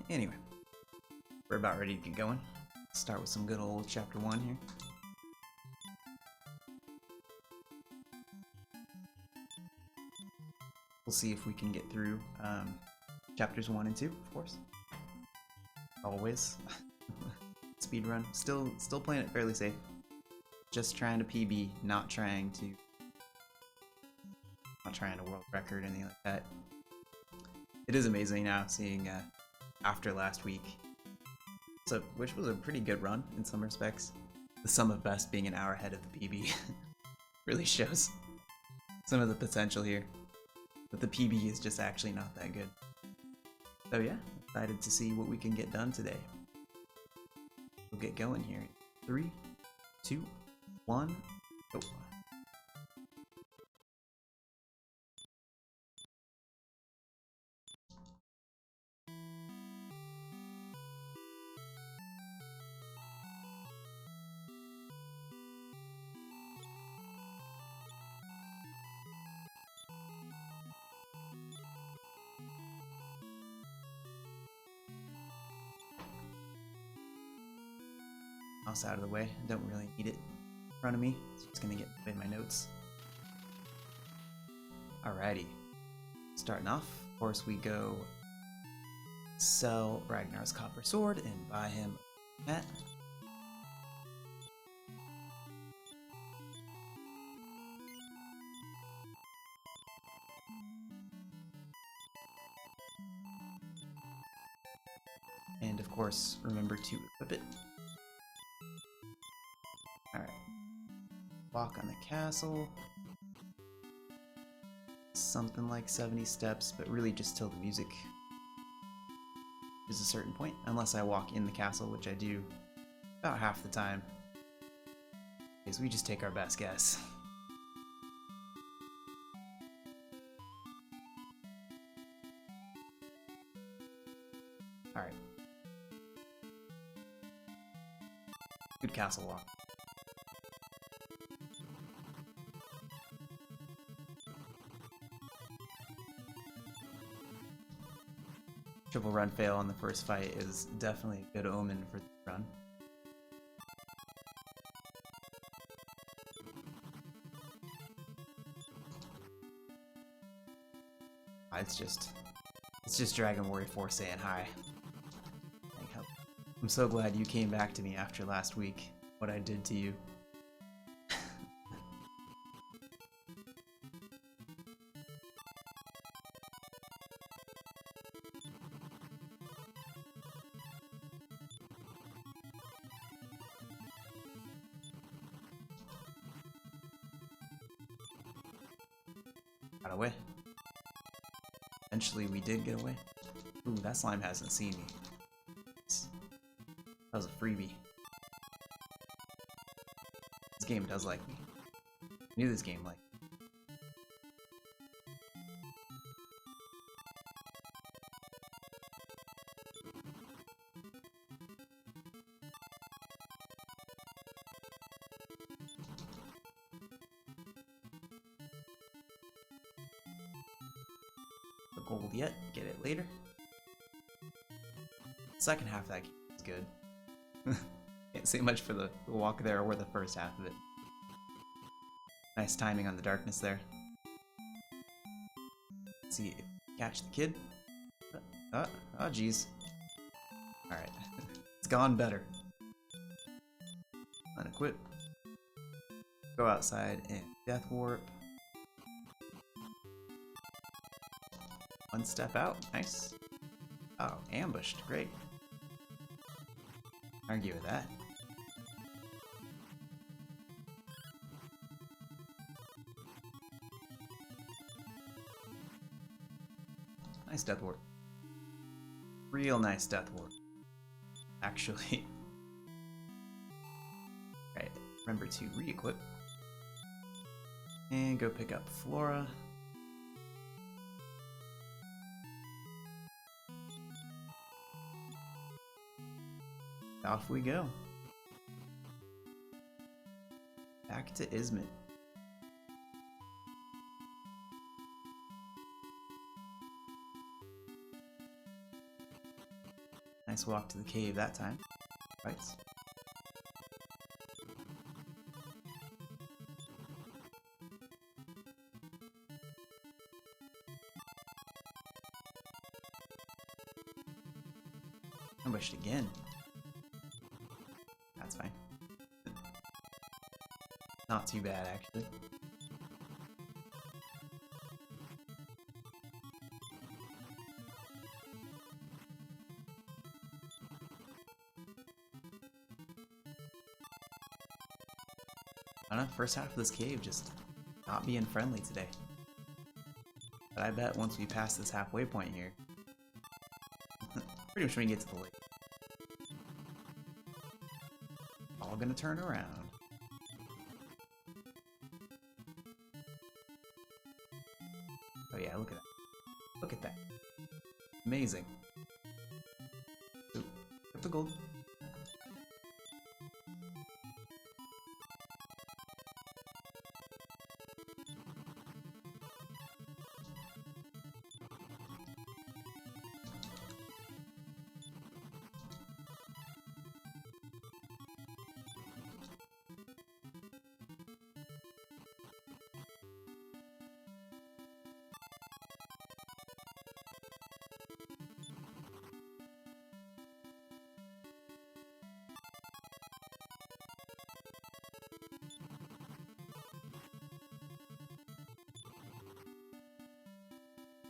Anyway, we're about ready to get going. Start with some good old chapter 1 here. We'll see if we can get through chapters 1 and 2, of course. Always. Speedrun. Still playing it fairly safe. Just trying to PB, not trying to world record or anything like that. It is amazing now seeing after last week, which was a pretty good run in some respects. The sum of best being an hour ahead of the PB really shows some of the potential here. But the PB is just actually not that good. So yeah, excited to see what we can get done today. We'll get going here. 3, 2, 1, go. Mouse out of the way. I don't really need it in front of me, so it's gonna get in my notes. Alrighty. Starting off, of course, we go sell Ragnar's copper sword and buy him a hat. And of course, remember to equip it. Alright. Walk on the castle. Something like 70 steps, but really just till the music is a certain point. Unless I walk in the castle, which I do about half the time. Because we just take our best guess. Alright. Good castle walk. Triple run fail on the first fight is definitely a good omen for the run. It's just Dragon Warrior 4 saying hi. I'm so glad you came back to me after last week, what I did to you. Got away. Eventually we did get away. Ooh, that slime hasn't seen me. That was a freebie. This game does like me. I knew this game liked me. The gold yet, get it later. Second half of that game is good. Can't say much for the walk there or the first half of it. Nice timing on the darkness there. Let's see, catch the kid. Oh jeez. Alright, it's gone better. Unequip. Go outside and Death Warp. One step out, nice. Oh, ambushed, great. Argue with that. Nice Death Warp. Real nice Death Warp. Actually. Right, remember to re-equip. And go pick up Flora. Off we go. Back to Izmit. Nice walk to the cave that time. Right. Ambushed again. That's fine. Not too bad, actually. I don't know, first half of this cave just not being friendly today. But I bet once we pass this halfway point here, pretty much when we get to the lake, all gonna turn around. Oh yeah, look at that. Look at that. Amazing. Ooh, got the gold.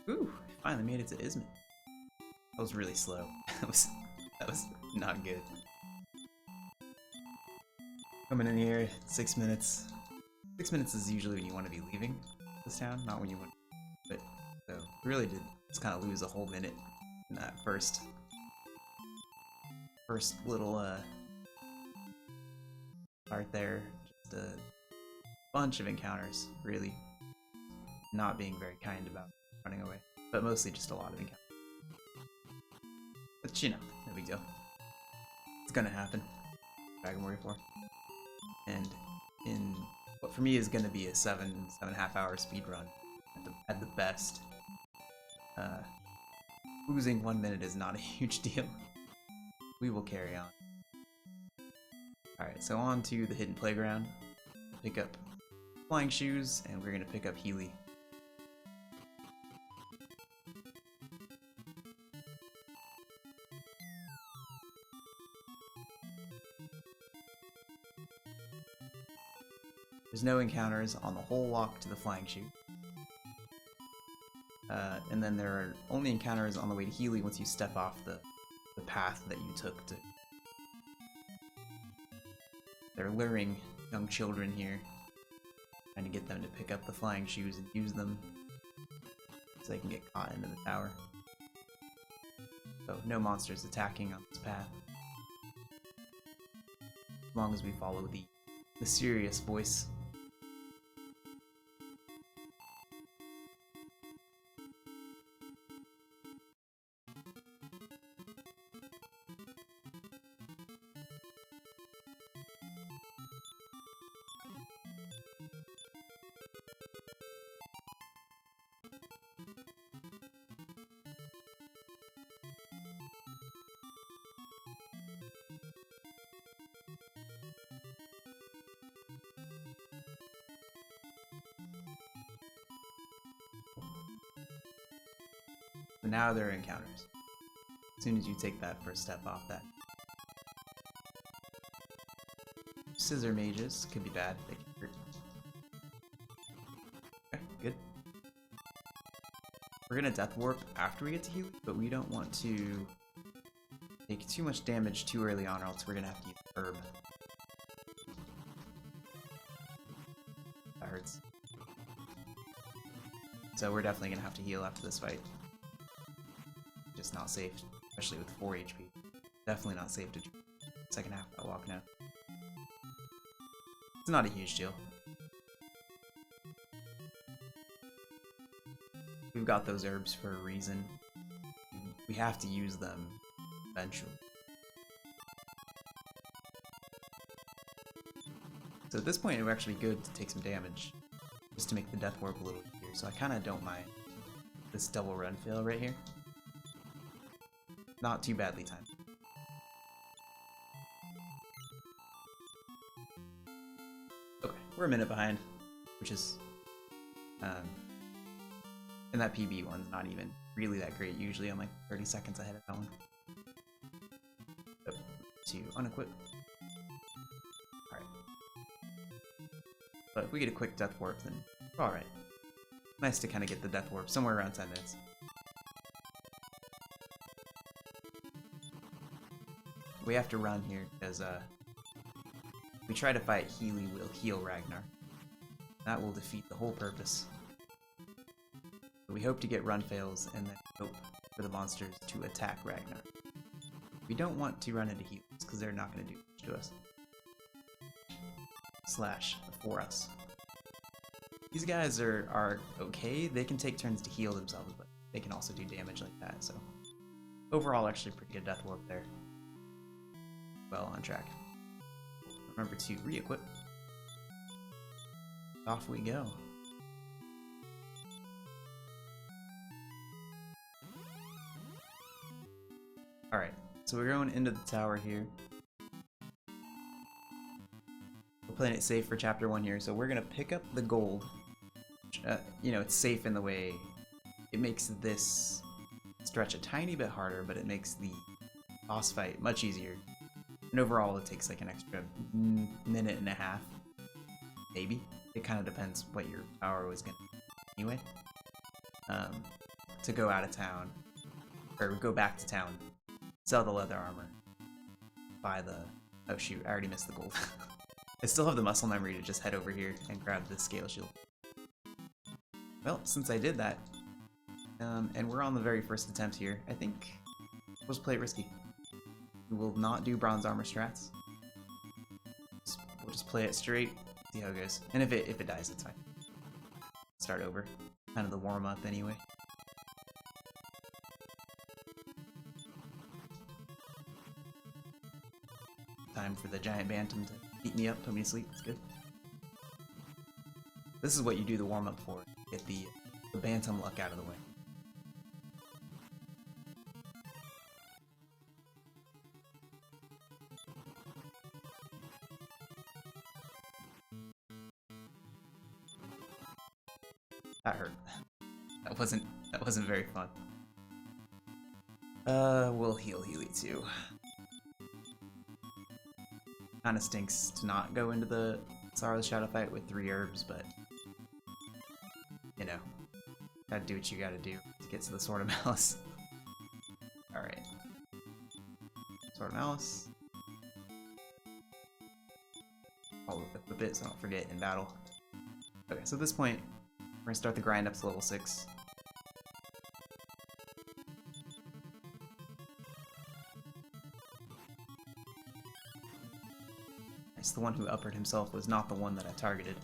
Ooh, finally made it to Isman. That was really slow. that was not good. Coming in here, 6 minutes. 6 minutes is usually when you want to be leaving this town, not when you want. But so we really did just kind of lose a whole minute in that first little part there. Just a bunch of encounters, really not being very kind about running away, but mostly just a lot of encounters. But you know, no big deal. It's gonna happen. Dragon Warrior 4. And in what for me is gonna be a 7.5 hour speed run at the best. Losing 1 minute is not a huge deal. We will carry on. Alright, so on to the hidden playground. Pick up flying shoes, and we're gonna pick up Healy. There's no encounters on the whole walk to the flying shoe. And then there are only encounters on the way to Healy once you step off the path that you took to... They're luring young children here, trying to get them to pick up the flying shoes and use them so they can get caught into the tower. So no monsters attacking on this path. As long as we follow the mysterious voice. So now there are encounters. As soon as you take that first step off that. Scissor mages could be bad. They can hurt. Okay, good. We're gonna death warp after we get to Healy, but we don't want to take too much damage too early on, or else we're gonna have to use herb. That hurts. So we're definitely gonna have to heal after this fight. Just not safe, especially with 4 HP. Definitely not safe to second half of that walk now. It's not a huge deal. We've got those herbs for a reason. We have to use them eventually. So at this point, we're actually good to take some damage, just to make the death warp a little easier. So I kind of don't mind this double run fail right here. Not too badly timed. we're a minute behind, which is, and that PB one's not even really that great. Usually I'm like 30 seconds ahead of that one. To unequip. Alright. But if we get a quick death warp, then we're alright. Nice to kind of get the death warp somewhere around 10 minutes. We have to run here because we try to fight Healy will heal Ragnar. That will defeat the whole purpose. So we hope to get run fails and then hope for the monsters to attack Ragnar. We don't want to run into heals because they're not going to do much to us. Slash for us. These guys are okay. They can take turns to heal themselves, but they can also do damage like that. So overall, actually pretty good death warp there. Well on track. Remember to re-equip. Off we go. Alright, so we're going into the tower here. We're playing it safe for chapter 1 here, so we're gonna pick up the gold. You know, it's safe in the way it makes this stretch a tiny bit harder, but it makes the boss fight much easier. And overall, it takes like an extra minute and a half, maybe. It kind of depends what your power was gonna be anyway. To go out of town, or go back to town, sell the leather armor, buy the... Oh shoot, I already missed the gold. I still have the muscle memory to just head over here and grab the scale shield. Well, since I did that, and we're on the very first attempt here, I think let's play it risky. We will not do bronze armor strats. We'll just play it straight, see how it goes. And if it dies, it's fine. Start over. Kind of the warm up anyway. Time for the giant bantam to beat me up, put me to sleep. It's good. This is what you do the warm up for. Get the bantam luck out of the way. That hurt. That wasn't very fun. We'll heal Healy too. Kinda stinks to not go into the Sorrow's Shadow fight with 3 herbs, but you know, gotta do what you gotta do to get to the Sword of Malice. Alright. Sword of Malice. I'll equip it so I don't forget in battle. Okay, so at this point, we're gonna start the grind up to level 6. Nice, the one who uppered himself was not the one that I targeted.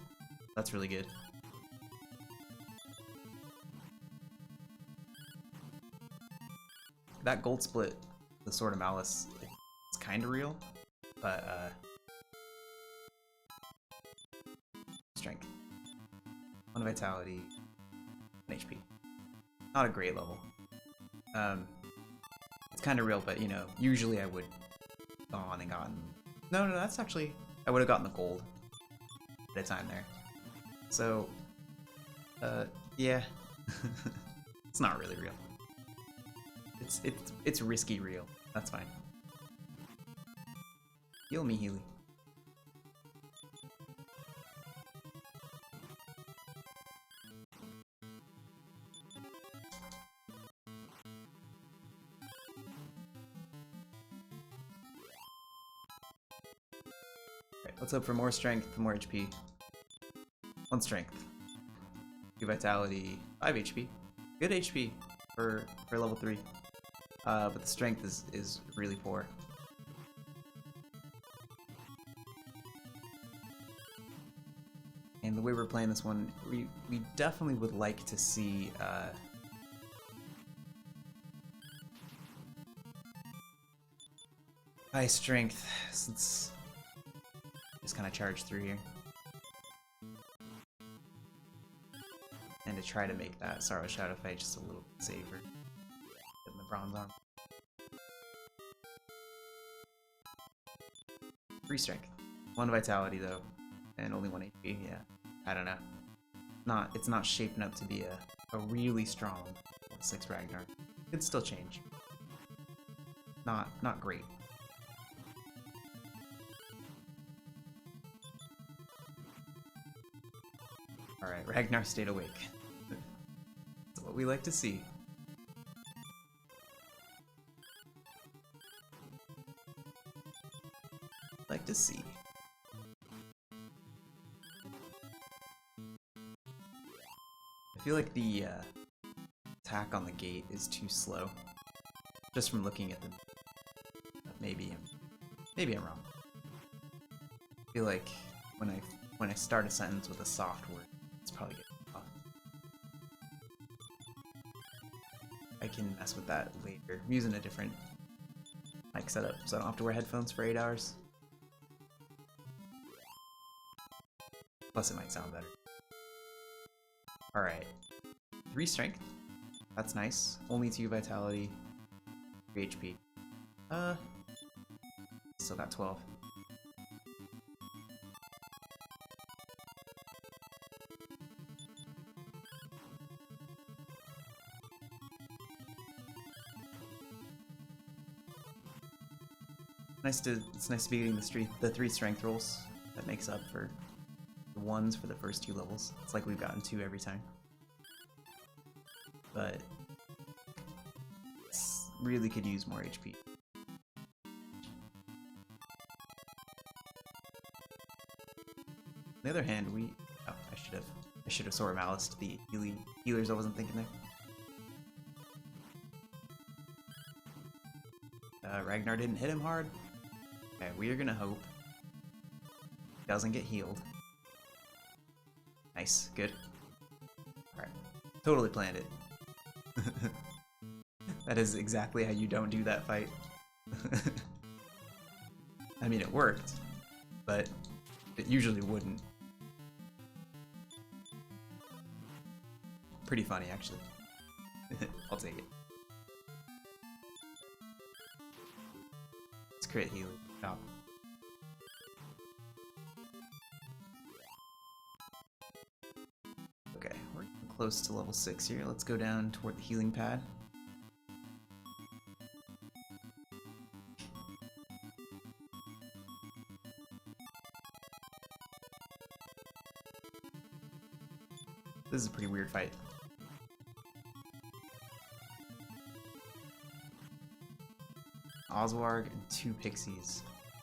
That's really good. That gold split, the Sword of Malice, it's kinda real, but strength. 1 vitality, 1 HP. Not a great level. It's kinda real, but you know, usually I would have gone and gotten... No, that's actually... I would have gotten the gold at a time there. So, yeah. It's not really real. It's risky real. That's fine. Heal me, Healy. Alright, let's hope for more strength, more HP. 1 strength. 2 vitality, 5 HP. Good HP for level 3. But the strength is really poor. And the way we're playing this one, we definitely would like to see high strength, since just kind of charge through here. And to try to make that Sorrow Shadow fight just a little bit safer. Getting the bronze arm. 3 strength. 1 vitality though. and only 1 HP. Yeah, I don't know. It's not shaping up to be a really strong level 6 Ragnar. Could still change. Not great. All right, Ragnar stayed awake. That's what we like to see. Like to see. I feel like the attack on the gate is too slow. Just from looking at the maybe I'm wrong. I feel like when I start a sentence with a soft word, it's probably getting off. I can mess with that later. I'm using a different mic setup, so I don't have to wear headphones for 8 hours. Plus, it might sound better. Alright. 3 strength. That's nice. Only 2 vitality. 3 HP. Still got 12. It's nice to be getting the 3 strength rolls. That makes up for the 1s for the first 2 levels. It's like we've gotten 2 every time. But really could use more HP. On the other hand, I should have Sora Malice the healers. I wasn't thinking there. Ragnar didn't hit him hard. Okay, we are gonna hope he doesn't get healed. Nice, good. Alright, totally planned it. That is exactly how you don't do that fight. I mean, it worked, but it usually wouldn't. Pretty funny, actually. I'll take it. It's crit healing. Stop. Okay, we're close to level 6 here. Let's go down toward the healing pad. This is a pretty weird fight. Oswarg and 2 pixies.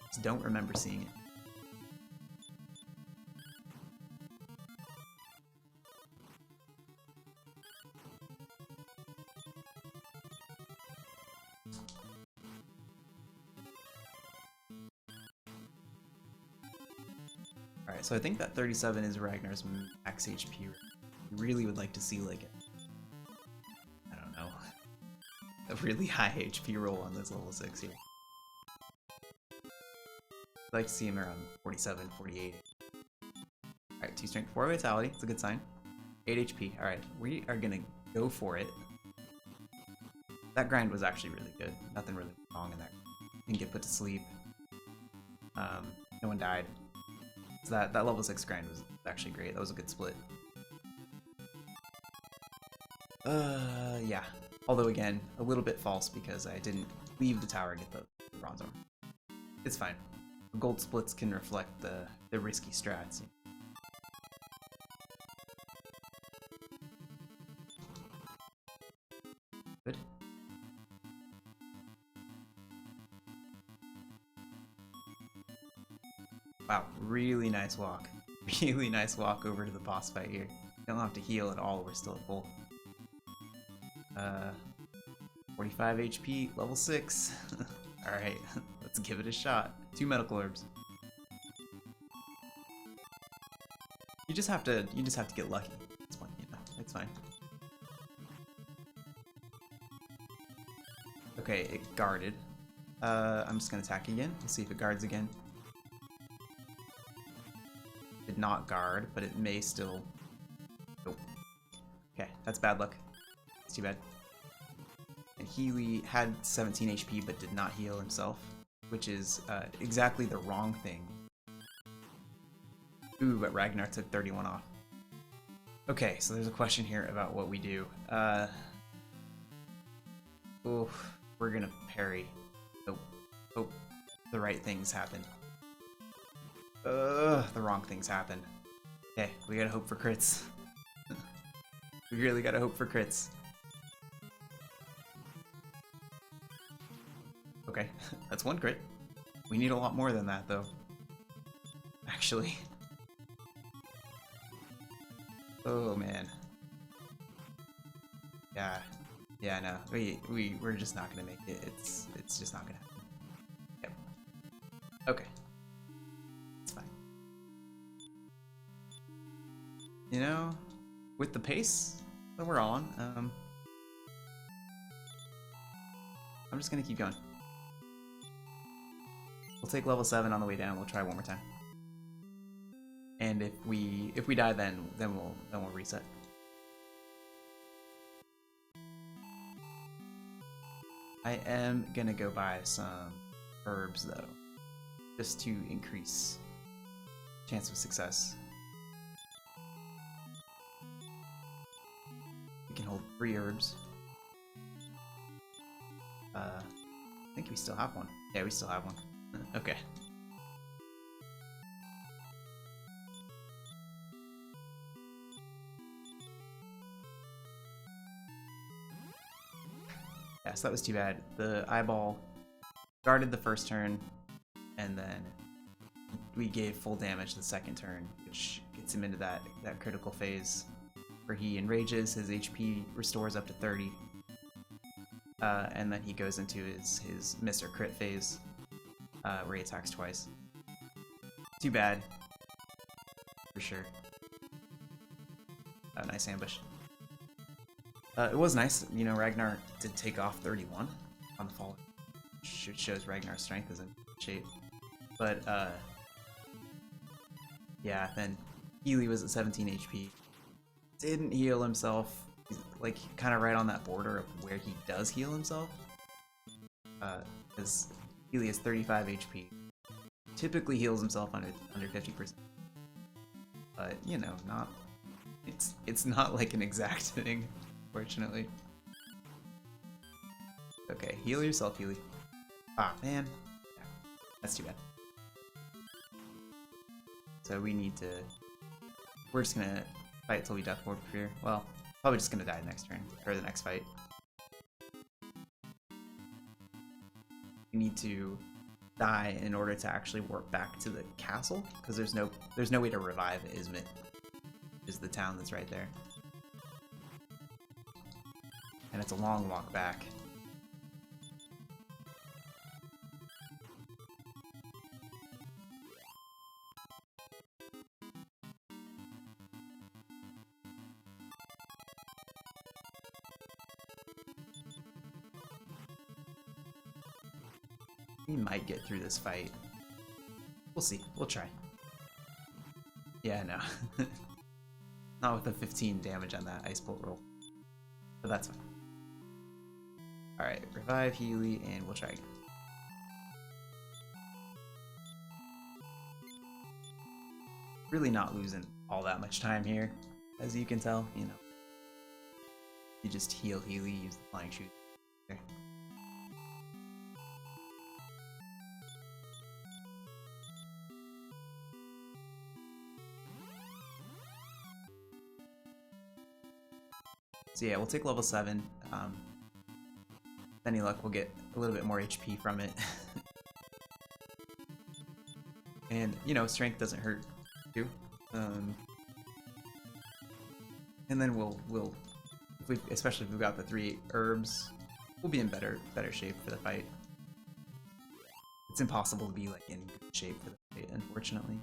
Just don't remember seeing it. Alright, so I think that 37 is Ragnar's max HP. I really would like to see, like, I don't know, a really high HP roll on this level 6 here. I'd like to see him around 47, 48. Alright, 2 strength, 4 vitality, it's a good sign. 8 HP, alright, we are gonna go for it. That grind was actually really good, nothing really wrong in that. Didn't get put to sleep. No one died. So that level 6 grind was actually great, that was a good split. Yeah. Although again, a little bit false because I didn't leave the tower to get the bronze armor. It's fine. Gold splits can reflect the risky strats. Good. Wow, really nice walk. Really nice walk over to the boss fight here. Don't have to heal at all, we're still at full. 45 HP, level 6. Alright, let's give it a shot. 2 medical orbs. You just have to get lucky. It's fine, you know, it's fine. Okay, it guarded. I'm just gonna attack again. We'll see if it guards again. Did not guard, but it may still. Oh. Okay, that's bad luck. It's too bad. And Healy had 17 HP but did not heal himself, which is exactly the wrong thing Ooh, but Ragnar took 31 off. Okay, so there's a question here about what we do. Oof, we're gonna parry. Hope the right things happen. The wrong things happen. Okay, we gotta hope for crits. We really gotta hope for crits. Okay, that's one crit. We need a lot more than that, though. Actually. Oh, man. Yeah, no. We're just not gonna make it. It's just not gonna happen. Yep. Okay. It's fine. You know, with the pace that we're on, I'm just gonna keep going. We'll take level 7 on the way down. We'll try one more time. And if we die, then we'll reset. I am gonna go buy some herbs though, just to increase chance of success. We can hold 3 herbs. I think we still have one. Yeah, we still have one. Okay. Yeah, so that was too bad. The eyeball guarded the first turn, and then we gave full damage the second turn, which gets him into that critical phase where he enrages, his HP restores up to 30, and then he goes into his miss or crit phase, where he attacks twice. Too bad, for sure. Oh, nice ambush. It was nice, you know, Ragnar did take off 31 on the fall, which shows Ragnar's strength is in shape. But, yeah, then Healy was at 17 HP. Didn't heal himself. He's, like, kind of right on that border of where he does heal himself. Because Healy is 35 HP. Typically heals himself under 50%. But, you know, not... It's not like an exact thing. Fortunately. Okay, heal yourself, Healy. Ah, man. Yeah, that's too bad. So we need to... We're just gonna fight till we death ward here. Well, probably just gonna die next turn, or the next fight. We need to die in order to actually warp back to the castle, because there's no way to revive Izmit, which is the town that's right there. And it's a long walk back. We might get through this fight. We'll see. We'll try. Yeah, no. Not with the 15 damage on that Ice Bolt roll. But that's fine. Alright, revive Healy, and we'll try again. Really not losing all that much time here, as you can tell, you know. You just heal Healy, use the flying shoot. There. So yeah, we'll take level 7. With any luck, we'll get a little bit more HP from it. And, you know, strength doesn't hurt, too. And then we'll especially if we've got the 3 herbs, we'll be in better shape for the fight. It's impossible to be, like, in good shape for the fight, unfortunately.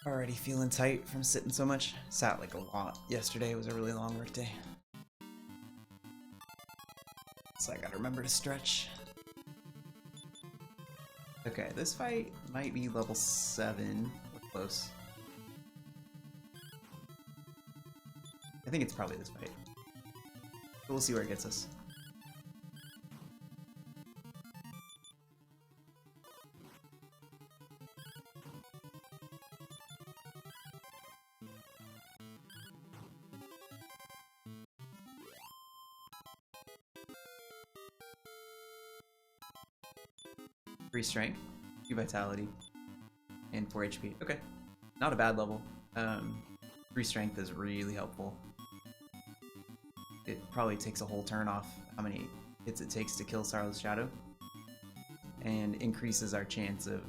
Already feeling tight from sitting so much. Sat like a lot. Yesterday was a really long work day. So I gotta remember to stretch. Okay, this fight might be level 7. We're close. I think it's probably this fight. But we'll see where it gets us. Free strength, 2 vitality, and 4 HP. Okay, not a bad level. Free strength is really helpful. It probably takes a whole turn off how many hits it takes to kill Sorrow's Shadow, and increases our chance of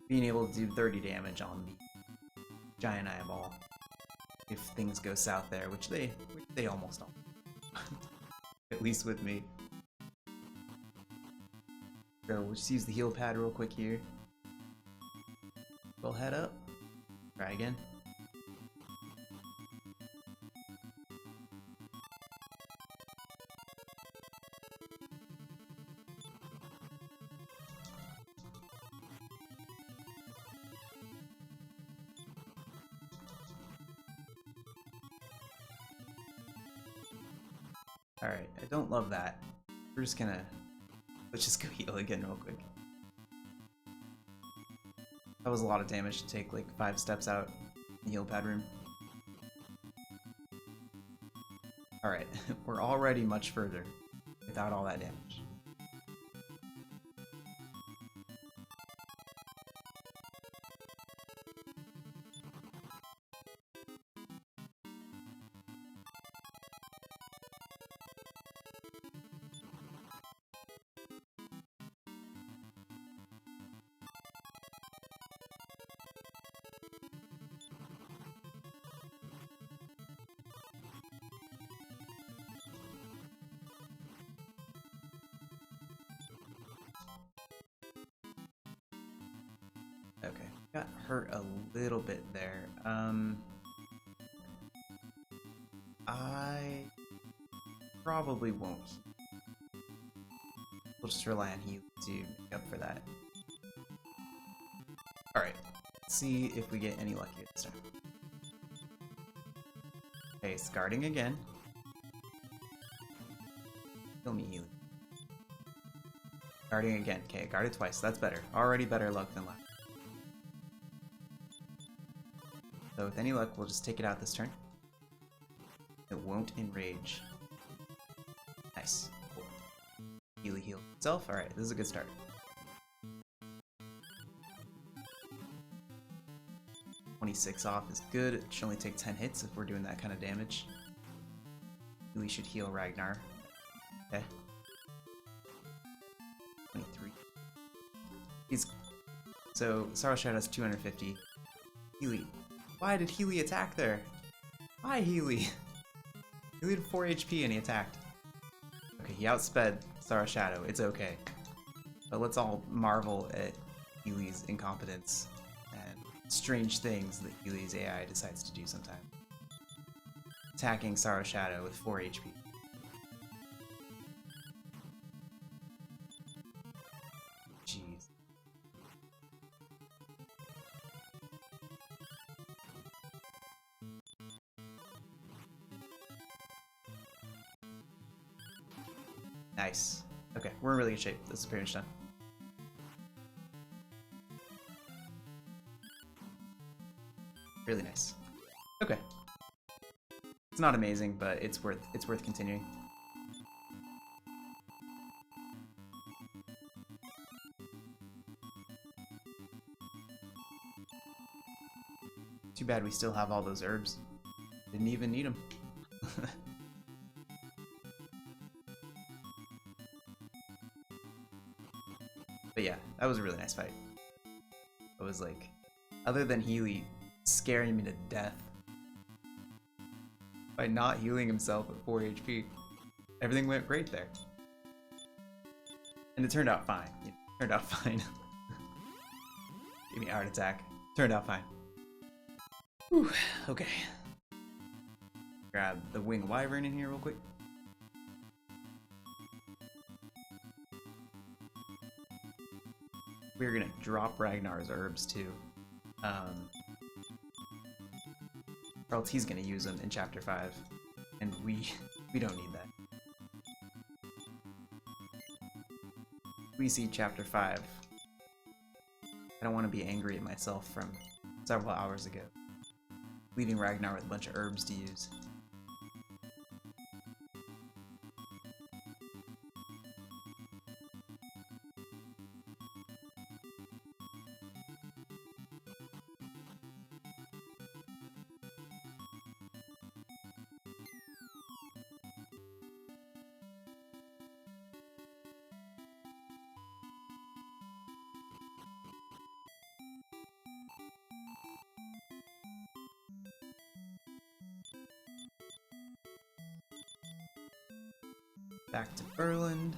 being able to do 30 damage on the giant eyeball if things go south there, which they almost don't. At least with me. So we'll just use the heal pad real quick here. We'll head up. Try again. Alright, I don't love that. We're just gonna... Let's just go heal again real quick. That was a lot of damage to take like 5 steps out in the heal pad room. Alright, we're already much further without all that damage. Okay, got hurt a little bit there. I probably won't. We'll just rely on heal to make up for that. Alright, let's see if we get any luckier this time. Okay, it's guarding again. Kill me healing. Guarding again. Okay, guarded twice. That's better. Already better luck than luck. So with any luck, we'll just take it out this turn. It won't enrage. Nice. Cool. Healy heal itself. Alright, this is a good start. $26 off is good. It should only take 10 hits if we're doing that kind of damage. We should heal Ragnar. Okay. 23. So Sorrow Shadow has 250. Healy. Why did Healy attack there? Why Healy? Healy had 4 HP and he attacked. Okay, he outsped Sorrow Shadow. It's okay. But let's all marvel at Healy's incompetence and strange things that Healy's AI decides to do sometimes. Attacking Sorrow Shadow with 4 HP. Jeez. Nice. Okay, we're in really good shape. This is pretty much done. Really nice. Okay. It's not amazing, but it's worth continuing. Too bad we still have all those herbs. Didn't even need them. But yeah, that was a really nice fight. It was like, other than Healy scaring me to death by not healing himself at 4 HP, everything went great there. And it turned out fine. It turned out fine. Gave me a heart attack. Turned out fine. Whew, okay. Grab the wing wyvern in here real quick. We're gonna drop Ragnar's herbs too. Or else he's gonna use them in chapter 5. And we don't need that. We see chapter 5. I don't want to be angry at myself from several hours ago, leaving Ragnar with a bunch of herbs to use. Back to Erland.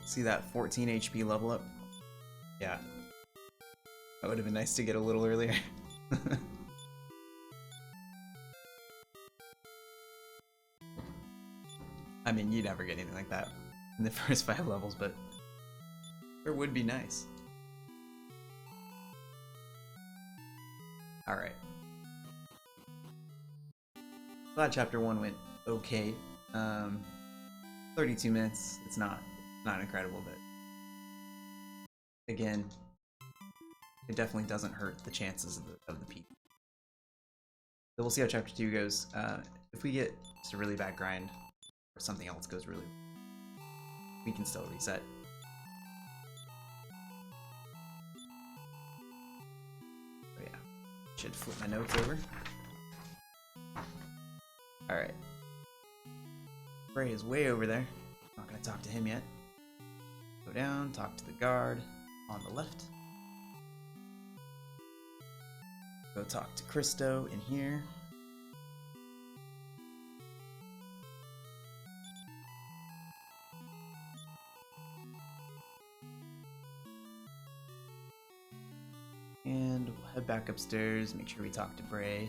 See that 14 HP level up? Yeah. That would have been nice to get a little earlier. I mean, you never get anything like that in the first 5 levels, but it would be nice. Alright. Glad chapter 1 went okay. 32 minutes, it's not incredible, but again, it definitely doesn't hurt the chances of the peak. So we'll see how chapter 2 goes. If we get just a really bad grind, or something else goes really well, we can still reset. So yeah, should flip my notes over. Alright. Bray is way over there. Not gonna talk to him yet. Go down, talk to the guard on the left. Go talk to Christo in here. And we'll head back upstairs, make sure we talk to Bray.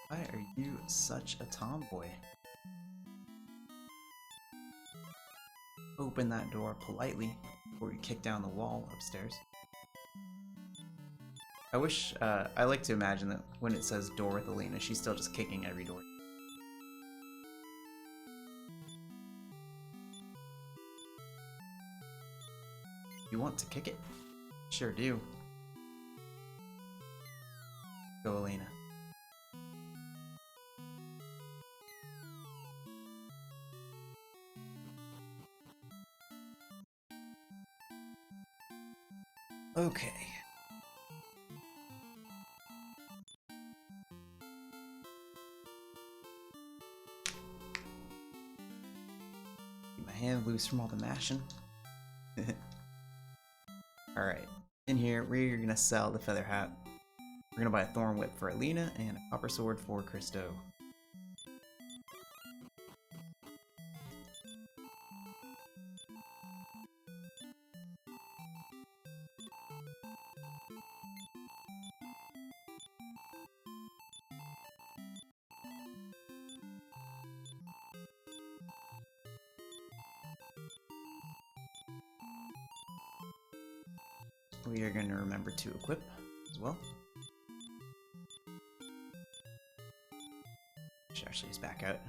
Why are you such a tomboy? Open that door politely before you kick down the wall upstairs. I wish, I like to imagine that when it says door with Elena, she's still just kicking every door. You want to kick it? Sure do. Go, Elena. Okay. Keep my hand loose from all the mashing. Alright, in here we're gonna sell the feather hat. We're gonna buy a thorn whip for Alina and a copper sword for Christo. We are going to remember to equip as well. Should actually just back out.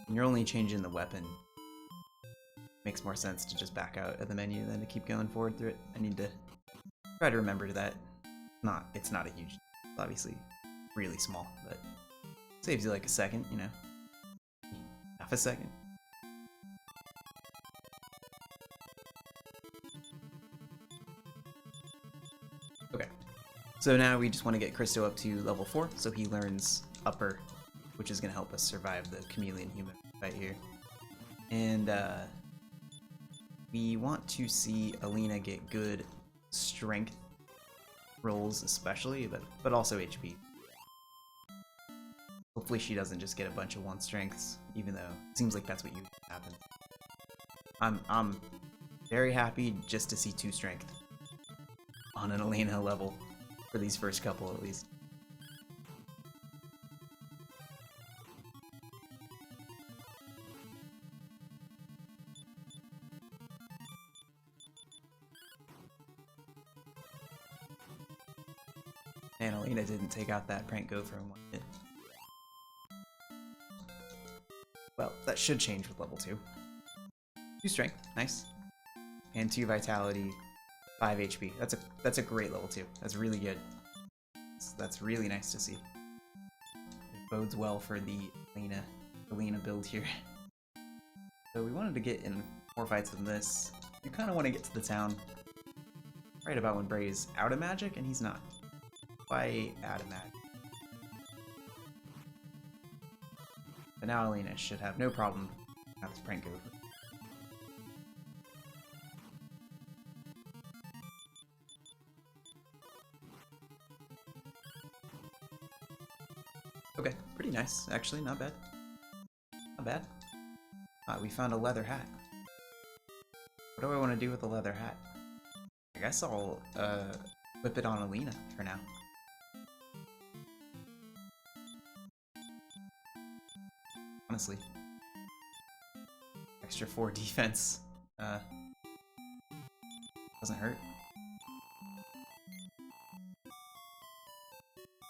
And you're only changing the weapon makes more sense to just back out of the menu than to keep going forward through it. I need to try to remember that. It's not a huge, obviously really small, but saves you like a second, you know, half a second. Okay, so now we just want to get Christo up to level 4, so he learns upper, which is going to help us survive the chameleon human fight here. And we want to see Alina get good strength rolls especially, but also HP. Hopefully she doesn't just get a bunch of 1 strengths, even though it seems like that's what usually happens. I'm very happy just to see 2 strength on an Alina level for these first couple at least. And Alina didn't take out that prank gopher in 1 hit. Well, that should change with level 2. 2 strength, nice. And 2 vitality, 5 HP. That's a great level 2. That's really good. That's really nice to see. It bodes well for the Alina build here. So we wanted to get in more fights than this. You kind of want to get to the town right about when Bray's out of magic, and he's not quite out of magic. But now Alina should have no problem with this prank gopher. Okay, pretty nice, actually, not bad. Not bad. We found a leather hat. What do I want to do with the leather hat? I guess I'll whip it on Alina for now. Honestly. Extra 4 defense. Doesn't hurt.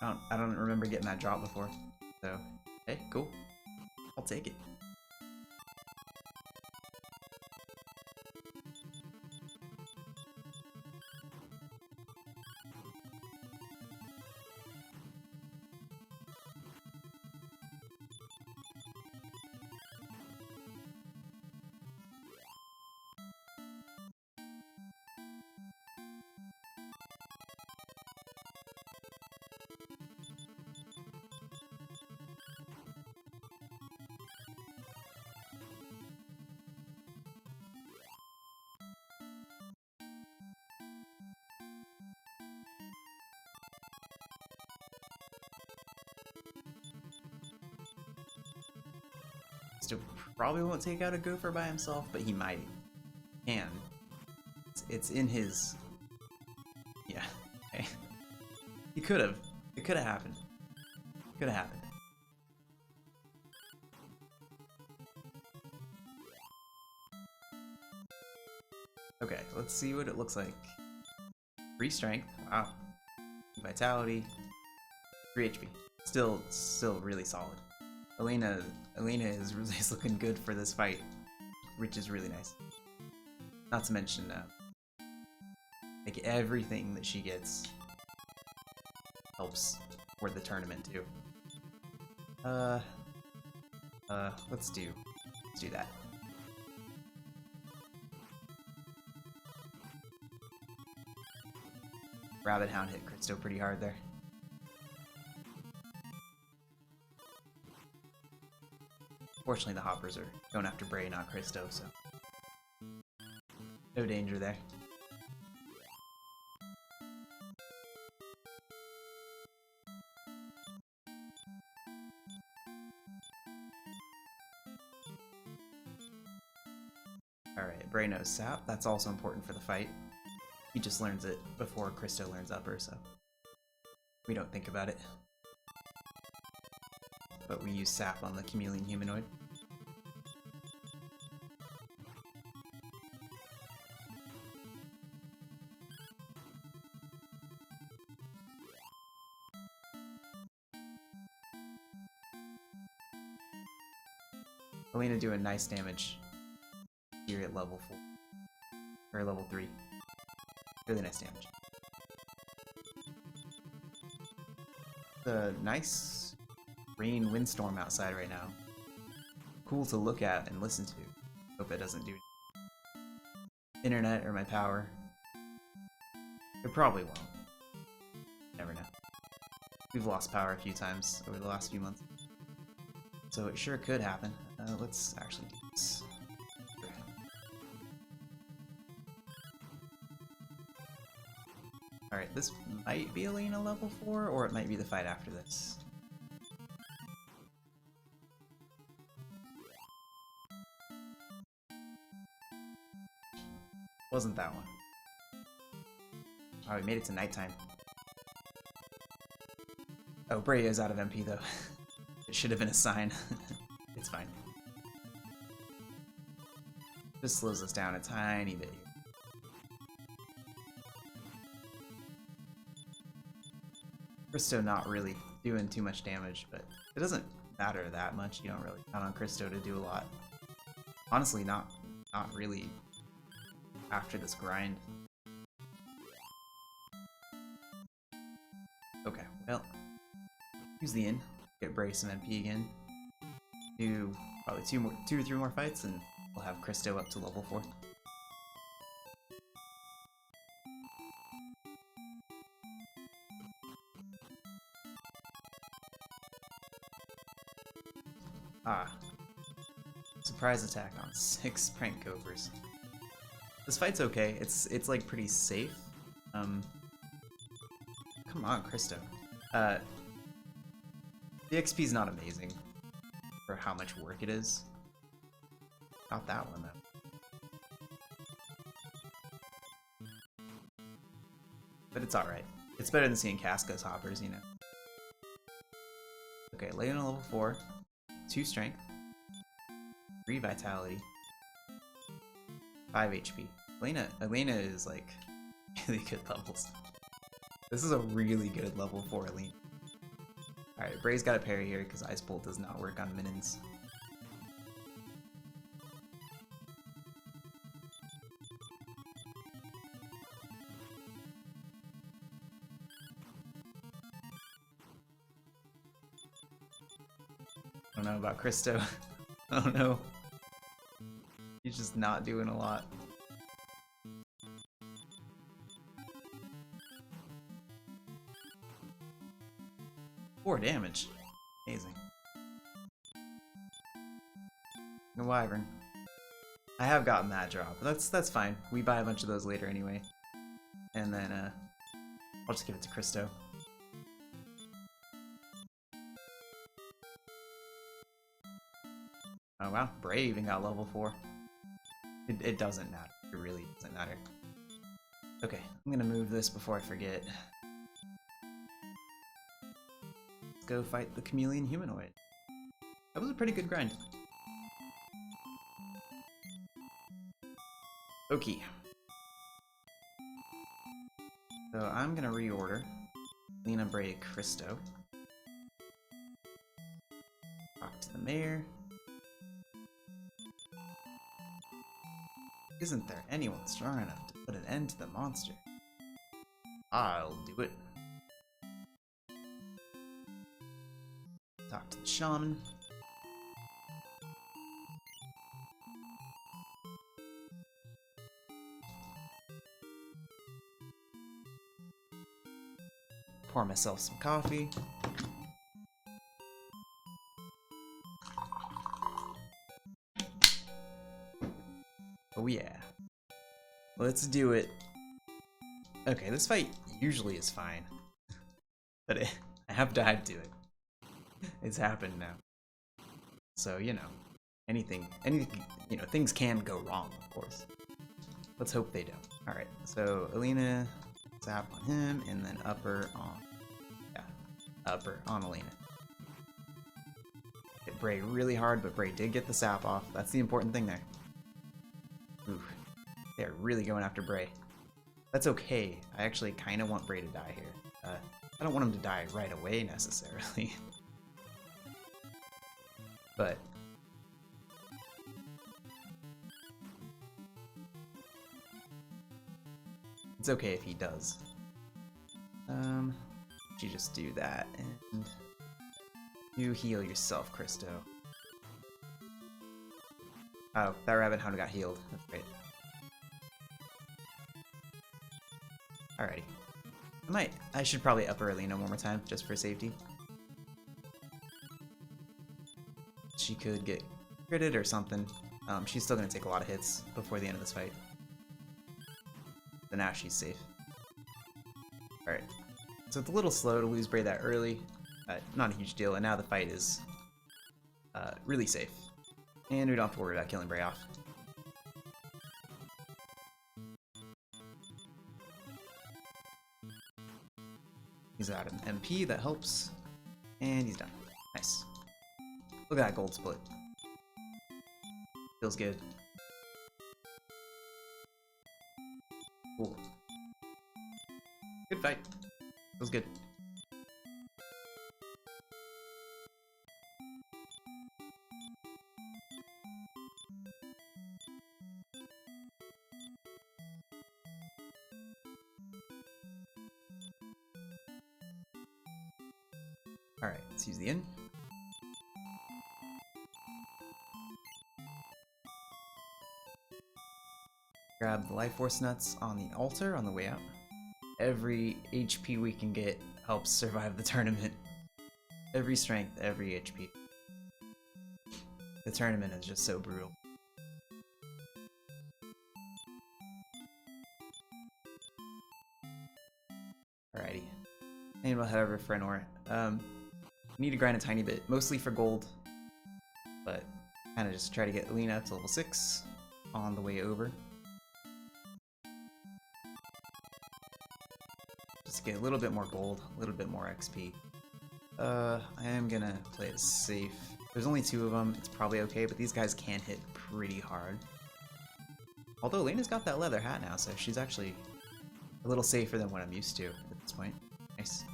I don't remember getting that drop before. So, hey, cool. I'll take it. Still probably won't take out a gopher by himself, but he might. And it's in his. Yeah. Okay. He could have. It could have happened. Could have happened. Okay, let's see what it looks like. 3 strength. Wow. Vitality. 3 HP. Still really solid. Alina is looking good for this fight, which is really nice. Not to mention, like everything that she gets helps for the tournament too. Let's do that. Rabbit Hound hit Christo pretty hard there. Fortunately, the hoppers are going after Bray, not Christo, so no danger there. Alright, Bray knows Sap. That's also important for the fight. He just learns it before Christo learns Upper, so we don't think about it. But we use Sap on the chameleon humanoid. Alina doing nice damage. here at level 4. Or level 3. Really nice damage. The nice rain windstorm outside right now. Cool to look at and listen to. Hope it doesn't do internet or my power. It probably won't. Never know. We've lost power a few times over the last few months. So it sure could happen. Let's actually do this. Alright, this might be Alina level 4, or it might be the fight after this. Wasn't that one. Oh, we made it to nighttime. Oh, Bray is out of MP though. It should have been a sign. It's fine. Just slows us down a tiny bit here. Christo not really doing too much damage, but it doesn't matter that much. You don't really count on Christo to do a lot. Honestly, not really after this grind. Okay, well, use the inn, get Bray some MP again. Do probably 2 or 3 more fights, and we'll have Christo up to level 4. Ah. Surprise attack on 6 prank gophers. This fight's okay. It's like pretty safe. Come on, Christo. The XP's not amazing for how much work it is. Not that one though. But it's alright. It's better than seeing Casca's hoppers, you know. Okay, Leona level 4. 2 strength, 3 vitality, 5 HP. Alina is like really good levels. This is a really good level 4 Alina. Alright, Bray's got a parry here because Ice Bolt does not work on minions. I don't know about Christo. Oh no. He's just not doing a lot. Four damage. Amazing. No Wyvern. I have gotten that drop, but that's fine. We buy a bunch of those later anyway. And then I'll just give it to Christo. Oh wow, Bray even got level 4. It doesn't matter. It really doesn't matter. Okay, I'm gonna move this before I forget. Let's go fight the chameleon humanoid. That was a pretty good grind. Okay. So I'm gonna reorder Lena, Bray, Christo. Talk to the mayor. Isn't there anyone strong enough to put an end to the monster? I'll do it. Talk to the shaman. Pour myself some coffee. Oh yeah. Let's do it. Okay, this fight usually is fine. But I have died to it. It's happened now. So, you know, anything, you know, things can go wrong, of course. Let's hope they don't. Alright, so Alina, zap on him, and then upper on, yeah, upper on Alina. Hit Bray really hard, but Bray did get the sap off. That's the important thing there. Ooh, they're really going after Bray. That's okay. I actually kind of want Bray to die here. I don't want him to die right away, necessarily. But it's okay if he does. You just do that, and you heal yourself, Christo. Oh, that Rabbit Hound got healed. That's great. Alrighty. I should probably up Erlina one more time, just for safety. She could get critted or something. She's still gonna take a lot of hits before the end of this fight. But now she's safe. Alright. So it's a little slow to lose Bray that early. Not a huge deal, and now the fight is really safe. And we don't have to worry about killing Bray off. He's out an MP, that helps. And he's done. Nice. Look at that gold split. Feels good. Cool. Good fight. Feels good. Alright, let's use the inn. Grab the Life Force Nuts on the altar on the way out. Every HP we can get helps survive the tournament. Every strength, every HP. The tournament is just so brutal. Alrighty. And we'll head over for Anor. We need to grind a tiny bit, mostly for gold, but kind of just try to get Lena up to level 6 on the way over. Just get a little bit more gold, a little bit more XP. I am gonna play it safe. There's only 2 of them, it's probably okay, but these guys can hit pretty hard. Although Lena's got that leather hat now, so she's actually a little safer than what I'm used to at this point. Nice.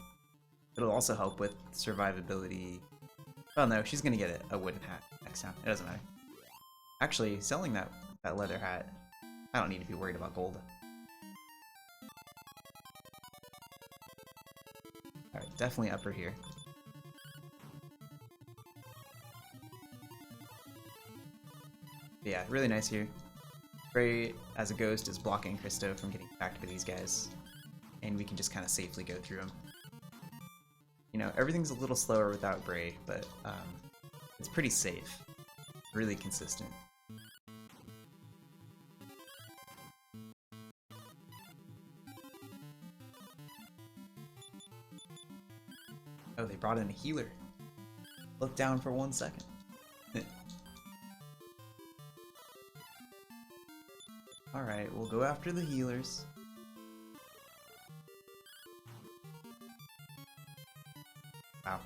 It'll also help with survivability. Oh no, she's gonna get a wooden hat next time. It doesn't matter. Actually, selling that leather hat, I don't need to be worried about gold. Alright, definitely upper here. But yeah, really nice here. Bray, as a ghost, is blocking Christo from getting back to these guys. And we can just kind of safely go through them. You know, everything's a little slower without Bray, but it's pretty safe. Really consistent. Oh, they brought in a healer. Look down for 1 second. Alright, we'll go after the healers. Wow.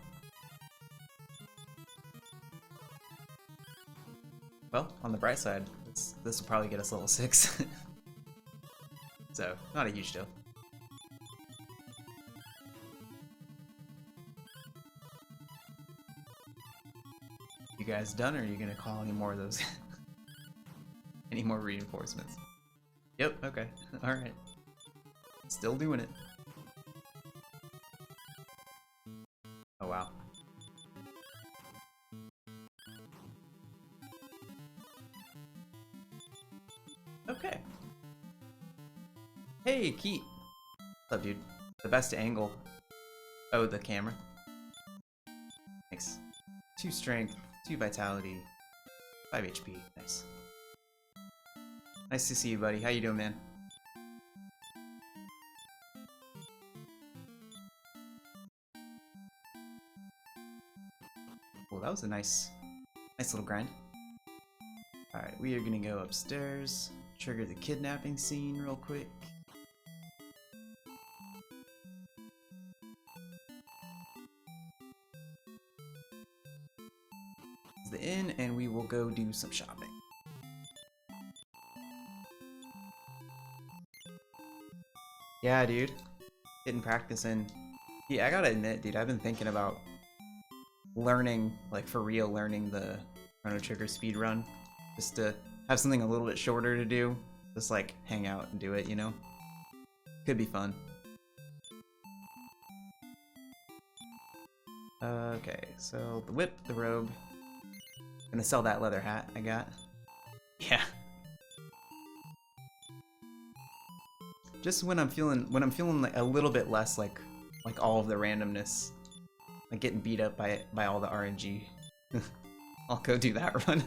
Well, on the bright side, this will probably get us level 6. So, not a huge deal. You guys done, or are you gonna call any more of those? Any more reinforcements? Yep, okay. Alright. Still doing it. Oh wow. Okay. Hey, Keat. What's up, dude? The best angle. Oh, the camera. Thanks. 2 strength, 2 vitality, 5 HP. Nice. Nice to see you, buddy. How you doing, man? Well, that was a nice little grind. Alright, we are gonna go upstairs, trigger the kidnapping scene real quick. This is the inn, and we will go do some shopping. Yeah, dude. Getting practice in. Yeah, I gotta admit, dude, I've been thinking about learning, like for real, learning the Chrono Trigger speedrun. Just to have something a little bit shorter to do. Just like hang out and do it, you know? Could be fun. Okay, so the whip, the robe. Gonna sell that leather hat I got. Yeah. Just when I'm feeling like a little bit less like all of the randomness, like getting beat up by all the RNG. I'll go do that run.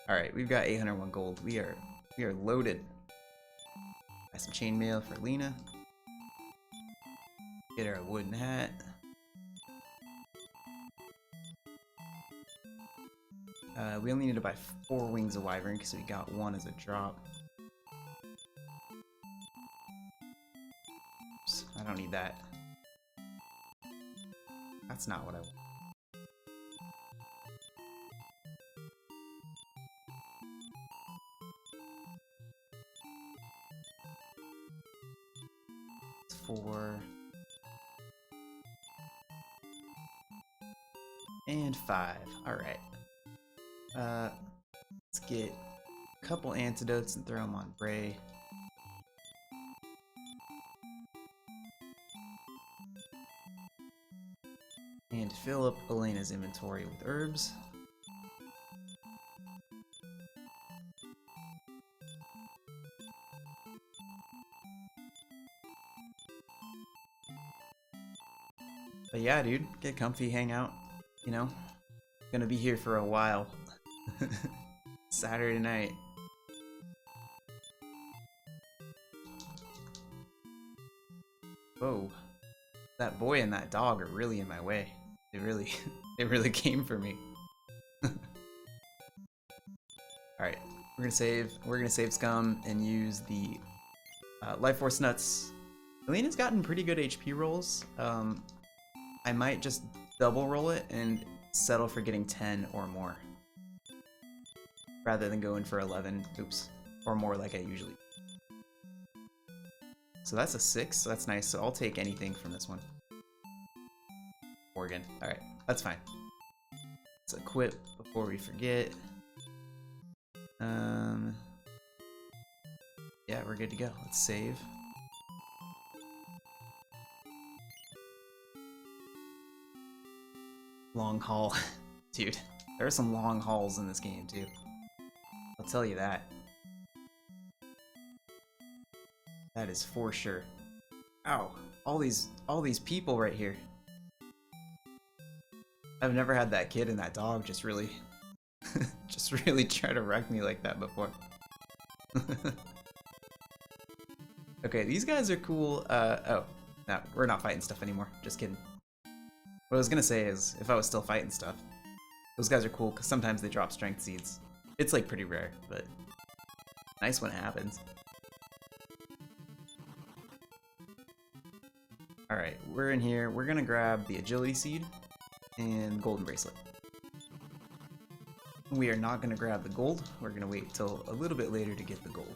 All right, we've got 801 gold. We are loaded. Got some chainmail for Lena. Get her a wooden hat. We only need to buy 4 wings of wyvern because we got 1 as a drop. Oops, I don't need that. That's not what I want. It's 4. And 5. Alright. Let's get a couple antidotes and throw them on Bray. And fill up Elena's inventory with herbs. But yeah, dude, get comfy, hang out, you know? Gonna be here for a while. Saturday night. Whoa. That boy and that dog are really in my way. They really came for me. Alright, we're gonna save Scum and use the Life Force Nuts. Elena's gotten pretty good HP rolls. I might just double roll it and settle for getting 10 or more. Rather than going for 11, oops, or more like I usually do. So that's a 6, so that's nice. So I'll take anything from this one. Morgan, alright, that's fine. Let's equip before we forget. Yeah, we're good to go. Let's save. Long haul. Dude, there are some long hauls in this game, too. I'll tell you that. That is for sure. Ow, all these people right here. I've never had that kid and that dog just really try to wreck me like that before. Okay, these guys are cool. Oh, no, we're not fighting stuff anymore. Just kidding. What I was gonna say is, if I was still fighting stuff, those guys are cool because sometimes they drop strength seeds. It's like pretty rare, but nice when it happens. Alright, we're in here. We're gonna grab the agility seed and golden bracelet. We are not gonna grab the gold. We're gonna wait till a little bit later to get the gold.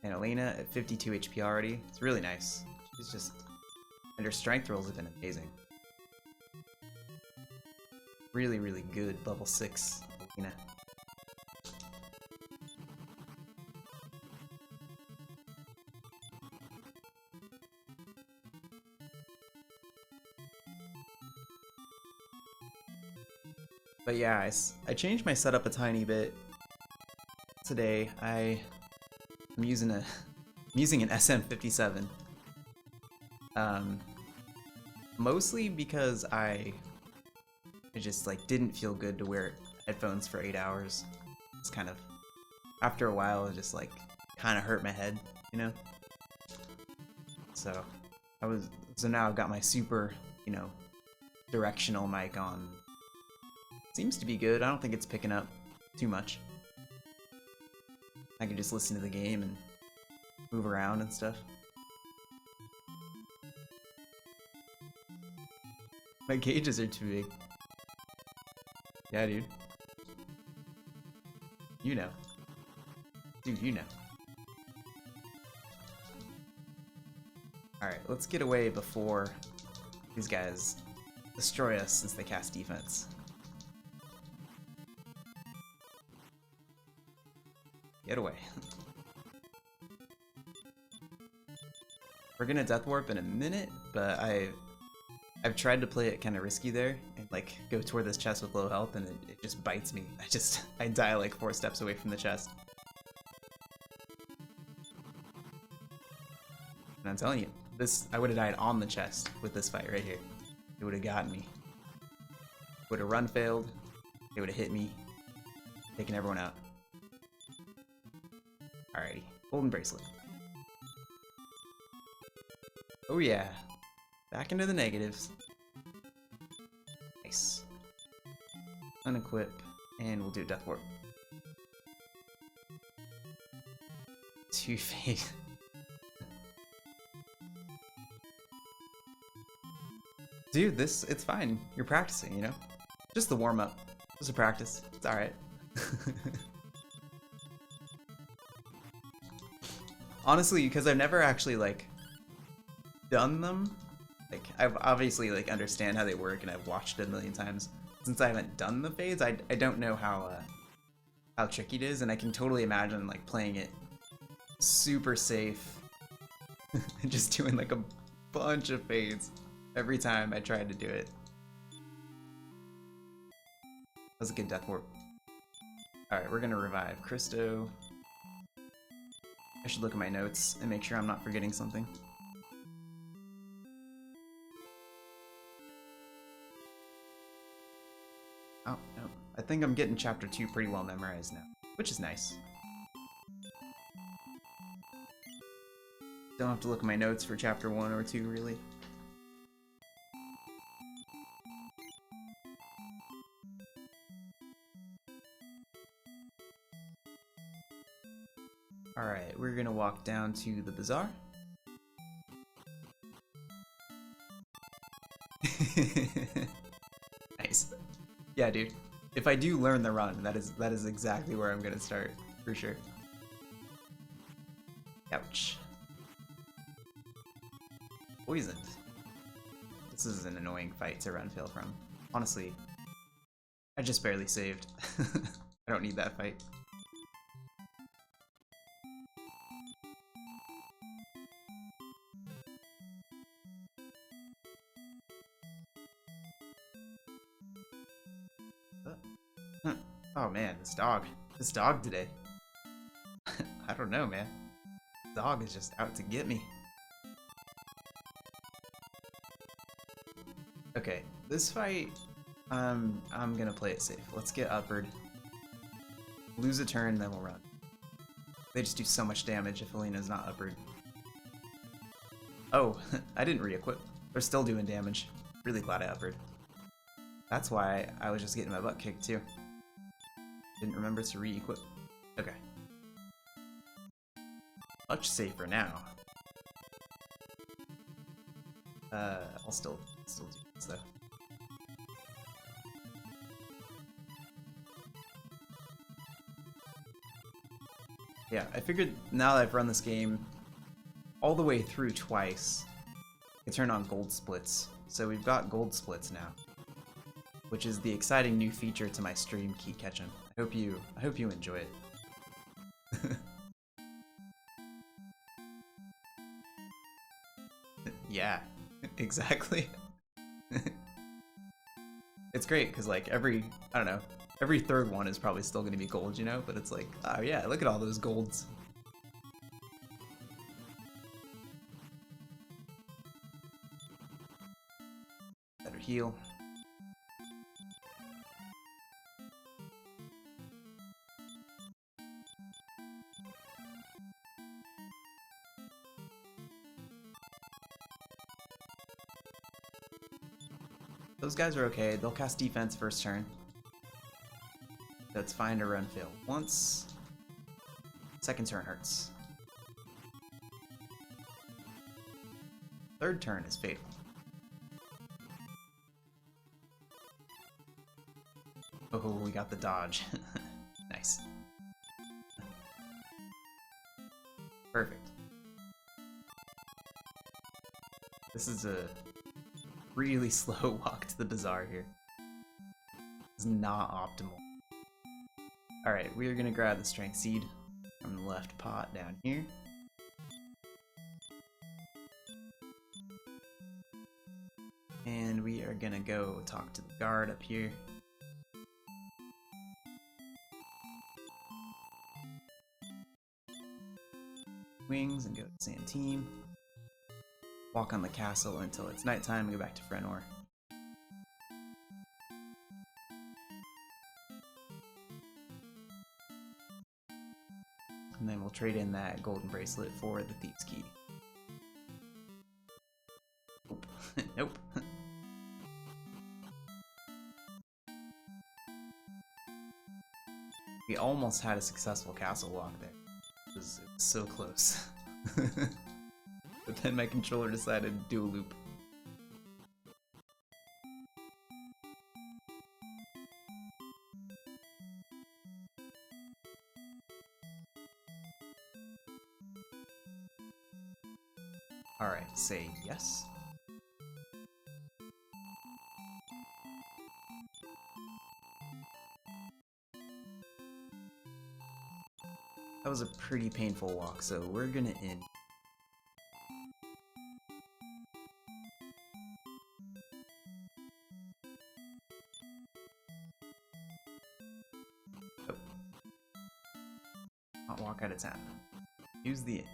And Elena at 52 HP already. It's really nice. She's just... And her strength rolls have been amazing. Really, really good level 6 Elena. But yeah, I changed my setup a tiny bit today. I'm using an SM57. Mostly because I just like didn't feel good to wear headphones for 8 hours. It's kind of, after a while, it just like kind of hurt my head, you know? So now I've got my super, you know, directional mic on. Seems to be good. I don't think it's picking up too much. I can just listen to the game and move around and stuff. My gauges are too big. Yeah, dude. You know. Dude, you know. Alright, let's get away before these guys destroy us since they cast defense. Get away. We're gonna Death Warp in a minute, but I've tried to play it kind of risky there and like go toward this chest with low health, and it just bites me. I die like 4 steps away from the chest. And I'm telling you, I would have died on the chest with this fight right here. It would have gotten me. Would have run failed. It would have hit me, taken everyone out. Alrighty, golden bracelet. Oh yeah, back into the negatives. Nice. Unequip, and we'll do Death Warp. 2 fate. Dude, it's fine. You're practicing, you know? Just the warm-up. Just a practice. It's alright. Honestly, because I've never actually, like, done them. Like, I've obviously, like, understand how they work, and I've watched it a million times. Since I haven't done the fades, I don't know how tricky it is, and I can totally imagine, like, playing it super safe. and just doing, like, a bunch of fades every time I tried to do it. That was a good Death Warp. Alright, we're gonna revive Christo. I should look at my notes and make sure I'm not forgetting something. Oh, no. I think I'm getting Chapter 2 pretty well memorized now, which is nice. Don't have to look at my notes for Chapter 1 or 2, really. Alright, we're gonna walk down to the bazaar. Nice. Yeah, dude. If I do learn the run, that is exactly where I'm gonna start, for sure. Ouch. Poisoned. This is an annoying fight to run fail from. Honestly, I just barely saved. I don't need that fight. Oh man, this dog today. I don't know, man. This dog is just out to get me. Okay, this fight, I'm gonna play it safe. Let's get upward. Lose a turn, then we'll run. They just do so much damage if Alina's not upward. Oh, I didn't re-equip. They're still doing damage. Really glad I upward. That's why I was just getting my butt kicked too. Didn't remember to re-equip. Okay. Much safer now. I'll still do this though. Yeah, I figured now that I've run this game all the way through twice, I can turn on gold splits. So we've got gold splits now, which is the exciting new feature to my stream, Keep Catching. I hope you enjoy it. Yeah, exactly. It's great because like every third one is probably still going to be gold, you know, but it's like, oh yeah, look at all those golds. Better heal. Those guys are okay. They'll cast defense first turn. That's fine to run fail once. Second turn hurts. Third turn is fatal. we got the dodge. Nice. Perfect. This is a really slow walk to the bazaar here. It's not optimal. Alright, we are going to grab the strength seed from the left pot down here. And we are going to go talk to the guard up here. Wings and go to Santine. Walk on the castle until it's nighttime and go back to Frenor. And then we'll trade in that golden bracelet for the Thieves' Key. Nope. Nope. We almost had a successful castle walk there. It was so close. But then my controller decided to do a loop. Alright, say yes. That was a pretty painful walk, so we're gonna end. Oh. Not walk out of town. Use the inn.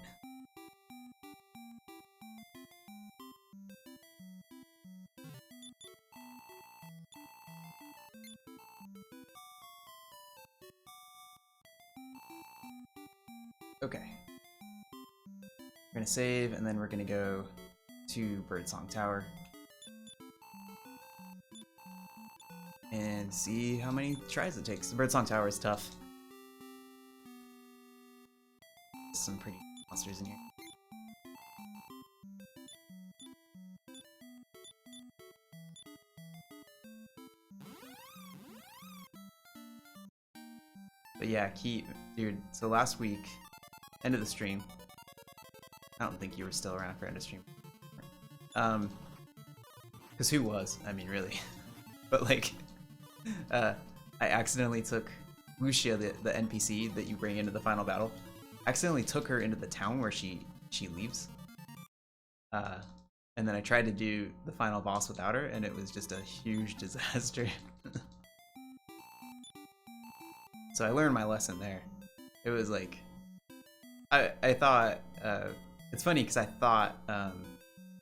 Okay. We're gonna save, and then we're gonna go to Birdsong Tower. And see how many tries it takes. The Birdsong Tower is tough. Some pretty monsters in here. But yeah, dude, so last week, end of the stream. I don't think you were still around for end of stream. Because who was? I mean, really. But like, I accidentally took Lucia, the NPC that you bring into the final battle. Accidentally took her into the town where she leaves. And then I tried to do the final boss without her, and it was just a huge disaster. So I learned my lesson there. It was like, I thought, it's funny because I thought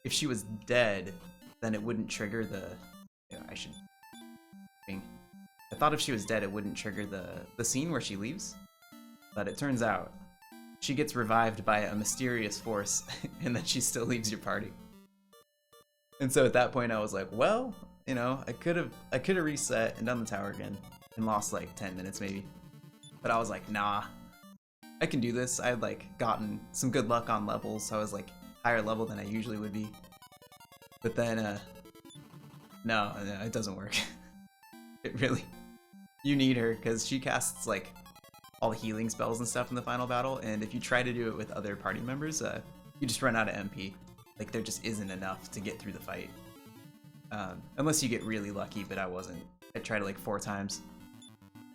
if she was dead, then it wouldn't trigger the, I thought if she was dead, it wouldn't trigger the scene where she leaves. But it turns out, she gets revived by a mysterious force, and then she still leaves your party. And so at that point I was like, well, you know, I could have reset and done the tower again, and lost like 10 minutes maybe. But I was like, nah, I can do this. I had like gotten some good luck on levels, so I was like higher level than I usually would be. But then, no, it doesn't work. It really, you need her because she casts like all the healing spells and stuff in the final battle, and if you try to do it with other party members, you just run out of MP. Like there just isn't enough to get through the fight. Unless you get really lucky, but I wasn't. I tried it like 4 times.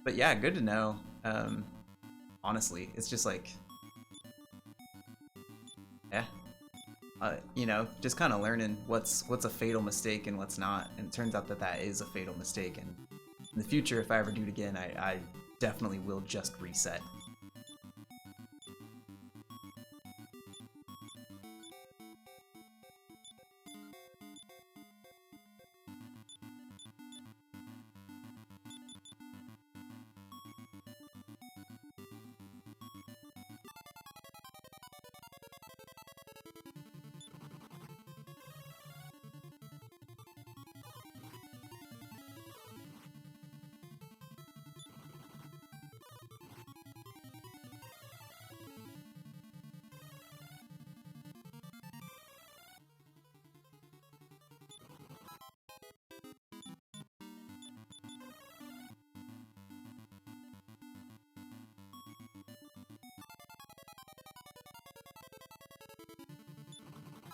But yeah, good to know. Honestly, it's just like, yeah, you know, just kind of learning what's a fatal mistake and what's not. And it turns out that is a fatal mistake. And in the future, if I ever do it again, I definitely will just reset.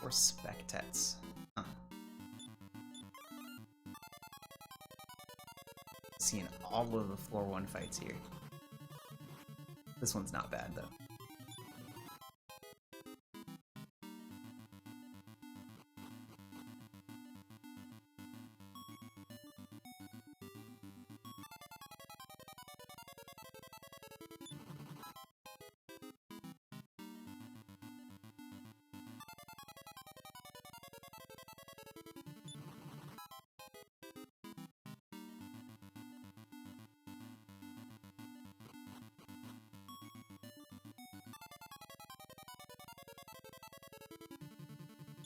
or spectets. Huh. Seeing all of the floor 1 fights here. This one's not bad though.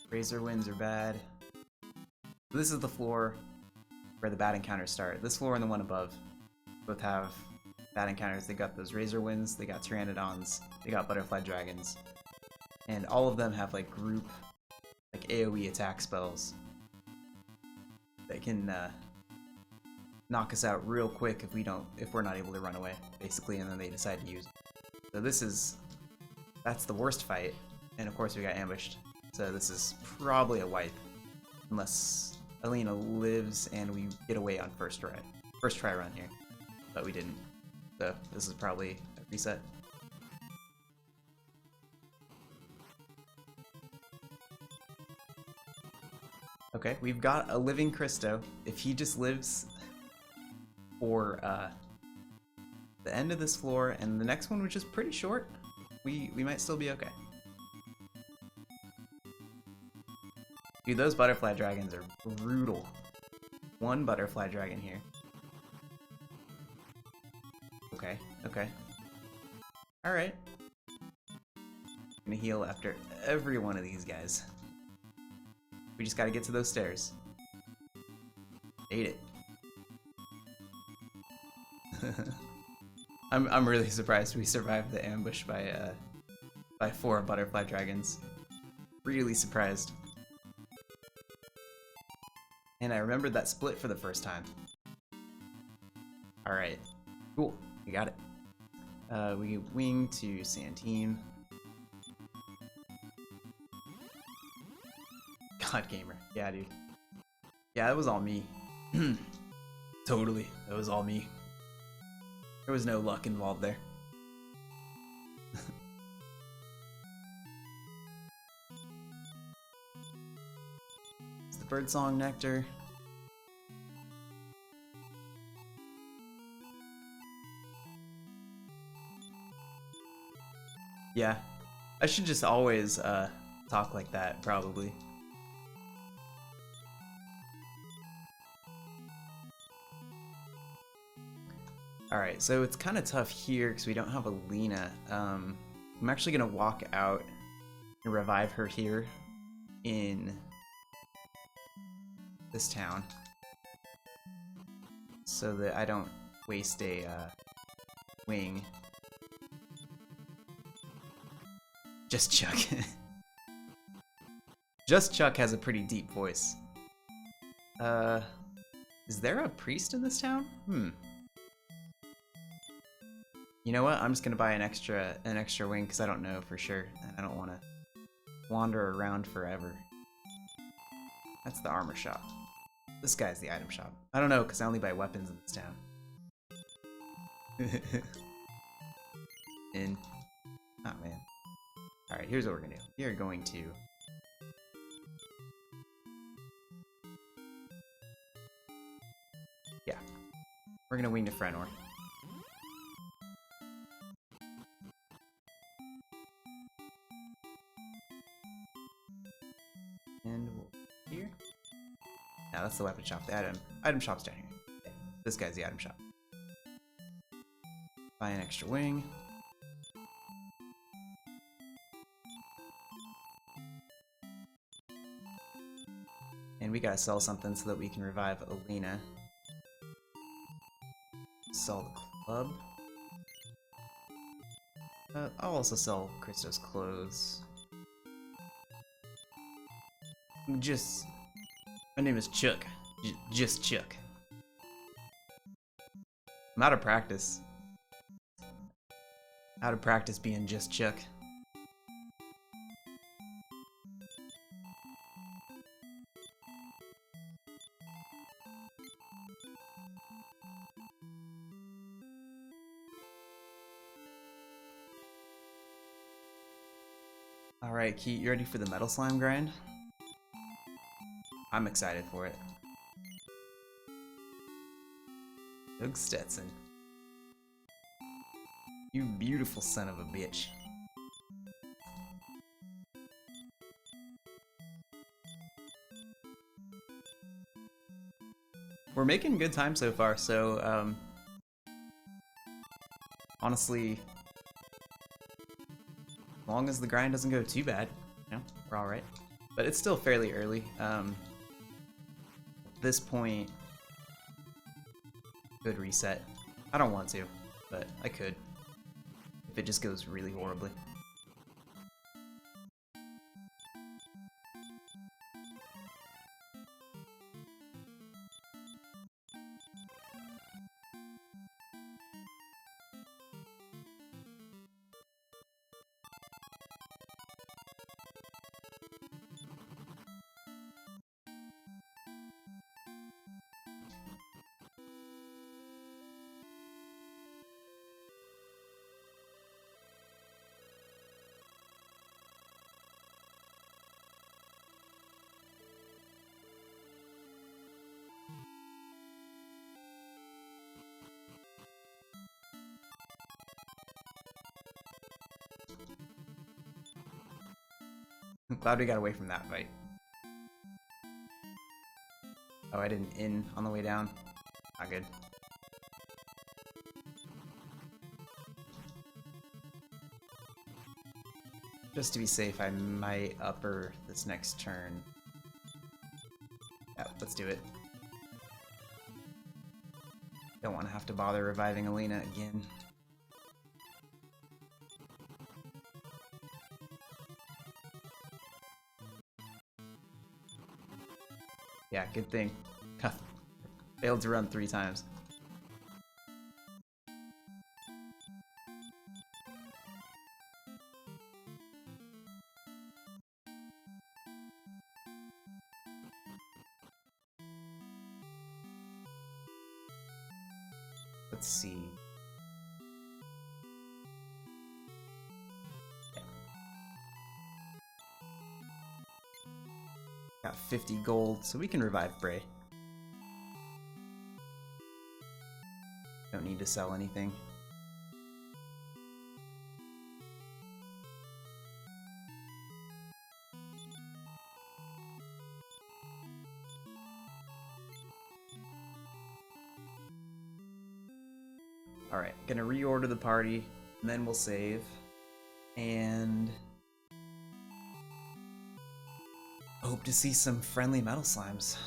Razor winds are bad. This is the floor where the bad encounters start. This floor and the one above both have bad encounters. They got those razor winds, they got pteranodons, they got butterfly dragons. And all of them have like group, like AoE attack spells that can knock us out real quick if we're not able to run away, basically, and then they decide to use it. So that's the worst fight, and of course we got ambushed. So this is probably a wipe, unless Alina lives and we get away on first try run here, but we didn't. So this is probably a reset. Okay, we've got a living Christo. If he just lives for the end of this floor and the next one, which is pretty short, we might still be okay. Dude, those butterfly dragons are brutal. One butterfly dragon here. Okay, okay. Alright. Gonna heal after every one of these guys. We just gotta get to those stairs. Ate it. I'm really surprised we survived the ambush by 4 butterfly dragons. Really surprised. And I remembered that split for the first time. Alright. Cool. We got it. We wing to Santeem. God Gamer. Yeah, dude. Yeah, that was all me. Totally. That was all me. There was no luck involved there. It's the birdsong nectar. Yeah. I should just always talk like that, probably. Alright, so it's kind of tough here because we don't have Alina. I'm actually going to walk out and revive her here in this town so that I don't waste a wing. Just Chuck. Just Chuck has a pretty deep voice. Is there a priest in this town? You know what? I'm just gonna buy an extra wing because I don't know for sure, and I don't want to wander around forever. That's the armor shop. This guy's the item shop. I don't know because I only buy weapons in this town. Oh man. All right, here's what we're gonna do. We are going to we're gonna wing to Frenor. And here. Now that's the weapon shop. The item shop's down here. Okay. This guy's the item shop. Buy an extra wing. And we gotta sell something so that we can revive Alina. Sell the club. I'll also sell Christo's clothes. My name is Chuck. Just Chuck. I'm out of practice. Out of practice being just Chuck. Alright, Keat, you ready for the Metal Slime grind? I'm excited for it. Doug Stetson. You beautiful son of a bitch. We're making good time so far, so, honestly, as long as the grind doesn't go too bad, you know, we're alright. But it's still fairly early. At this point, could reset. I don't want to, but I could. If it just goes really horribly. I'm glad we got away from that fight. Oh, I didn't in on the way down. Not good. Just to be safe, I might upper this next turn. Yeah, let's do it. Don't want to have to bother reviving Alina again. Yeah, good thing. Failed to run 3 times. Let's see. Yeah. Got 50 gold, so we can revive Bray. Don't need to sell anything. Alright, gonna reorder the party, and then we'll save. And hope to see some friendly Metal Slimes.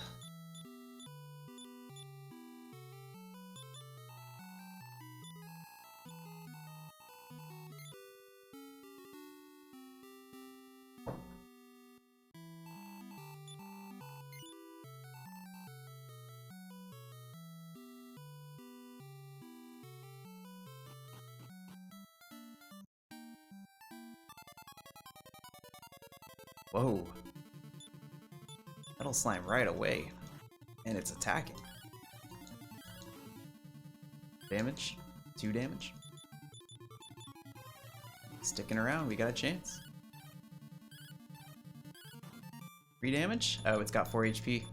Whoa. Metal Slime right away. And it's attacking. Damage? 2 damage? Sticking around, we got a chance. 3 damage? Oh, it's got 4 HP.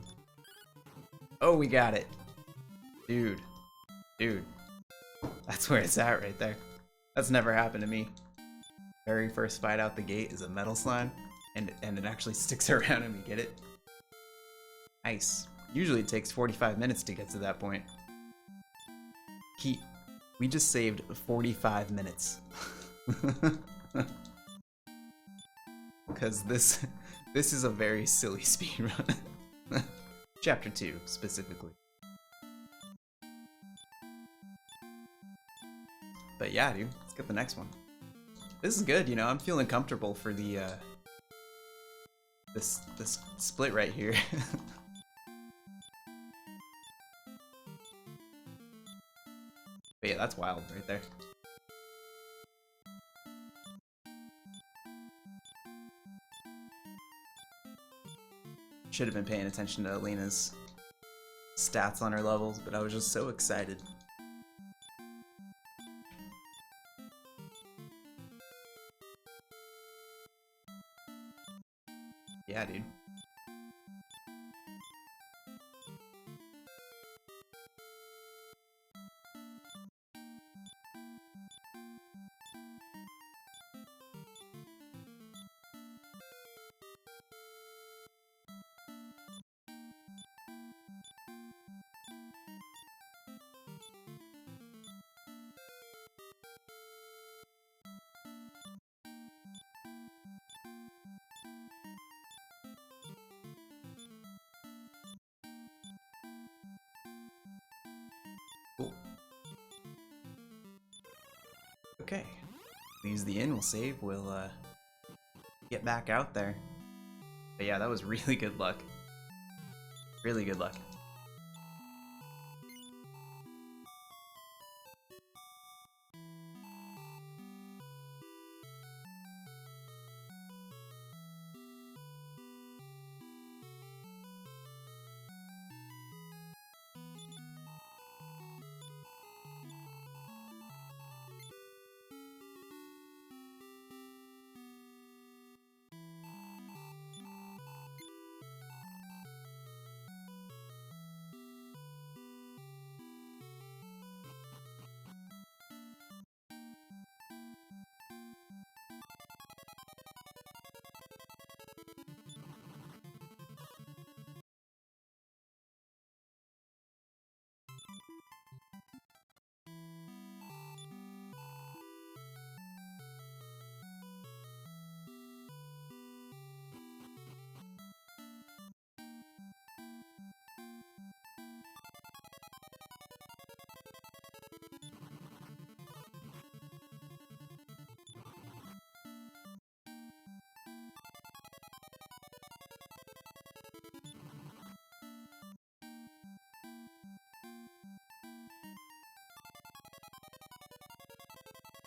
Oh, we got it. Dude. Dude. That's where it's at right there. That's never happened to me. Very first fight out the gate is a Metal Slime. And it actually sticks around and we get it. Nice. Usually it takes 45 minutes to get to that point. We just saved 45 minutes. Because this is a very silly speedrun. Chapter 2, specifically. But yeah, dude, let's get the next one. This is good, you know, I'm feeling comfortable for the, this split right here. But yeah, that's wild right there. Should have been paying attention to Lena's stats on her levels, but I was just so excited. Yeah, dude. Cool. Okay. Use the inn, we'll save, we'll get back out there. But yeah, that was really good luck. Really good luck.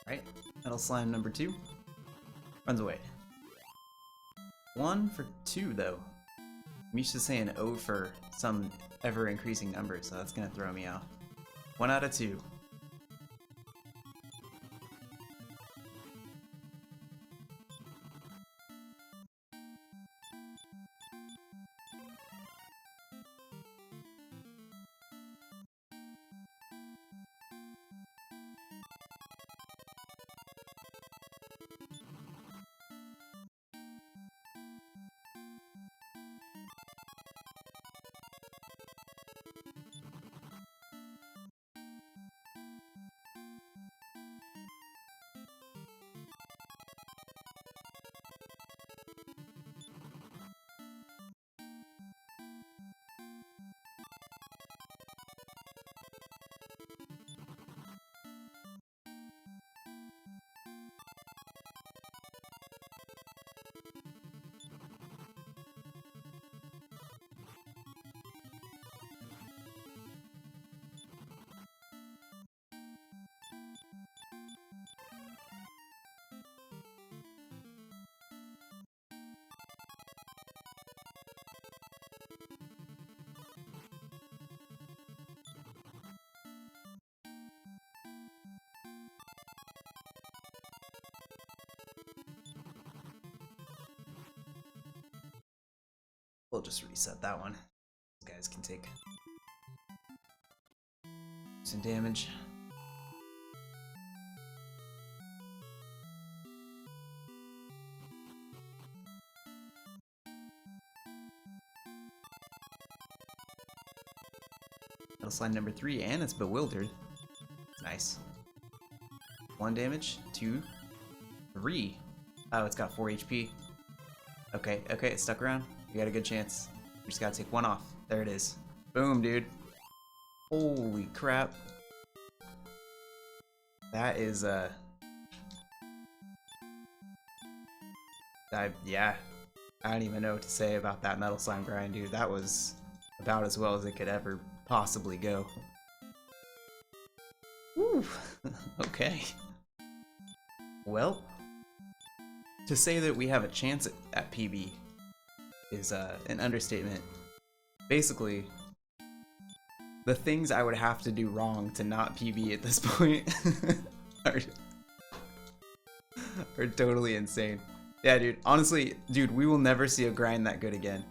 Right, Metal Slime number 2 runs away. 1 for 2 though. I'm used to saying O for some ever-increasing number, so that's gonna throw me off. 1 out of 2. We'll just reset that one. These guys can take some damage. Metal Slime number 3, and it's bewildered. Nice. 1 damage, 2, 3. Oh, it's got 4 HP. Okay, okay, it's stuck around. You got a good chance. You just gotta take 1 off. There it is. Boom, dude. Holy crap. That is, yeah. I don't even know what to say about that Metal Slime grind, dude. That was about as well as it could ever possibly go. Woo! Okay. Well, to say that we have a chance at PB is an understatement. Basically, the things I would have to do wrong to not PB at this point are, are totally insane. Yeah, dude. Honestly, dude, we will never see a grind that good again.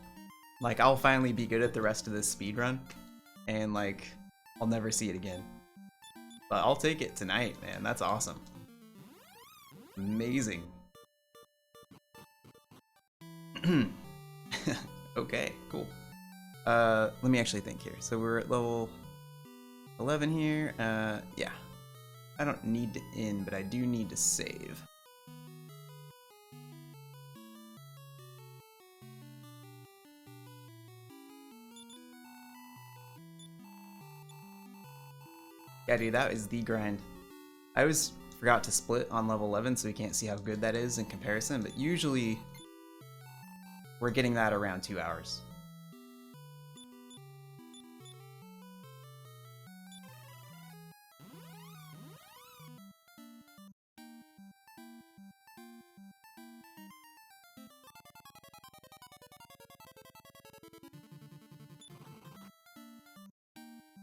Like, I'll finally be good at the rest of this speed run, and like, I'll never see it again. But I'll take it tonight, man. That's awesome. Amazing. Okay, cool. Let me actually think here. So we're at level 11 here. Yeah. I don't need to end, but I do need to save. Yeah, dude, that is the grind. I always forgot to split on level 11, so we can't see how good that is in comparison, but usually we're getting that around 2 hours.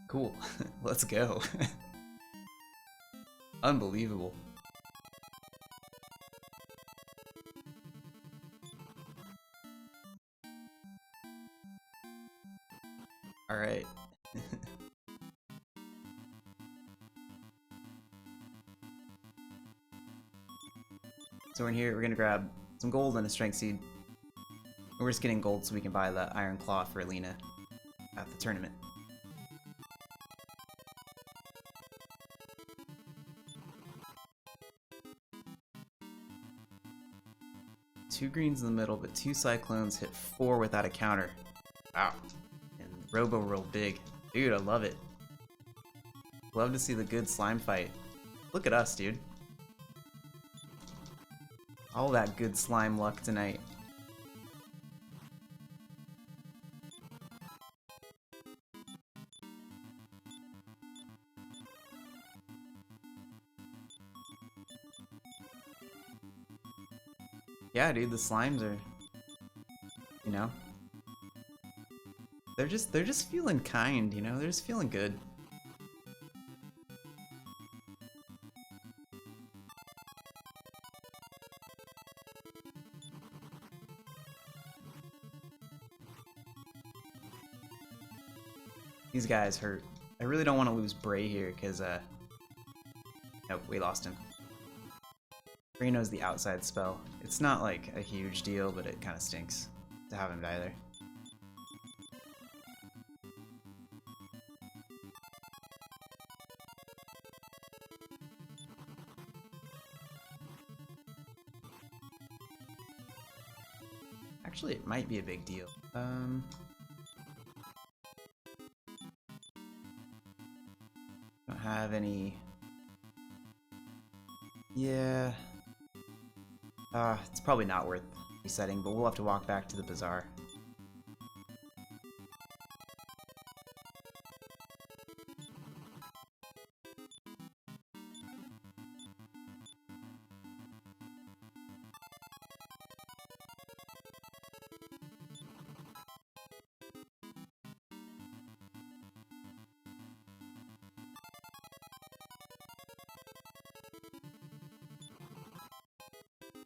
Cool. Let's go. Unbelievable. All right. So in here, we're gonna grab some gold and a strength seed. We're just getting gold so we can buy the iron claw for Alina at the tournament. Two greens in the middle, but two cyclones hit 4 without a counter. Wow. And Robo rolled big. Dude, I love it. Love to see the good slime fight. Look at us, dude. All that good slime luck tonight. Yeah, dude, the slimes are, you know, they're just feeling kind, you know, they're just feeling good. These guys hurt. I really don't want to lose Bray here because, nope, we lost him. Bray knows the outside spell. It's not like a huge deal, but it kind of stinks to have him die there. Actually, it might be a big deal. Don't have any. Yeah. It's probably not worth resetting, but we'll have to walk back to the bazaar.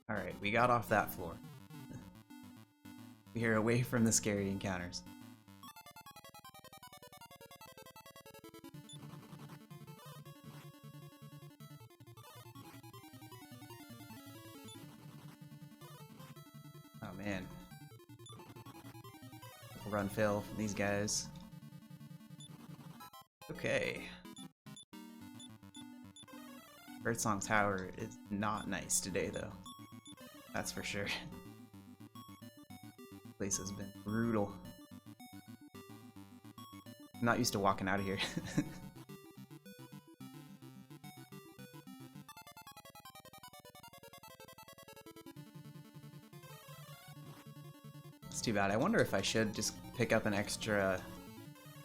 Alright, we got off that floor. We are away from the scary encounters. Oh man. Run fail from these guys. Okay. Birdsong Tower is not nice today though. That's for sure. Place has been brutal. I'm not used to walking out of here. It's too bad. I wonder if I should just pick up an extra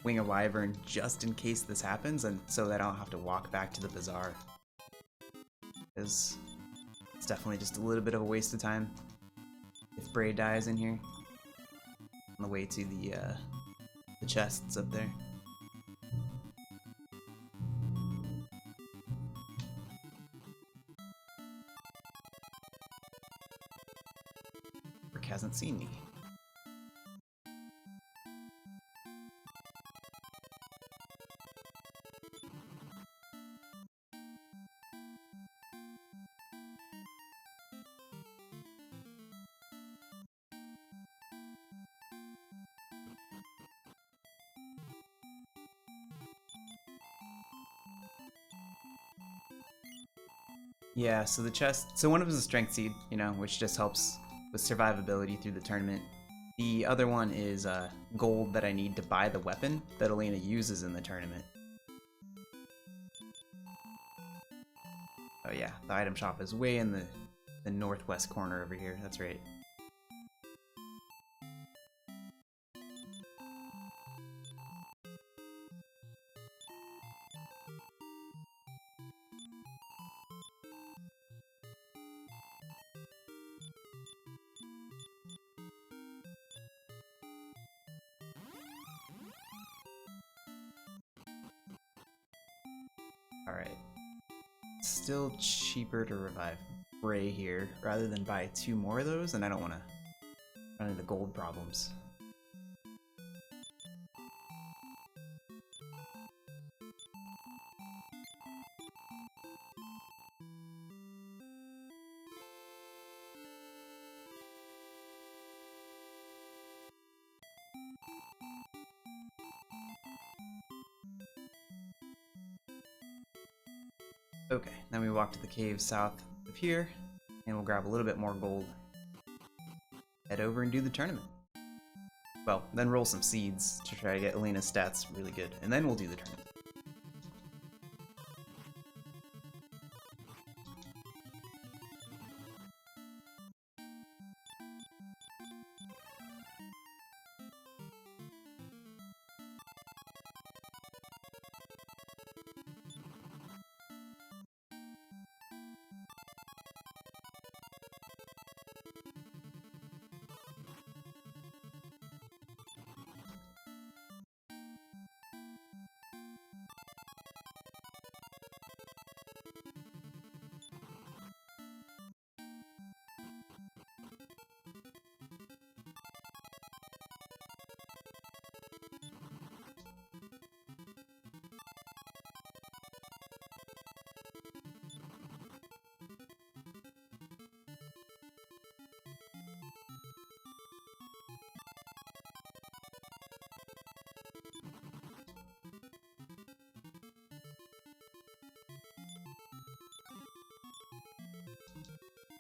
Wing of Wyvern just in case this happens, and so that I don't have to walk back to the bazaar. Because it's definitely just a little bit of a waste of time if Bray dies in here. on the way to the chests up there. Rick hasn't seen me. Yeah, so the chest, so one of them is a strength seed, you know, which just helps with survivability through the tournament. The other one is gold that I need to buy the weapon that Alina uses in the tournament. Oh yeah, the item shop is way in the northwest corner over here, that's right. Alright. Still cheaper to revive Bray here, rather than buy 2 more of those, and I don't want to run into gold problems. Okay, then we walk to the cave south of here, and we'll grab a little bit more gold. Head over and do the tournament. Well, then roll some seeds to try to get Alina's stats really good, and then we'll do the tournament.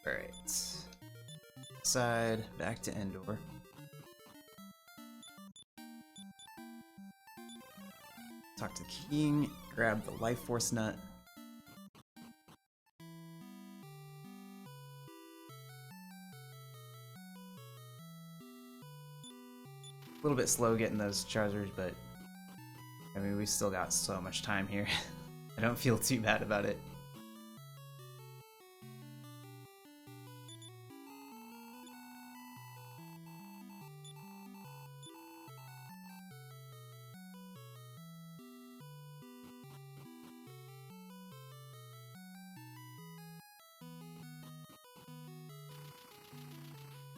Alright. Side, back to Endor. Talk to the king, grab the life force nut. A little bit slow getting those chargers, but I mean, we've still got so much time here. I don't feel too bad about it.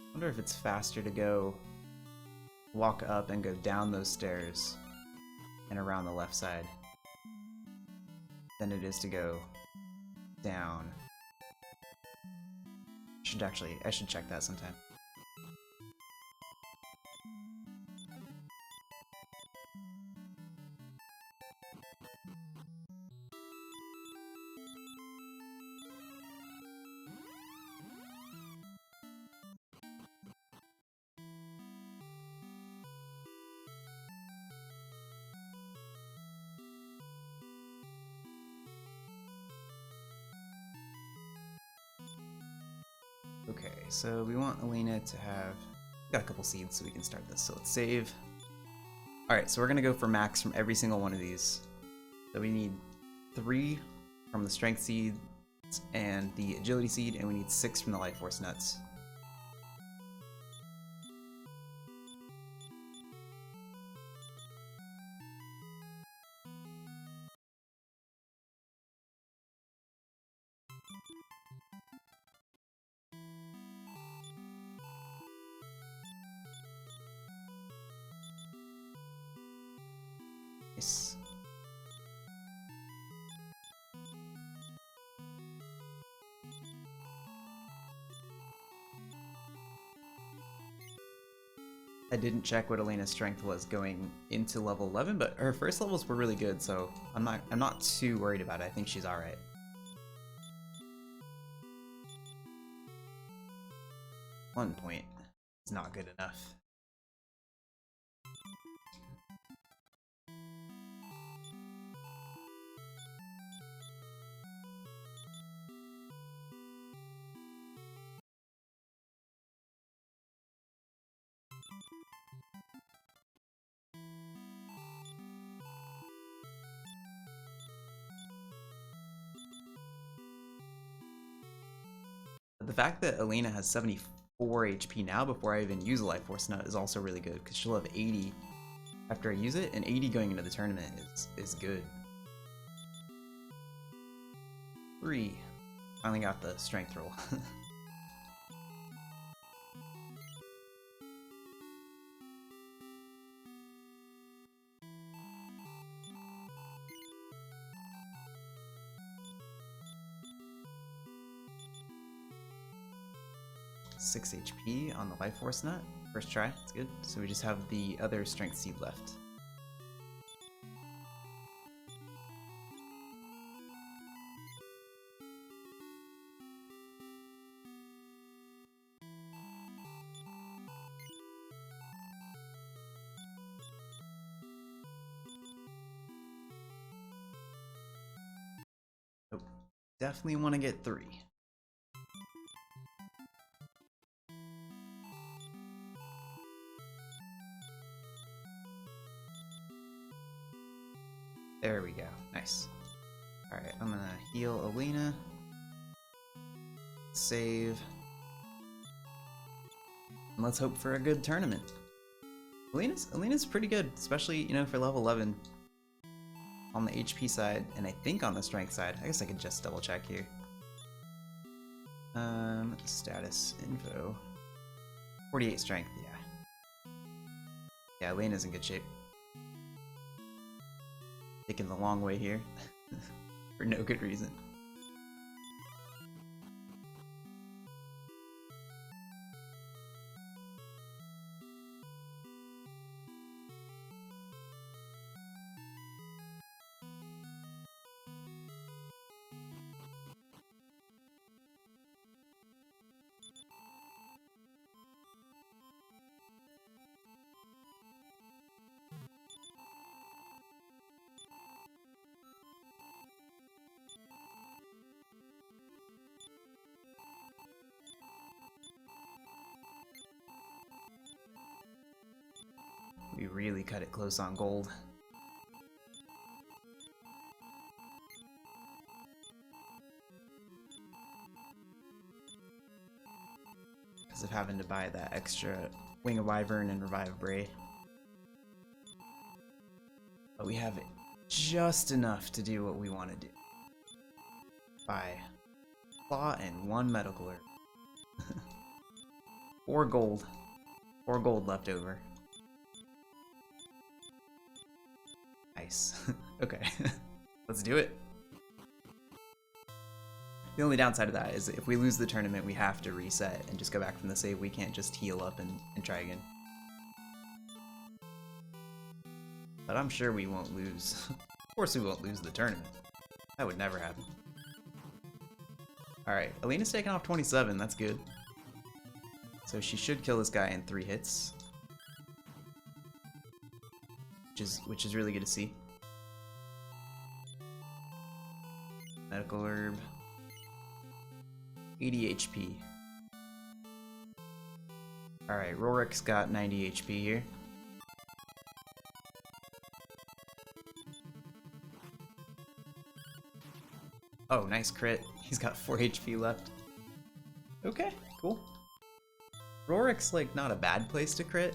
I wonder if it's faster to go walk up and go down those stairs and around the left side than it is to go down. I should check that sometime. Okay, so we want Alina to have... Got a couple seeds so we can start this, so let's save. Alright, so we're gonna go for max from every single one of these. So we need 3 from the strength seed and the agility seed, and we need 6 from the life force nuts. Nice. I didn't check what Elena's strength was going into level 11, but her first levels were really good, so I'm not too worried about it. I think she's all right. One point is not good enough. The fact that Elena has 74 HP now before I even use a Life Force Nut is also really good, because she'll have 80 after I use it, and 80 going into the tournament is good. 3. Finally got the strength roll. 6 HP on the Life Force Nut. First try, it's good. So we just have the other Strength Seed left. Oh, definitely want to get 3. There we go. Nice. Alright, I'm gonna heal Elena. Save. And let's hope for a good tournament. Elena's pretty good, especially, you know, for level 11. On the HP side, and I think on the strength side. I guess I could just double check here. Status info. 48 strength, yeah. Yeah, Elena's in good shape. Taking the long way here for no good reason. We really cut it close on gold. Because of having to buy that extra Wing of Wyvern and Revive Bray. But we have just enough to do what we want to do. Buy Claw and 1 medical herb. 4 gold. 4 gold left over. Nice. Okay. Let's do it. The only downside of that is if we lose the tournament, we have to reset and just go back from the save. We can't just heal up and try again. But I'm sure we won't lose. Of course we won't lose the tournament. That would never happen. Alright, Elena's taking off 27. That's good. So she should kill this guy in 3 hits. Which is really good to see. Medical herb. 80 HP. Alright, Rorik's got 90 HP here. Oh, nice crit. He's got 4 HP left. Okay, cool. Rorik's like not a bad place to crit.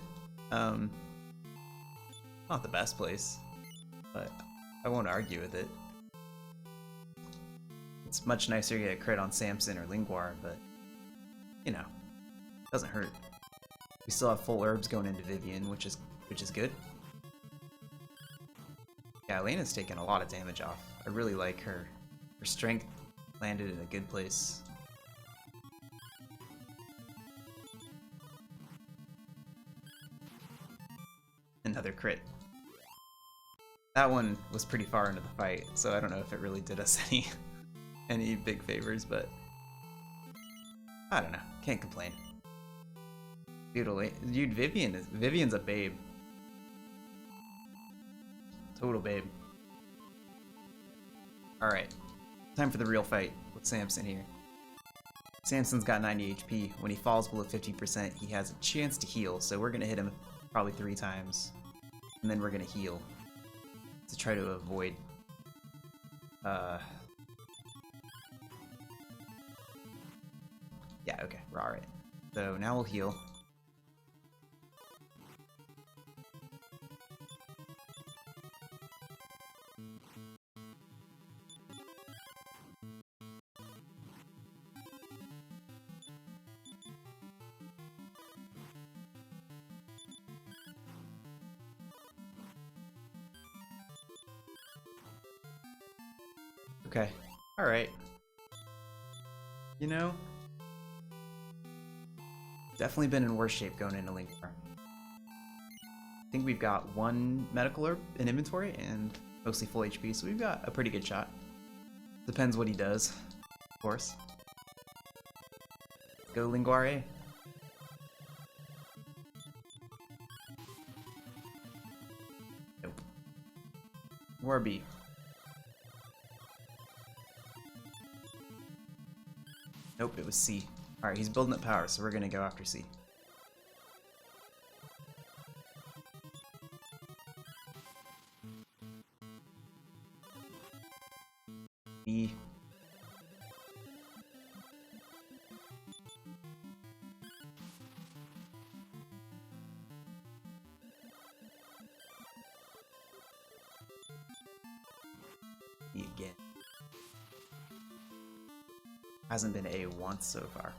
Not the best place, but I won't argue with it. It's much nicer to get a crit on Samson or Lingguar, but, you know, doesn't hurt. We still have full herbs going into Vivian, which is good. Yeah, Elena's taken a lot of damage off. I really like her. Her strength landed in a good place. Another crit. That one was pretty far into the fight, so I don't know if it really did us any big favors, but I don't know. Can't complain. Dude, Vivian's a babe. Total babe. Alright. Time for the real fight with Samson here. Samson's got 90 HP. When he falls below 50%, he has a chance to heal, so we're gonna hit him probably 3 times. And then we're gonna heal to try to avoid yeah, okay, we're alright. So now we'll heal. Okay, alright. You know, definitely been in worse shape going into Link Farm. I think we've got 1 medical herb in inventory and mostly full HP, so we've got a pretty good shot. Depends what he does, of course. Go Linguare. Nope. Warby. Nope, it was C. Alright, he's building up power, so we're gonna go after C. B. B again. Hasn't been A once so far.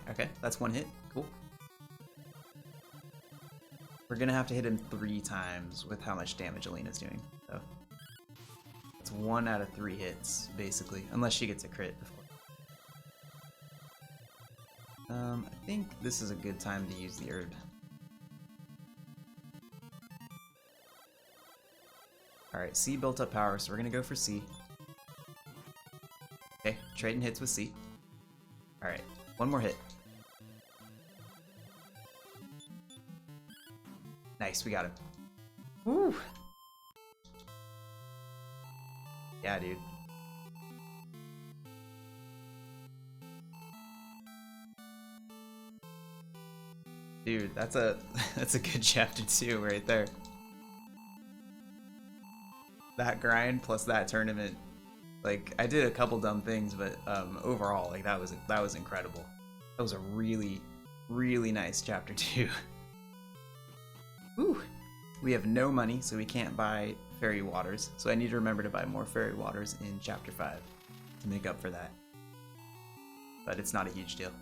Okay, that's 1 hit. Cool. We're gonna have to hit him 3 times with how much damage Elena's doing. So it's 1 out of 3 hits, basically. Unless she gets a crit, of course. I think this is a good time to use the herb. Alright, C built up power, so we're gonna go for C. Okay, trading hits with C. Alright, 1 more hit. Nice, we got him. Woo! Yeah, dude. Dude, that's a that's a good chapter 2 right there. That grind plus that tournament, like I did a couple dumb things, but overall, like that was incredible. That was a really nice chapter 2. Woo! We have no money, so we can't buy fairy waters. So I need to remember to buy more fairy waters in chapter 5 to make up for that. But it's not a huge deal.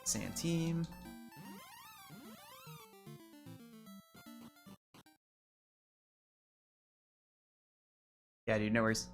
Sand team. Yeah, dude, no worries.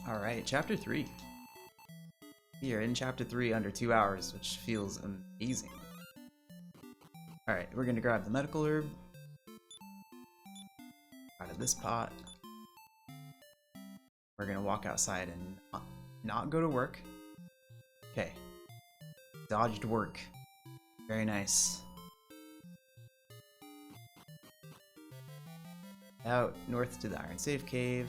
Alright, chapter 3. We are in chapter 3 under 2 hours, which feels amazing. Alright, we're gonna grab the medical herb out of this pot. We're gonna walk outside and not go to work. Okay. Dodged work. Very nice. Out north to the Iron Safe Cave.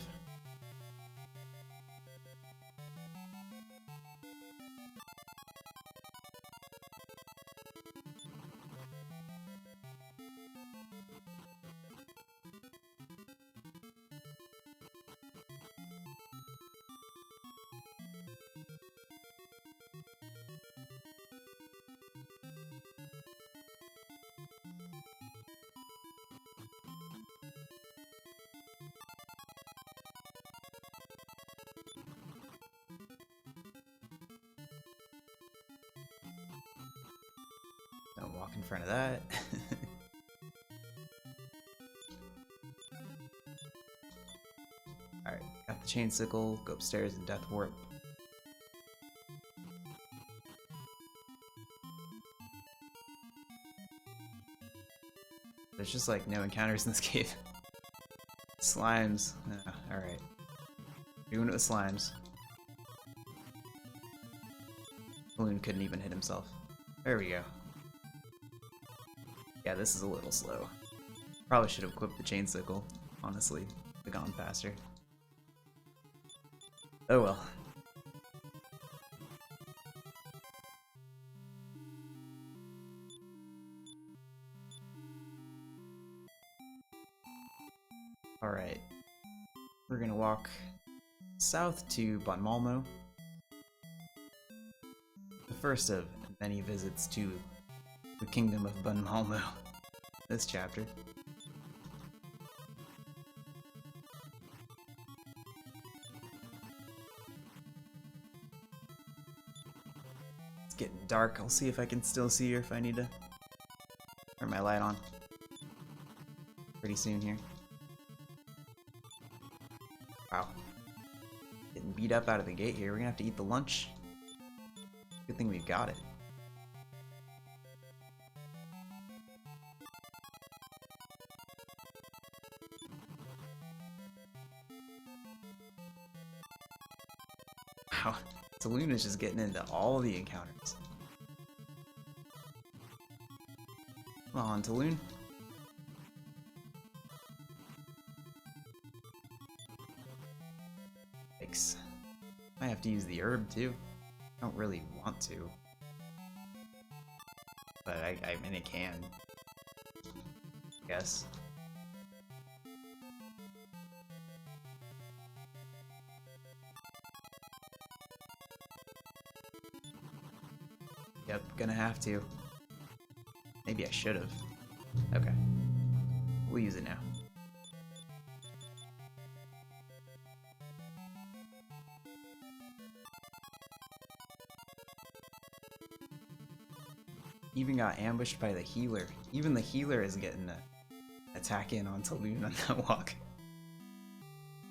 Don't walk in front of that. Alright, got the chain sickle, go upstairs and death warp. There's just like no encounters in this cave. Slimes. Alright. Doing it with slimes. Balloon couldn't even hit himself. There we go. Yeah, this is a little slow. Probably should have equipped the chain sickle, honestly. Would have gone faster. Oh well. Alright. We're gonna walk south to Bun Malmo. The first of many visits to the Kingdom of Bun Malmo this chapter. It's getting dark. I'll see if I can still see her if I need to turn my light on pretty soon here. Wow. Getting beat up out of the gate here. We're gonna have to eat the lunch. Good thing we've got it. Wow, Saloon is just getting into all the encounters. Come on, Taloon. Yikes. I have to use the herb too. I don't really want to. But I mean, it can. I guess. Yep, gonna have to. Maybe I should have. Okay. We'll use it now. Even got ambushed by the healer. Even the healer is getting an attack in on Taloon on that walk.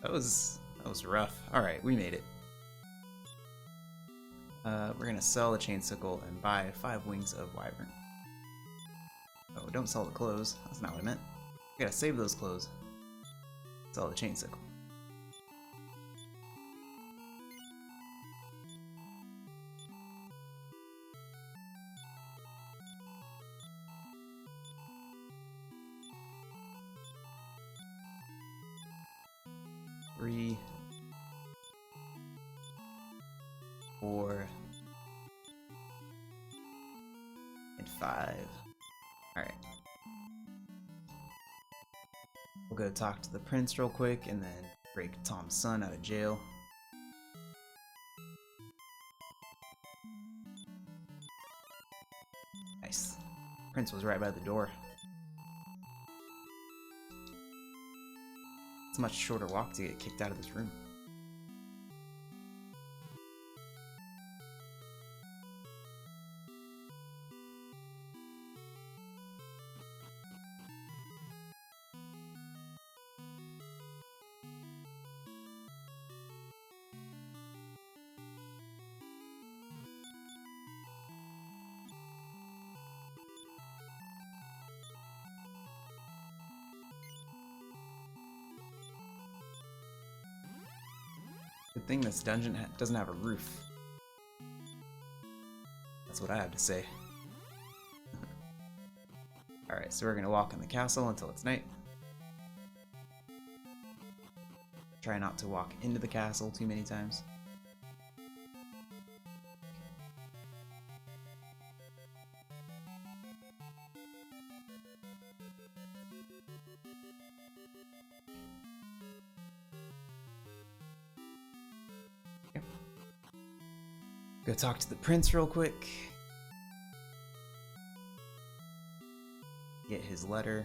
That was rough. Alright, we made it. We're gonna sell the chain sickle and buy 5 wings of wyvern. Oh, don't sell the clothes. That's not what I meant. We gotta save those clothes. Sell the chain sickle. Three, 4, and 5. Alright. We'll go talk to the prince real quick and then break Tom's son out of jail. Nice. Prince was right by the door. It's a much shorter walk to get kicked out of this room. Good thing this dungeon doesn't have a roof. That's what I have to say. Alright, so we're gonna walk in the castle until it's night. Try not to walk into the castle too many times. Okay. Go talk to the prince real quick. Get his letter.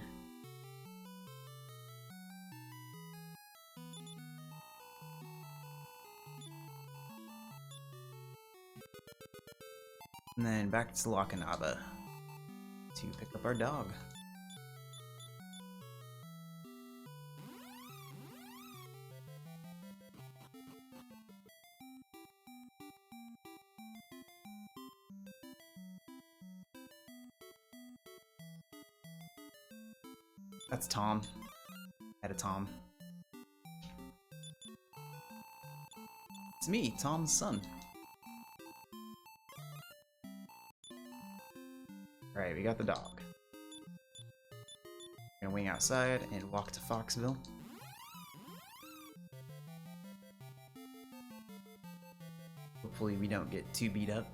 And then back to Lakanaba to pick up our dog. That's Tom. Had a Tom. It's me, Tom's son. Alright, we got the dog. We're gonna wing outside and walk to Foxville. Hopefully we don't get too beat up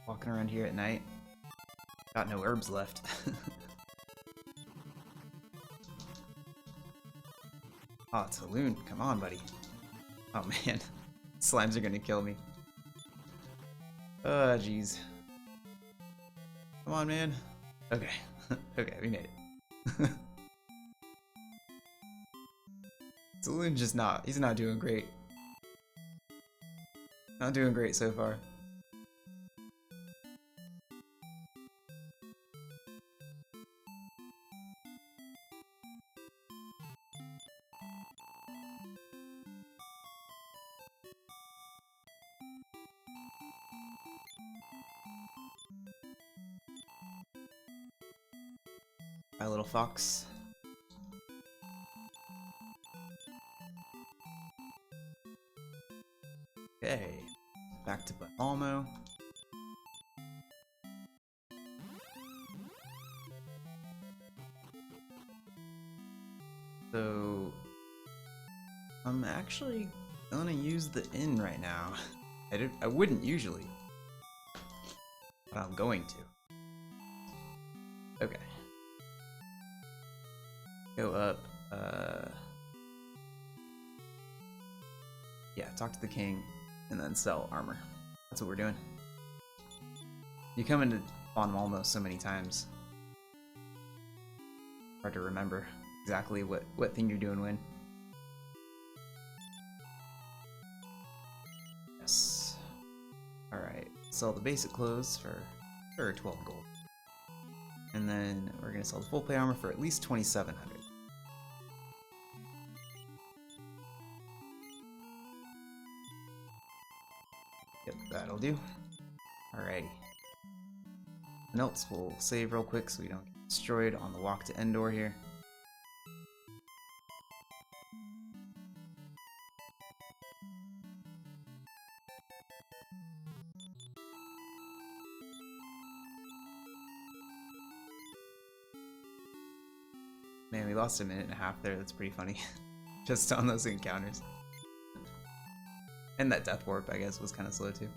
walking around here at night. Got no herbs left. Oh, Taloon, come on, buddy. Oh man, slimes are gonna kill me. Oh, jeez. Come on, man. Okay, okay, we made it. Taloon's just he's not doing great. Not doing great so far. My little fox. Okay, back to Balmo. So, I'm actually gonna use the inn right now. I wouldn't usually, but I'm going to. Okay. Go up, yeah, talk to the king, and then sell armor. That's what we're doing. You come into Bon Malmo so many times. Hard to remember exactly what thing you're doing when. Yes. Alright, sell the basic clothes for 12 gold. And then we're gonna sell the full plate armor for at least 2,700. Yep, that'll do. Alrighty. And else we'll save real quick so we don't get destroyed on the walk to Endor here. Man, we lost a minute and a half there. That's pretty funny. Just on those encounters. And that death warp, I guess, was kind of slow too.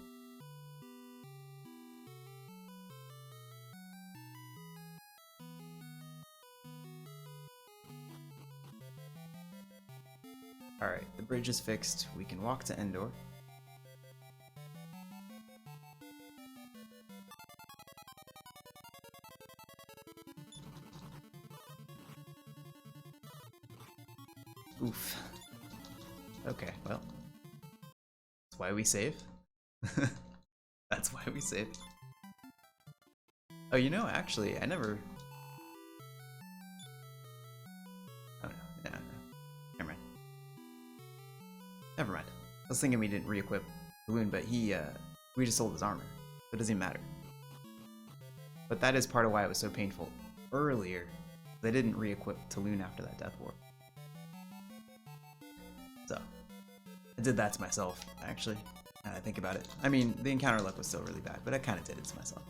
Alright, the bridge is fixed. We can walk to Endor. Oof. Okay, well. That's why we save. That's why we save. Oh, you know, actually, I never... Oh, no. Yeah, no. Never mind. Never mind. I was thinking we didn't re-equip Balloon, but we just sold his armor. So it doesn't matter. But that is part of why it was so painful earlier. They didn't re-equip Taloon after that death warp. So, I did that to myself, actually, now that I think about it. I mean, the encounter luck was still really bad, but I kind of did it to myself.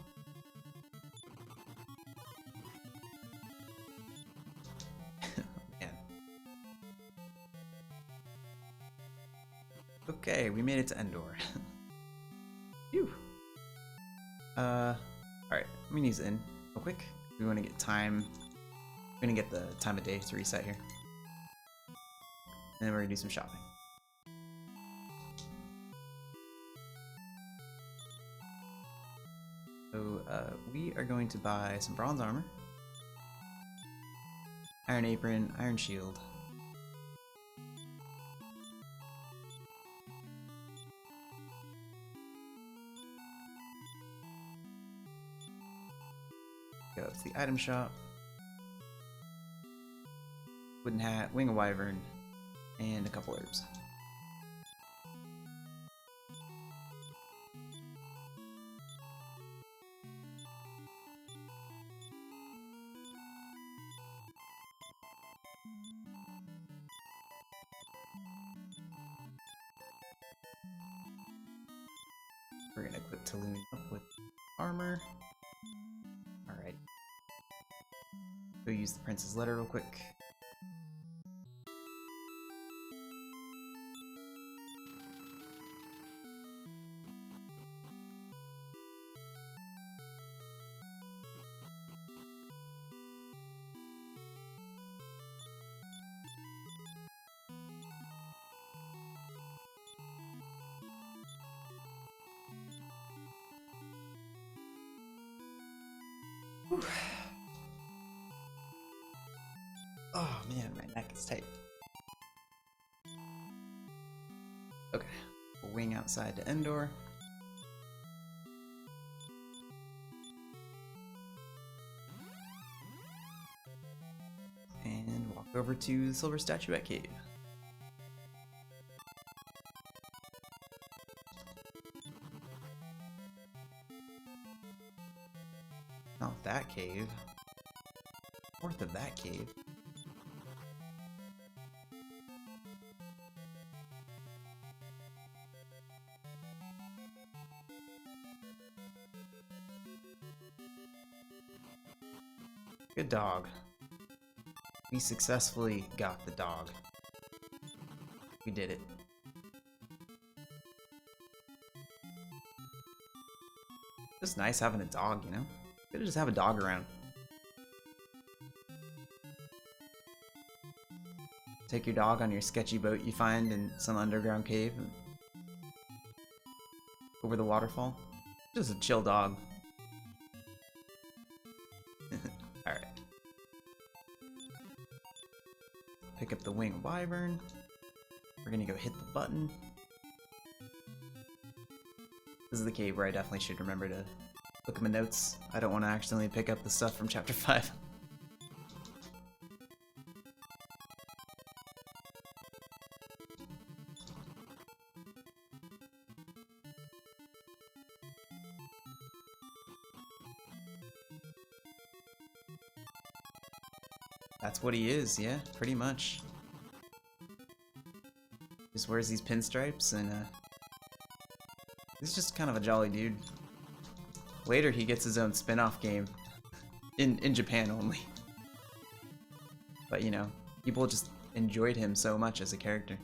Okay, we made it to Endor. Phew. Alright, let me use in real quick. We want to get time. We're gonna get the time of day to reset here. And then we're gonna do some shopping. So, we are going to buy some bronze armor, iron apron, iron shield. Go up to the item shop. Wooden hat, wing of wyvern, and a couple herbs. We're gonna equip Taloon up with armor. Alright. Go use the Prince's Letter real quick. Whew. Oh man, my neck is tight. Okay, we'll wing outside to Endor. And walk over to the Silver Statuette Cave. Not that cave. North of that cave. Good dog. We successfully got the dog. We did it. Just nice having a dog, you know? Good to just have a dog around. Take your dog on your sketchy boat you find in some underground cave and over the waterfall. Just a chill dog. Alright. Pick up the wing wyvern. We're gonna go hit the button. This is the cave where I definitely should remember to look at my notes. I don't want to accidentally pick up the stuff from chapter 5. That's what he is, yeah, pretty much. Just wears these pinstripes and he's just kind of a jolly dude. Later he gets his own spin-off game. In Japan only. But you know, people just enjoyed him so much as a character.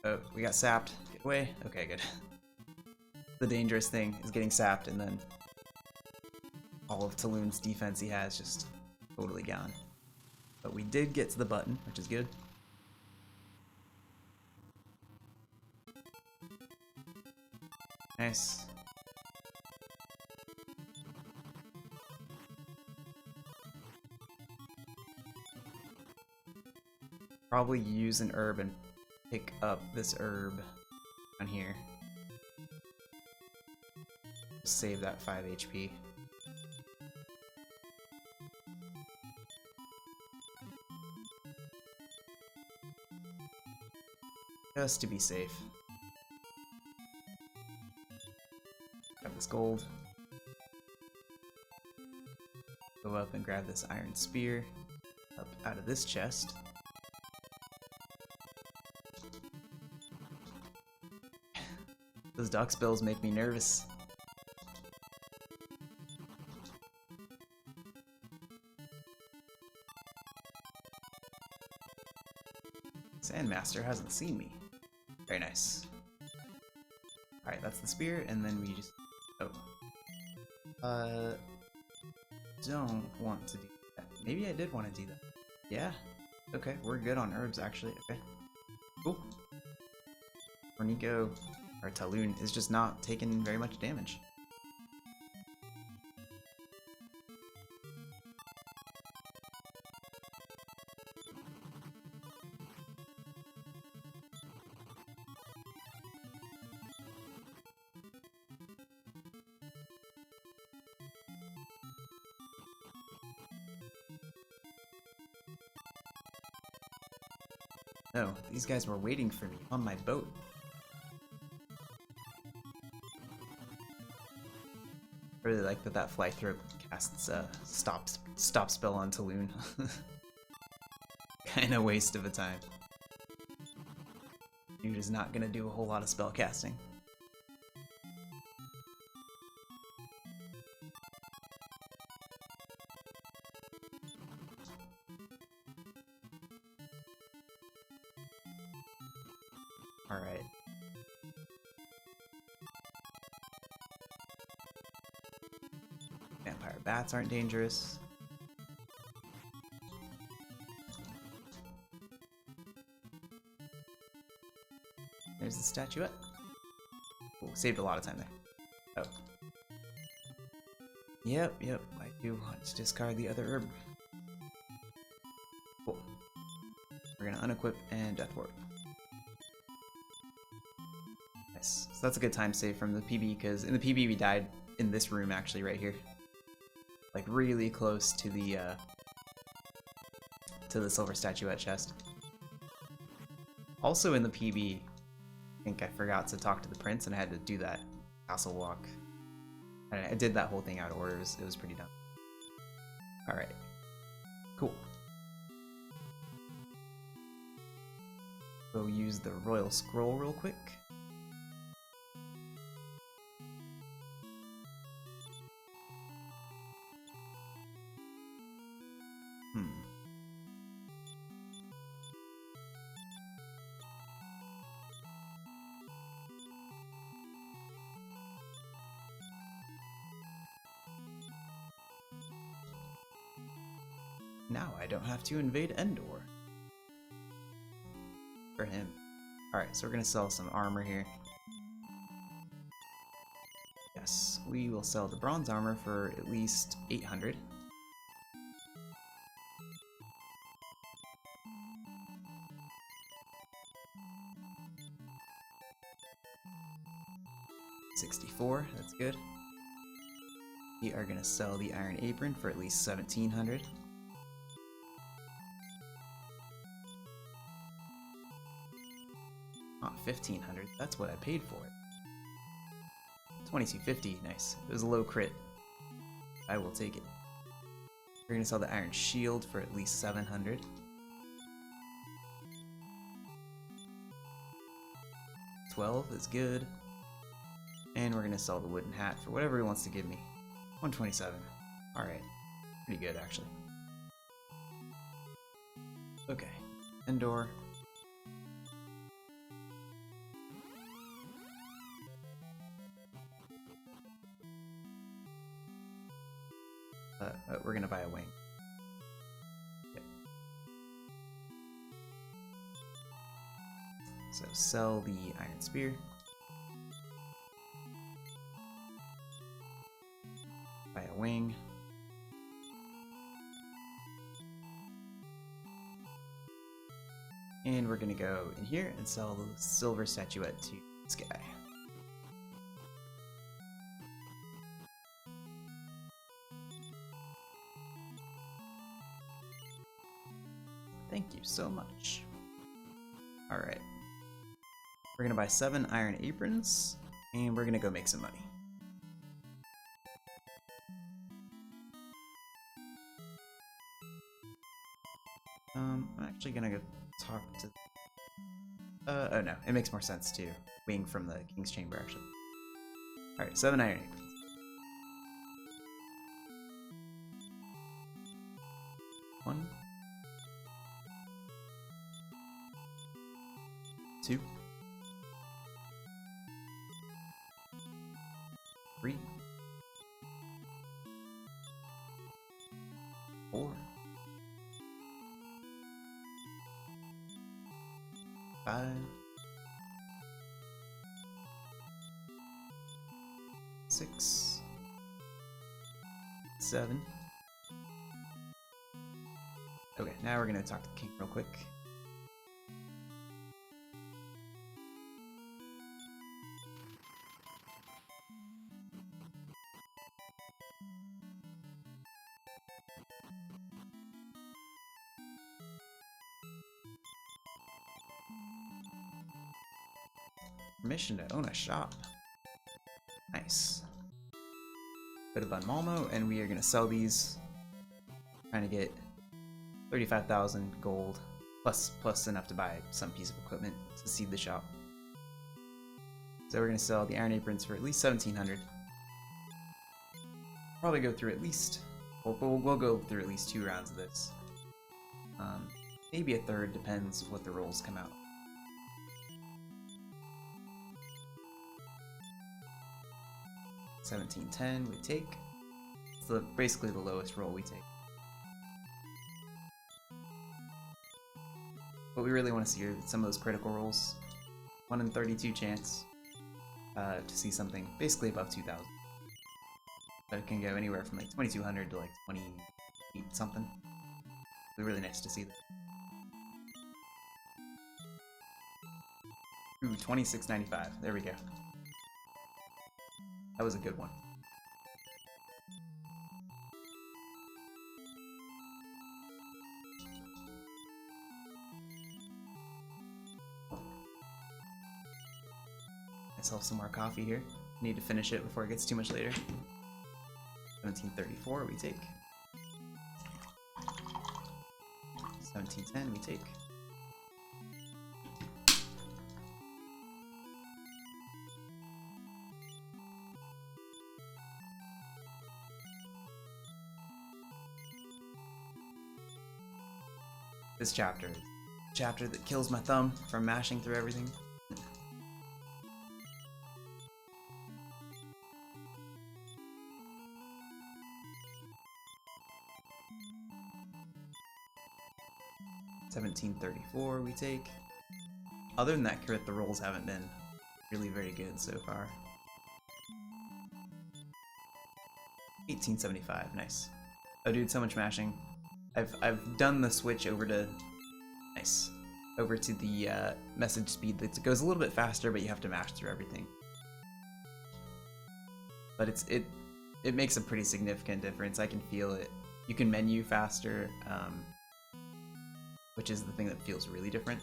Oh, we got sapped. Get away. Okay, good. The dangerous thing is getting sapped and then all of Taloon's defense he has just totally gone. But we did get to the button, which is good. Nice. Probably use an herb and pick up this herb on here. Save that 5 HP. Just to be safe. Grab this gold. Go up and grab this iron spear up out of this chest. Those duck spills make me nervous. Sandmaster hasn't seen me. Very nice. Alright, that's the spear, and then we just... Oh. Don't want to do that. Maybe I did want to do that. Yeah. Okay, we're good on herbs, actually. Okay. Cool. Ornico, or Taloon, is just not taking very much damage. No, these guys were waiting for me on my boat. I really like that Flythroat casts stop spell on Taloon. Kinda waste of a time. You're just not gonna do a whole lot of spell casting. Alright. Vampire bats aren't dangerous. There's the statuette. Cool, saved a lot of time there. Oh. Yep, I do want to discard the other herb. Cool. We're gonna unequip and Death Ward. Nice. So that's a good time save from the PB, because in the PB we died in this room actually right here. Like really close to the silver statuette chest. Also in the PB, I think I forgot to talk to the prince and I had to do that castle walk. I did that whole thing out of order. It was pretty dumb. Alright. Cool. Go use the Royal Scroll real quick. Now I don't have to invade Endor. For him. Alright, so we're gonna sell some armor here. Yes, we will sell the bronze armor for at least 800. $64, that's good. We are gonna sell the Iron Apron for at least 1700. Not 1500, that's what I paid for it. 2250, nice. It was a low crit. I will take it. We're gonna sell the Iron Shield for at least 700. $12 is good. And we're gonna sell the wooden hat for whatever he wants to give me. 127. Alright. Pretty good, actually. Okay. Endor. We're gonna buy a wing. Yep. So sell the Iron Spear. Buy a wing. And we're gonna go in here and sell the silver statuette to this guy. Thank you so much. Alright. We're gonna buy 7 Iron Aprons, and we're gonna go make some money. I'm actually gonna go talk to... oh no, it makes more sense to wing from the King's Chamber, actually. Alright, 7 Iron Aprons. One. 2. 3. 4. 5. 6. 7. Okay, now we're gonna talk to the king real quick. Permission to own a shop. Nice. Bit of Von Malmo, and we are gonna sell these. Trying to get 35,000 gold, plus enough to buy some piece of equipment to seed the shop. So we're gonna sell the Iron Aprons for at least 1,700. Probably go through at least. We'll go through at least 2 rounds of this. Maybe a third, depends what the rolls come out. $17.10 we take. It's basically the lowest roll we take. What we really want to see are some of those critical rolls. 1 in 32 chance to see something basically above 2,000. But it can go anywhere from like 2,200 to like 28 something. It'd be really nice to see that. Ooh, 26.95. There we go. That was a good one. Myself some more coffee here. Need to finish it before it gets too much later. 1734 we take. 1710 we take. This chapter is the chapter that kills my thumb from mashing through everything. $17.34 we take. Other than that, crit, the rolls haven't been really very good so far. $18.75, nice. Oh dude, so much mashing. I've done the switch over to the message speed that goes a little bit faster, but you have to mash through everything. But it makes a pretty significant difference. I can feel it. You can menu faster, which is the thing that feels really different.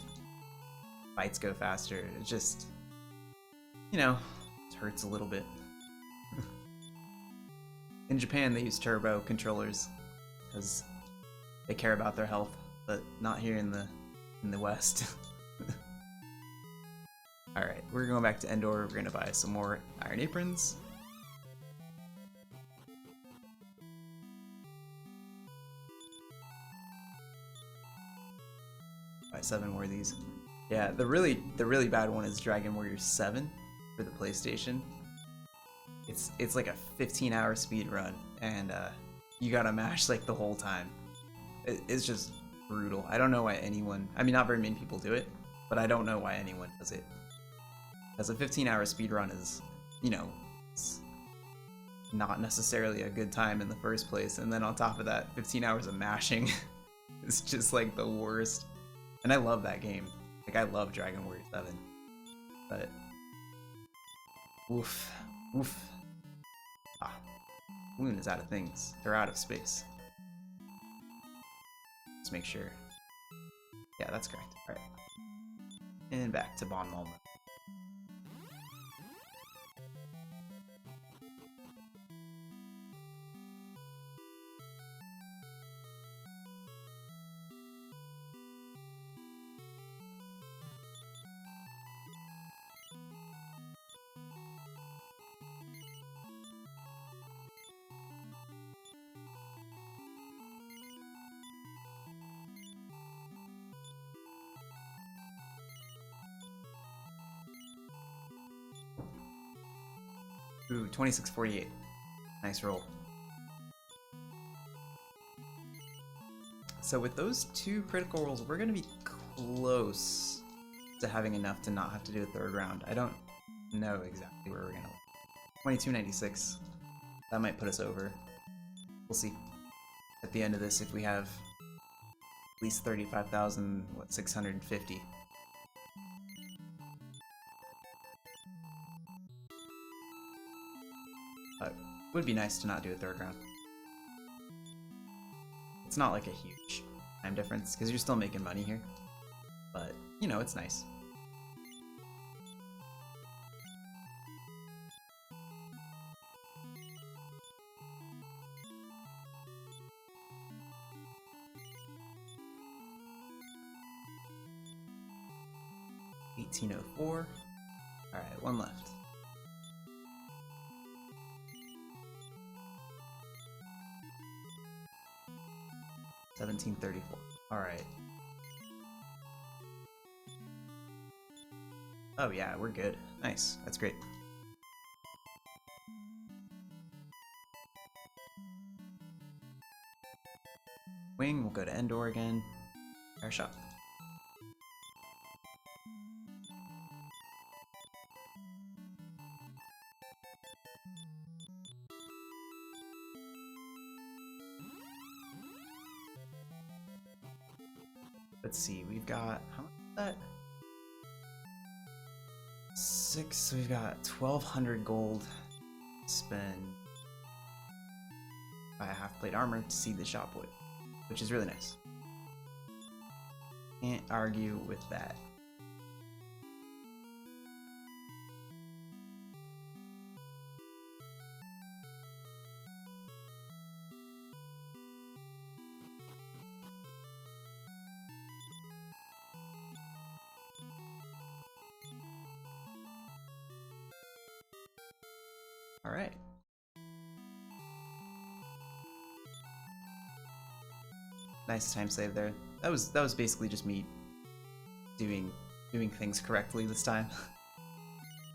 Fights go faster. It just, you know, it hurts a little bit. In Japan, they use turbo controllers because they care about their health, but not here in the West. Alright, we're going back to Endor. We're going to buy some more Iron Aprons. Buy 7 more of these. Yeah, the really bad one is Dragon Warrior 7 for the PlayStation. It's like a 15-hour speed run, and you gotta mash like the whole time. It's just brutal. I don't know why anyone, I mean, not very many people do it, but I don't know why anyone does it. As a 15-hour speedrun is, you know, it's not necessarily a good time in the first place, and then on top of that, 15 hours of mashing is just like the worst. And I love that game. Like, I love Dragon Warrior 7. But, oof. Ah, Loon is out of things. They're out of space. Let's make sure. Yeah, that's correct. Alright. And back to Von Malmo. Ooh, 2648. Nice roll. So with those 2 critical rolls, we're going to be close to having enough to not have to do a 3rd round. I don't know exactly where we're going to... 2296. That might put us over. We'll see. At the end of this, if we have at least 35,650. Would be nice to not do a 3rd round. It's not like a huge time difference, because you're still making money here. But, you know, it's nice. $18.04. Alright, 1 left. $17.34. Alright. Oh yeah, we're good. Nice. That's great. Wing, we'll go to Endor again. Air shot. Let's see, we've got, how much is that? 6, so we've got 1,200 gold. Spend buy a half plate armor to seed the shopwood, which is really nice. Can't argue with that. All right. Nice time save there. That was basically just me doing things correctly this time.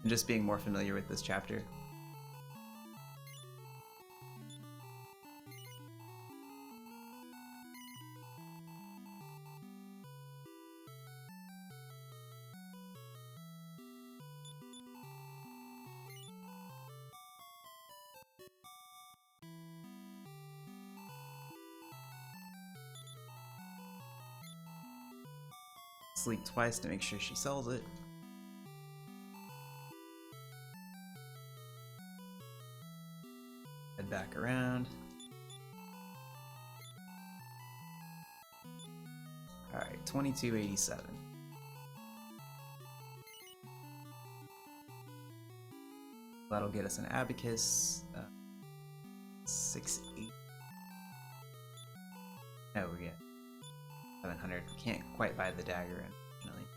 And just being more familiar with this chapter. Sleep twice to make sure she sells it. Head back around. Alright, 2287. That'll get us an abacus. 680. No, we get 700. We can't quite buy the dagger, unfortunately.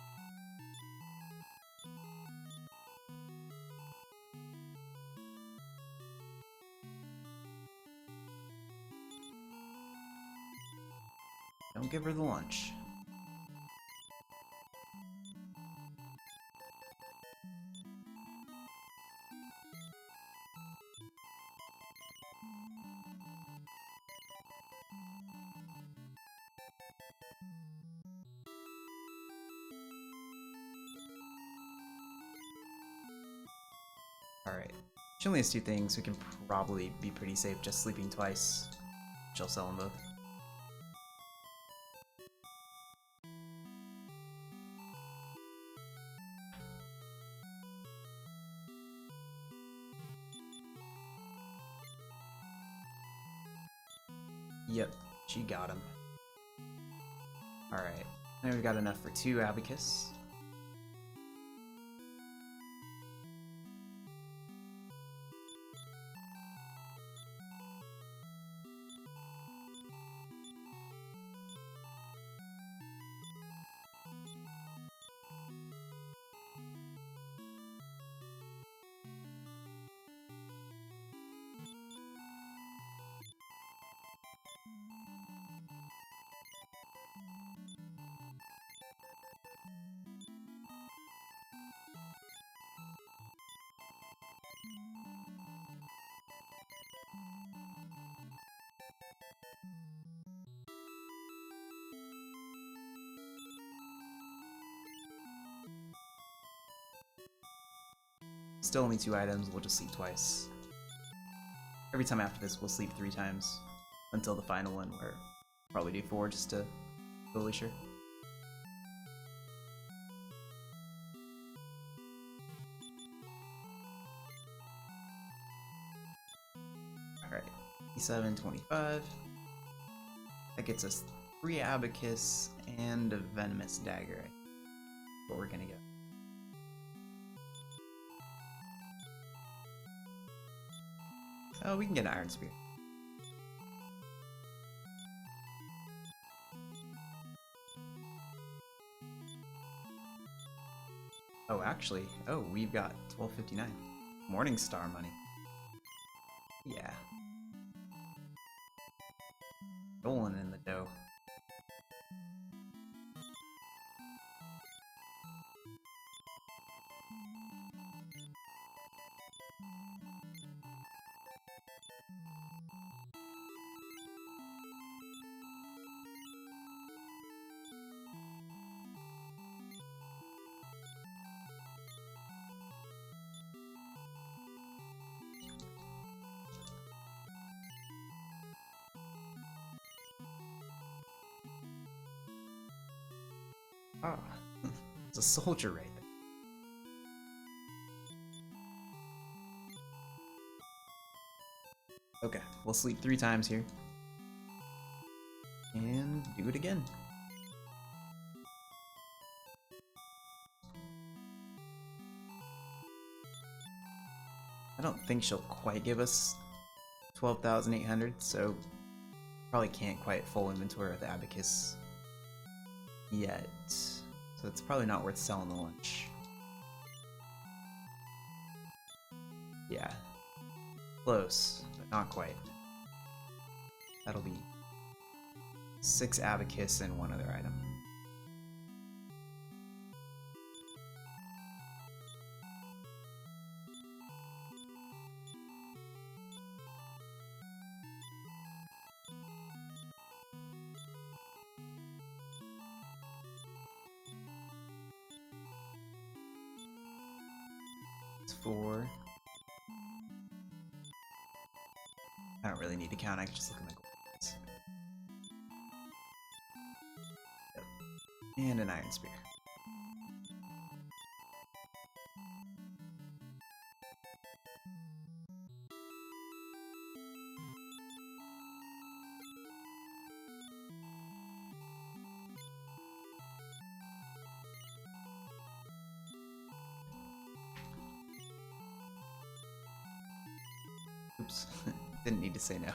Don't give her the lunch. Alright. She only has 2 things. We can probably be pretty safe just sleeping twice. She'll sell them both. Yep, she got him. Alright. Now we've got enough for 2 abacus. Still only 2 items, we'll just sleep twice. Every time after this, we'll sleep 3 times until the final one, where we'll probably do 4 just to totally sure. Alright, E7, 25. That gets us 3 Abacus and a Venomous Dagger. What we're gonna get. Oh, we can get an Iron Spear. Oh, actually, we've got 1259. Morningstar money. Yeah. Rolling in the dough. Ah, it's a soldier right there. Okay, we'll sleep 3 times here. And do it again. I don't think she'll quite give us 12,800, so probably can't quite full inventory with Abacus yet. So it's probably not worth selling the lunch. Yeah. Close, but not quite. That'll be 6 Abacus and 1 other item. It's 4. I don't really need to count, I can just look at my goals. Yep. And an Iron Spear. Oops, didn't need to say no.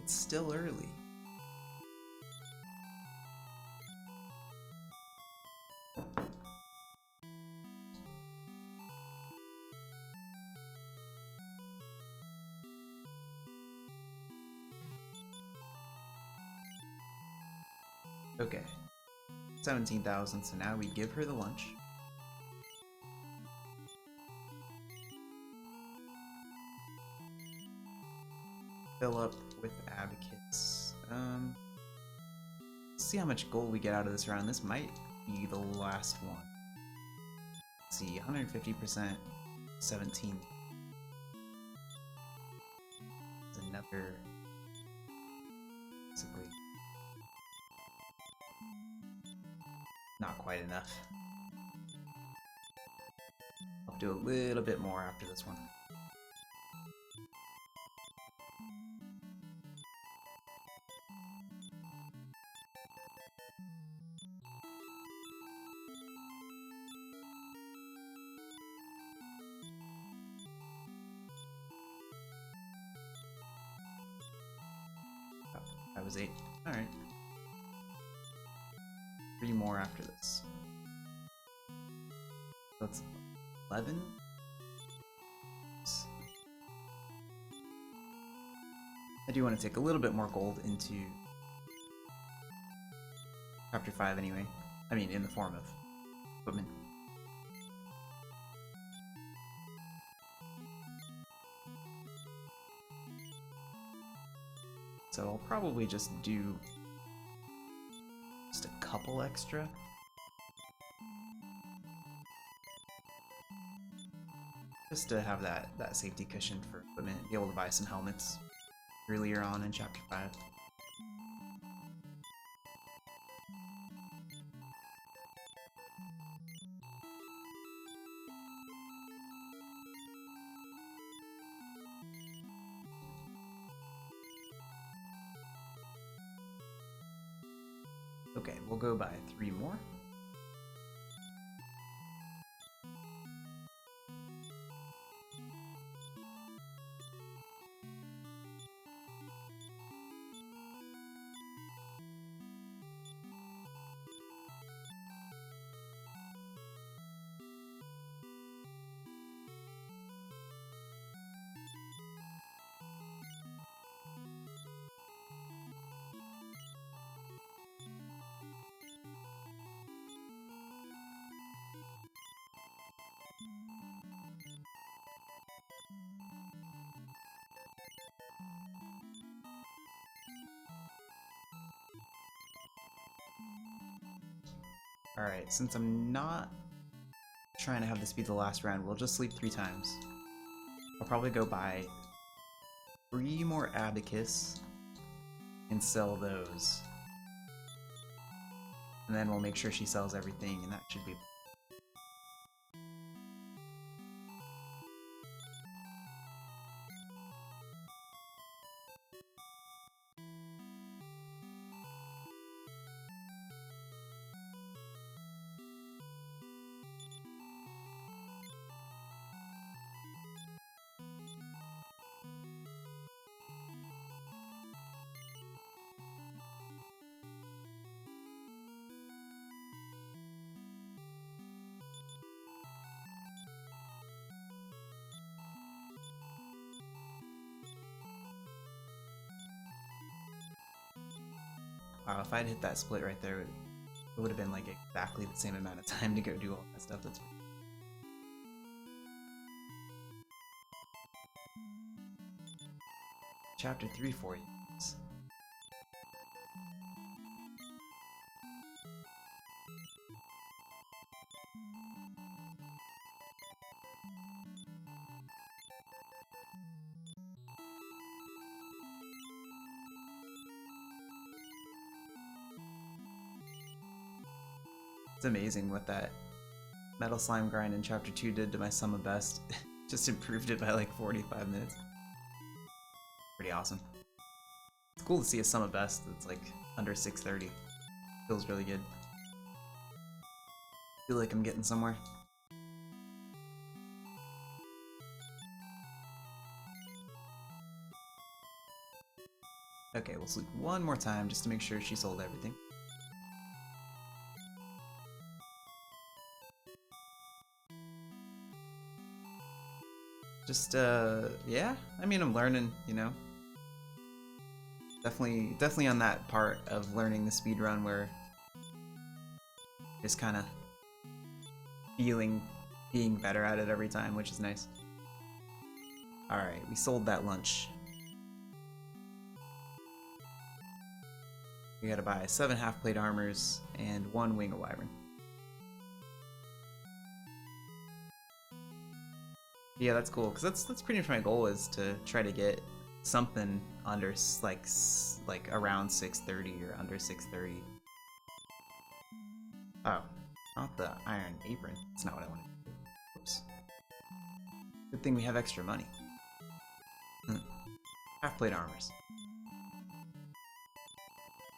It's still early. Okay. 17,000, so now we give her the lunch. Fill up with Abacus. Let's see how much gold we get out of this round. This might be the last one. Let's see, 150%, 17. There's another, basically, not quite enough. I'll do a little bit more after this one. That was 8. Alright. 3 more after this. That's 11? I do want to take a little bit more gold into Chapter 5 anyway. I mean, in the form of equipment. So I'll probably just do just a couple extra. Just to have that safety cushion for equipment, be able to buy some helmets earlier on in Chapter 5. Okay, we'll go by 3 more. Alright, since I'm not trying to have this be the last round, we'll just sleep 3 times. I'll probably go buy 3 more Abacus and sell those. And then we'll make sure she sells everything, and that should be... Wow, if I'd hit that split right there, it would have been like exactly the same amount of time to go do all that stuff. That's Chapter 3 for you. It's amazing what that Metal Slime grind in Chapter 2 did to my Sum of Best. Just improved it by like 45 minutes. Pretty awesome. It's cool to see a Sum of Best that's like under 630. Feels really good. Feel like I'm getting somewhere. Okay, we'll sleep one more time just to make sure she sold everything. Just, yeah, I mean, I'm learning, you know? Definitely on that part of learning the speedrun where just kind of being better at it every time, which is nice. Alright, we sold that lunch. We gotta buy 7 half-plate armors and 1 wing of wyvern. Yeah, that's cool, because that's pretty much my goal, is to try to get something under, like around 630 or under 630. Oh, not the iron apron. That's not what I wanted to do. Oops. Good thing we have extra money. Half-plate armors.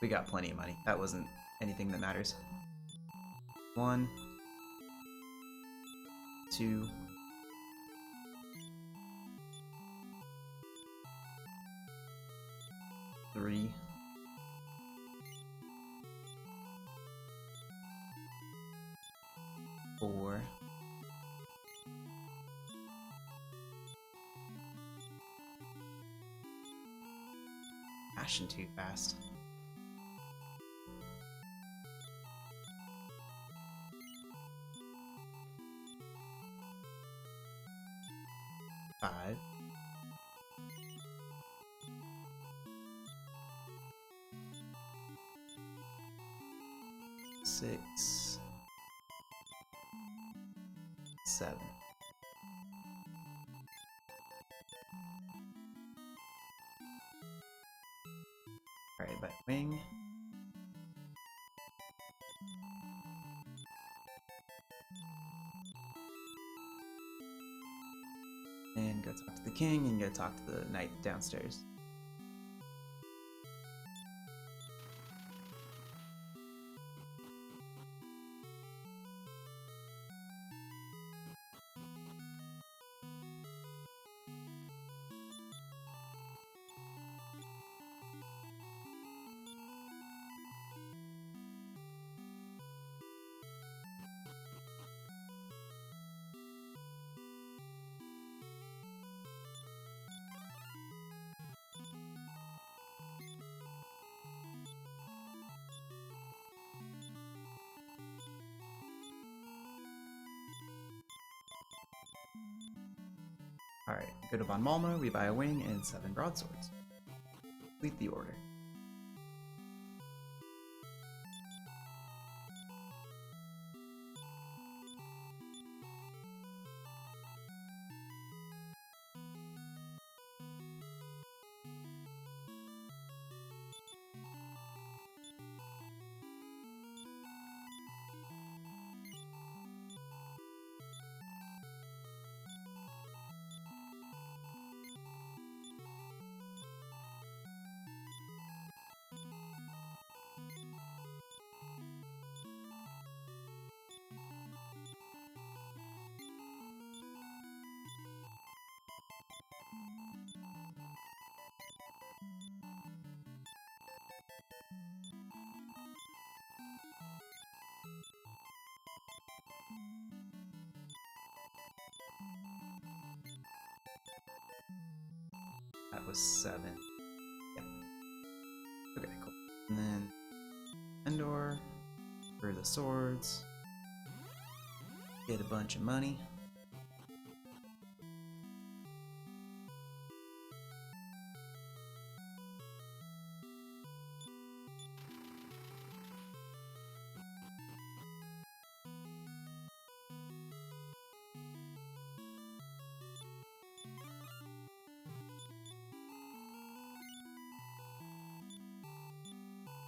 We got plenty of money. That wasn't anything that matters. 1, 2... 3, 4. Passion too fast. 5. 6. 7. Alright, by wing. And go talk to the king and go talk to the knight downstairs. Alright, go to Von Malmo, we buy a wing and 7 broadswords. Complete the order. That was 7. Yep. Okay, cool. And then Endor for the swords. Get a bunch of money.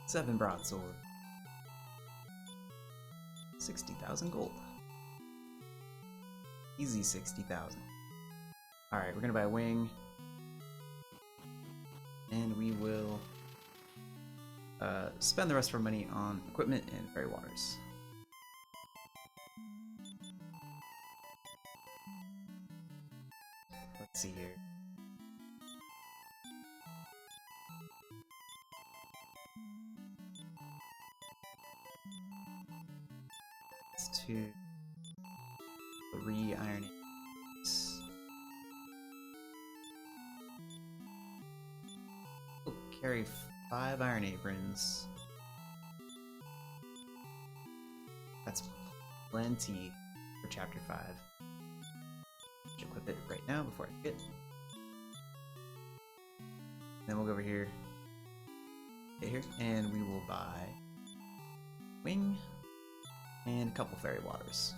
Seven broadsword. 60,000 gold. Easy 60,000. Alright, we're gonna buy a wing. And we will spend the rest of our money on equipment and fairy waters. Let's see here. It's 2, 3 iron aprons. We'll carry 5 iron aprons. That's plenty for chapter 5. Should equip it right now before I forget. Then we'll go over here, and we will buy wing and a couple fairy waters.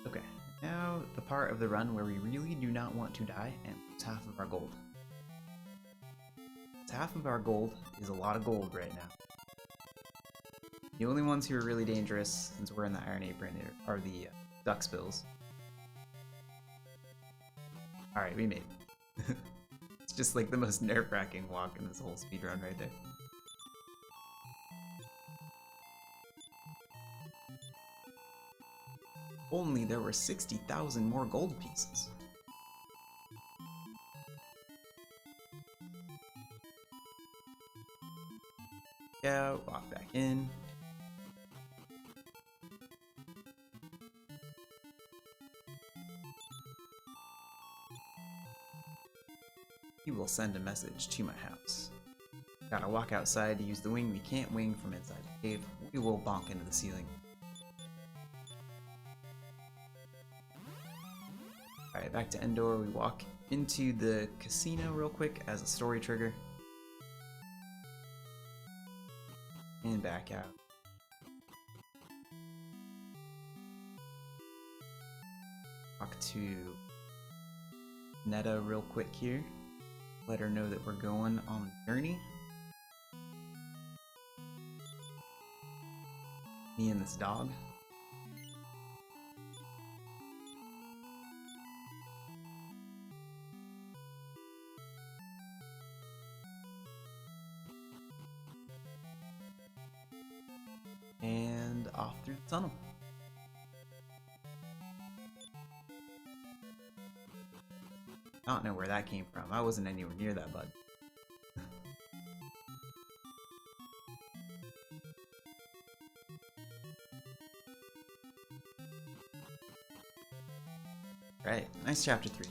Okay, now the part of the run where we really do not want to die and lose half of our gold. Half of our gold is a lot of gold right now. The only ones who are really dangerous, since we're in the Iron Apron, are the Duckspills. Alright, we made it. It's just like the most nerve-wracking walk in this whole speedrun right there. Only there were 60,000 more gold pieces. out, walk back in. He will send a message to my house. Gotta walk outside to use the wing. We can't wing from inside the cave. We will bonk into the ceiling. Alright, back to Endor. We walk into the casino real quick as a story trigger. And back out. Talk to Netta real quick here. Let her know that we're going on a journey. Me and this dog. And off through the tunnel. I don't know where that came from. I wasn't anywhere near that bud. Right, nice chapter 3.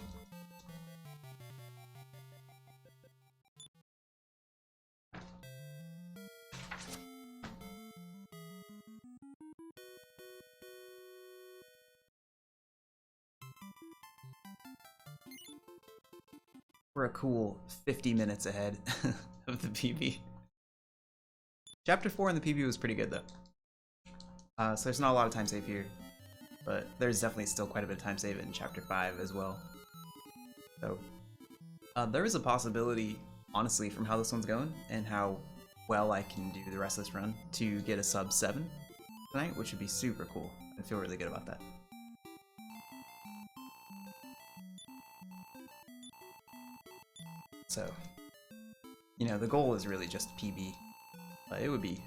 We're a cool 50 minutes ahead of the PB. Chapter 4 in the PB was pretty good though. So there's not a lot of time save here, but there's definitely still quite a bit of time save in chapter 5 as well. So there is a possibility, honestly, from how this one's going and how well I can do the rest of this run, to get a sub 7 tonight, which would be super cool. I feel really good about that. So, you know, the goal is really just PB, but it would be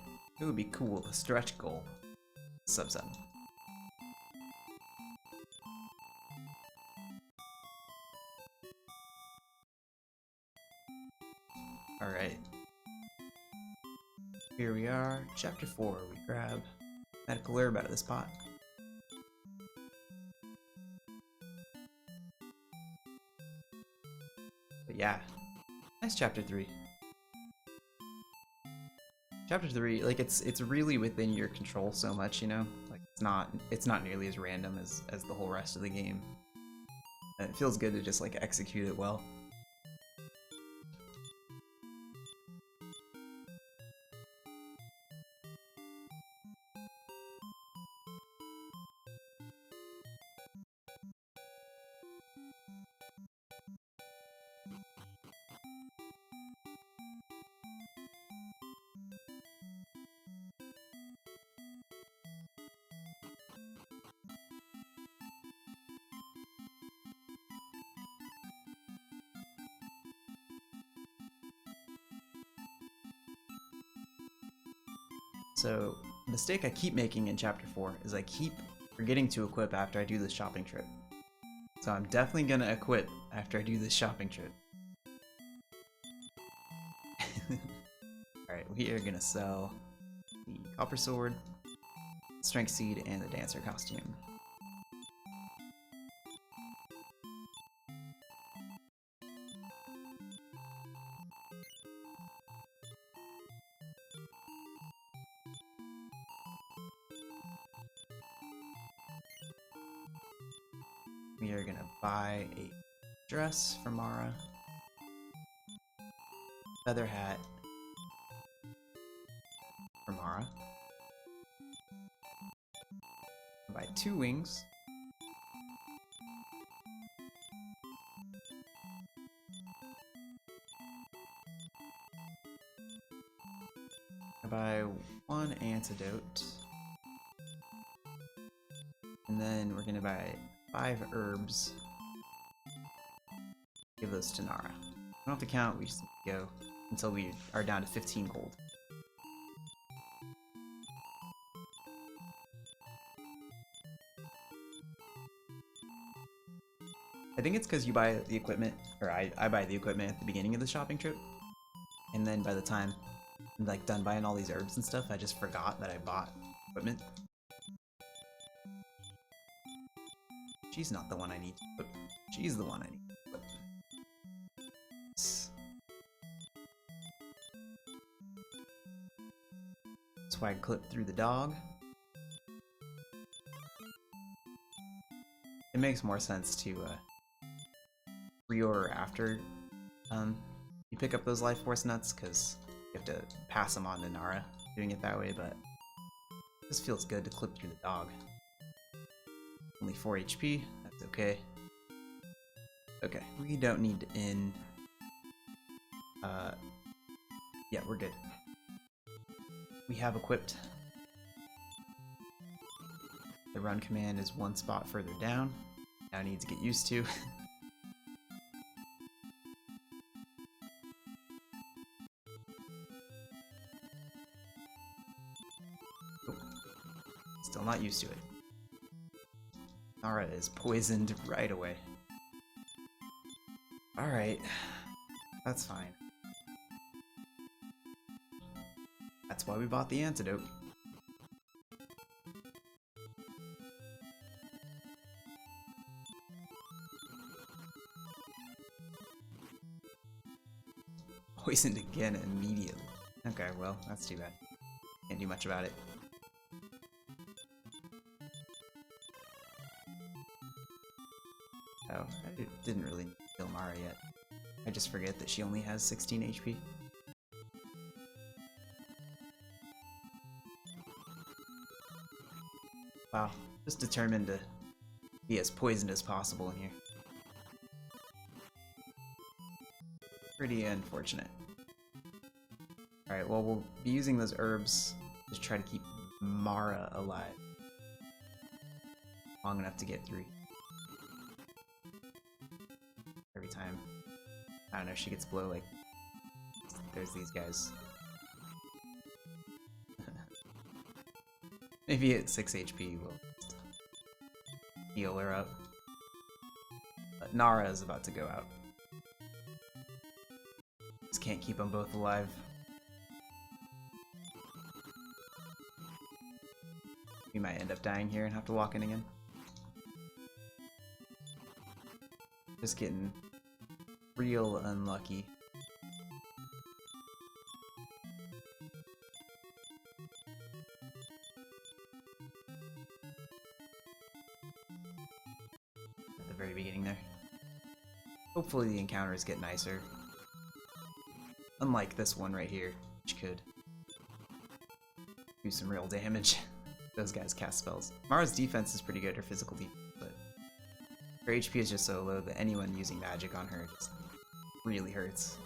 cool, the stretch goal, sub 7. Alright. Here we are, chapter 4. We grab medical herb out of this pot. But yeah, nice chapter 3. Chapter 3, like it's really within your control so much, you know? Like it's not nearly as random as the whole rest of the game. And it feels good to just like execute it well. So, the mistake I keep making in chapter 4 is I keep forgetting to equip after I do this shopping trip. So I'm definitely gonna equip after I do this shopping trip. Alright, we are gonna sell the copper sword, strength seed, and the dancer costume. We are gonna buy a dress for Mara, feather hat for Mara, buy 2 wings, buy 1 antidote, and then we're gonna buy 5 herbs. Give those to Nara. We don't have to count, we just go until we are down to 15 gold. I think it's because you buy the equipment, or I buy the equipment at the beginning of the shopping trip, and then by the time like done buying all these herbs and stuff, I just forgot that I bought equipment. She's not the one I need to equip. She's the one I need to equip. Swag clip through the dog. It makes more sense to reorder after you pick up those life force nuts, because you have to pass them on to Nara doing it that way, but this feels good to clip through the dog. Only 4 HP, that's okay. Okay, we don't need to yeah, we're good. We have equipped. The run command is one spot further down. Now needs to get used to. Oh, still not used to it. Nara is poisoned right away. Alright, that's fine. That's why we bought the antidote. Poisoned again immediately. Okay, well, that's too bad. Can't do much about it. Oh, I didn't really kill Mara yet. I just forget that she only has 16 HP. Wow, just determined to be as poisoned as possible in here. Pretty unfortunate. Alright, well, we'll be using those herbs to try to keep Mara alive long enough to get through. Every time, I don't know, she gets below, like, there's these guys. Maybe at 6 HP we'll heal her up. But Nara is about to go out. Just can't keep them both alive. We might end up dying here and have to walk in again. Just getting real unlucky. At the very beginning there. Hopefully the encounters get nicer. Unlike this one right here, which could do some real damage. Those guys cast spells. Mara's defense is pretty good, her physical defense, but her HP is just so low that anyone using magic on her just really hurts.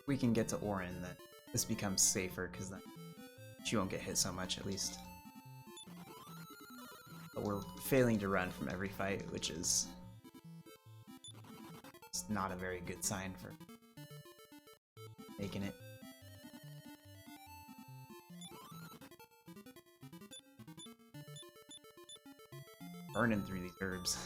We can get to Auron, then this becomes safer, because then she won't get hit so much, at least. But we're failing to run from every fight, which is not a very good sign for making it. Burning through these herbs.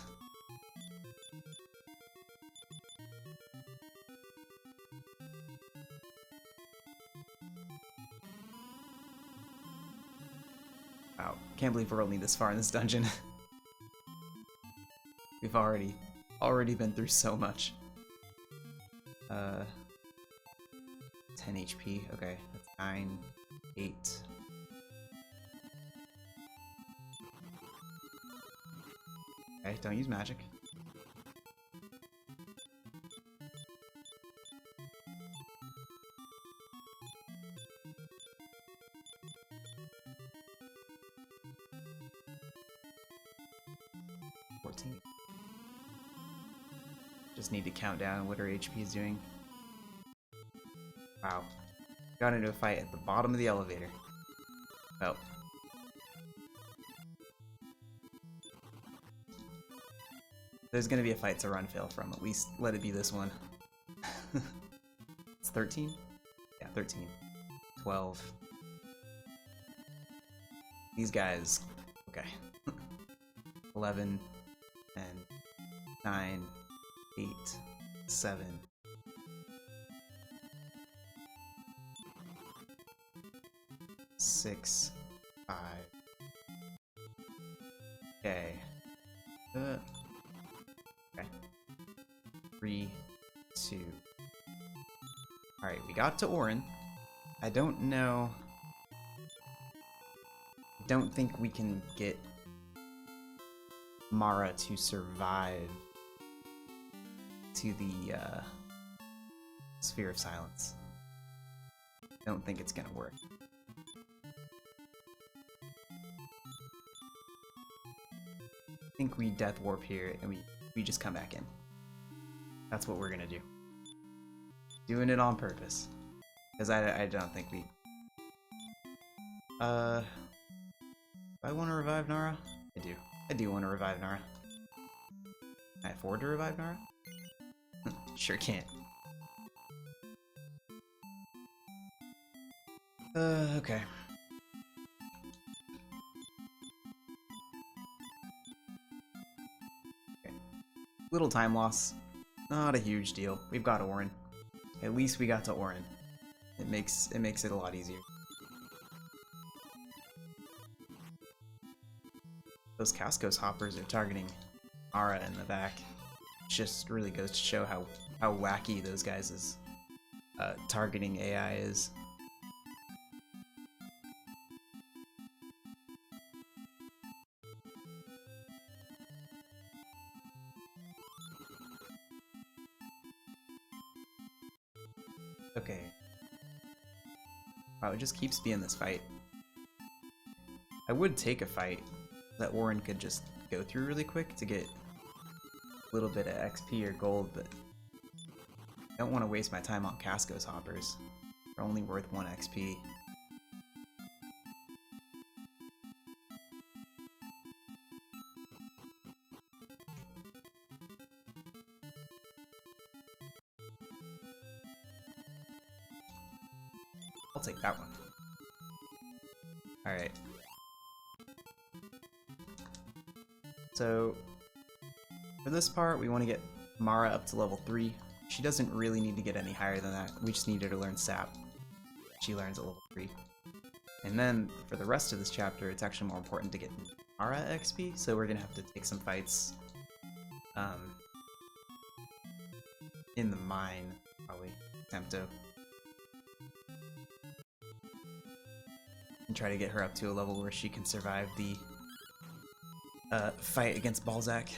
Wow, can't believe we're only this far in this dungeon. We've already been through so much. 10 HP, okay, that's 9, 8. Okay, don't use magic. Just need to count down what her HP is doing. Wow. Got into a fight at the bottom of the elevator. Oh. There's gonna be a fight to run fail from. At least let it be this one. It's 13? Yeah, 13. 12. These guys, okay. 11 and 9, 8, 7. Six, 5. Okay. Okay. 3, 2. Alright, we got to Auron. I don't know. I don't think we can get Mara to survive to the Sphere of Silence. I don't think it's gonna work. I think we Death Warp here and we just come back in. That's what we're gonna do. Doing it on purpose. Because I don't think we... do I want to revive Nara? I do. I do want to revive Nara. Can I afford to revive Nara? Sure can't. Okay. Little time loss. Not a huge deal. We've got Auron. At least we got to Auron. It makes it a lot easier. Those Cascos hoppers are targeting Mara in the back. Just really goes to show how wacky those guys' targeting AI is. Okay. Wow, it just keeps being this fight. I would take a fight that Auron could just go through really quick to get a little bit of XP or gold, but I don't want to waste my time on Cascos hoppers. They're only worth 1 XP. I'll take that one. Alright. So, for this part, we want to get Mara up to level 3. She doesn't really need to get any higher than that. We just need her to learn Sap. She learns at level 3. And then, for the rest of this chapter, it's actually more important to get Mara XP, so we're going to have to take some fights in the mine, probably. Tempto. And try to get her up to a level where she can survive the fight against Balzac.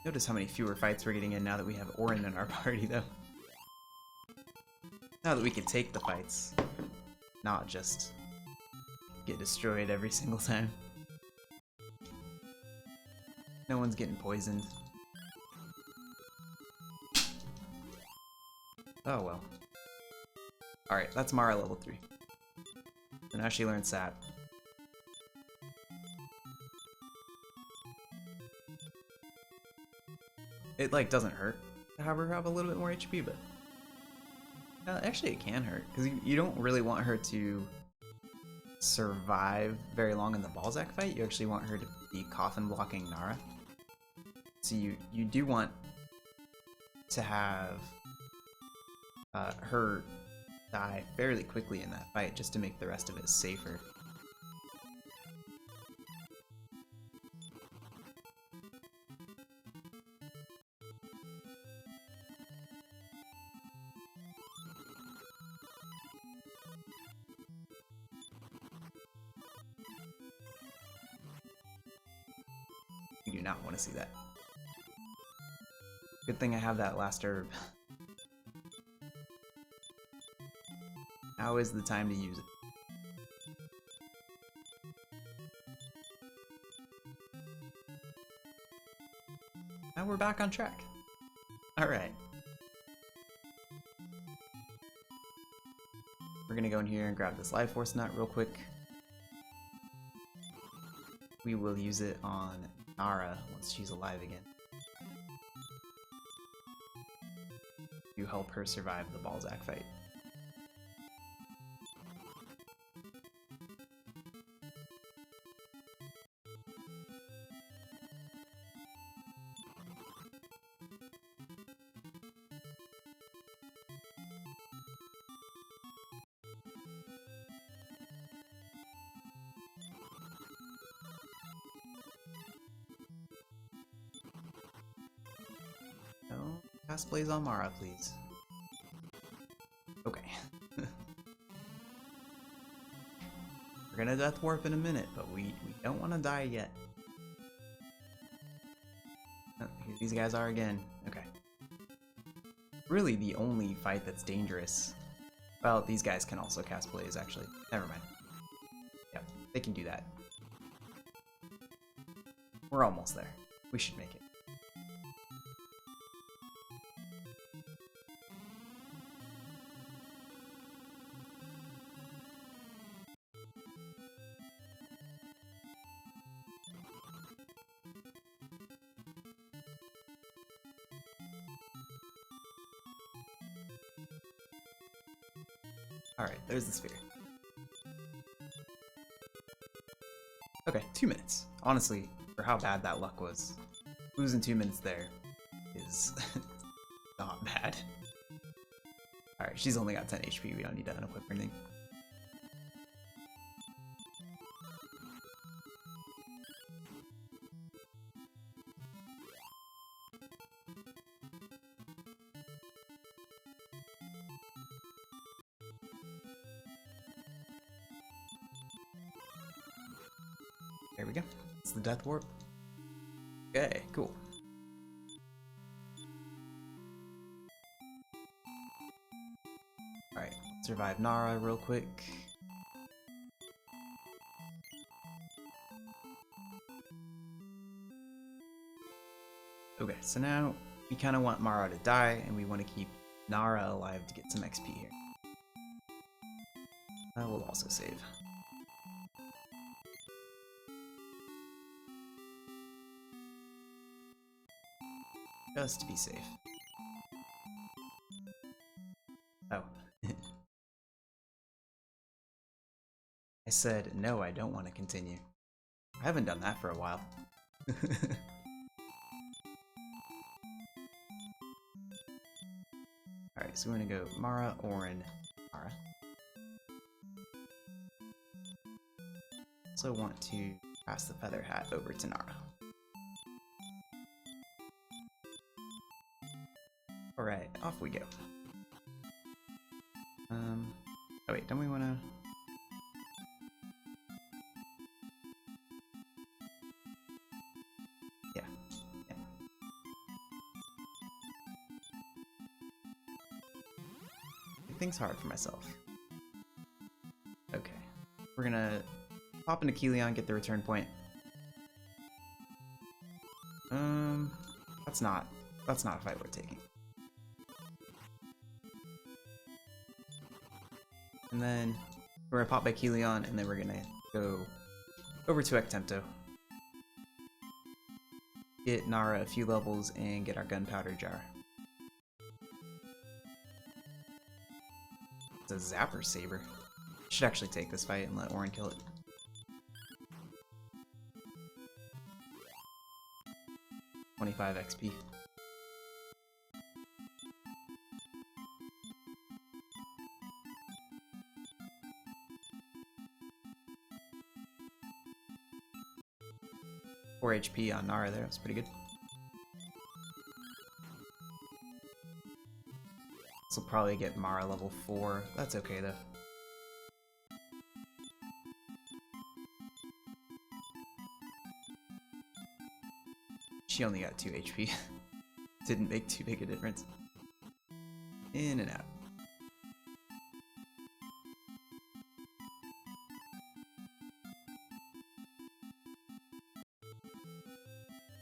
Notice how many fewer fights we're getting in now that we have Auron in our party, though. Now that we can take the fights, not just get destroyed every single time. No one's getting poisoned. Oh well. Alright, that's Mara level 3. So now she learns Sap. It, like, doesn't hurt to have her have a little bit more HP, but... actually, it can hurt, because you don't really want her to survive very long in the Balzac fight. You actually want her to be coffin blocking Nara. So you do want to have her die fairly quickly in that fight, just to make the rest of it safer. You do not want to see that. Good thing I have that last herb. Now is the time to use it. Now we're back on track. Alright. We're gonna go in here and grab this Life Force nut real quick. we will use it on Nara once she's alive again. To help her survive the Balzac fight. No, cast Blaze on Mara, please. Okay. We're gonna Death Warp in a minute, but we don't want to die yet. Oh, here these guys are again. Okay. Really the only fight that's dangerous. Well, these guys can also cast Blaze, actually. Never mind. Yep, they can do that. We're almost there. We should make it. Alright, there's the sphere. Okay, 2 minutes. Honestly, for how bad that luck was, losing 2 minutes there is not bad. Alright, she's only got 10 HP, we don't need to unequip or anything. There we go. It's the Death Warp. Okay, cool. Alright, survive Nara real quick. Okay, so now we kind of want Mara to die, and we want to keep Nara alive to get some XP here. I will also save. Just to be safe. Oh. I said, no, I don't want to continue. I haven't done that for a while. Alright, so we're gonna go Mara, Auron, Mara. Also want to pass the Feather Hat over to Nara. Alright, off we go. Oh wait, don't we wanna... Yeah. Make things hard for myself. Okay. We're gonna pop into Kilion, get the return point. That's not a fight we're taking. And then we're gonna pop by Kilion, and then we're gonna go over to Ectemto. Get Nara a few levels and get our gunpowder jar. It's a Zapper Saber. Should actually take this fight and let Auron kill it. $25 XP. Four HP on Nara there, that's pretty good. This will probably get Mara level 4. That's okay though. She only got 2 HP. Didn't make too big a difference. In and out.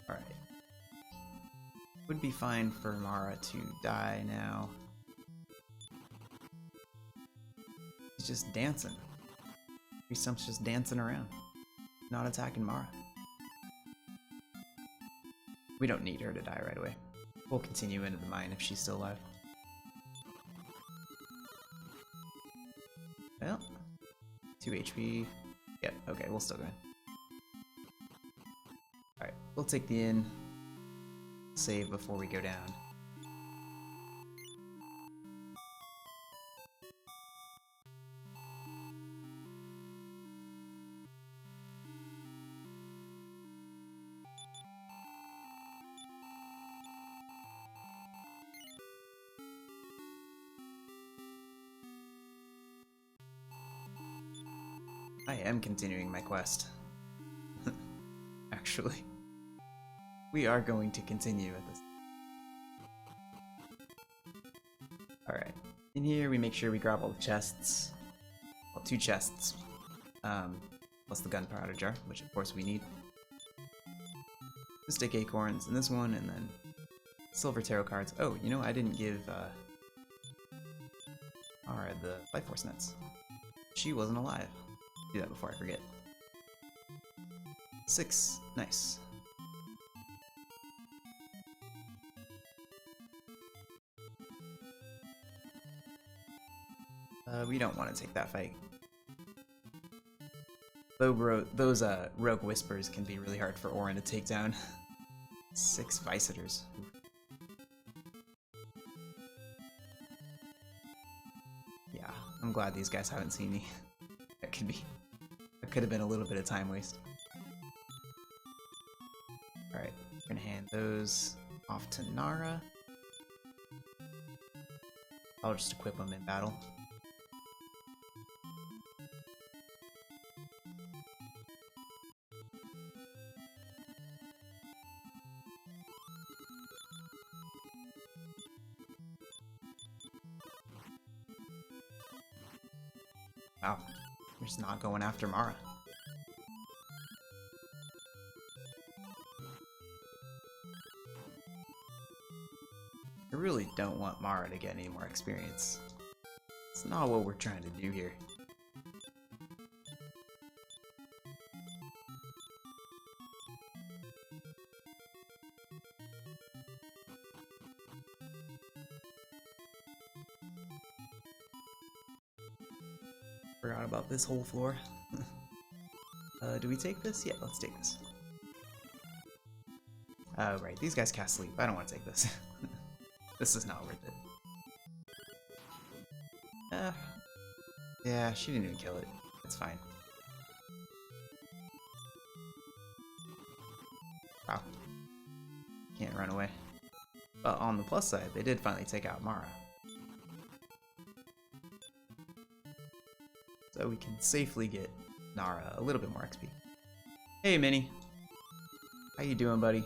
Alright. Would be fine for Mara to die now. He's just dancing. Stump's just dancing around. Not attacking Mara. We don't need her to die right away. We'll continue into the mine if she's still alive. Well, 2 HP. Yep, okay, we'll still go in. Alright, we'll take the inn. Save before we go down. I am continuing my quest. Actually. We are going to continue at this. Alright. In here we make sure we grab all the chests. Well, 2 chests. Plus the gunpowder jar, which of course we need. The stick acorns in this one, and then silver tarot cards. Oh, you know, I didn't give Mara the Life Force nuts. She wasn't alive. Do that before I forget. 6. Nice. We don't want to take that fight. Those rogue whispers can be really hard for Auron to take down. 6 Visitors. Yeah, I'm glad these guys haven't seen me. That could have been a little bit of time waste. Alright, we're gonna hand those off to Nara. I'll just equip them in battle. Wow, we're just not going after Mara. I really don't want Mara to get any more experience. It's not what we're trying to do here. Forgot about this whole floor. Do we take this? Yeah, let's take this. Oh, right, these guys cast sleep. I don't want to take this. This is not worth it. Yeah, she didn't even kill it. It's fine. Wow. Can't run away. But on the plus side, they did finally take out Mara. So we can safely get Nara a little bit more XP. Hey, Minnie. How you doing, buddy?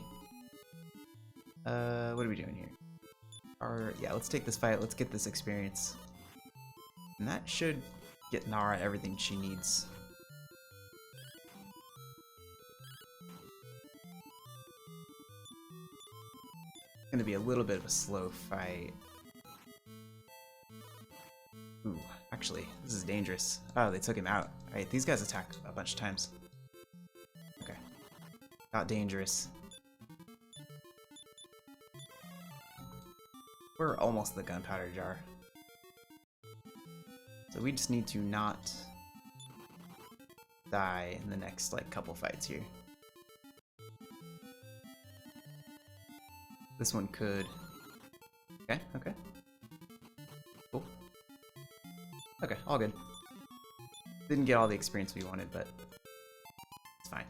What are we doing here? Yeah, let's take this fight. Let's get this experience. And that should get Nara everything she needs. It's gonna be a little bit of a slow fight. Ooh, actually, this is dangerous. Oh, they took him out. Alright, these guys attack a bunch of times. Okay. Not dangerous. We're almost the gunpowder jar. So we just need to not die in the next, like, couple fights here. This one could... Okay, okay. Cool. Okay, all good. Didn't get all the experience we wanted, but it's fine.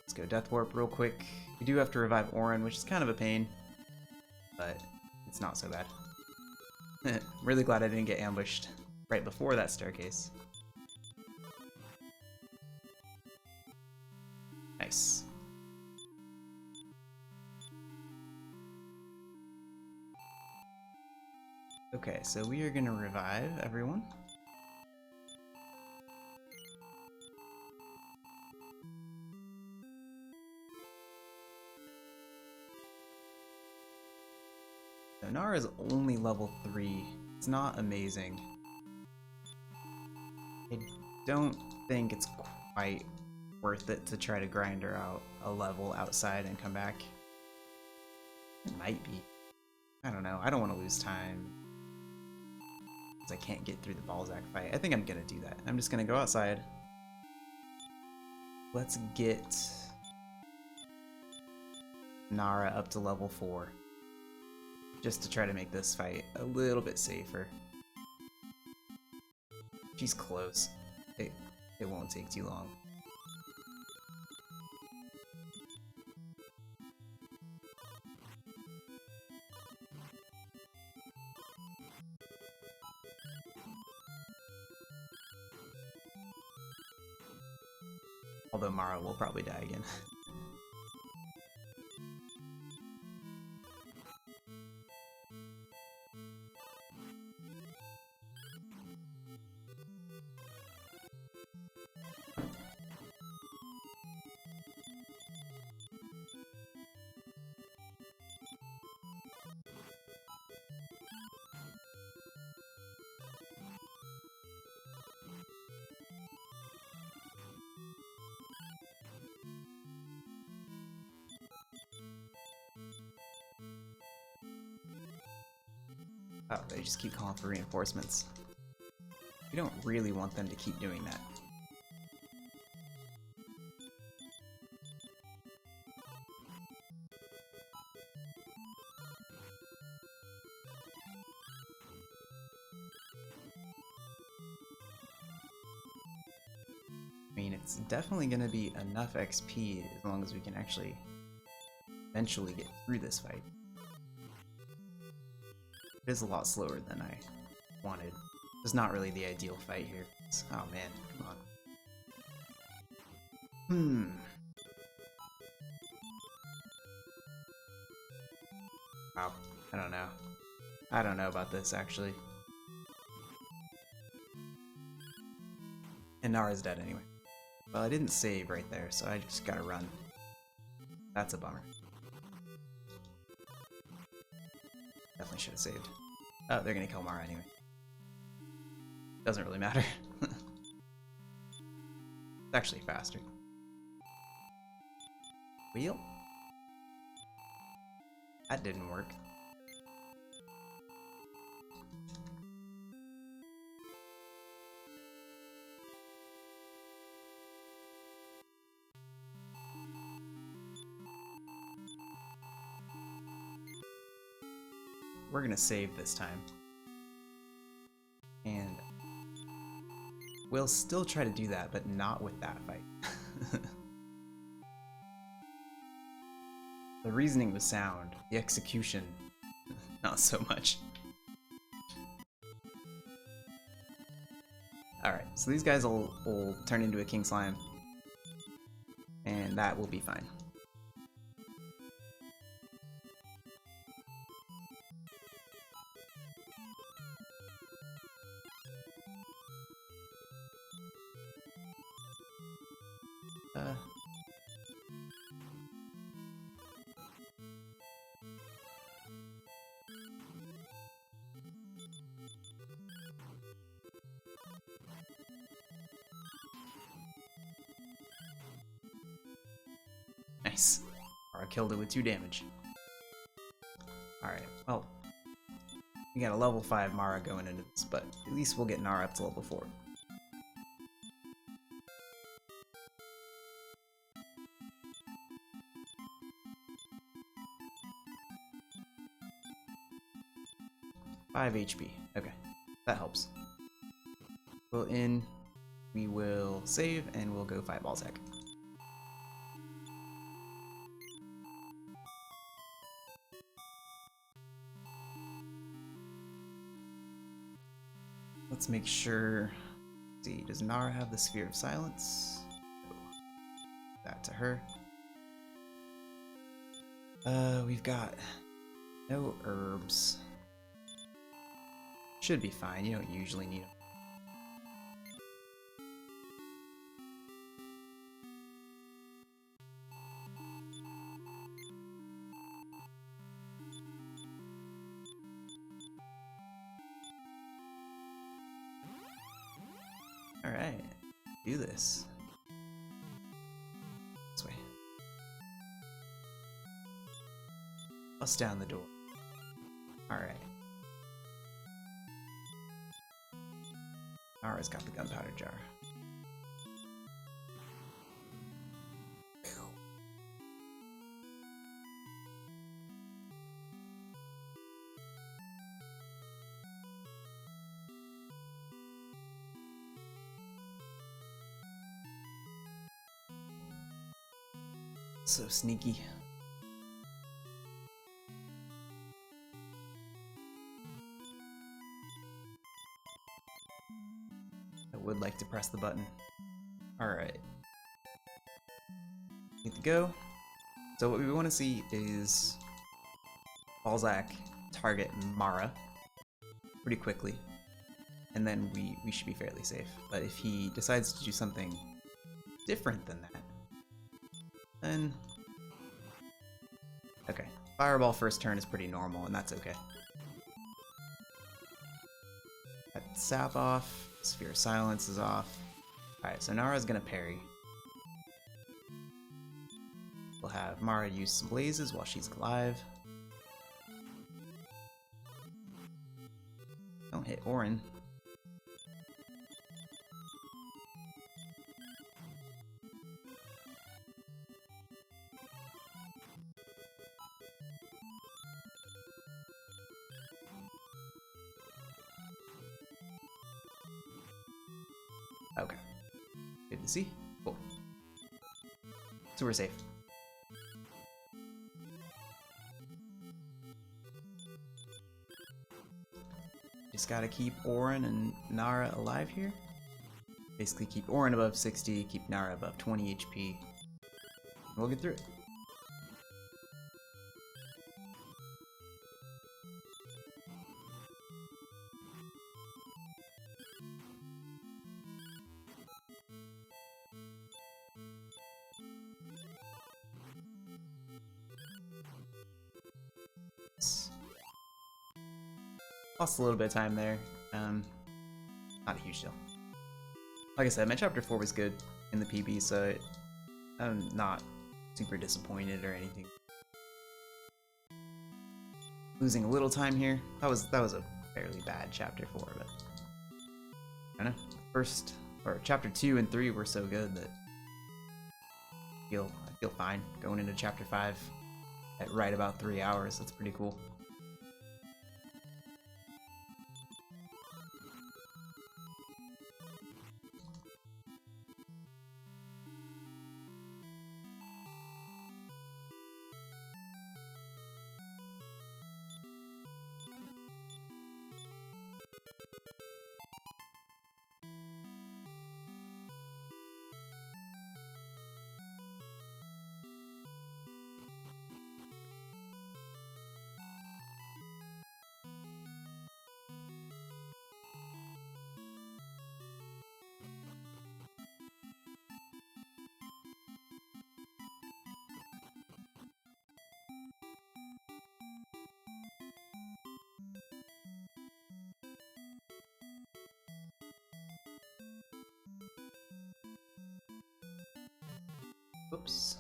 Let's go Death Warp real quick. We do have to revive Auron, which is kind of a pain, but it's not so bad. Really glad I didn't get ambushed right before that staircase. Nice. Okay, so we are gonna revive everyone. So Nara is only level 3. It's not amazing. I don't think it's quite worth it to try to grind her out a level outside and come back? It might be. I don't know. I don't want to lose time. Because I can't get through the Balzac fight. I think I'm going to do that. I'm just going to go outside. Let's get Nara up to level 4. Just to try to make this fight a little bit safer. She's close. It won't take too long. Although Mara will probably die again. Oh, they just keep calling for reinforcements. We don't really want them to keep doing that. I mean, it's definitely going to be enough XP as long as we can actually eventually get through this fight. It is a lot slower than I wanted. It's not really the ideal fight here. Oh man, come on. Wow, I don't know. I don't know about this, actually. And Nara's dead anyway. Well, I didn't save right there, so I just gotta run. That's a bummer. Definitely should have saved. Oh, they're gonna kill Mara anyway. Doesn't really matter. It's actually faster. Wheel? That didn't work. We're gonna save this time. And we'll still try to do that, but not with that fight. The reasoning was sound, the execution, not so much. Alright, so these guys will turn into a King Slime, and that will be fine. Nice. Or I killed it with 2 damage. Alright, well, we got a level 5 Mara going into this, but at least we'll get Nara up to level 4. Five HP. Okay, that helps. We'll in, we will save, and we'll go fight Balzac. Let's make sure. Let's see, does Nara have the Sphere of Silence? No. That to her. We've got no herbs. Should be fine. You don't usually need them. Alright, do this. Bust down the door. Alright. Nara's got the gunpowder jar. So sneaky. I would like to press the button. Alright. Need to go. So what we want to see is Balzac target Mara pretty quickly. And then we should be fairly safe. But if he decides to do something different than that, then... Okay. Fireball first turn is pretty normal, and that's okay. Got Sap off. Sphere of Silence is off. Alright, so Nara's gonna parry. We'll have Mara use some blazes while she's alive. Don't hit Auron. Okay. Good to see. Cool. So we're safe. Just gotta keep Auron and Nara alive here. Basically keep Auron above 60, keep Nara above 20 HP. We'll get through it. Lost a little bit of time there. Not a huge deal. Like I said, my chapter 4 was good in the PB, so I'm not super disappointed or anything. Losing a little time here. That was a fairly bad chapter 4, but I don't know. Chapter 2 and 3 were so good that I feel fine going into chapter 5 at right about 3 hours. That's pretty cool. Oops.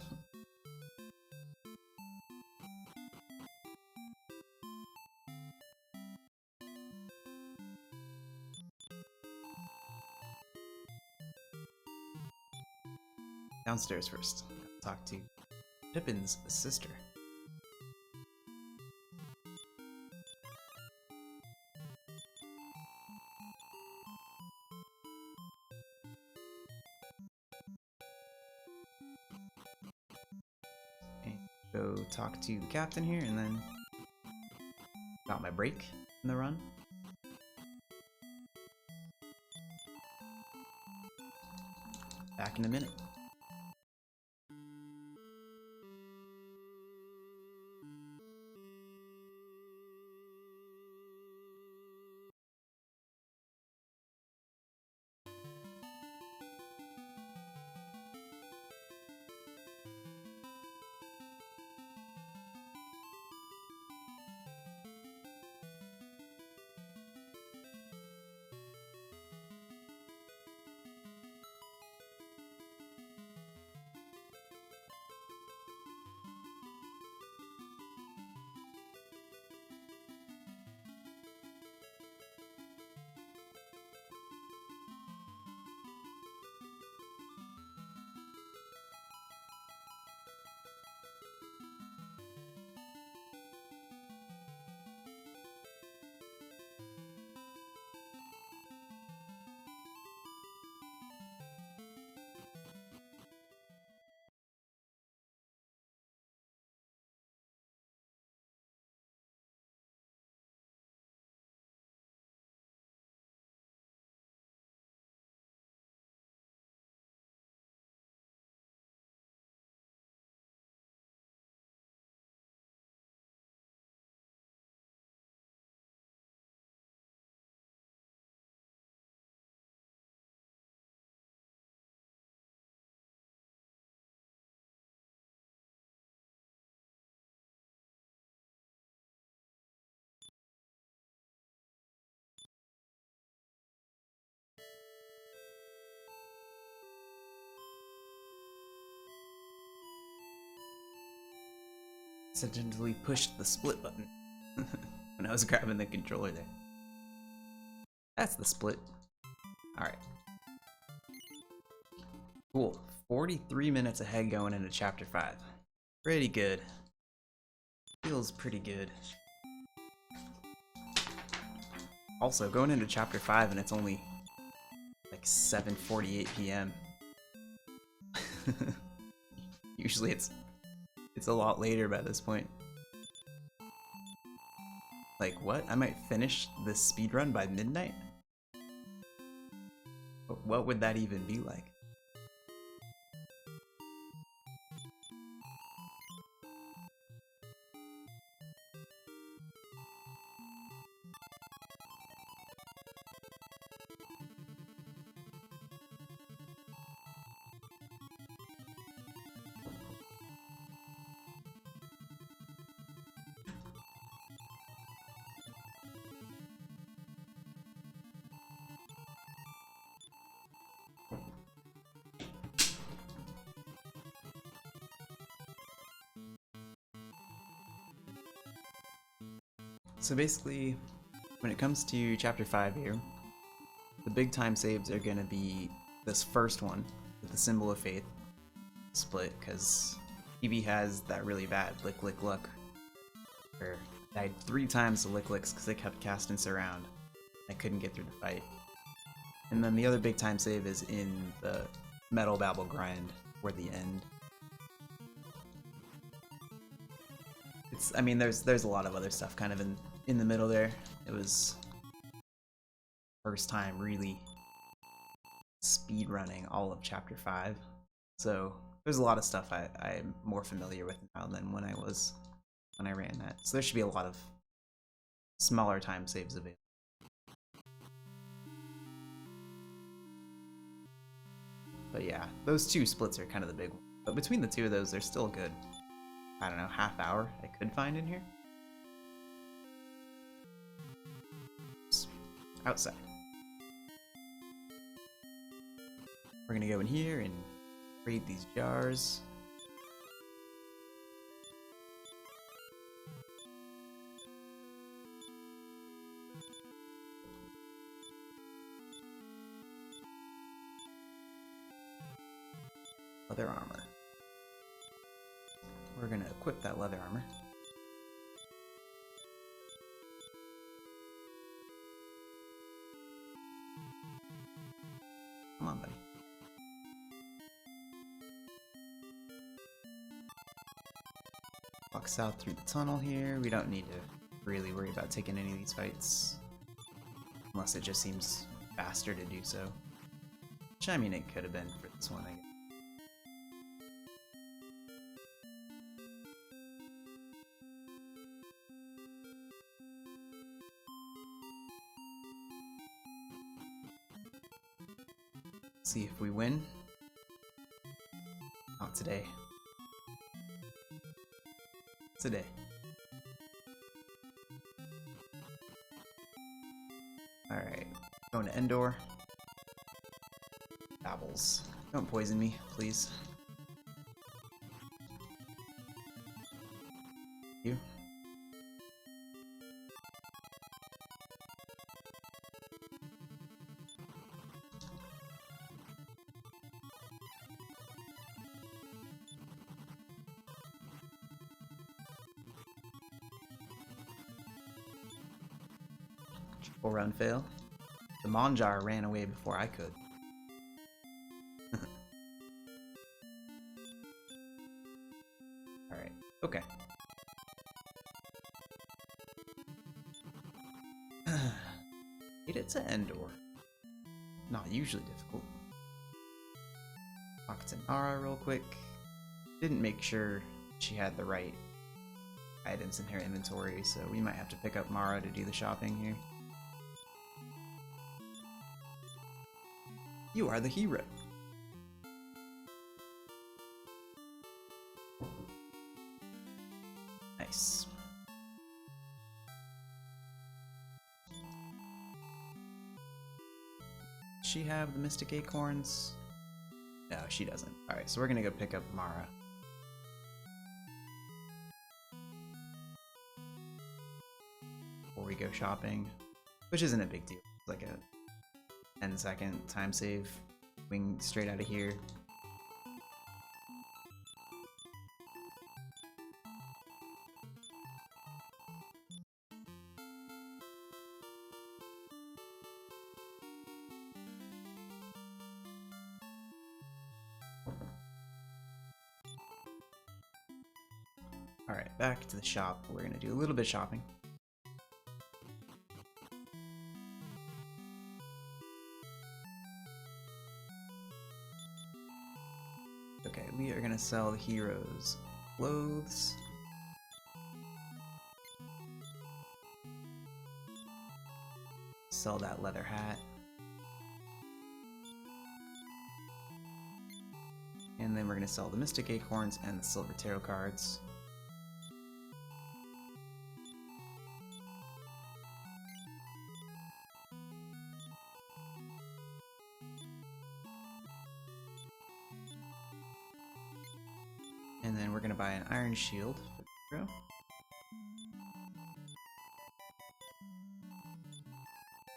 Downstairs first. Talk to Pippin's sister. Go talk to the captain here, and then got my break in the run. Back in a minute. accidentally pushed the split button when I was grabbing the controller there. That's the split. Alright. Cool. 43 minutes ahead going into chapter 5. Pretty good. Feels pretty good. Also, going into chapter 5 and it's only like 7:48 p.m. Usually it's a lot later by this point. Like what? I might finish this speedrun by midnight? What would that even be like? So basically, when it comes to chapter 5 here, the big time saves are gonna be this first one with the Symbol of Faith split, because Eevee has that really bad Lick Lick Luck, where I died 3 times to Lick Licks because they kept casting Surround. I couldn't get through the fight. And then the other big time save is in the Metal Babble grind, toward the end. I mean, there's a lot of other stuff kind of in the middle there. It was first time really speed running all of chapter 5, so there's a lot of stuff I'm more familiar with now than when I ran that. So there should be a lot of smaller time saves available. But yeah, those 2 splits are kind of the big one. But between the 2 of those, they're still good. I don't know, half hour I could find in here. Outside. We're gonna go in here and raid these jars. Leather armor. We're gonna equip that leather armor. Come on, buddy. Walk south through the tunnel here. We don't need to really worry about taking any of these fights. Unless it just seems faster to do so. Which, I mean, it could have been for this one, I guess. See if we win. Not today. Today. Alright, going to Endor. Babbles. Don't poison me, please. You. Triple run fail. The Monjar ran away before I could. Alright, okay. Made it to Endor. Not usually difficult. Talk to Nara real quick. Didn't make sure she had the right items in her inventory, so we might have to pick up Mara to do the shopping here. You are the hero. Nice. Does she have the Mystic Acorns? No, she doesn't. Alright, so we're gonna go pick up Mara. we go shopping, which isn't a big deal. It's like a 10-second time save. Wing straight out of here. Alright, back to the shop. We're gonna do a little bit of shopping. Okay, we are gonna sell the heroes clothes. Sell that leather hat. And then we're gonna sell the Mystic Acorns and the Silver Tarot cards. And then we're gonna buy an Iron Shield for the hero.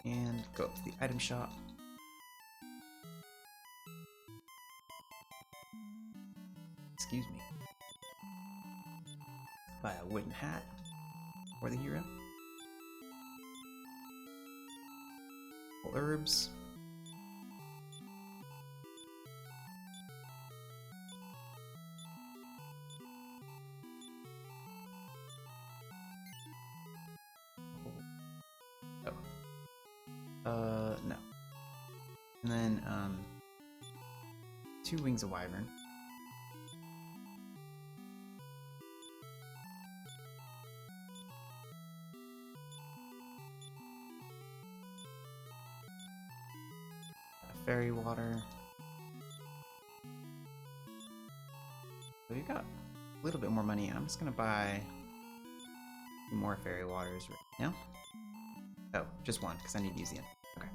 And go up to the item shop. Excuse me. Buy a wooden hat for the hero. Herbs. No. And then, 2 Wings of Wyvern. Fairy water. So we've got a little bit more money. I'm just gonna buy 2 more fairy waters right now. Oh, just one, because I need to use the end. Okay.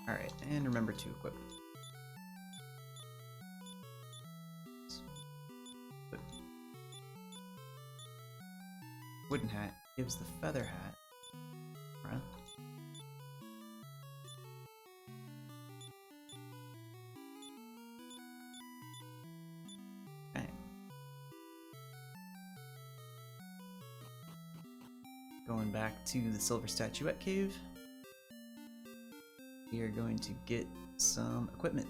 Alright, and remember to equip. Wooden hat gives the feather hat. Right. Okay. Going back to the Silver Statuette Cave. We are going to get some equipment.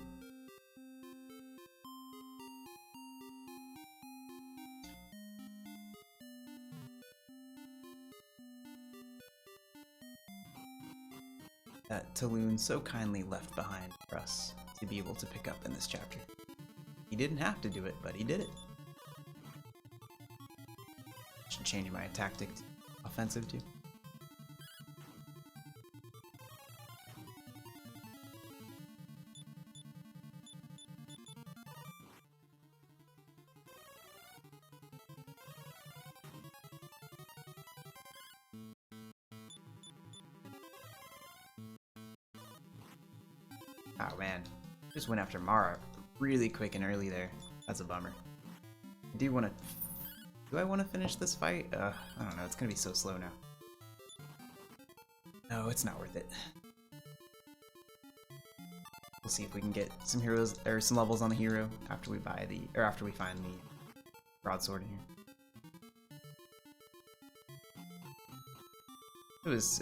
That Taloon so kindly left behind for us to be able to pick up in this chapter. He didn't have to do it, but he did it. Should change my tactic to offensive too. Oh man, just went after Mara really quick and early there. That's a bummer. I do want to... Do I want to finish this fight? I don't know, it's gonna be so slow now. No, it's not worth it. We'll see if we can get some heroes, or some levels on the hero after we buy the... or after we find the broadsword in here.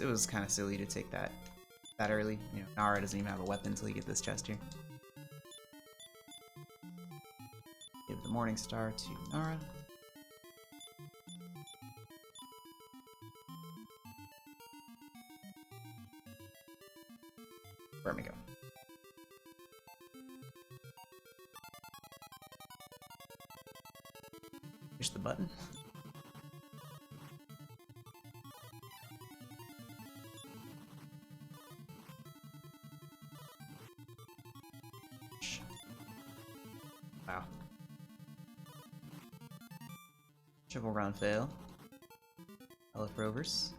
It was kind of silly to take that early. You know, Nara doesn't even have a weapon until you get this chest here. Give the Morning Star to Nara. Vermigo. Push the button. Wow. Triple round fail. Elf Rovers.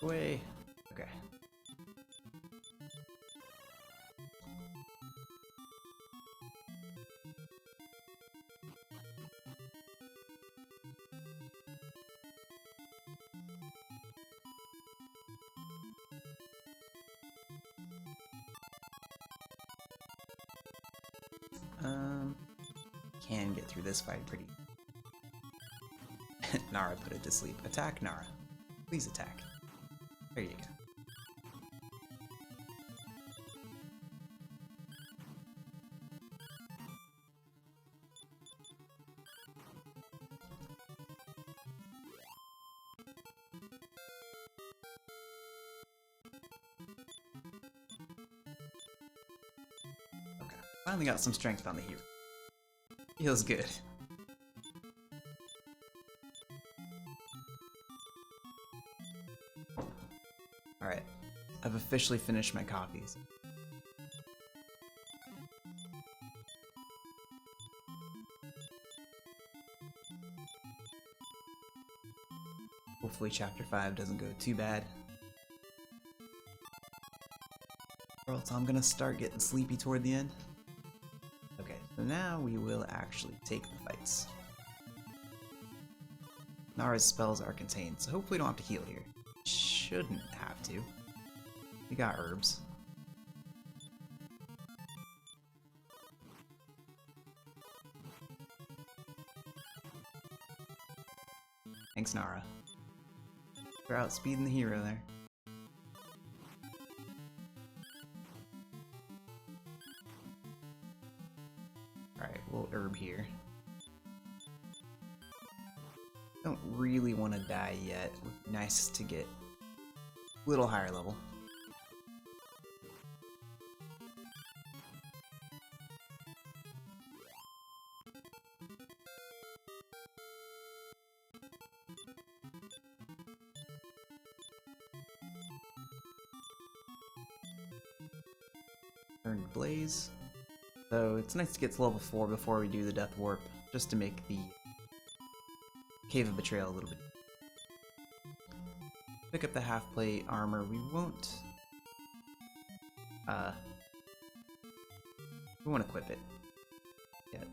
Away. Okay. Can get through this fight pretty. Nara put it to sleep. Attack, Nara. Please attack. There you go. Okay, finally got some strength on the hero. Feels good. Alright, I've officially finished my copies. Hopefully chapter 5 doesn't go too bad. Or else I'm gonna start getting sleepy toward the end. Okay, so now we will actually take the fights. Nara's spells are contained, so hopefully we don't have to heal here. Shouldn't have to. We got herbs. Thanks, Nara. We're outspeeding the hero there. Alright, we'll herb here. Don't really want to die yet. Would be nice to get a little higher level. Turn to Blaze. So it's nice to get to level 4 before we do the Death Warp, just to make the Cave of Betrayal a little bit. Pick up the half-plate armor. We won't equip it yet.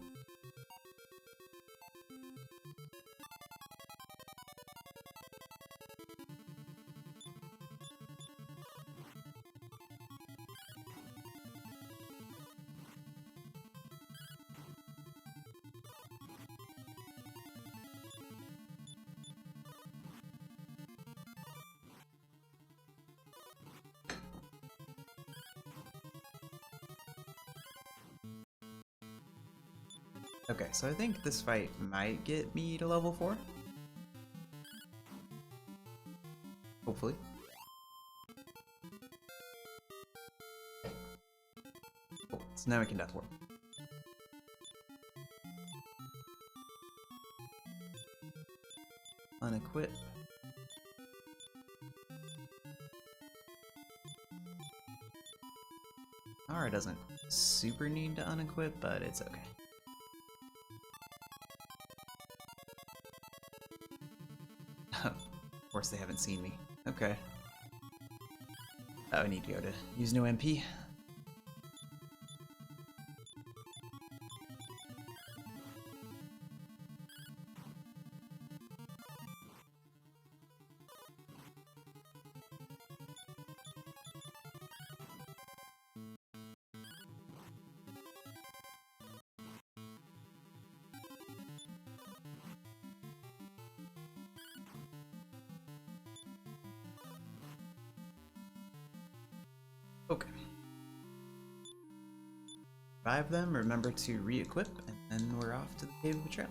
Okay, so I think this fight might get me to level 4. Hopefully. Cool, so now we can Death Warp. Unequip. Nara doesn't super need to unequip, but it's okay. Of course they haven't seen me. Okay. Oh, I need to go to use no MP. Okay. Revive them, remember to re-equip, and then we're off to the Cave of Betrayal.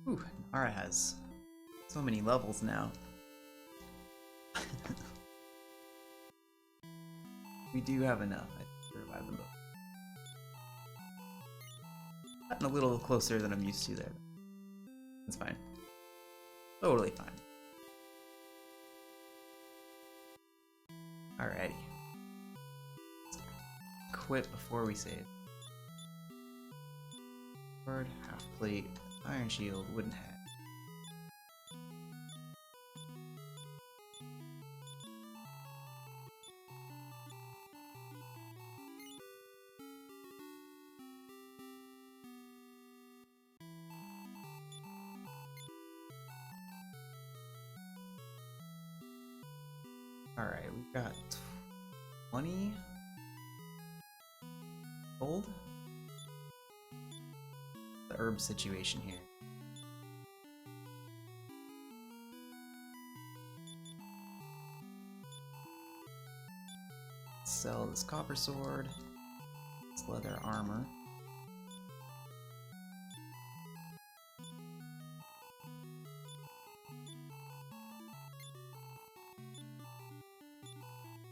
Ooh, Nara has so many levels now. We do have enough, I think, to revive them both. Gotten a little closer than I'm used to there. It's fine. Totally fine. Alrighty. Quit before we save. sword, half plate, iron shield, wooden hat. Alright, we've got 20 gold. The herb situation here. Sell this copper sword, this leather armor.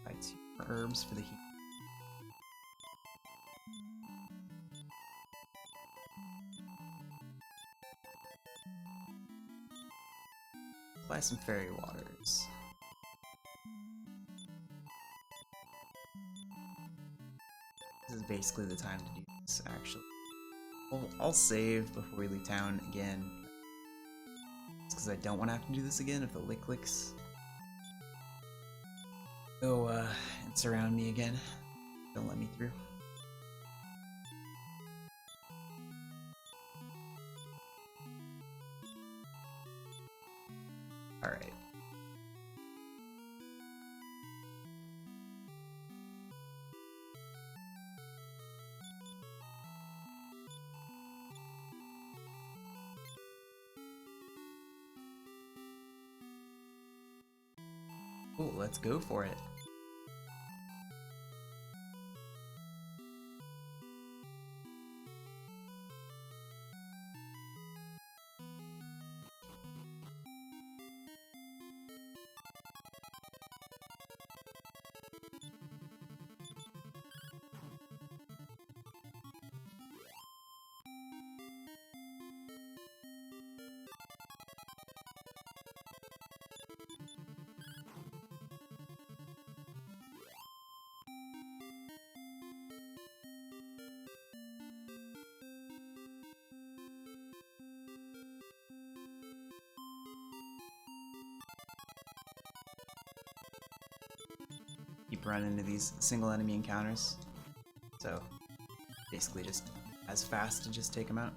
Buy 2 more herbs for the heat. Buy some fairy waters. This is basically the time to do this, actually. I'll save before we leave town again. It's because I don't want to have to do this again if the Licklicks go and surround me again. Don't let me through. Alright. Cool, let's go for it. Keep running into these single enemy encounters, so basically just as fast to just take them out.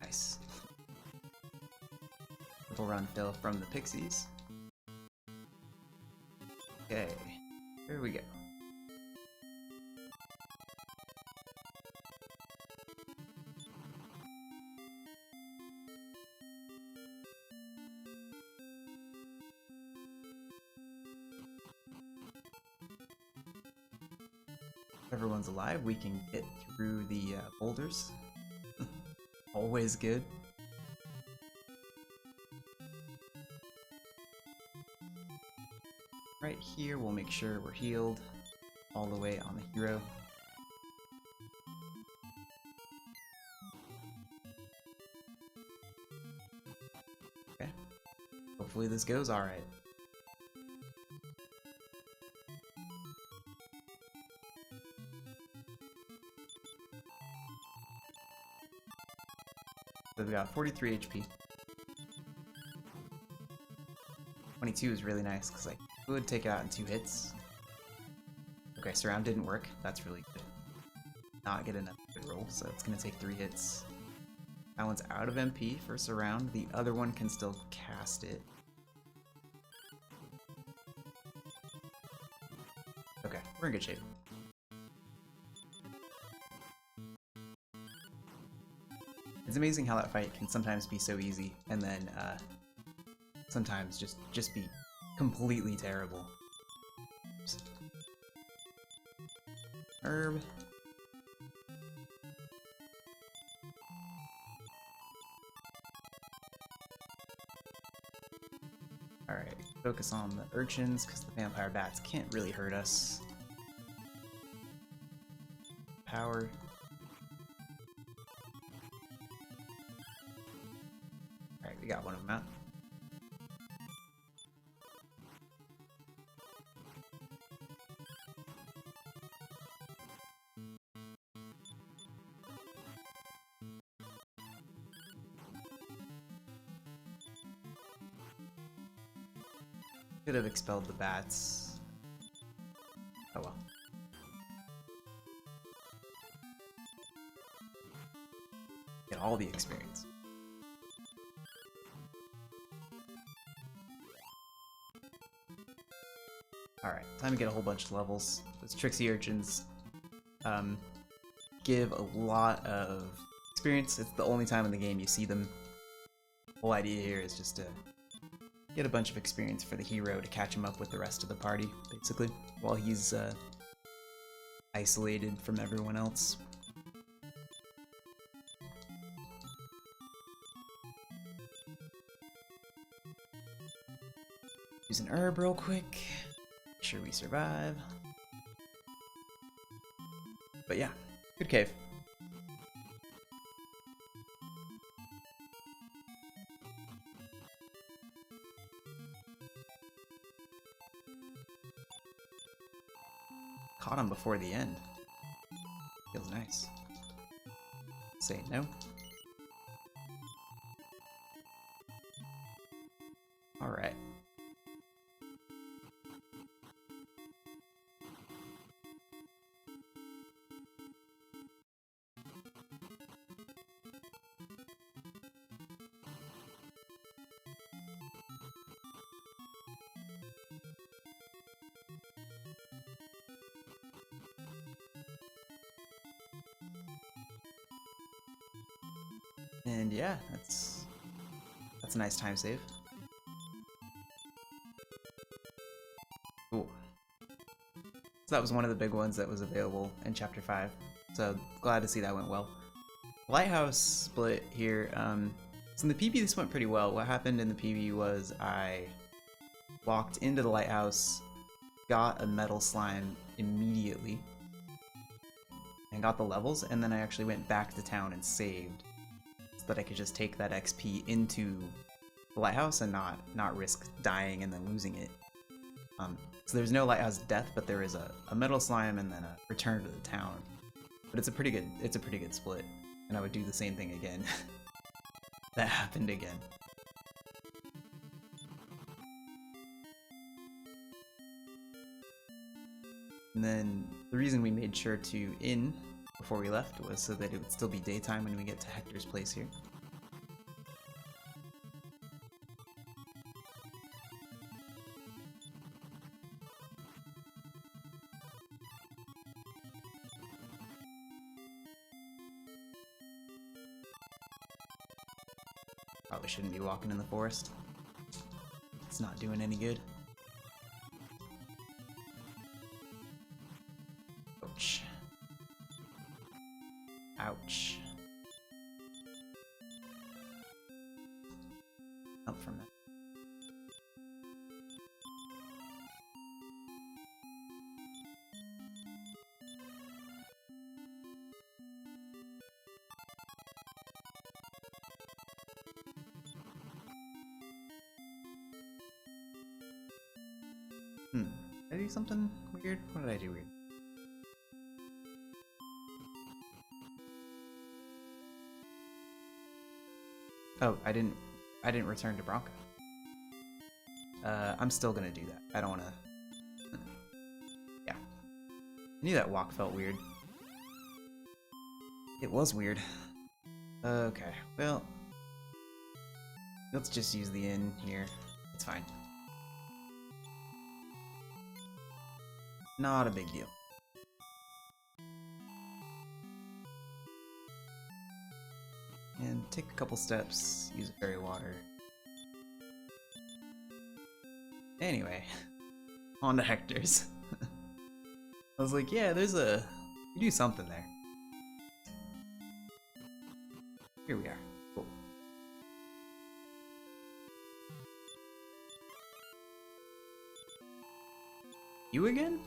Nice. Triple run fill from the pixies. Okay, here we go. If everyone's alive, we can get through the boulders. Always good. Right here, we'll make sure we're healed all the way on the hero. Okay. Hopefully this goes alright. So we got 43 HP. 22 is really nice because I could take it out in 2 hits. Okay, surround didn't work. That's really good. Not get enough good roll, so it's gonna take 3 hits. That one's out of MP for surround. The other one can still cast it. Okay, we're in good shape. It's amazing how that fight can sometimes be so easy, and then sometimes just be completely terrible. Oops. Herb. Alright, focus on the urchins, because the vampire bats can't really hurt us. Power. Alright, we got one of them out. Could have expelled the bats. Oh well. Get all the experience. Alright, time to get a whole bunch of levels. Those tricksy urchins give a lot of experience. It's the only time in the game you see them. The whole idea here is just to get a bunch of experience for the hero to catch him up with the rest of the party, basically, while he's isolated from everyone else. Use an herb real quick. Make sure we survive. But yeah, good cave. Caught him before the end. Feels nice. Say no. Alright. And yeah, that's a nice time save. Cool. So that was one of the big ones that was available in Chapter 5. So glad to see that went well. Lighthouse split here. So in the PB this went pretty well. What happened in the PB was I walked into the lighthouse, got a metal slime immediately, and got the levels, and then I actually went back to town and saved, so that I could just take that XP into the lighthouse and not risk dying and then losing it. So there's no lighthouse death, but there is a metal slime and then a return to the town. But it's a pretty good split, and I would do the same thing again. That happened again. And then the reason we made sure to inn before we left was so that it would still be daytime when we get to Hector's place here. Probably shouldn't be walking in the forest. It's not doing any good. Ouch. Ouch. Up from that. Did I do something weird? What did I do weird? Oh, I didn't return to Bronca. I'm still gonna do that. I don't wanna... Yeah. I knew that walk felt weird. It was weird. Okay, well... Let's just use the inn here. It's fine. Not a big deal. And take a couple steps, use a fairy water. Anyway, on to Hector's. I was like, yeah, you do something there. Here we are. Cool. You again?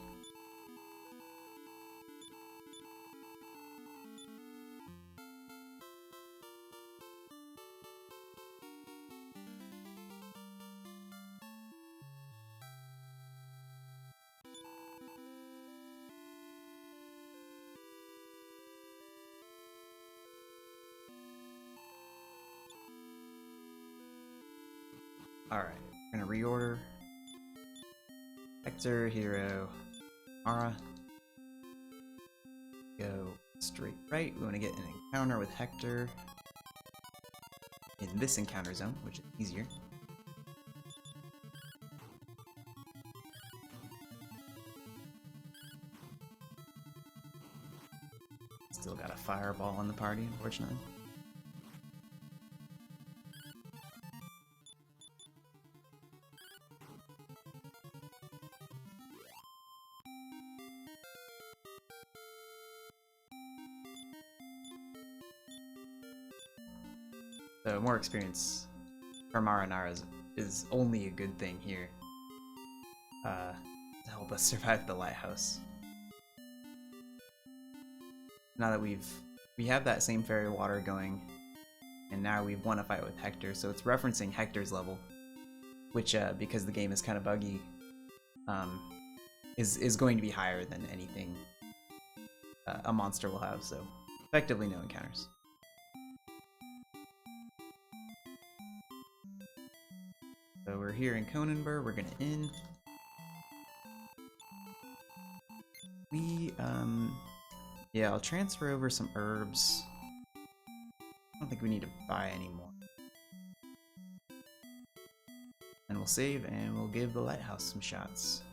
Alright, we're gonna reorder. Hector, Hero, Mara. Go straight right. We want to get an encounter with Hector in this encounter zone, which is easier. Still got a fireball in the party, unfortunately. So more experience for Marinara is only a good thing here to help us survive the lighthouse. Now that we have that same fairy water going, and now we've won a fight with Hector, so it's referencing Hector's level, which because the game is kind of buggy, is going to be higher than anything a monster will have. So effectively no encounters. So we're here in Conanburg, we're gonna inn. Yeah, I'll transfer over some herbs. I don't think we need to buy any more. And we'll save and we'll give the lighthouse some shots.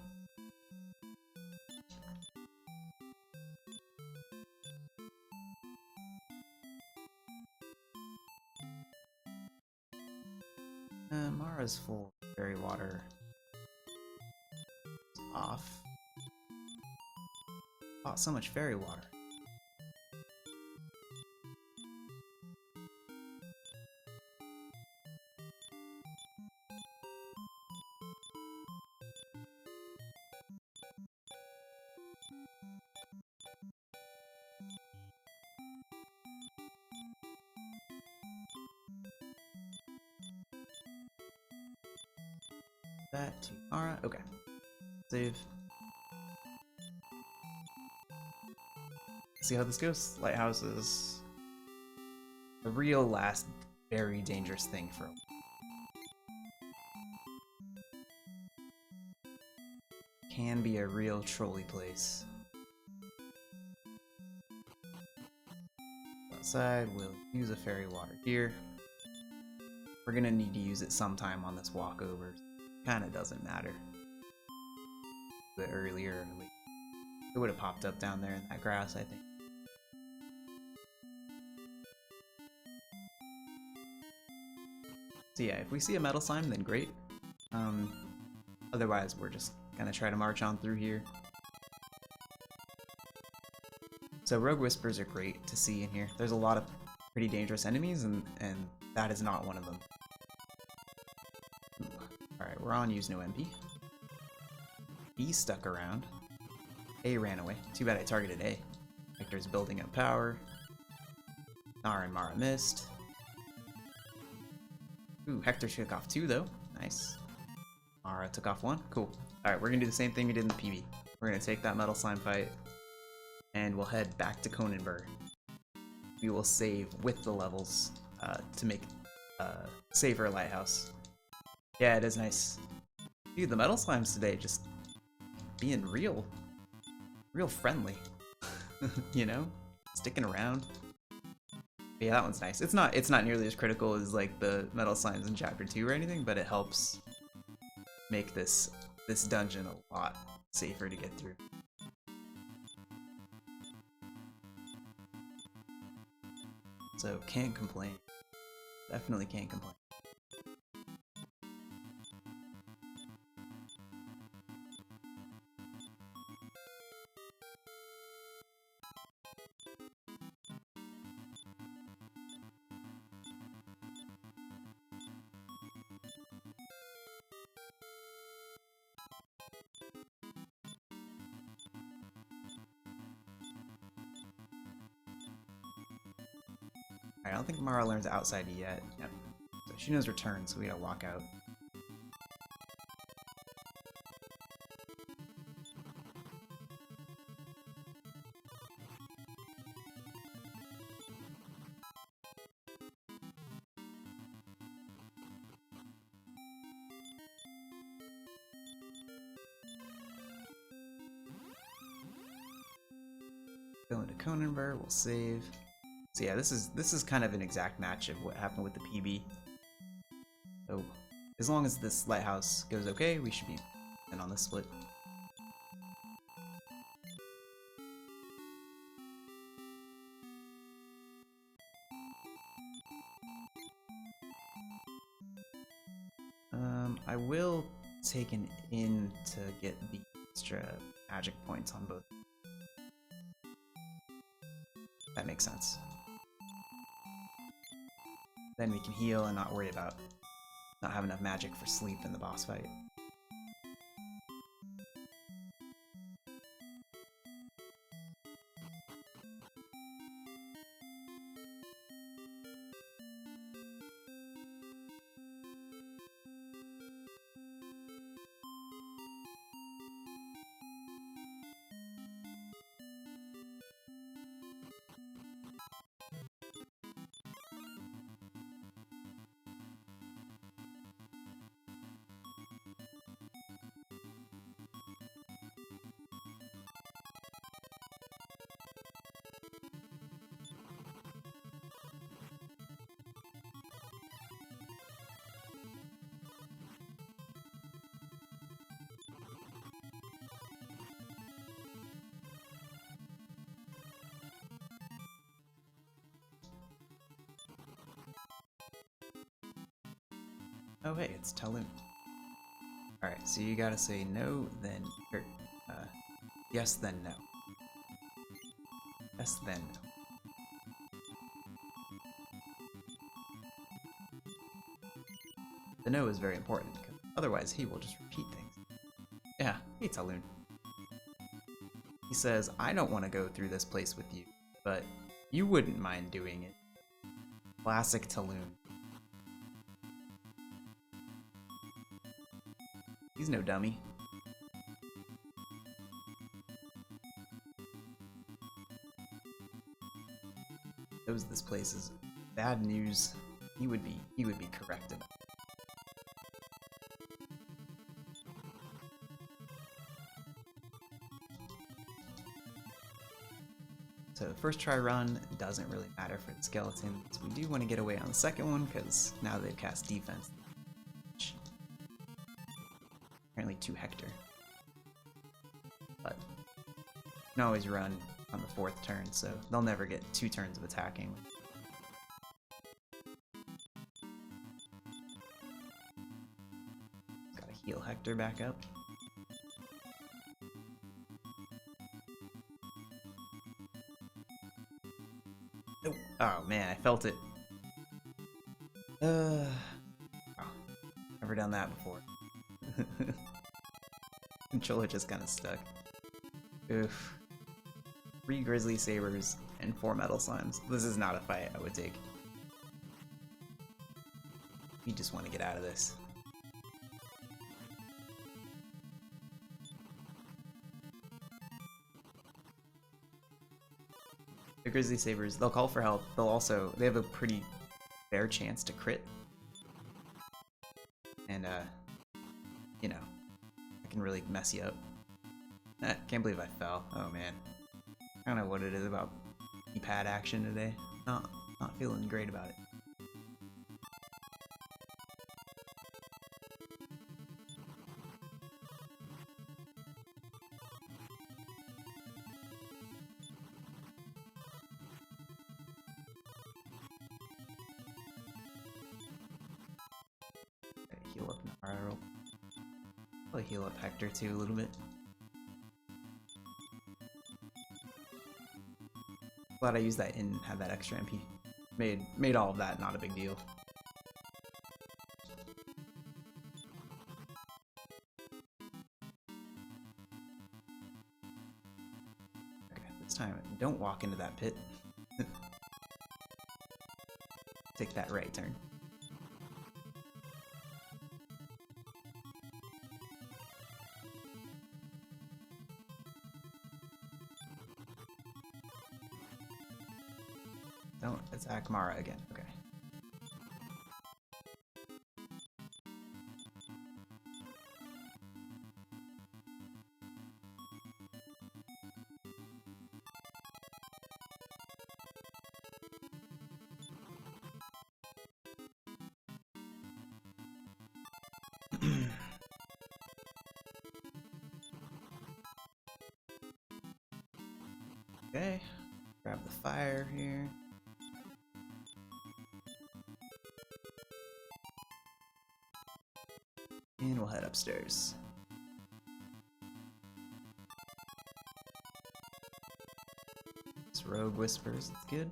Mara's full fairy water off. Bought so much fairy water. That to Mara. Okay. Save. See how this goes. Lighthouse is the real last very dangerous thing for can be a real trolly place. Outside, we'll use a fairy water here. We're gonna need to use it sometime on this walkover. Kinda doesn't matter. A bit earlier, it would have popped up down there in that grass, I think. So yeah, if we see a metal slime, then great. Otherwise, we're just gonna try to march on through here. So rogue whispers are great to see in here. There's a lot of pretty dangerous enemies, and that is not one of them. Alright, we're on use no MP. B stuck around. A ran away. Too bad I targeted A. Hector's building up power. Nara and Mara missed. Ooh, Hector took off 2 though. Nice. Mara took off 1. Cool. Alright, we're gonna do the same thing we did in the PB. We're gonna take that metal slime fight, and we'll head back to Conanburg. We will save with the levels to make safer lighthouse. Yeah, it is nice. Dude, the metal slimes today just being real friendly. You know? Sticking around. But yeah, that one's nice. It's not nearly as critical as like the metal slimes in chapter 2 or anything, but it helps make this dungeon a lot safer to get through. So can't complain. Definitely can't complain. I don't think Mara learns outside yet. Yep. So she knows return, so we gotta walk out. Go into Conenburg, we'll save. So yeah, this is kind of an exact match of what happened with the PB. So as long as this lighthouse goes okay, we should be in on this split. I will take an inn to get the extra magic points on both. That makes sense. Then we can heal and not worry about not having enough magic for sleep in the boss fight. Oh hey, it's Talon. Alright, so you gotta say no, then... yes, then no. Yes, then no. The no is very important, because otherwise he will just repeat things. Yeah, hey Talon. He says, I don't want to go through this place with you, but you wouldn't mind doing it. Classic Talon. He's no dummy. Knows this place is bad news. He would be correct about it. So first try run doesn't really matter for the skeletons. We do want to get away on the second one because now they've cast defense. Apparently 2 Hector. But you can always run on the 4th turn, so they'll never get 2 turns of attacking. Gotta heal Hector back up. Oh, oh man, I felt it. Oh, never done that before. Controller just kind of stuck. Oof. 3 Grizzly Sabers and 4 Metal Slimes. This is not a fight I would take. We just want to get out of this. The Grizzly Sabers, they'll call for help. They have a pretty fair chance to crit. And, you know, I can really mess you up. Can't believe I fell. Oh man. I don't know what it is about keypad action today. Not feeling great about it. Heal up Nara. I'll heal up Hector too a little bit. Glad I used that and had that extra MP. Made all of that not a big deal. Okay, this time don't walk into that pit. take that right turn. Don't attack Mara again. Okay. Okay, grab the fire here. And we'll head upstairs. This Rogue Whispers, that's good.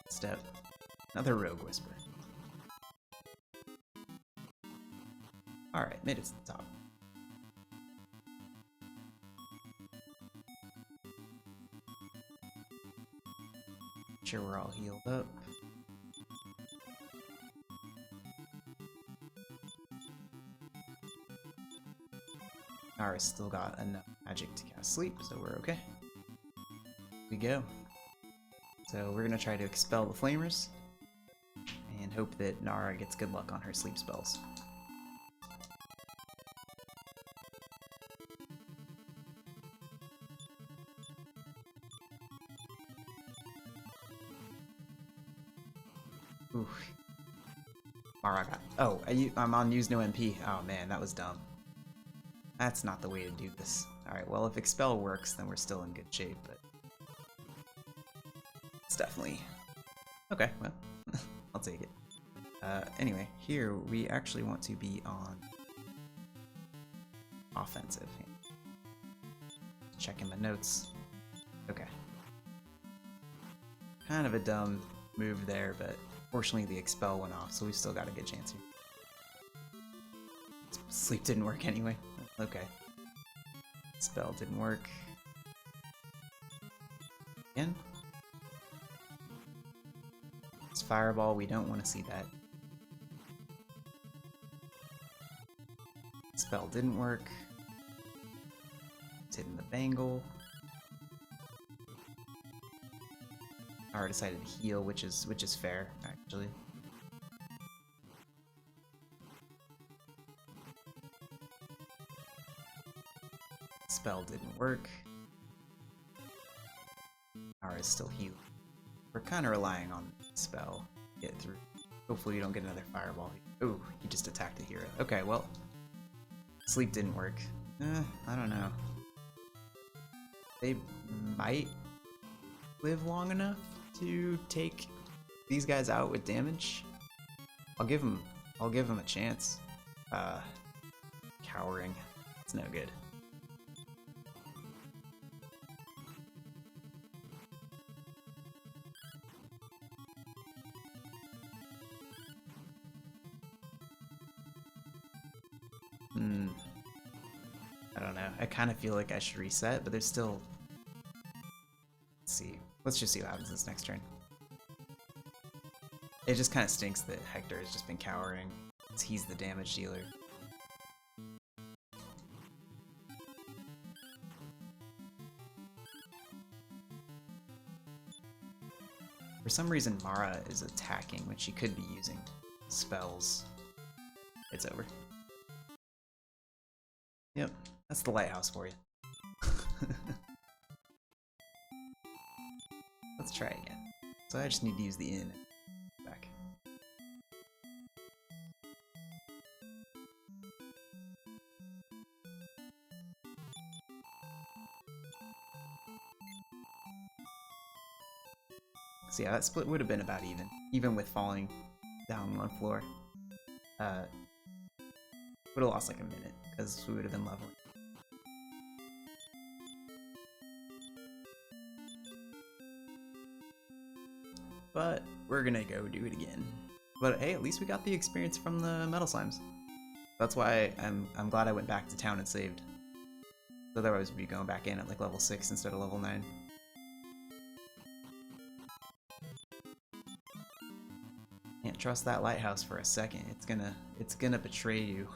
Step. Another Rogue Whisper. Alright, made it to the top. Sure we're all healed up. Nara's still got enough magic to cast sleep, so we're okay. Here we go. So we're gonna try to expel the flamers and hope that Nara gets good luck on her sleep spells. Ooh. Mara got. Oh, I'm on use no MP. Oh man, that was dumb. That's not the way to do this. Alright, well, if Expel works, then we're still in good shape, but it's definitely... Okay, well, I'll take it. Anyway, here we actually want to be on offensive. Checking my notes. Okay. Kind of a dumb move there, but fortunately the Expel went off, so we still got a good chance here. Sleep didn't work anyway. Okay. Spell didn't work. Again? It's Fireball, we don't want to see that. Spell didn't work. It's hitting the bangle. Nara decided to heal, which is fair, actually. Spell didn't work. Nara's still healed. We're kind of relying on spell to get through. Hopefully we don't get another fireball. Ooh, he just attacked the hero. Okay, well, sleep didn't work. I don't know. They might live long enough to take these guys out with damage. I'll give them a chance. Cowering. It's no good. I don't know. I kind of feel like I should reset, but there's still... Let's see. Let's just see what happens this next turn. It just kind of stinks that Hector has just been cowering. He's the damage dealer. For some reason, Mara is attacking when she could be using spells. It's over. Yep, that's the lighthouse for you. Let's try again. So I just need to use the inn. Back. So yeah, that split would have been about even with falling down one floor. Would have lost like a minute, because we would have been leveling. But we're gonna go do it again. But hey, at least we got the experience from the metal slimes. That's why I'm glad I went back to town and saved. Otherwise we'd be going back in at like level 6 instead of level 9. Can't trust that lighthouse for a second. It's gonna betray you.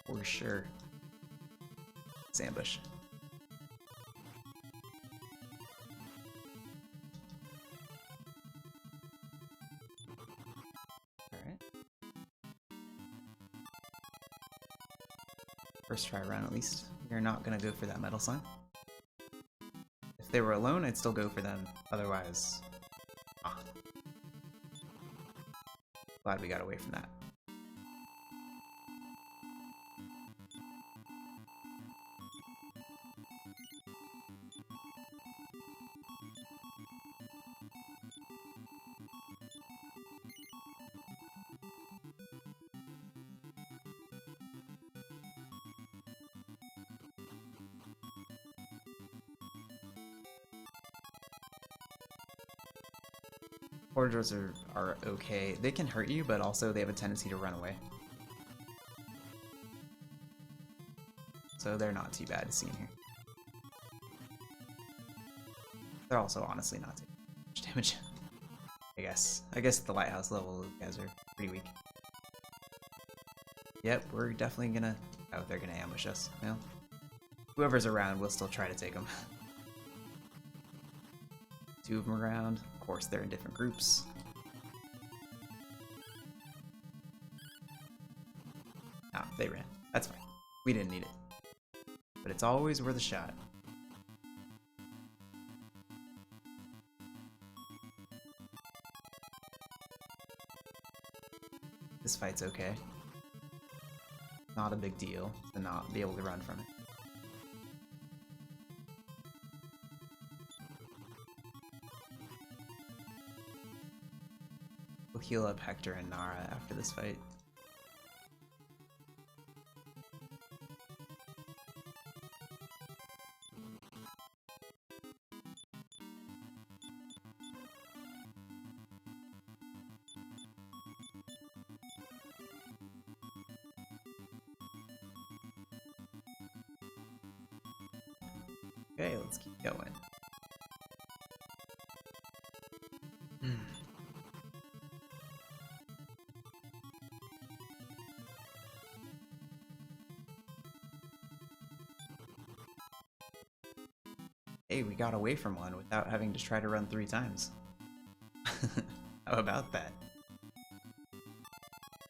For sure. It's ambush. Alright. First try run at least. You're not gonna go for that metal slime. If they were alone, I'd still go for them. Otherwise, glad we got away from that. Porters are okay. They can hurt you, but also they have a tendency to run away. So they're not too bad to see in here. They're also honestly not taking much damage. I guess. I guess at the lighthouse level, those guys are pretty weak. Yep, we're definitely gonna... Oh, they're gonna ambush us. Well, whoever's around, we'll still try to take them. Two of them around. Of course, they're in different groups. Ah, they ran. That's fine. We didn't need it. But it's always worth a shot. This fight's okay. Not a big deal to not be able to run from it. We'll heal up Hector and Nara after this fight. Okay, let's keep going. Hey, we got away from one without having to try to run 3 times. How about that?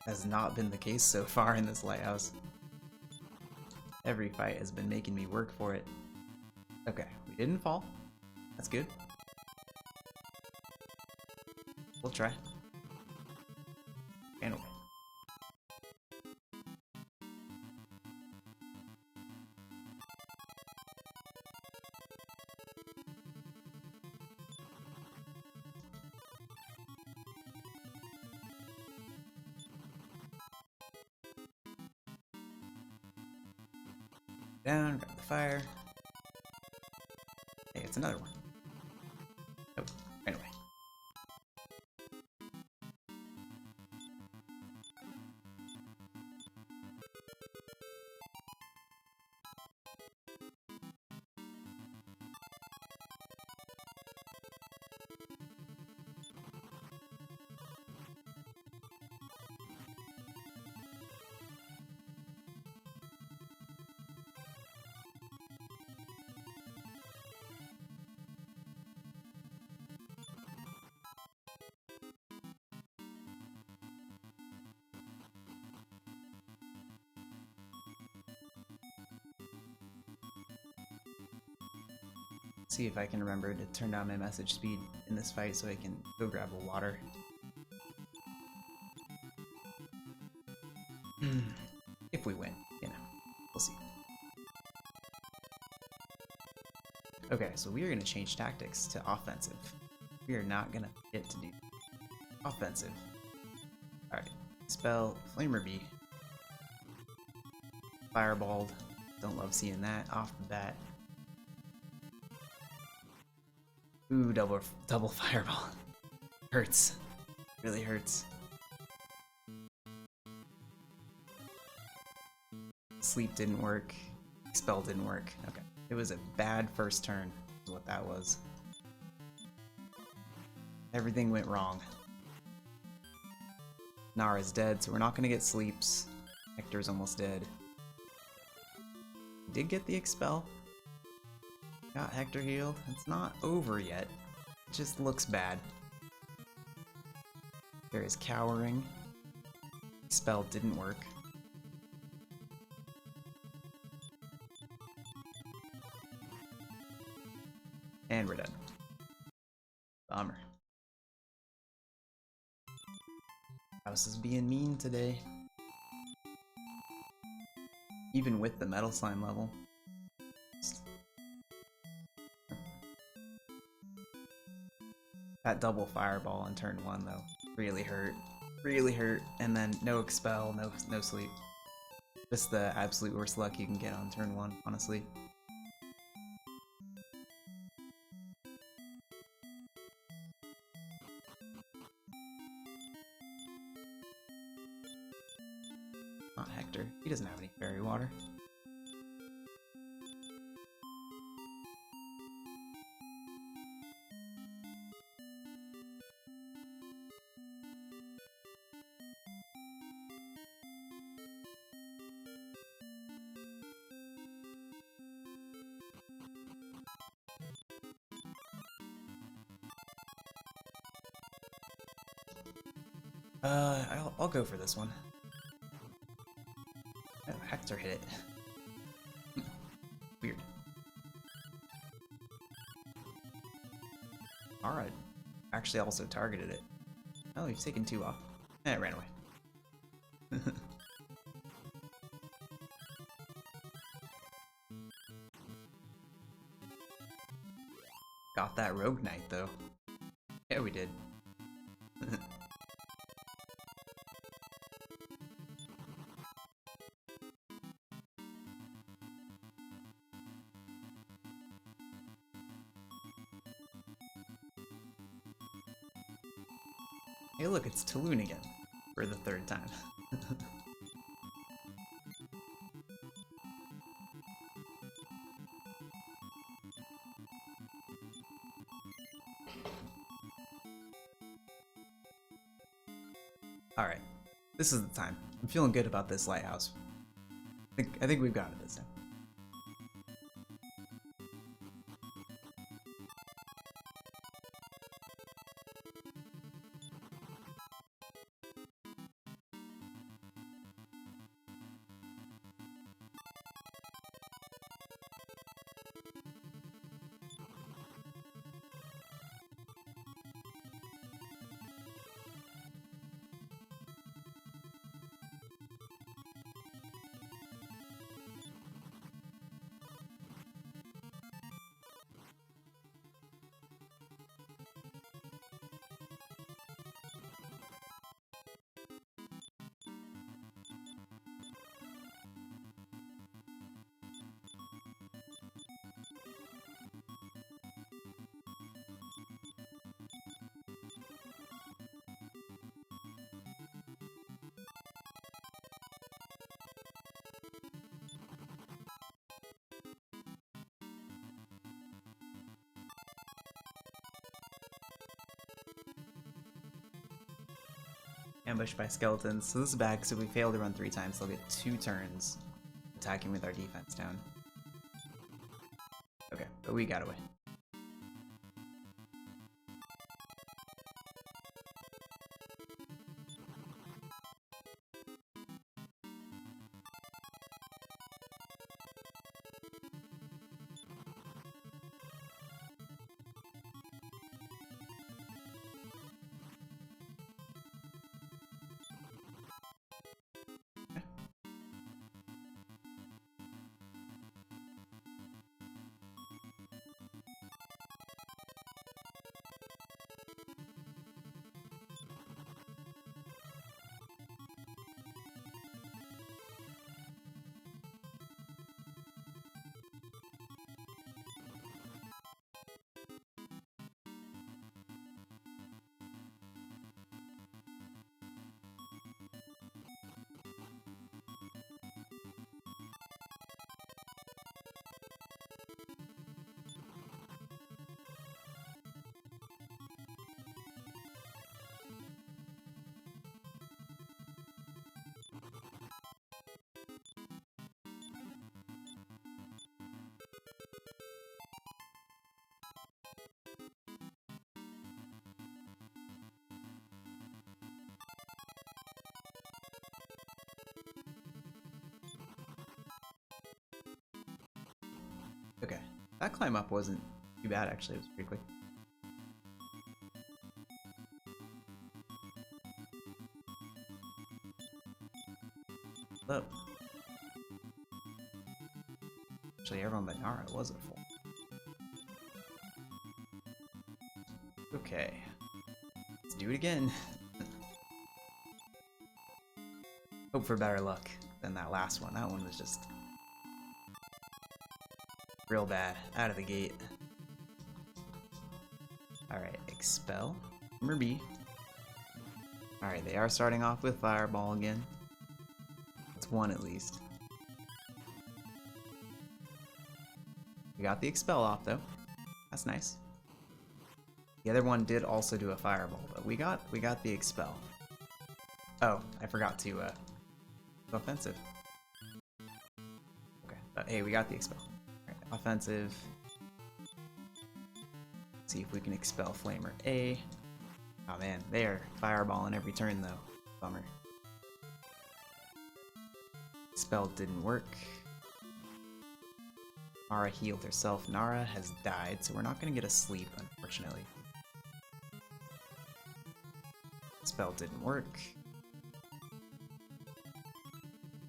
Has not been the case so far in this lighthouse. Every fight has been making me work for it. Okay, we didn't fall. That's good. We'll try. And away. Down, grab the fire. Hey, it's another one. Oh, anyway. See if I can remember to turn down my message speed in this fight so I can go grab a water. If we win, you know, we'll see. Okay, so we are going to change tactics to offensive. We are not going to get to do offensive. Alright, spell Flamer Bee. Fireballed. Don't love seeing that off the bat. Ooh, double fireball. Hurts. Really hurts. Sleep didn't work. Spell didn't work. Okay. It was a bad first turn, is what that was. Everything went wrong. Nara's dead, so we're not gonna get sleeps. Hector's almost dead. Did get the expel. Got Hector healed. It's not over yet. It just looks bad. There is cowering. Expel didn't work. And we're dead. Bummer. House is being mean today. Even with the metal slime level. That double fireball on turn 1 though really hurt. Really hurt. And then no expel, no sleep. Just the absolute worst luck you can get on turn 1, honestly. Not Hector. He doesn't have any fairy water. I'll go for this one. Oh, Hector hit it. Weird. Alright. Actually also targeted it. Oh, he's taken 2 off. Eh, it ran away. Got that Rogue Knight though. Yeah, we did. Hey look, it's Taloon again. For the 3rd time. Alright. This is the time. I'm feeling good about this lighthouse. I think we've got it this time. Ambushed by skeletons. So this is bad because if we fail to run 3 times, they'll get 2 turns attacking with our defense down. Okay, but we got away. That climb up wasn't too bad, actually. It was pretty quick. Hello. Actually, everyone but Nara was at full. Okay. Let's do it again. Hope for better luck than that last one. That one was just real bad out of the gate. Alright, expel. Number B. Alright, they are starting off with Fireball again. That's one at least. We got the expel off though. That's nice. The other one did also do a Fireball, but we got the expel. Oh, I forgot to offensive. Okay, but hey, we got the expel. Alright, offensive. See if we can expel Flamer A. Oh man, they are fireballing every turn though. Bummer. Spell didn't work. Mara healed herself. Nara has died, so we're not gonna get a sleep, unfortunately. Spell didn't work.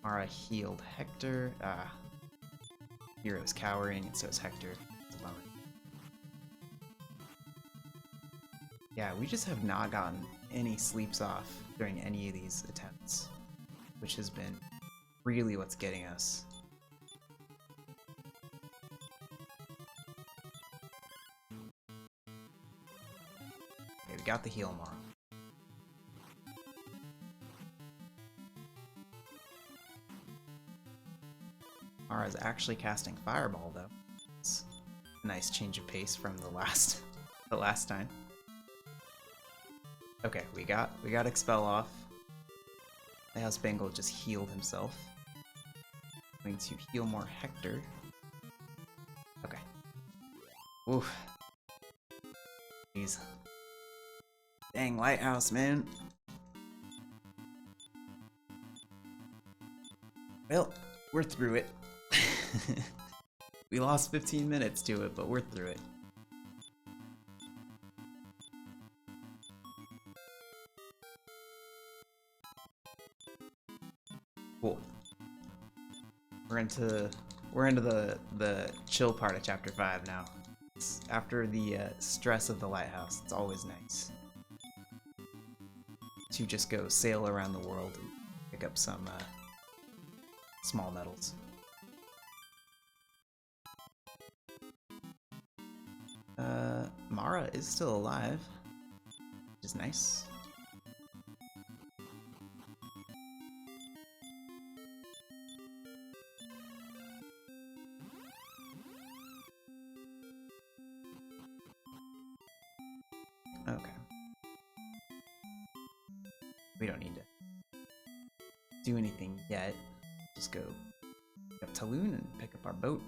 Mara healed Hector. Hero's cowering, and so is Hector. It's a bummer. Yeah, we just have not gotten any sleeps off during any of these attempts, which has been really what's getting us. Okay, we got the heal Mara. Mara's actually casting Fireball though. It's a nice change of pace from the last time. Okay, we got Expel off. Lighthouse Bengal just healed himself. Going to heal more Hector. Okay. Oof. Jeez. Dang, Lighthouse, man. Well, we're through it. We lost 15 minutes to it, but we're through it. Cool. We're into the chill part of chapter 5 now. It's after the stress of the lighthouse, it's always nice to just go sail around the world and pick up some small medals. Mara is still alive, which is nice. Okay. We don't need to do anything yet. Just go up Tulun and pick up our boat.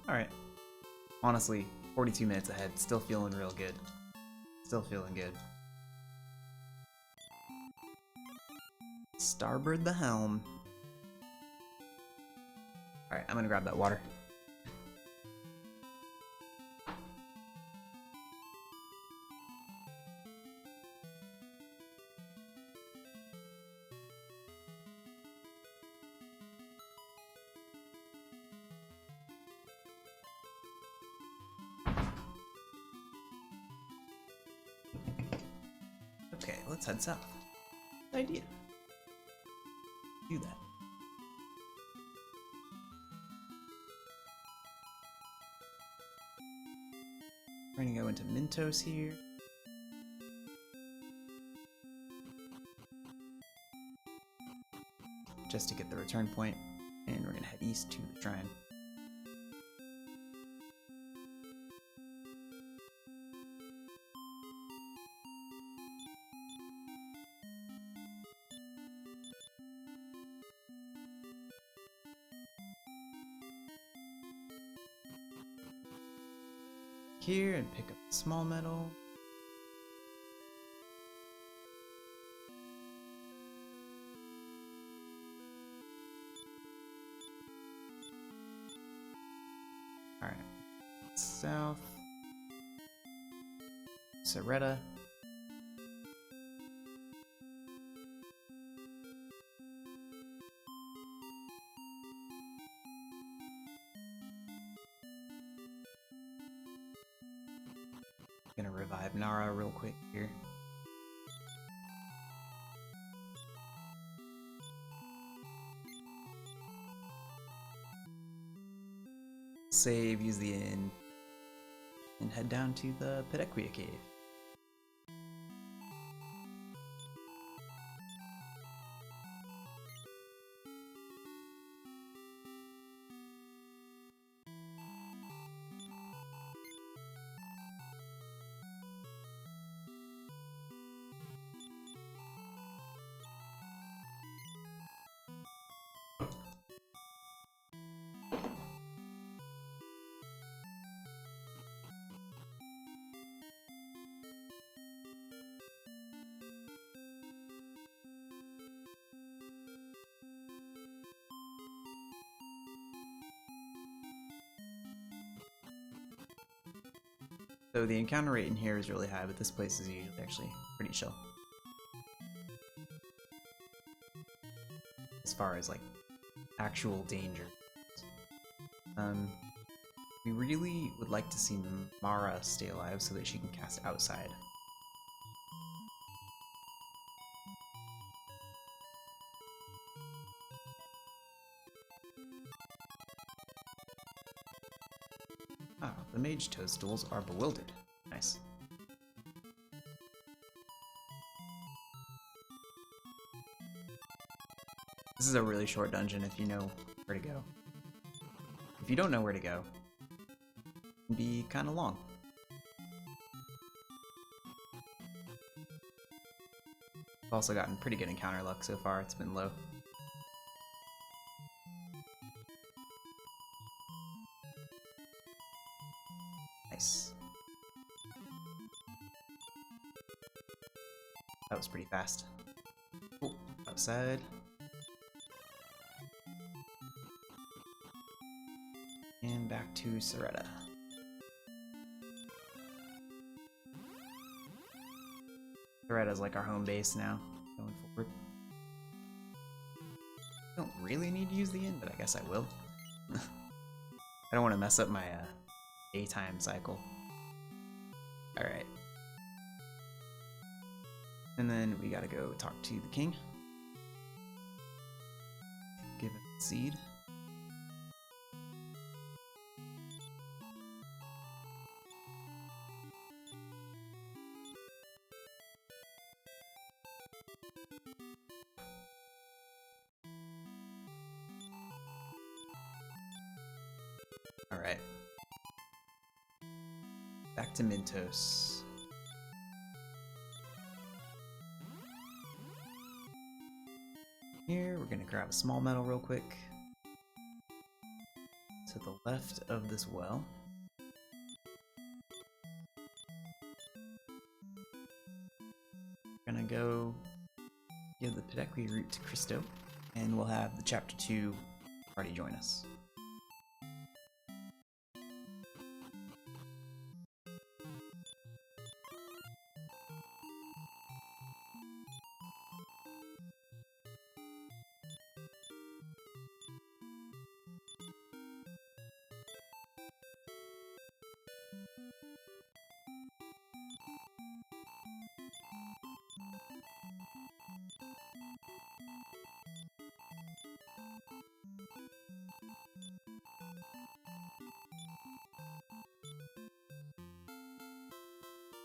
Alright. Honestly, 42 minutes ahead. Still feeling real good. Still feeling good. Starboard the helm. Alright, I'm gonna grab that water. Okay, let's head south. Good idea. Do that. We're gonna go into Mintos here. Just to get the return point, and we're gonna head east to the shrine. here and pick up small metal. Alright. South. Soretta. Gonna revive Nara real quick here. Save, use the inn, and head down to the Pedequia cave. So the encounter rate in here is really high, but this place is usually actually pretty chill. As far as like actual danger. We really would like to see Mara stay alive so that she can cast outside. Ah, the mage toadstools are bewildered. Nice. This is a really short dungeon if you know where to go. If you don't know where to go, it can be kind of long. I've also gotten pretty good encounter luck so far, it's been low. Nice. That was pretty fast. Oh, outside. And back to Soretta. Soretta's like our home base now, going forward. Don't really need to use the inn, but I guess I will. I don't want to mess up my daytime cycle. Alright. And then we gotta go talk to the king. Give him the seed. Alright. Back to Mintos. Here, we're gonna grab a small metal real quick. To the left of this well. We're gonna go give the Pedequia route to Christo, and we'll have the Chapter 2 party join us.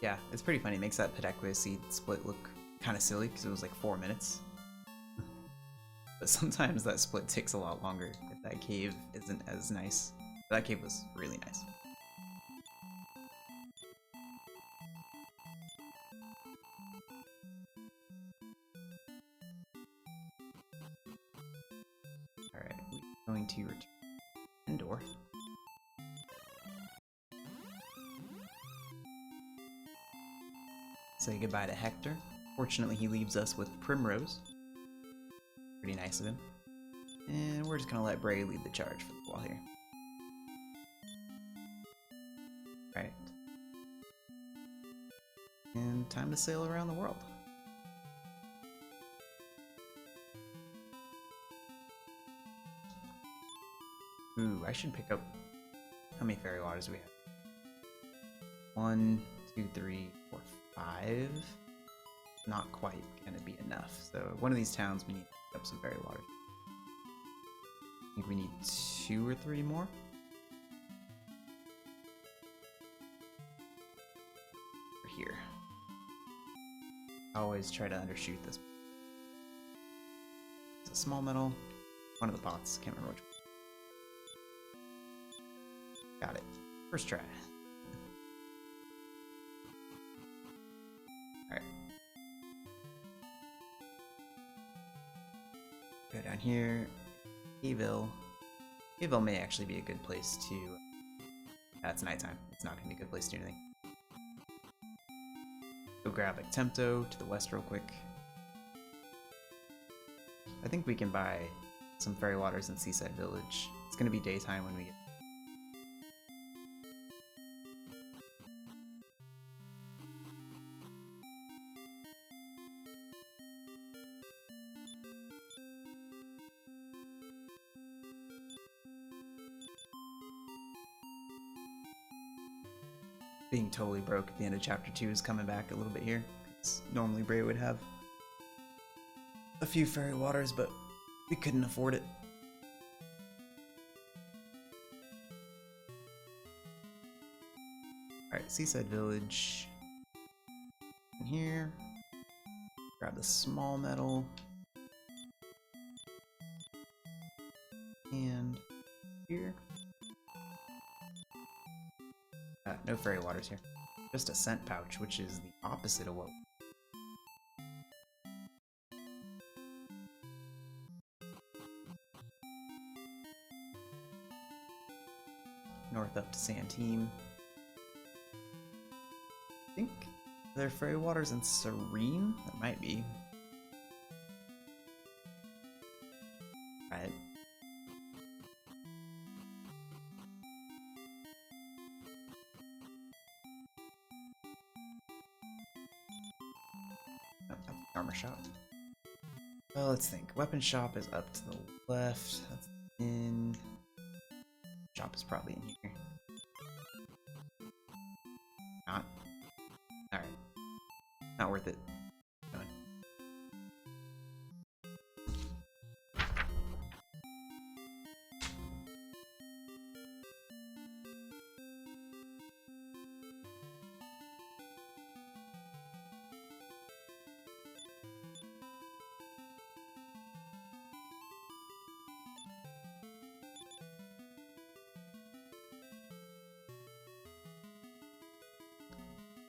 Yeah, it's pretty funny. It makes that Pedequia seed split look kind of silly because it was like 4 minutes. But sometimes that split takes a lot longer if that cave isn't as nice. That cave was really nice. Alright, we're going to return Endor. Say goodbye to Hector. Fortunately, he leaves us with Primrose. Pretty nice of him. And we're just gonna let Bray lead the charge for the ball here. Alright. And time to sail around the world. Ooh, I should pick up... How many fairy waters do we have? 1, 2, 3, 4, 5. Not quite gonna be enough. So one of these towns we need to pick up some fairy waters. I think we need 2 or 3 more. Over here. I always try to undershoot this. It's a small metal. One of the pots. Can't remember which one. Got it. First try. Alright. Go down here. Hayville. Hayville may actually be a good place to... it's nighttime. It's not going to be a good place to do anything. Go grab Actemto to the west real quick. I think we can buy some fairy waters in Seaside Village. It's going to be daytime when we get... Being totally broke at the end of chapter 2 is coming back a little bit here. Normally Bray would have a few fairy waters, but we couldn't afford it. Alright, Seaside Village. In here. Grab the small metal. And here. No fairy waters here. Just a scent pouch, which is the opposite of what... North up to Santine. I think there are fairy waters in Serene? That might be. Right. Armor shop. Well, let's think. Weapon shop is up to the left. That's in. Shop is probably in here. Not. Alright. Not worth it. Come on.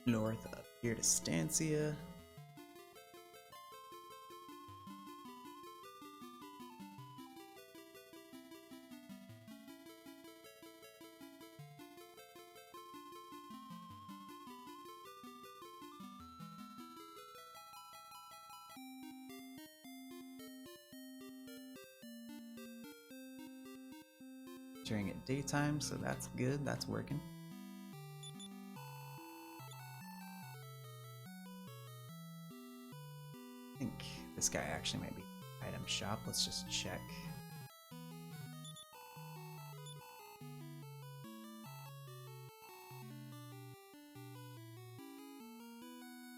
North up here to Stancia. During at daytime, so that's good, that's working. I think this guy actually might be item shop. Let's just check.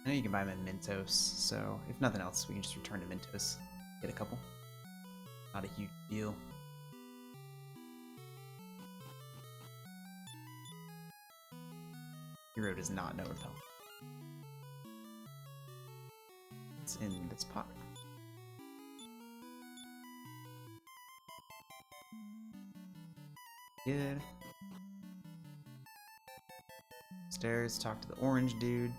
I know you can buy them in Mintos, so if nothing else, we can just return to Mintos. Get a couple. Not a huge deal. Hero does not know repel. It's in this pot. Good. Stairs, talk to the orange dude.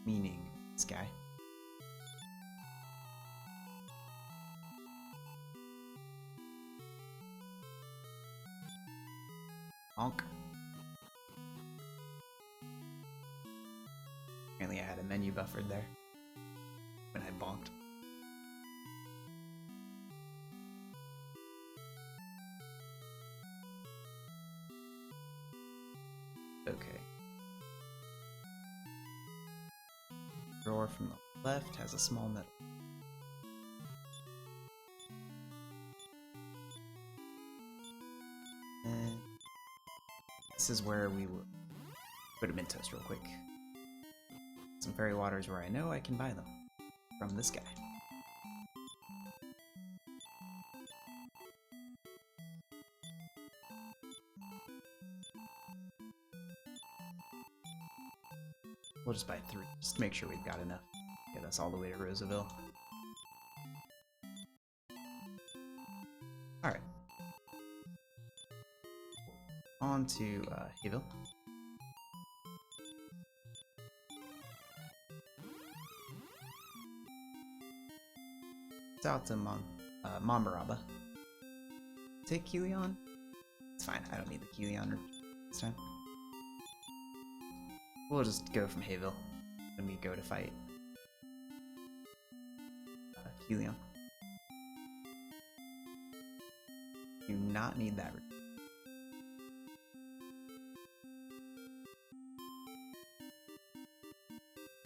Meaning this guy. Bonk. Apparently I had a menu buffered there when I bonked. Okay. Drawer from the left has a small metal. And this is where we will put them in toast real quick. Some fairy waters where I know I can buy them from this guy. We'll just buy 3, just to make sure we've got enough to get us all the way to Roseville. Alright. On to Hayville. It's out to Mombaraba. Take Kilion? It's fine, I don't need the Kilion this time. We'll just go from Hayville when we go to fight Kilion. Do not need that.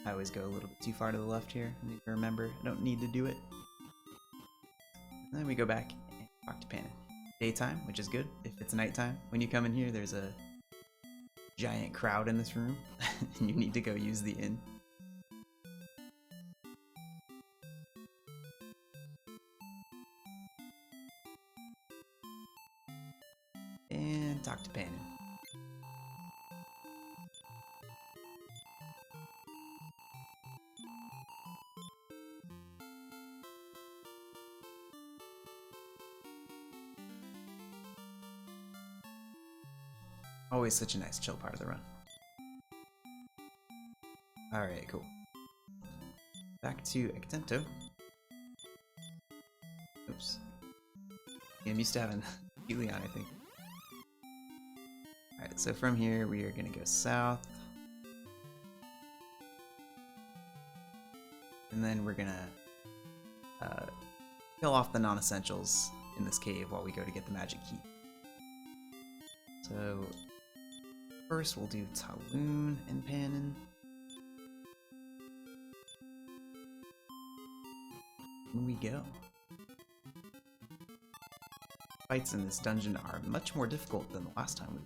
I always go a little bit too far to the left here. I need to remember I don't need to do it. And then we go back and talk to Panon. Daytime, which is good. If it's nighttime, when you come in here, there's a giant crowd in this room, and you need to go use the inn. And talk to Panon. Always such a nice chill part of the run. Alright, cool. Back to Extento. Oops. Yeah, I'm used to having Helion, I think. Alright, so from here we are gonna go south. And then we're gonna kill off the non-essentials in this cave while we go to get the magic key. So first we'll do Talon and Panon. Here we go. Fights in this dungeon are much more difficult than the last time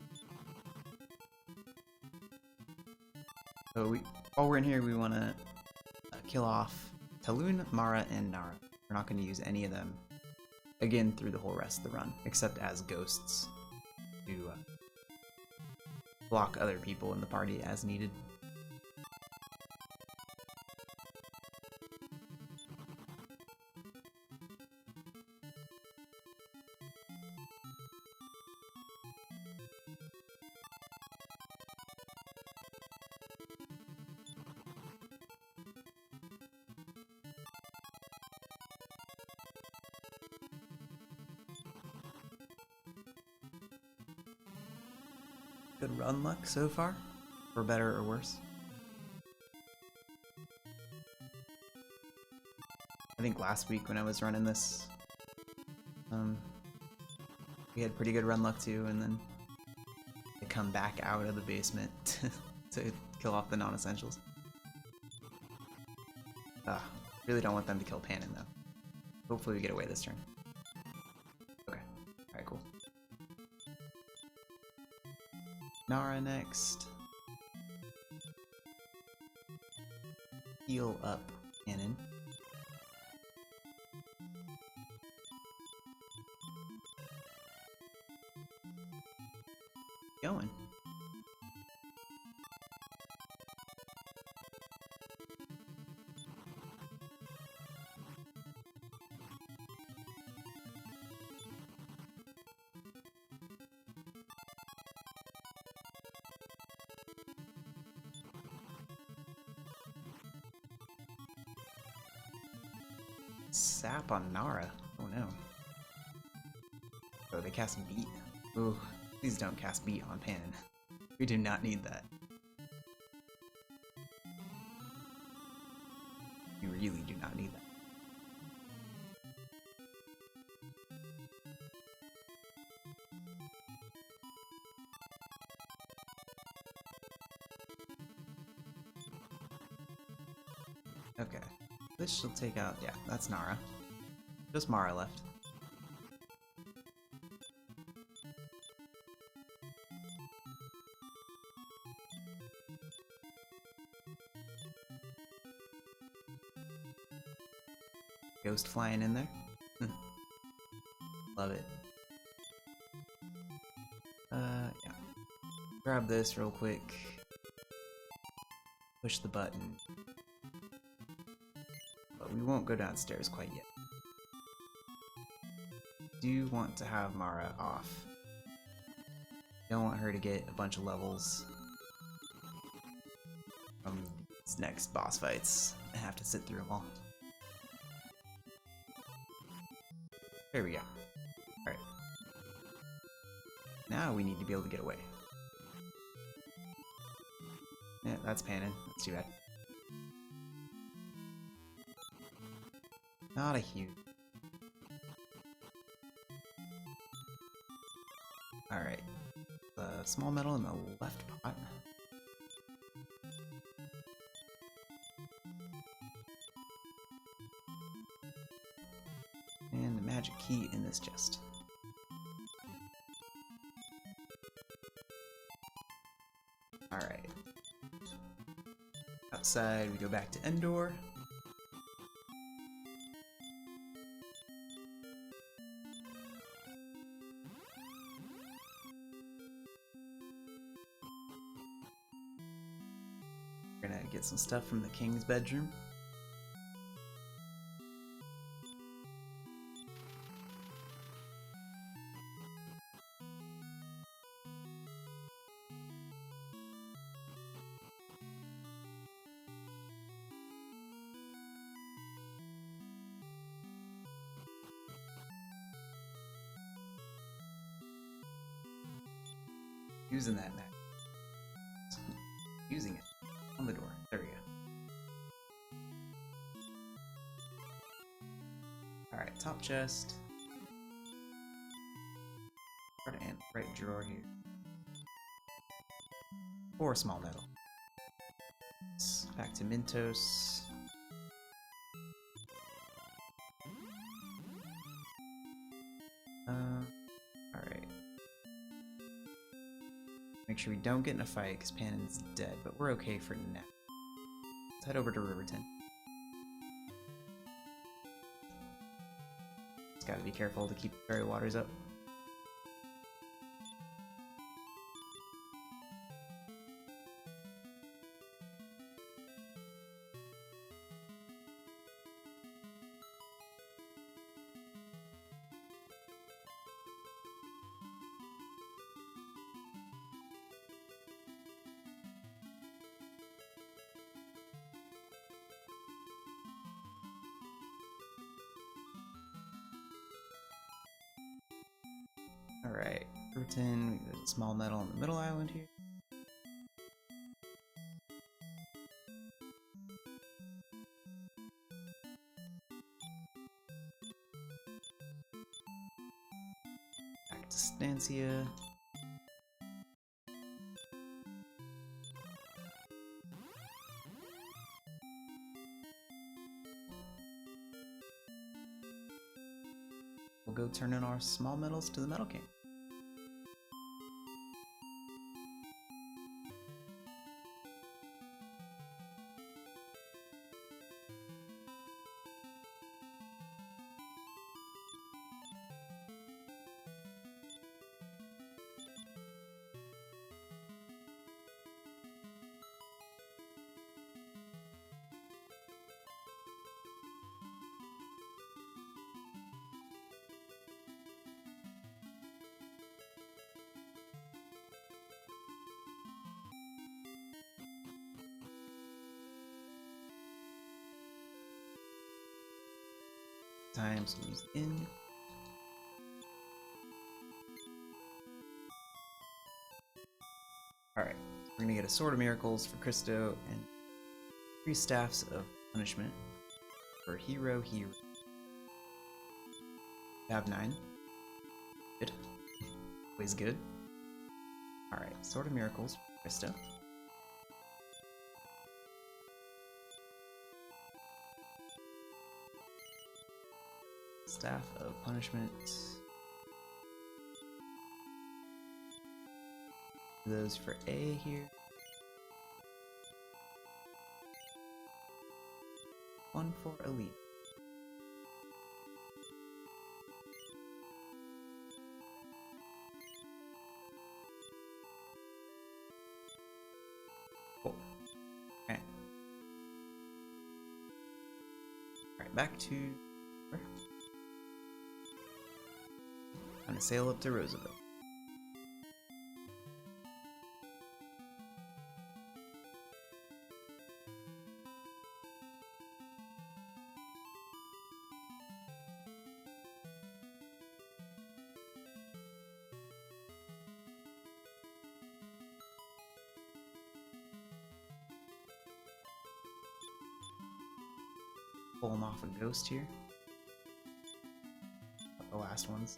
So while we're in here, we want to kill off Talon, Mara, and Nara. We're not going to use any of them again through the whole rest of the run, except as ghosts to block other people in the party as needed. Good run luck so far, for better or worse. I think last week when I was running this, we had pretty good run luck too, and then I come back out of the basement to kill off the non-essentials. Really don't want them to kill Panon though. Hopefully we get away this turn. Okay, alright, cool. Nara next. Heal up Panon. Going. Sap on Nara. Oh no. Oh, they cast Beat. Ooh. Please don't cast Beat on Panon. We do not need that. We really do not need that. Okay. This should take out... yeah, that's Nara. Just Mara left. Ghost flying in there. Love it. Yeah. Grab this real quick. Push the button. But we won't go downstairs quite yet. Do want to have Mara off. Don't want her to get a bunch of levels from these next boss fights and have to sit through them all. There we go. Alright. Now we need to be able to get away. Yeah, that's Panon. That's too bad. Not a huge. Alright. The small metal in the left pot. And the magic key in this chest. Alright. Outside, we go back to Endor. We're gonna get some stuff from the king's bedroom. Using that map. Using it. On the door. There we go. Alright, top chest. And right drawer here. 4 small metal. Back to Mintos. Alright. Make sure we don't get in a fight because Panon's dead, but we're okay for now. Let's head over to Riverton. Just gotta be careful to keep fairy waters up. Alright, Riverton, there's a small metal on the middle island here. Back to Stancia. We'll go turn in our small metals to the Metal King. Times use in. We're gonna get a Sword of Miracles for Christo and 3 Staffs of Punishment for Hero. Tab 9. Good. Always good. Alright, Sword of Miracles for Christo. Staff of Punishment. Those for A here. 1 for Elite. Cool. Okay. Alright, back to... I'm gonna sail up to Roosevelt. Pull him off a ghost here. The last ones.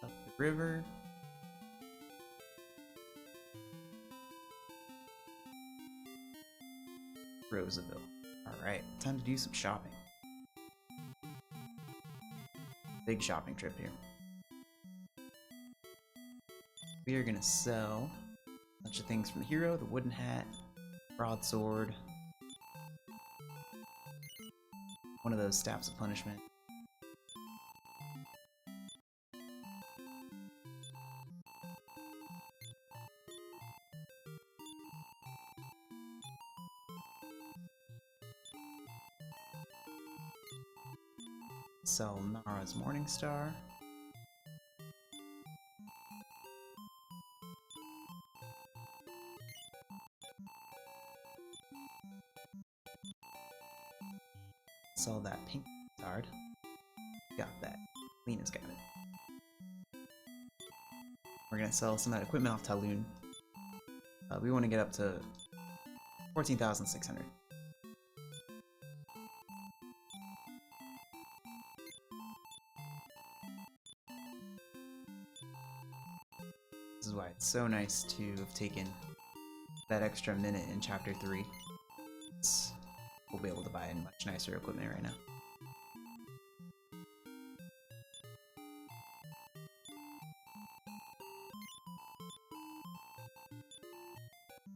Up the river. Roosevelt. Alright, time to do some shopping. Big shopping trip here. We are gonna sell a bunch of things from the hero, the wooden hat, broadsword, one of those staffs of punishment. Sell Nara's Morningstar. Sell that pink card. Got that. Lena's got it. We're gonna sell some of that equipment off Talon. We want to get up to 14,600. This is why it's so nice to have taken that extra minute in Chapter 3. We'll be able to buy much nicer equipment right now.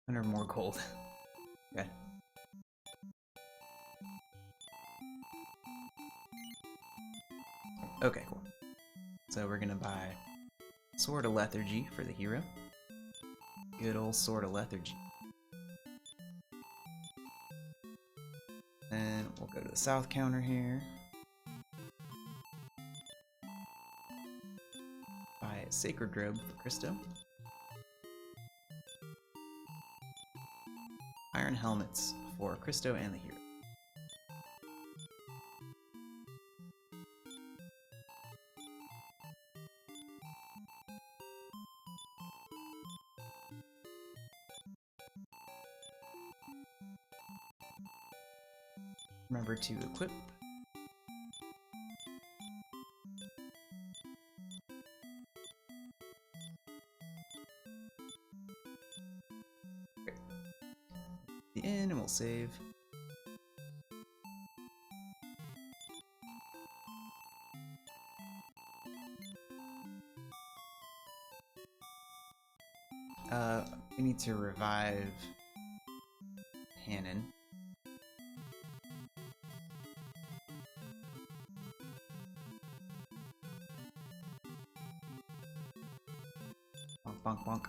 100 more gold. Okay. Okay, cool. So we're gonna buy Sword of Lethargy for the hero. Good old Sword of Lethargy. And we'll go to the south counter here. Buy a Sacred Robe for Christo. Iron Helmets for Christo and the hero. Remember to equip. Okay. The inn, and we'll save. We need to revive Hannon. Bonk, bonk, bonk.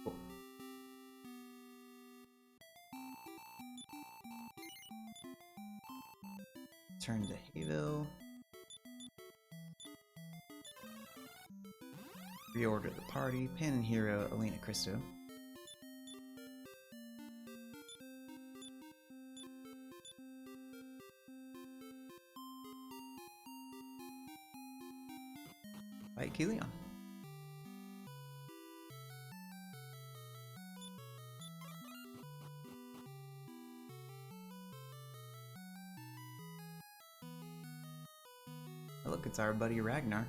Cool. Turn to Hayville. Reorder the party. Pan and Hero, Elena Cristo. Fight Kilian. Oh, look, it's our buddy Ragnar.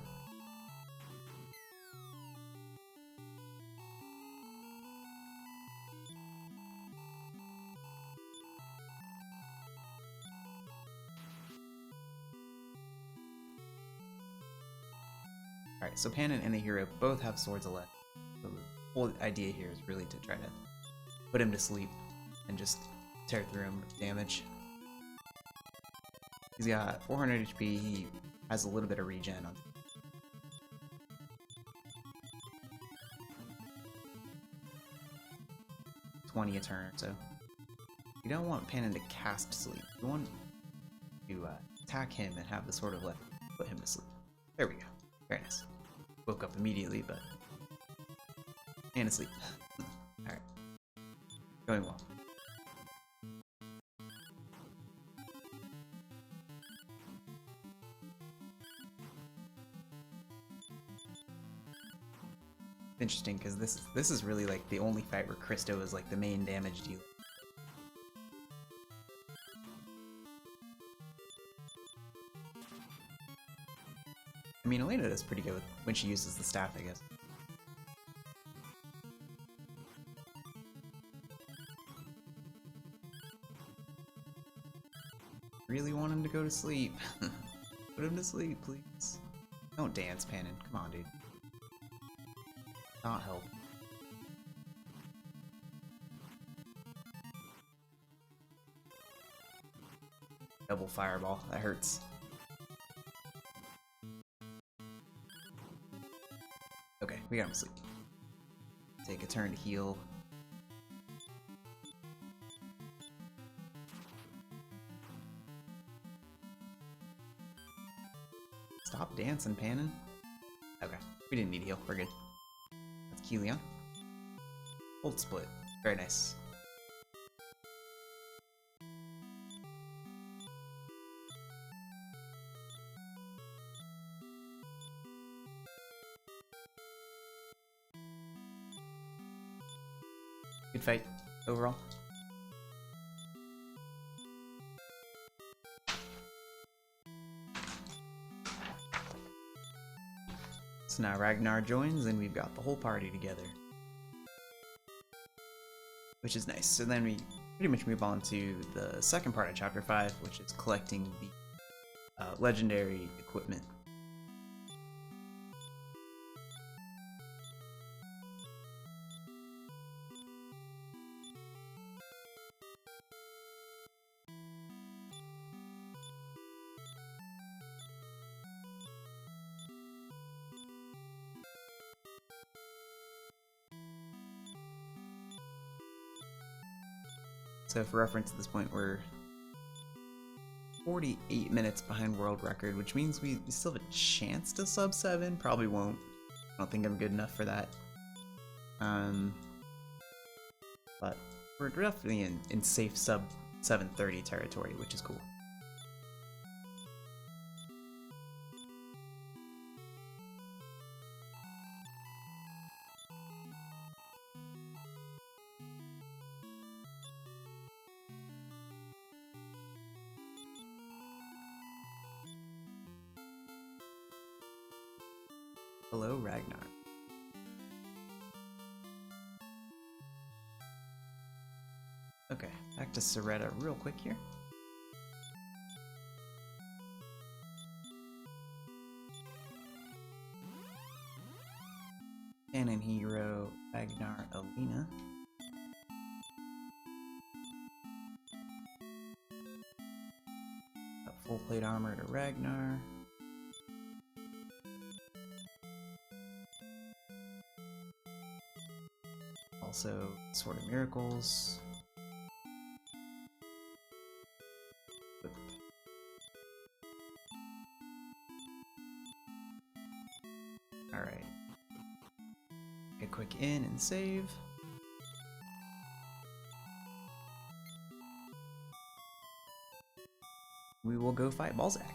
Alright, so Pan and Hero both have Swords of Lead. So the whole idea here is really to try to put him to sleep and just tear through him with damage. He's got 400 HP, he has a little bit of regen on 20 a turn, so you don't want Panon to cast sleep. You want to attack him and have the Sword of Lead put him to sleep. There we go. Very nice. Woke up immediately, but and asleep. Alright. Going well. Interesting, because this is really like the only fight where Cristo is like the main damage dealer. I mean, Elena does pretty good when she uses the staff, I guess. Really want him to go to sleep. Put him to sleep, please. Don't dance, Panon. Come on, dude. Not help. Double fireball. That hurts. Okay, we got him asleep. Take a turn to heal. Stop dancing, Panon. Okay, we didn't need heal. We're good. That's Kilian. Ult split. Very nice. Good fight overall. So now Ragnar joins and we've got the whole party together. Which is nice. So then we pretty much move on to the second part of Chapter 5, which is collecting the legendary equipment. So for reference at this point, we're 48 minutes behind world record, which means we still have a chance to sub 7. Probably won't. I don't think I'm good enough for that. But we're definitely in safe sub 730 territory, which is cool. Hello, Ragnar. Okay, back to Soretta real quick here. Panon Hero, Ragnar, Elena. Got full plate armor to Ragnar. Also, Sword of Miracles. Alright. A quick in and save. We will go fight Balzac.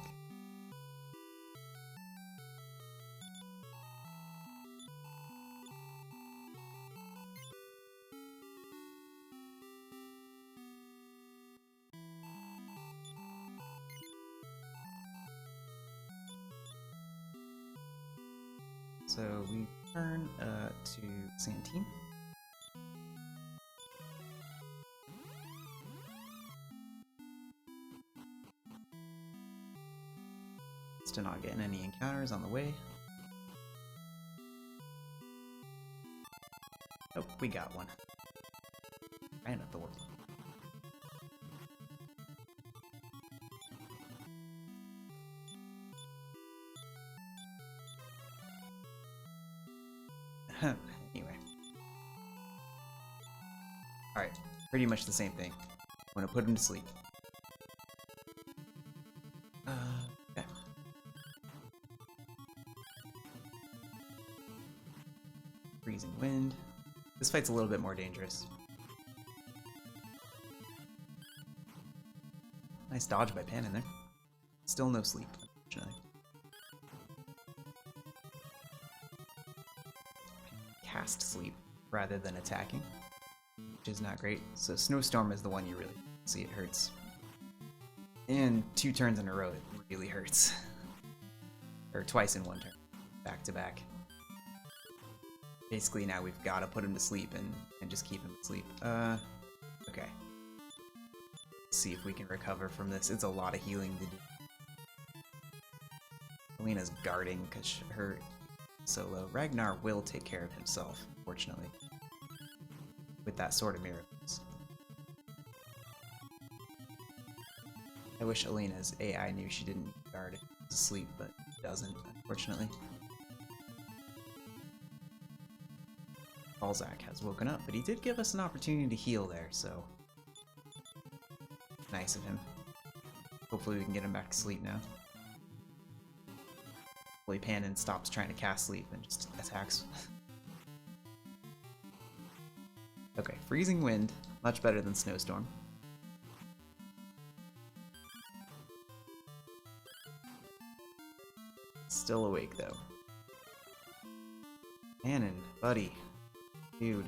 So we turn to Santine. Still not getting any encounters on the way. Oh, we got one. And a Thor. Anyway. Alright, pretty much the same thing. I'm gonna put him to sleep. Okay. Freezing wind. This fight's a little bit more dangerous. Nice dodge by Pan in there. Still no sleep, unfortunately. Cast sleep rather than attacking, which is not great. So Snowstorm is the one you really see it hurts. And 2 turns in a row, it really hurts. Or twice in 1 turn, back to back. Basically now we've got to put him to sleep and just keep him asleep. Okay. Let's see if we can recover from this. It's a lot of healing to do. Alina's guarding because her solo. Ragnar will take care of himself, fortunately. With that Sword of Miracles. I wish Alina's AI knew she didn't guard it asleep, but it doesn't, unfortunately. Balzac has woken up, but he did give us an opportunity to heal there, so nice of him. Hopefully we can get him back to sleep now. Hopefully Panon stops trying to cast sleep and just attacks. Okay, Freezing Wind, much better than Snowstorm. Still awake though. Panon, buddy. Dude.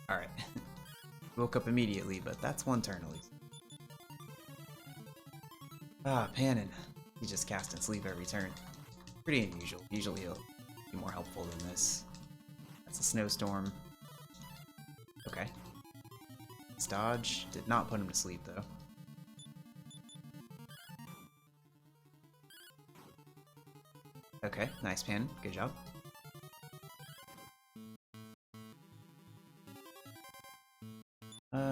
Alright. Woke up immediately, but that's 1 turn at least. Ah, Panon. He just cast and sleep every turn. Pretty unusual. Usually he'll be more helpful than this. That's a Snowstorm. Okay. His dodge did not put him to sleep, though. Okay, nice Panon. Good job.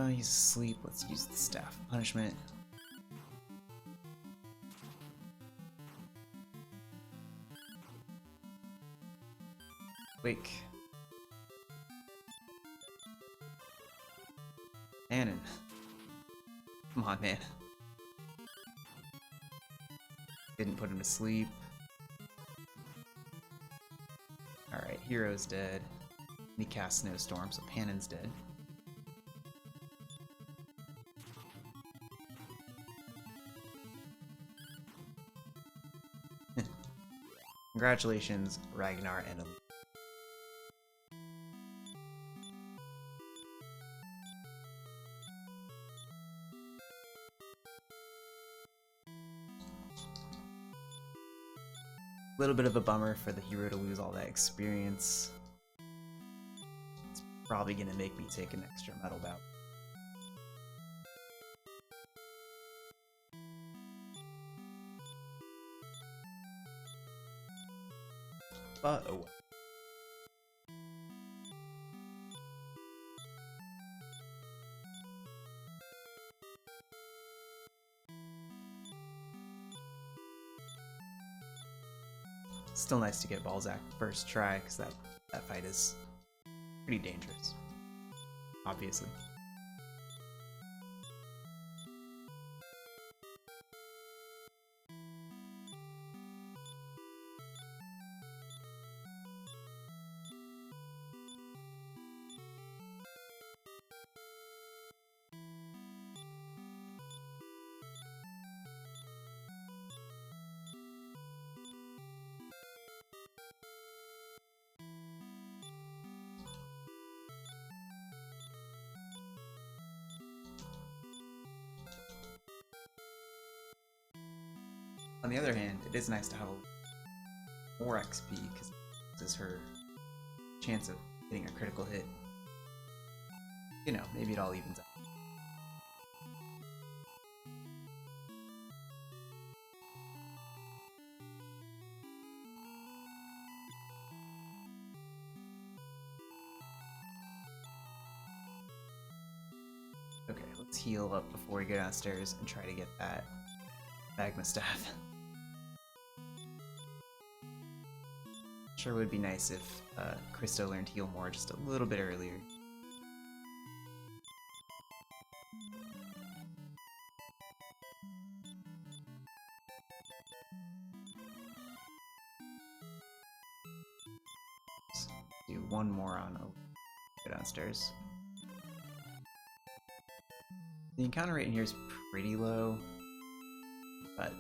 He's asleep. Let's use the Staff of Punishment. Wake. Panon. Come on, man. Didn't put him to sleep. Alright, Hero's dead. He cast Snowstorm, so Panon's dead. Congratulations, Ragnar and Alina. A little bit of a bummer for the hero to lose all that experience. It's probably gonna make me take an extra medal bout. But oh well. Still nice to get Balzac first try, because that fight is pretty dangerous, obviously. On the other hand, it is nice to have a more XP because this is her chance of getting a critical hit. You know, maybe it all evens out. Okay, let's heal up before we go downstairs and try to get that magma staff. Sure would be nice if Christo learned to heal more just a little bit earlier. Let's do one more on go downstairs. The encounter rate in here is pretty low, but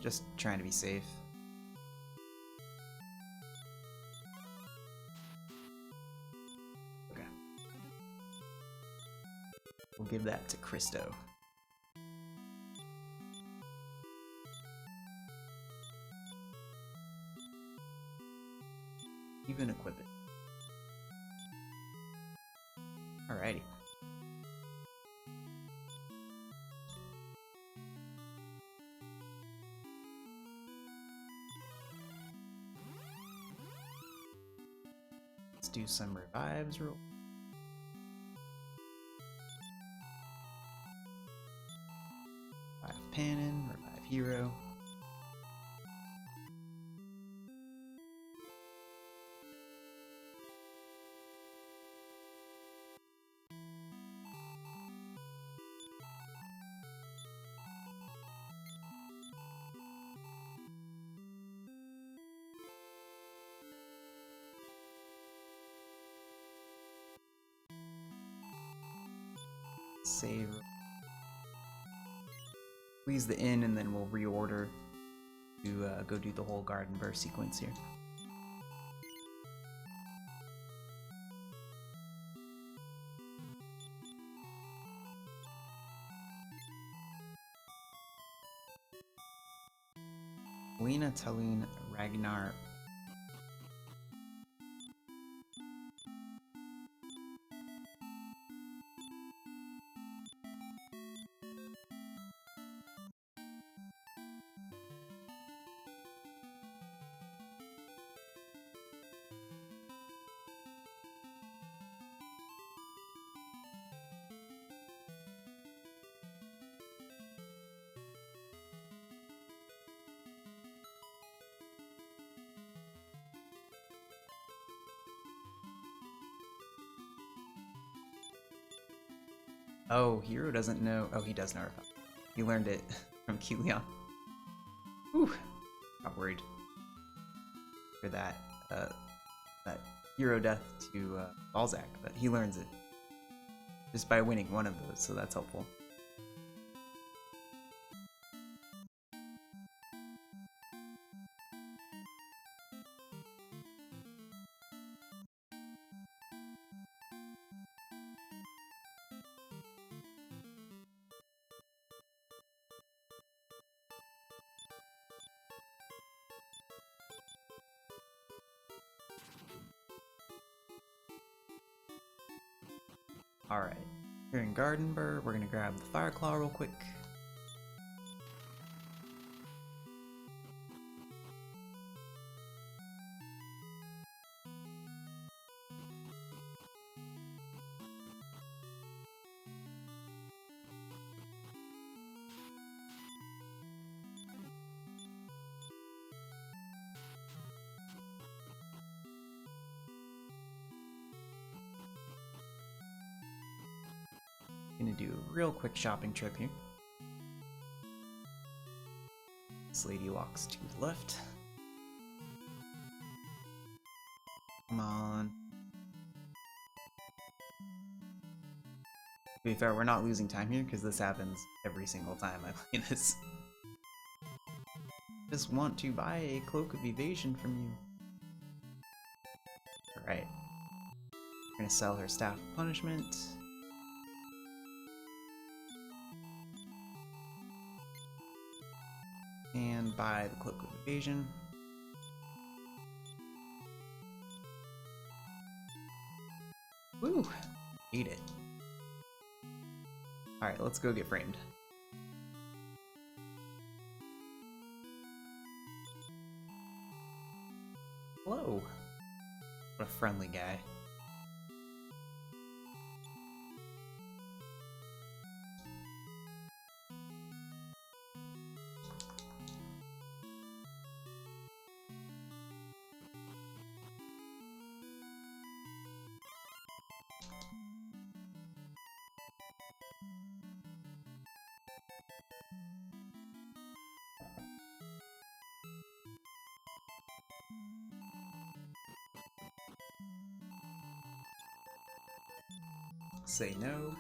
just trying to be safe. Okay. We'll give that to Christo. Even equip it. Alrighty. Let's do some revives real. Revive Panin, revive Hero. Save. Please the inn, and then we'll reorder to go do the whole garden burst sequence here. Lena, Talene, Ragnar. Oh, Hero doesn't know. Oh, he does know about it. He learned it from Kilian. Whew. Got worried for that that Hero death to Balzac, but he learns it just by winning one of those, so that's helpful. Alright, here in Gardenburg, we're gonna grab the Fireclaw real quick. Gonna do a real quick shopping trip here. This lady walks to the left. Come on. To be fair, we're not losing time here because this happens every single time I play this. Just want to buy a Cloak of Evasion from you. Alright. We're gonna sell her Staff of Punishment. stand by the Cloak of Evasion. Woo! Ate it. Alright, let's go get framed. Hello! What a friendly guy. Say no,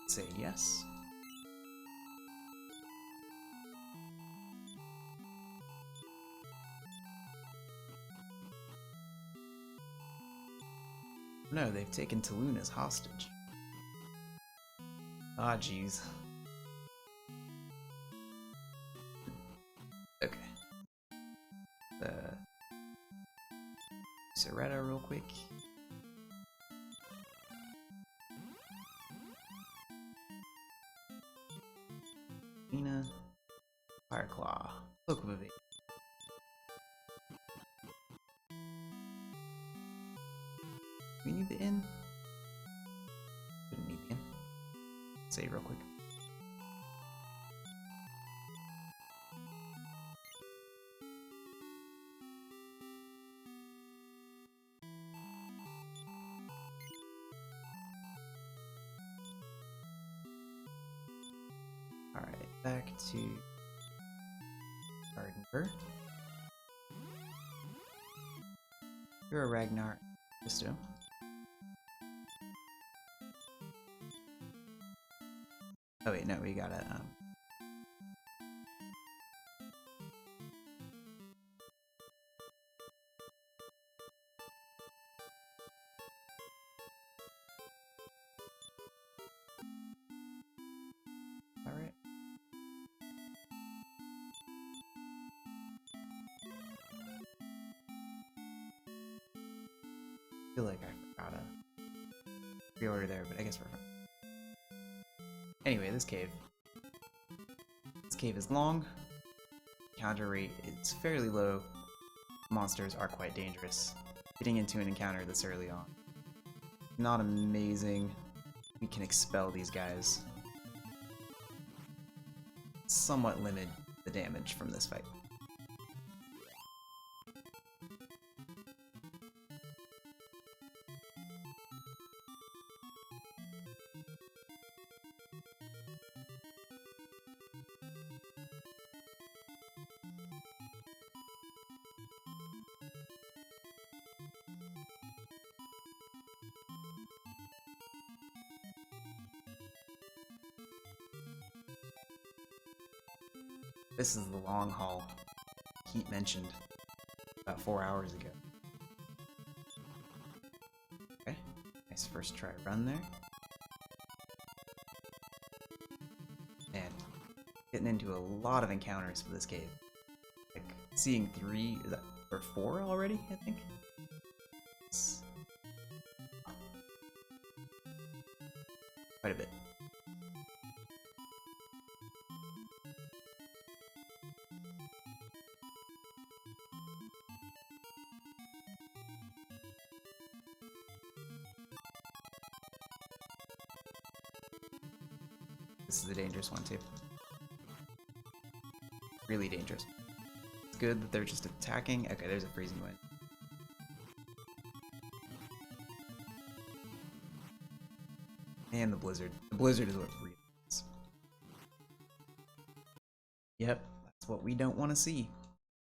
say yes. No, they've taken Tulun as hostage. Ah, jeez. Okay. Soretta real quick. Nina. Fireclaw. Cloak of Evasion. We need the inn? Didn't need the inn. Save real quick. Alright, back to Gardenburg. You're a Ragnar Christo. Oh wait, no, we gotta alright. I feel like I forgot a pre-order there, but I guess we're fine. Anyway, this cave. This cave is long. Encounter rate is fairly low. Monsters are quite dangerous. Getting into an encounter this early on. Not amazing. We can expel these guys. Somewhat limit the damage from this fight. This is the long haul Heat mentioned about 4 hours ago. Okay, nice first try run there. And getting into a lot of encounters for this cave. Like seeing 3 or 4 already, I think. It's quite a bit. This is a dangerous one too. Really dangerous. It's good that they're just attacking. Okay, there's a freezing wind. And the blizzard. The blizzard is what really is. Yep, that's what we don't want to see.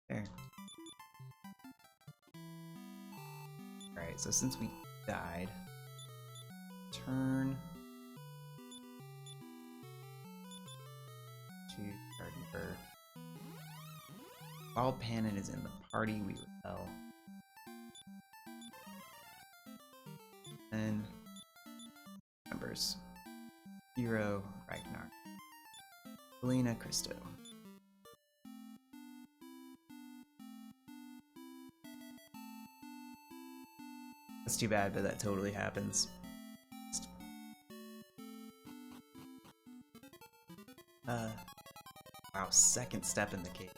There. Alright, so since we died, turn to Gardenburg. While Panon is in the party, we repel. Then members. Hero, Ragnar. Helena, Christo. That's too bad, but that totally happens. Wow, second step in the cave.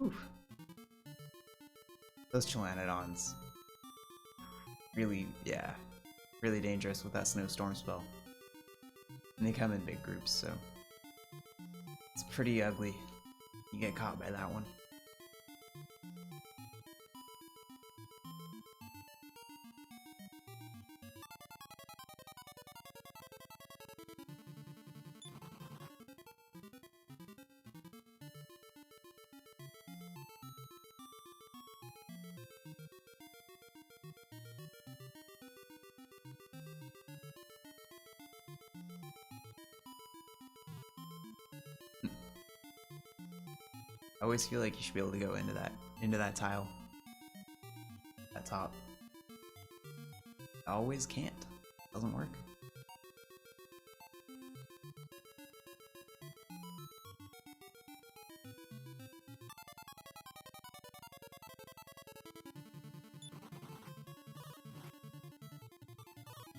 Oof. Those Chilanodons. Really, yeah. Really dangerous with that snowstorm spell. And they come in big groups, so it's pretty ugly. You get caught by that one. I always feel like you should be able to go into that tile. That top. I always can't. Doesn't work.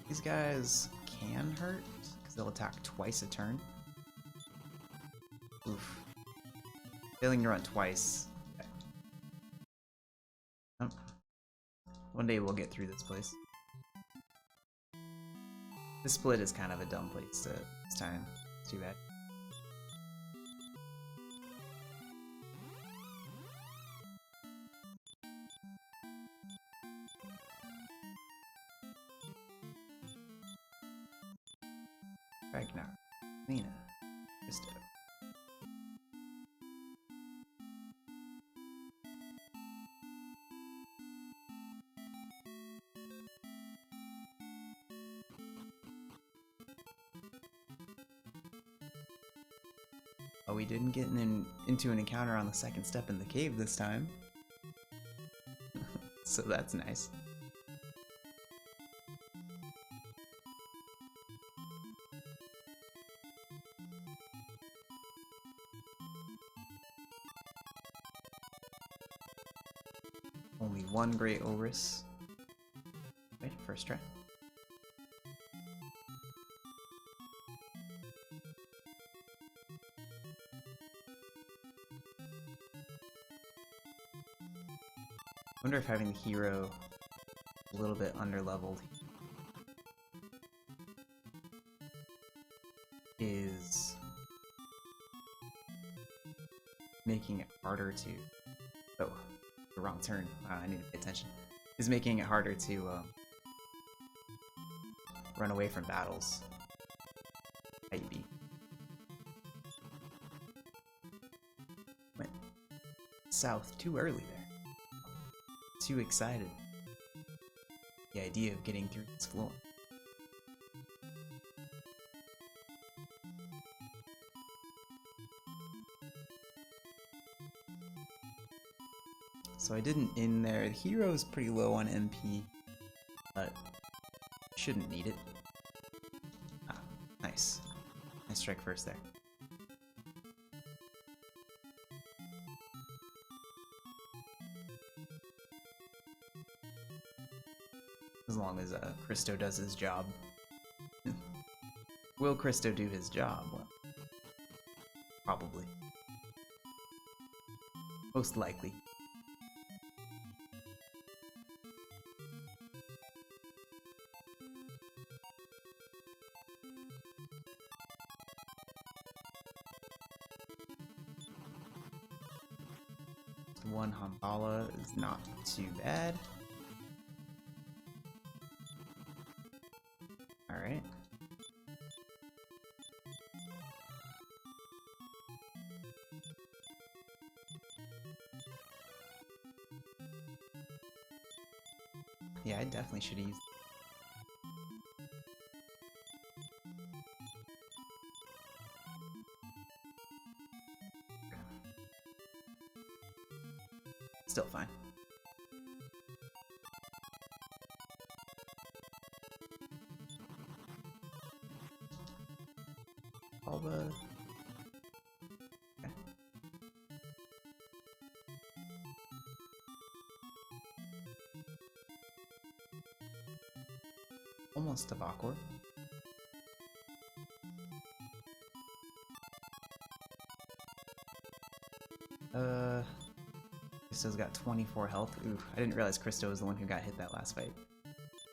These guys can hurt because they'll attack twice a turn. Oof. Failing to run twice. Okay. Oh. One day we'll get through this place. This split is kind of a dumb place to this time. It's too bad. Ragnar, Lena, Christo. Oh, we didn't get into an encounter on the second step in the cave this time. So that's nice. Only one Great Oris. Wait, first try. I wonder if having the hero a little bit underleveled is making it harder to... Oh, the wrong turn. I need to pay attention. Is making it harder to run away from battles. Maybe. Went south too early there. Too excited. The idea of getting through this floor. So I didn't in there. The hero's pretty low on MP, but shouldn't need it. Ah, nice. Nice strike first there. As long as Christo does his job. Will Christo do his job? Well, probably. Most likely. One Hambala is not too bad. Alright. Yeah, I definitely should have used... Still fine. Alba. Okay. almost to Bakor. Christo's got 24 health. Ooh, I didn't realize Christo was the one who got hit that last fight.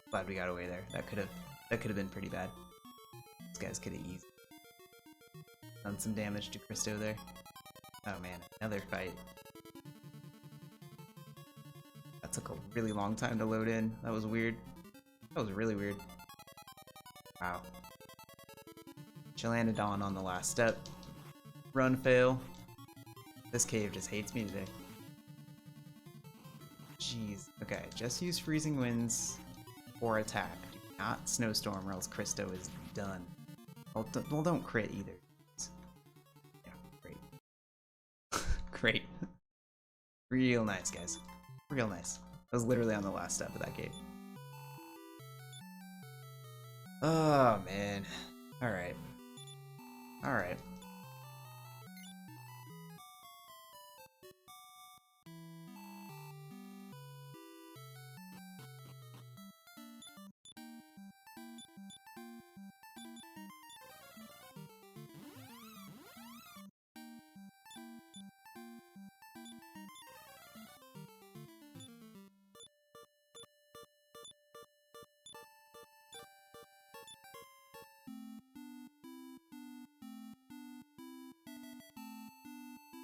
Glad we got away there. That could have been pretty bad. These guys could have easily done some damage to Christo there. Oh man, another fight. That took a really long time to load in. That was weird. That was really weird. Wow. Chalanodon on the last step. Run fail. This cave just hates me today. Jeez. Okay, just use Freezing Winds or attack. Do not Snowstorm or else Christo is done. Well, don't crit either. Yeah, great. Great. Real nice, guys. Real nice. I was literally on the last step of that cave. Oh, man. Alright. Alright.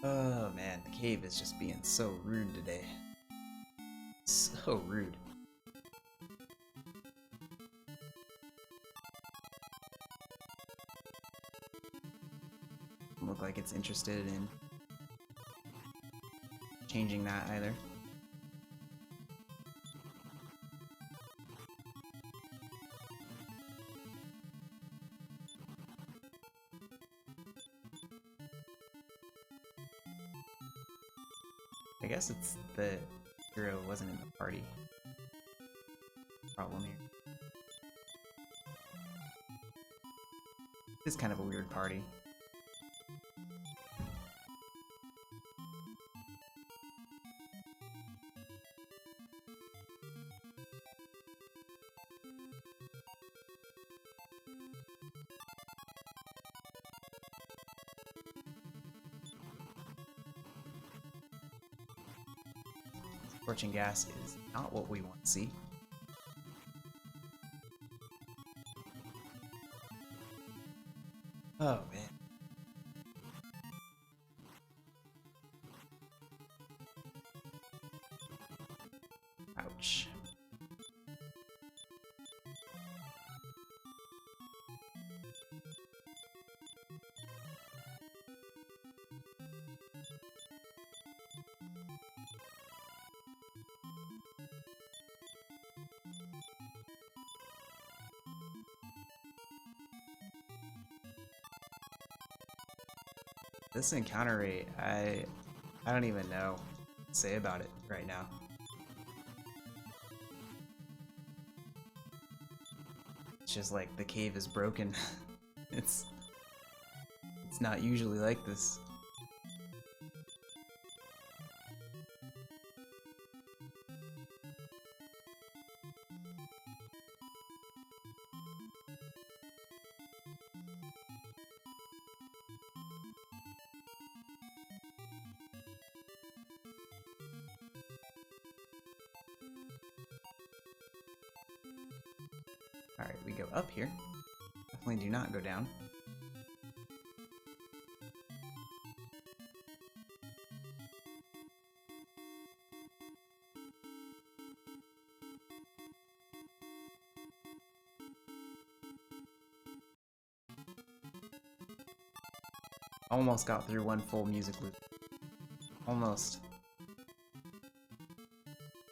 Oh man, the cave is just being so rude today. So rude. Doesn't look like it's interested in changing that either. I guess it's the hero wasn't in the party. Problem here. It's kind of a weird party. Scorching gas is not what we want to see. Oh man. Ouch. This encounter rate, I don't even know what to say about it right now. It's just like the cave is broken. It's not usually like this. Alright, we go up here. Definitely do not go down. Almost got through one full music loop. Almost.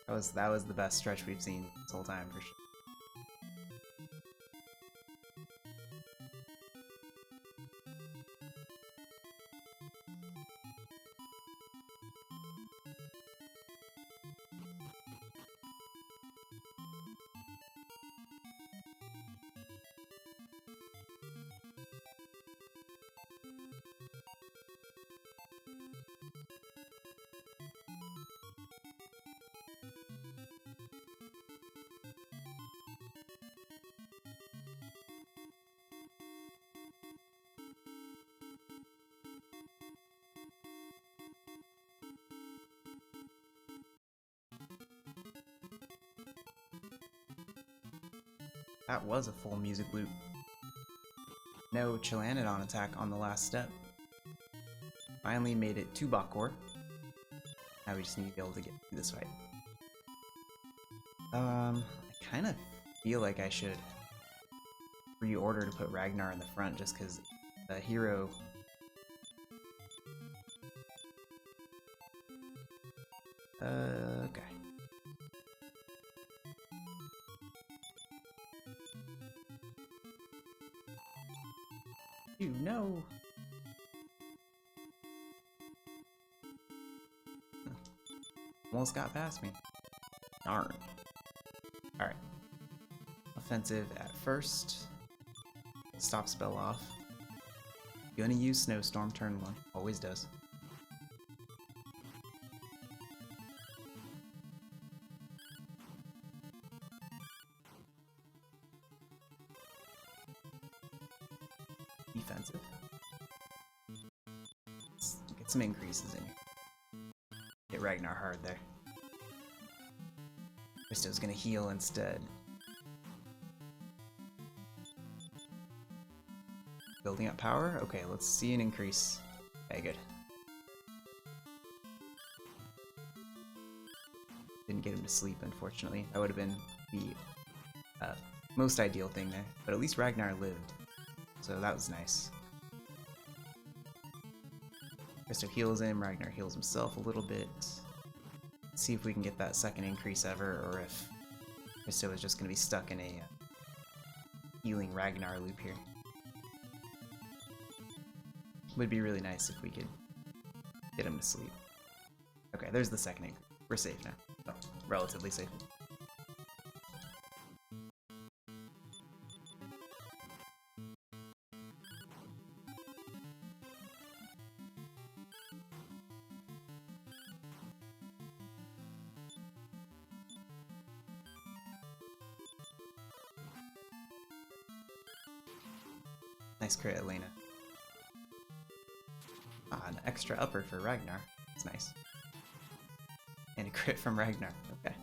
That was the best stretch we've seen this whole time for sure. That was a full music loop. No Chilanodon attack on the last step. Finally made it to Bakor. Now we just need to be able to get through this fight. I kind of feel like I should reorder to put Ragnar in the front just because the hero... okay. You know. Almost got past me. Darn. Alright. Offensive at first. Stop spell off. Gonna use Snowstorm turn 1. Always does. Defensive. Let's get some increases in here. Hit Ragnar hard there. Christo's gonna heal instead. Building up power? Okay, let's see an increase. Okay, good. Didn't get him to sleep, unfortunately. That would have been the most ideal thing there. But at least Ragnar lived. So that was nice. Christo heals him, Ragnar heals himself a little bit. Let's see if we can get that second increase ever, or if Christo is just going to be stuck in a healing Ragnar loop here. Would be really nice if we could get him to sleep. Okay, there's the second increase. We're safe now. Oh, relatively safe. Nice crit, Elena. Ah, an extra upper for Ragnar. That's nice. And a crit from Ragnar. Okay.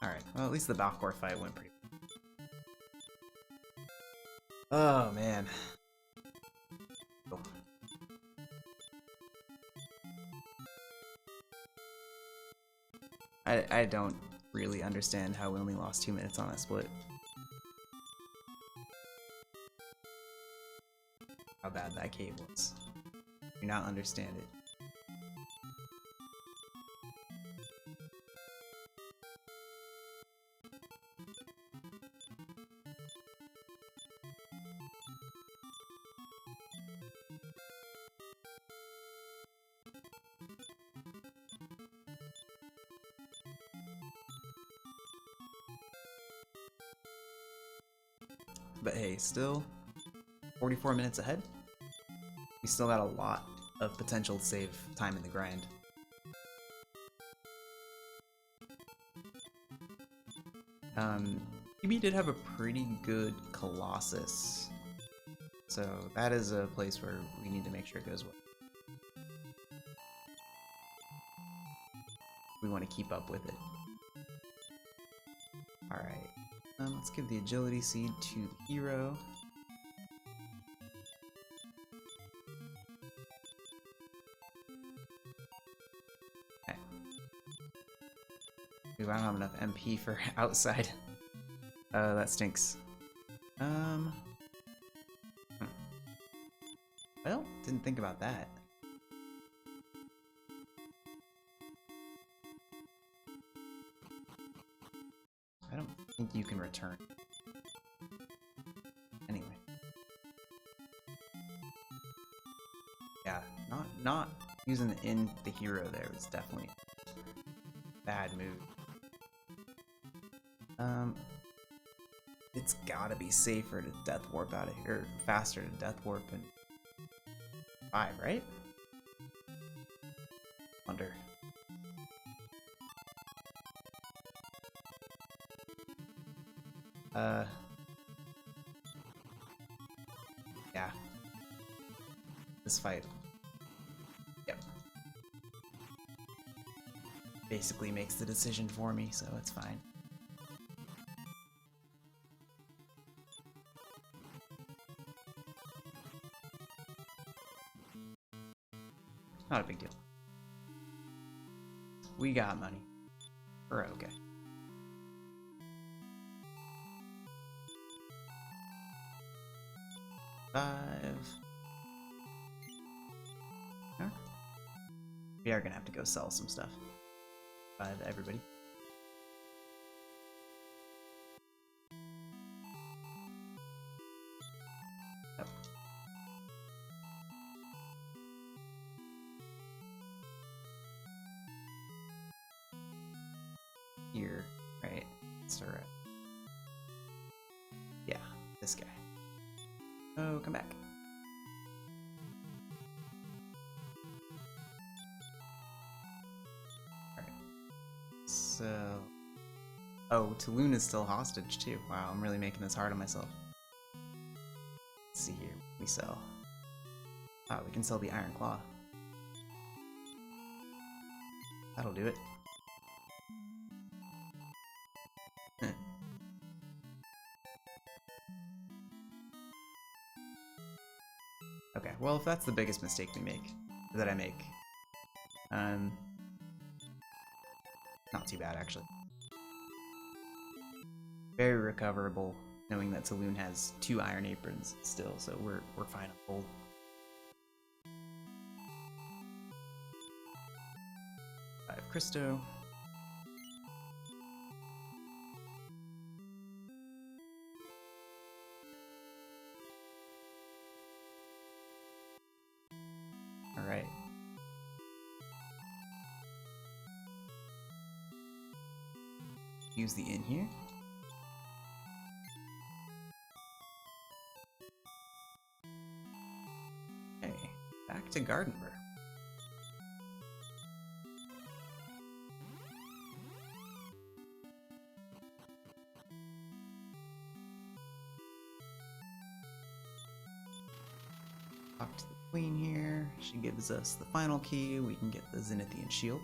Alright, well at least the Bakor fight went pretty well. Oh, man. Oh. I don't really understand how we only lost 2 minutes on that split. How bad that cave was. Do not understand it. But hey, still 44 minutes ahead. We still got a lot of potential to save time in the grind. QB did have a pretty good Colossus, so that is a place where we need to make sure it goes well. We want to keep up with it. Alright, let's give the agility seed to the hero. I don't have enough MP for outside. That stinks. Well, didn't think about that. I don't think you can return. Anyway. Yeah, not using the hero there was definitely a bad move. It's gotta be safer to death warp out of here, or faster to death warp in 5, right? Wonder. Yeah. This fight. Yep. Basically makes the decision for me, so it's fine. Not a big deal. We got money. We're okay. Huh? We are gonna have to go sell some stuff. Everybody. Oh. Here, right? That's alright. Yeah, this guy. Oh, come back. Alright. So... Oh, Tulun is still hostage too. Wow, I'm really making this hard on myself. Let's see here. We sell. Oh, we can sell the Iron Claw. That'll do it. Okay, well, if that's the biggest mistake I make, not too bad actually. Very recoverable, knowing that Tulun has 2 Iron Aprons still, so we're fine on gold. Cristo. Alright. Use the inn here. Okay, back to Gardenburg. Talk to the queen here. She gives us the final key. We can get the Zenithian shield.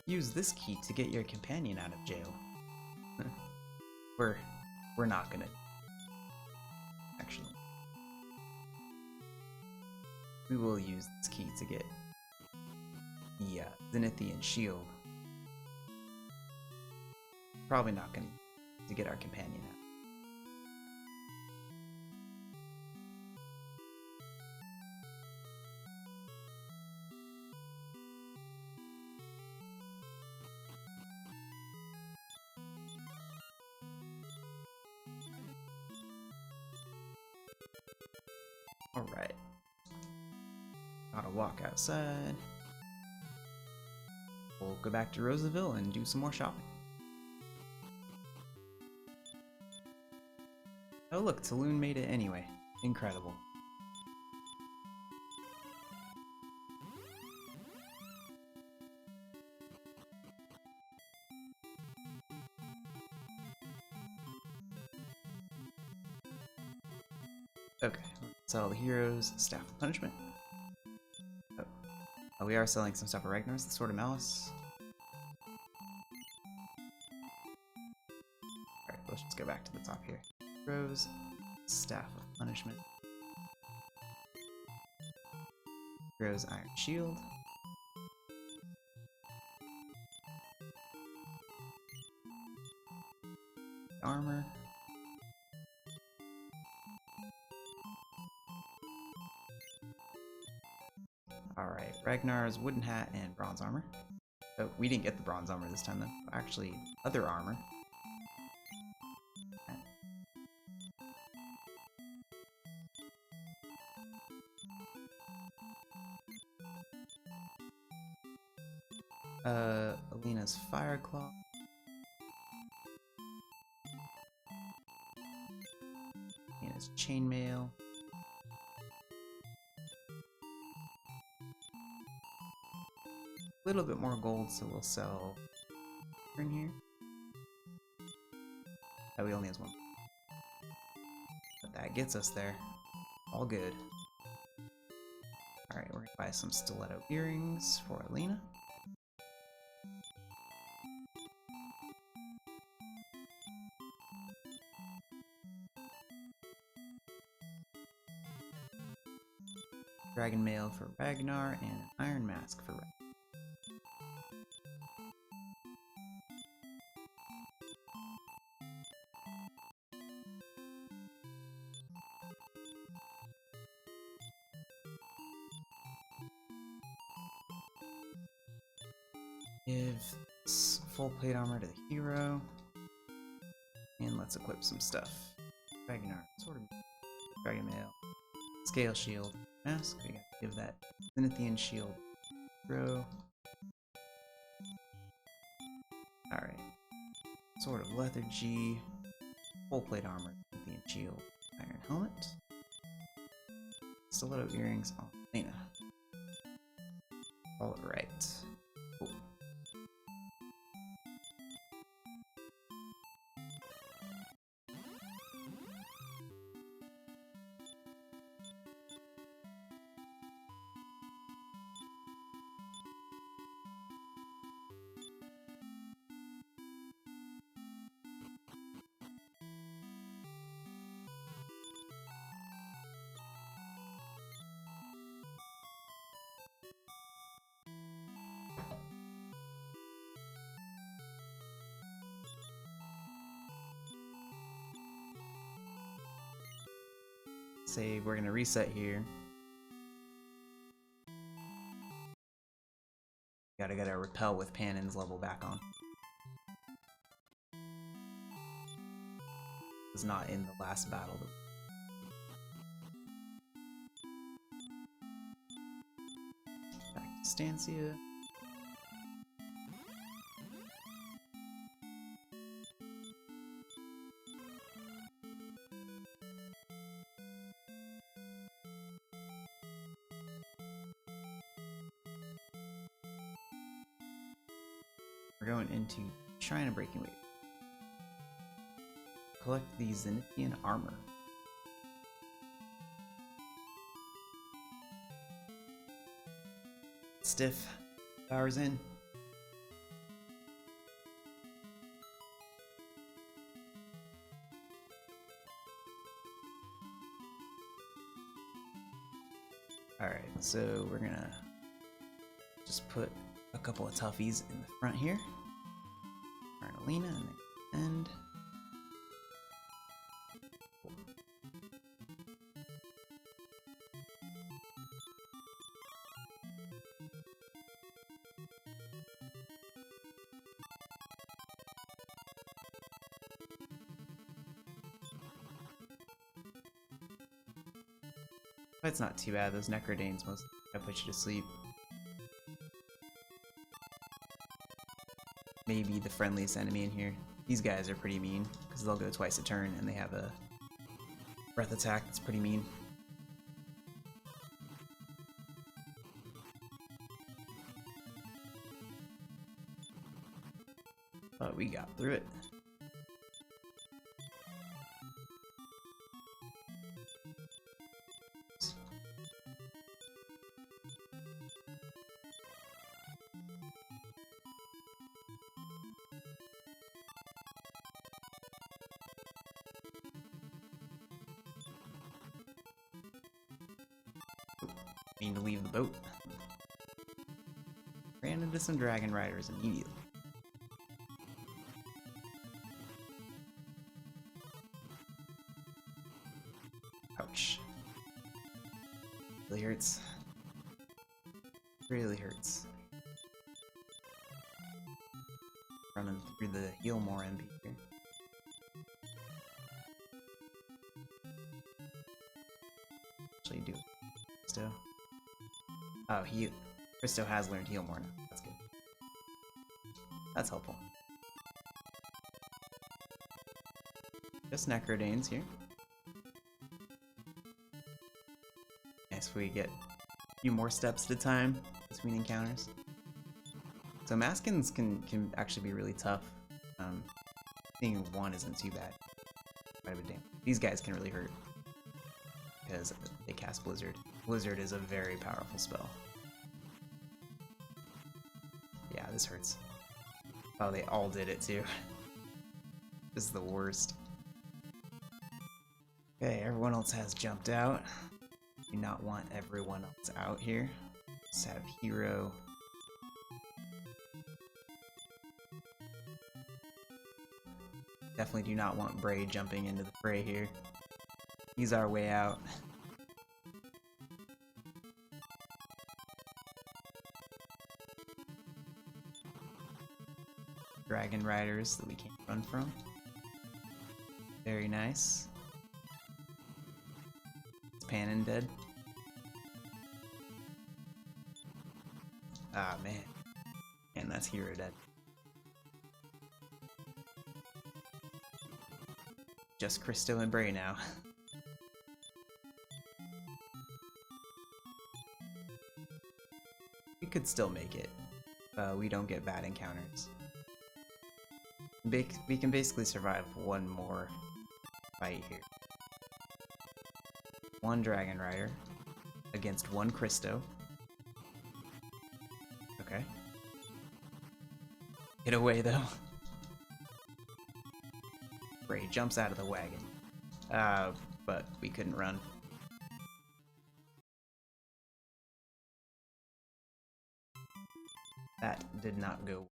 Use this key to get your companion out of jail. We're not gonna. Actually. We will use this key to get the Zenithian shield. Probably not gonna to get our companion out. Alright. Gotta walk outside. We'll go back to Rosaville and do some more shopping. Oh look, Tulun made it anyway. Incredible. Okay, sell the heroes, Staff of Punishment. Oh, we are selling some stuff at Ragnar's, the Sword of Malice. Alright, let's just go back to the top here. Heroes, Staff of Punishment. Heroes, Iron Shield. Armor. Alright, Ragnar's wooden hat and bronze armor. Oh, we didn't get the bronze armor this time though. Actually, other armor. Alina's Fireclaw. Alina's Chainmail. A little bit more gold, so we'll sell in here. Oh, we only has 1. But that gets us there. All good. Alright, we're gonna buy some stiletto earrings for Alina. Dragon Mail for Ragnar, and an Iron Mask for Ragnar. Give full plate armor to the hero. And let's equip some stuff. Ragnar, sort of Dragon Mail. Scale Shield. Mask. We gotta give that Zenithian Shield. Throw. Alright. Sword of Lethargy. Full plate armor. Zenithian Shield. Iron Helmet. Stiletto earrings on Lena. Alright. Cool. Say we're gonna reset here. Gotta get our repel with Panin's level back on. Was not in the last battle. Back to Stancia. We're going into Shrine of Breaking Wave. Collect the Zenithian armor. Stiff. Powers in. Alright, so we're gonna just put a couple of toughies in the front here. Arnolina and the end. It's not too bad. Those Necrodanes most put you to sleep. Maybe the friendliest enemy in here. These guys are pretty mean because they'll go twice a turn and they have a breath attack that's pretty mean. But we got through it. Need to leave the boat. Ran into some dragon riders immediately. Ouch. Really hurts. Really hurts. Running through the Healmore MP here. Actually do Christo. Oh, Christo has learned Healmore now. That's good. That's helpful. Just Necrodanes here. Nice, we get a few more steps at a time between encounters. So Maskins can actually be really tough. Seeing one isn't too bad. Quite a bit damage. These guys can really hurt because they cast Blizzard. Blizzard is a very powerful spell. Yeah, this hurts. Oh, they all did it too. This is the worst. Okay, everyone else has jumped out. Do not want everyone else out here. Let's have Hero. Definitely do not want Bray jumping into the fray here. He's our way out. Dragon Riders that we can't run from. Very nice. Is Panon dead? Ah, man. And that's Hero dead. Just Christo and Bray now. We could still make it. We don't get bad encounters. We can basically survive one more fight here. One Dragon Rider against one Christo. Okay. Get away though. Bray jumps out of the wagon. But we couldn't run. That did not go.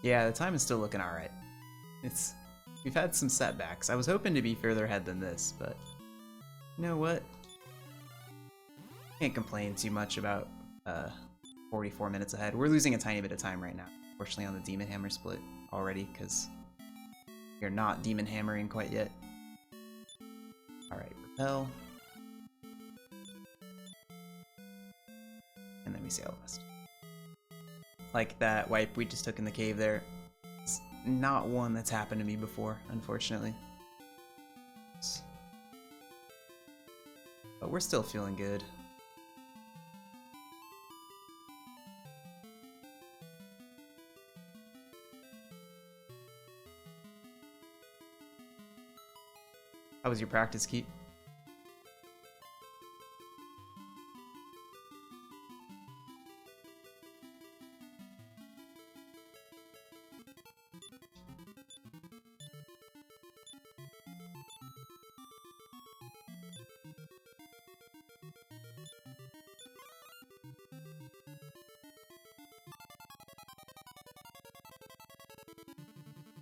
Yeah, the time is still looking alright. We've had some setbacks. I was hoping to be further ahead than this, but you know what? Can't complain too much about 44 minutes ahead. We're losing a tiny bit of time right now, unfortunately, on the Demon Hammer split already, because we're not Demon Hammering quite yet. Alright, Repel. And then we sail west. Like that wipe we just took in the cave there. It's not one that's happened to me before, unfortunately. But we're still feeling good. How was your practice, Keep?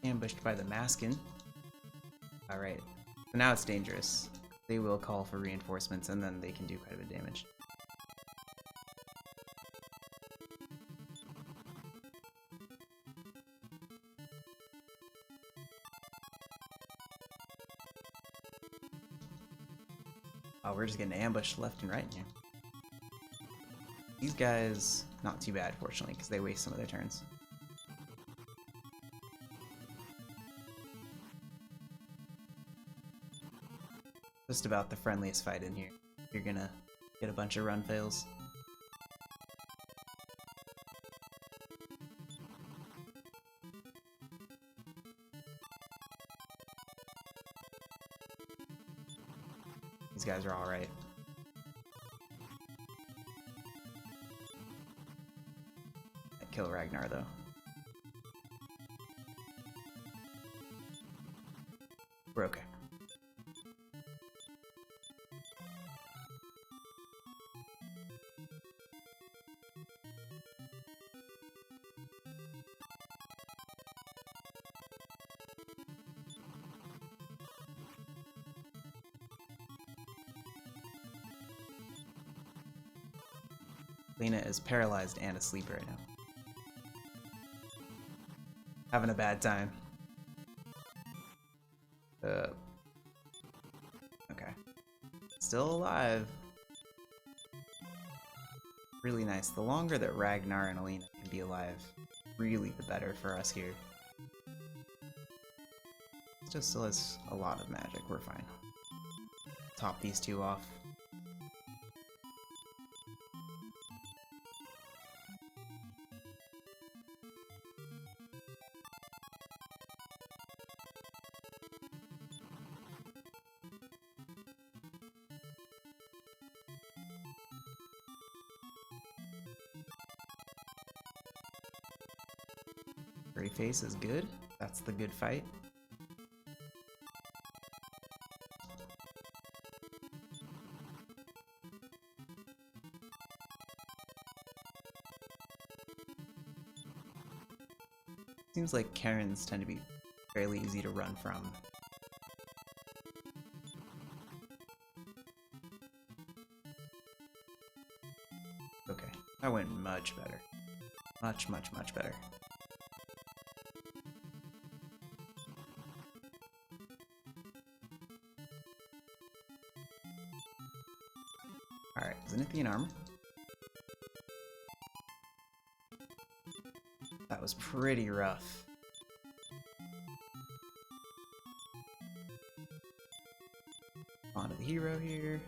Ambushed by the Maskin. Alright. So now it's dangerous. They will call for reinforcements and then they can do quite a bit of damage. Oh, we're just getting ambushed left and right here. These guys, not too bad, fortunately, because they waste some of their turns. Just about the friendliest fight in here. You're gonna get a bunch of run fails. These guys are alright. I'd kill Ragnar though. We're okay. Lena is paralyzed and asleep right now. Having a bad time. Okay. Still alive. Really nice. The longer that Ragnar and Alina can be alive, really the better for us here. It just still has a lot of magic. We're fine. Top these two off. Greyface is good. That's the good fight. Seems like Karens tend to be fairly easy to run from. Okay, that went much better. Much, much, much better. Alright, Zenithian armor. That was pretty rough. Onto the hero here.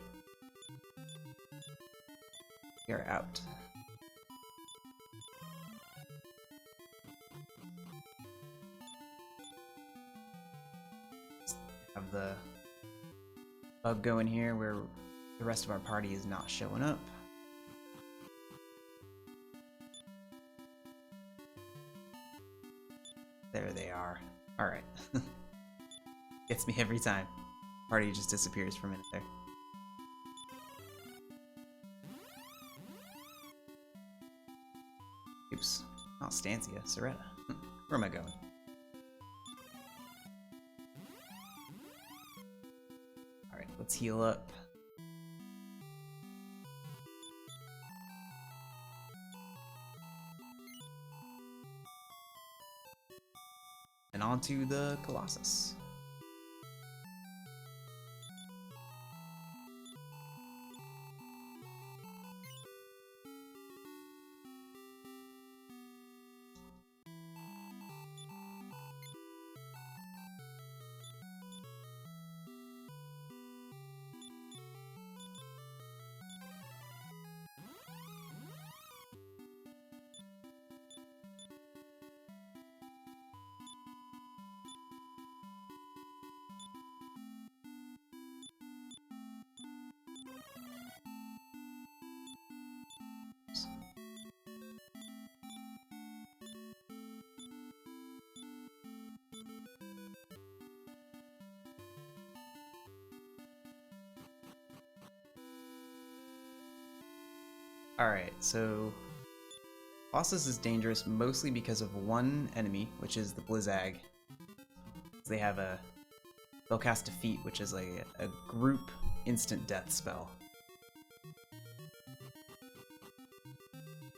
We are out. Have the bug going here where the rest of our party is not showing up. There they are. Alright. Gets me every time. Party just disappears for a minute there. Oops. Not Stancia, Soretta. Where am I going? Alright, let's heal up. And onto the Colossus. Alright, so Colossus is dangerous mostly because of one enemy, which is the Blizzag. They have they'll cast Defeat, which is like a group instant death spell.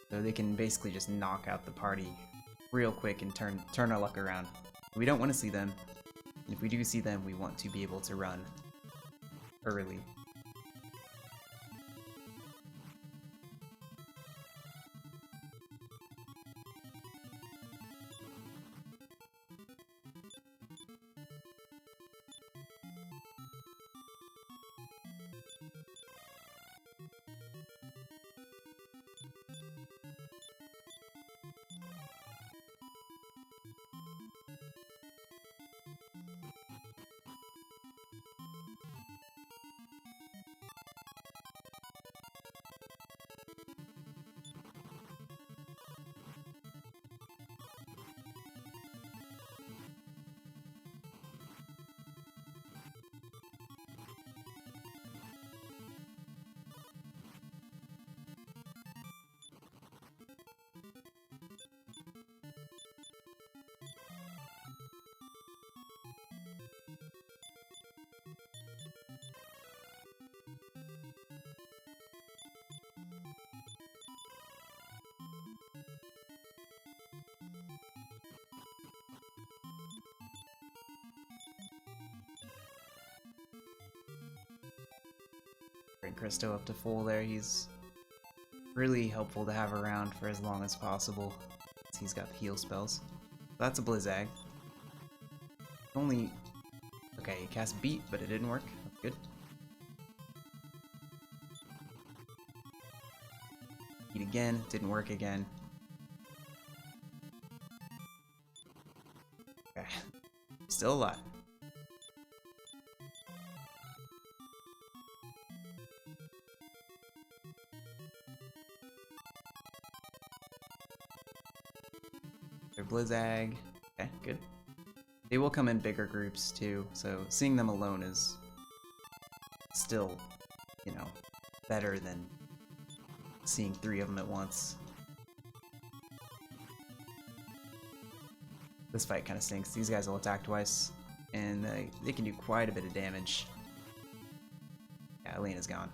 So they can basically just knock out the party real quick and turn our luck around. We don't want to see them. And if we do see them, we want to be able to run early. Bring Christo up to full there. He's really helpful to have around for as long as possible. He's got the heal spells. That's a Blizzag. Only... Okay, he cast Beat, but it didn't work. That's good. Beat again, didn't work again. Okay. Still alive. They're Blizzag. Okay, good. They will come in bigger groups too, so seeing them alone is still, you know, better than seeing 3 of them at once. This fight kind of stinks. These guys will attack twice, and they can do quite a bit of damage. Yeah, Alina's gone.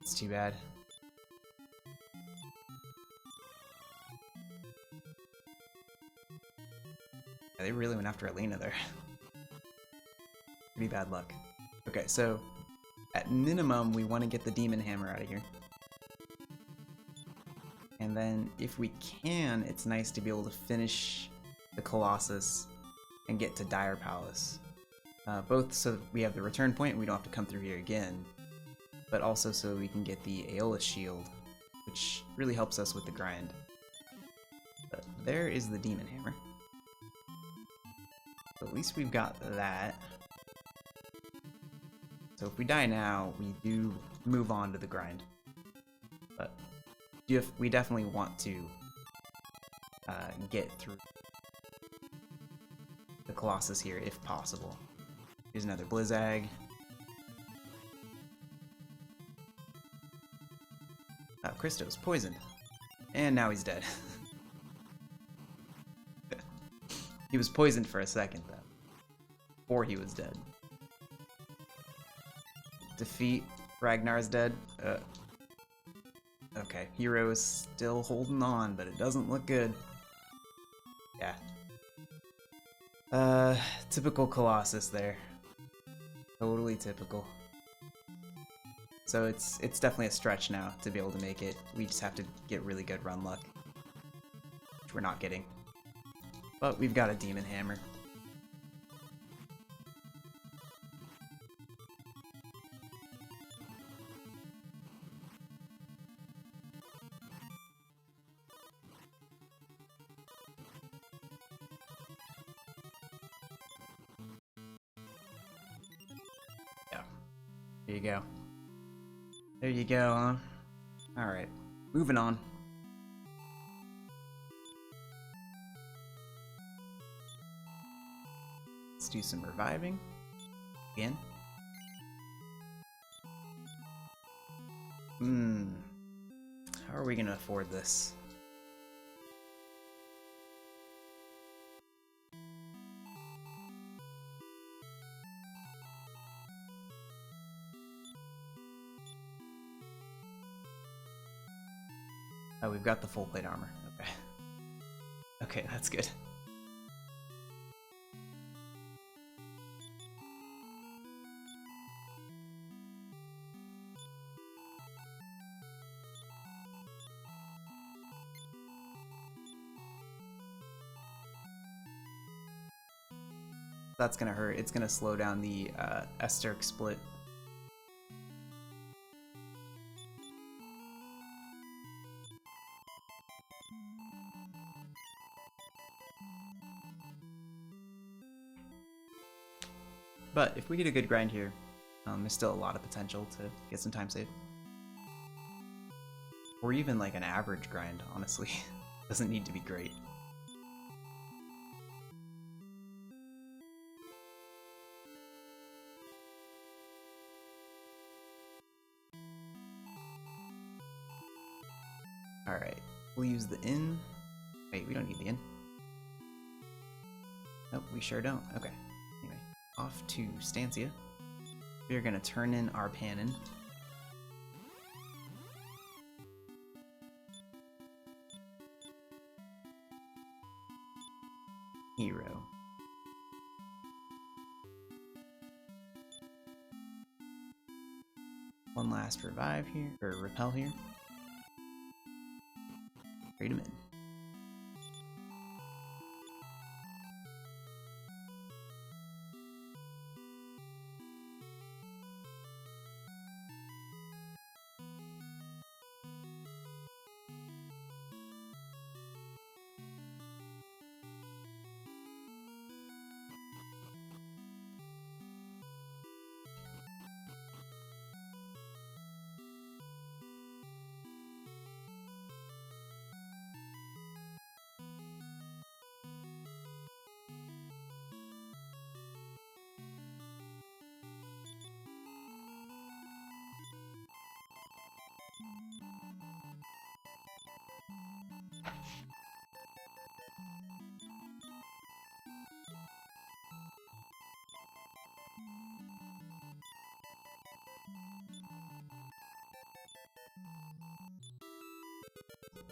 It's too bad. Yeah, they really went after Alina there. Pretty bad luck. Okay, so at minimum, we want to get the Demon Hammer out of here. And then, if we can, it's nice to be able to finish the Colossus and get to Dire Palace. Both so we have the return point and we don't have to come through here again, but also so we can get the Aeolus Shield, which really helps us with the grind. But there is the Demon Hammer. So at least we've got that. So if we die now, we do move on to the grind. But we definitely want to get through the Colossus here if possible. Here's another Blizzag. Oh, Christo's poisoned. And now he's dead. He was poisoned for a second, though. Before he was dead. Defeat. Ragnar's dead. Okay, Hero is still holding on, but it doesn't look good. Yeah. Typical Colossus there. Totally typical. So it's definitely a stretch now to be able to make it. We just have to get really good run luck, which we're not getting. But we've got a Demon Hammer. Yeah. There you go. There you go, huh? Alright. Moving on. Let's do some reviving. Again. How are we gonna afford this? Oh, we've got the full plate armor. Okay. Okay, that's good. That's gonna hurt. It's gonna slow down the Esterk split. But if we get a good grind here, there's still a lot of potential to get some time save. Or even like an average grind, honestly. Doesn't need to be great. Alright, we'll use the inn. Wait, we don't need the inn. Nope, we sure don't. Okay. Anyway, off to Stancia. We're gonna turn in our Panin. Hero. One last revive here, or repel here. Trade him in.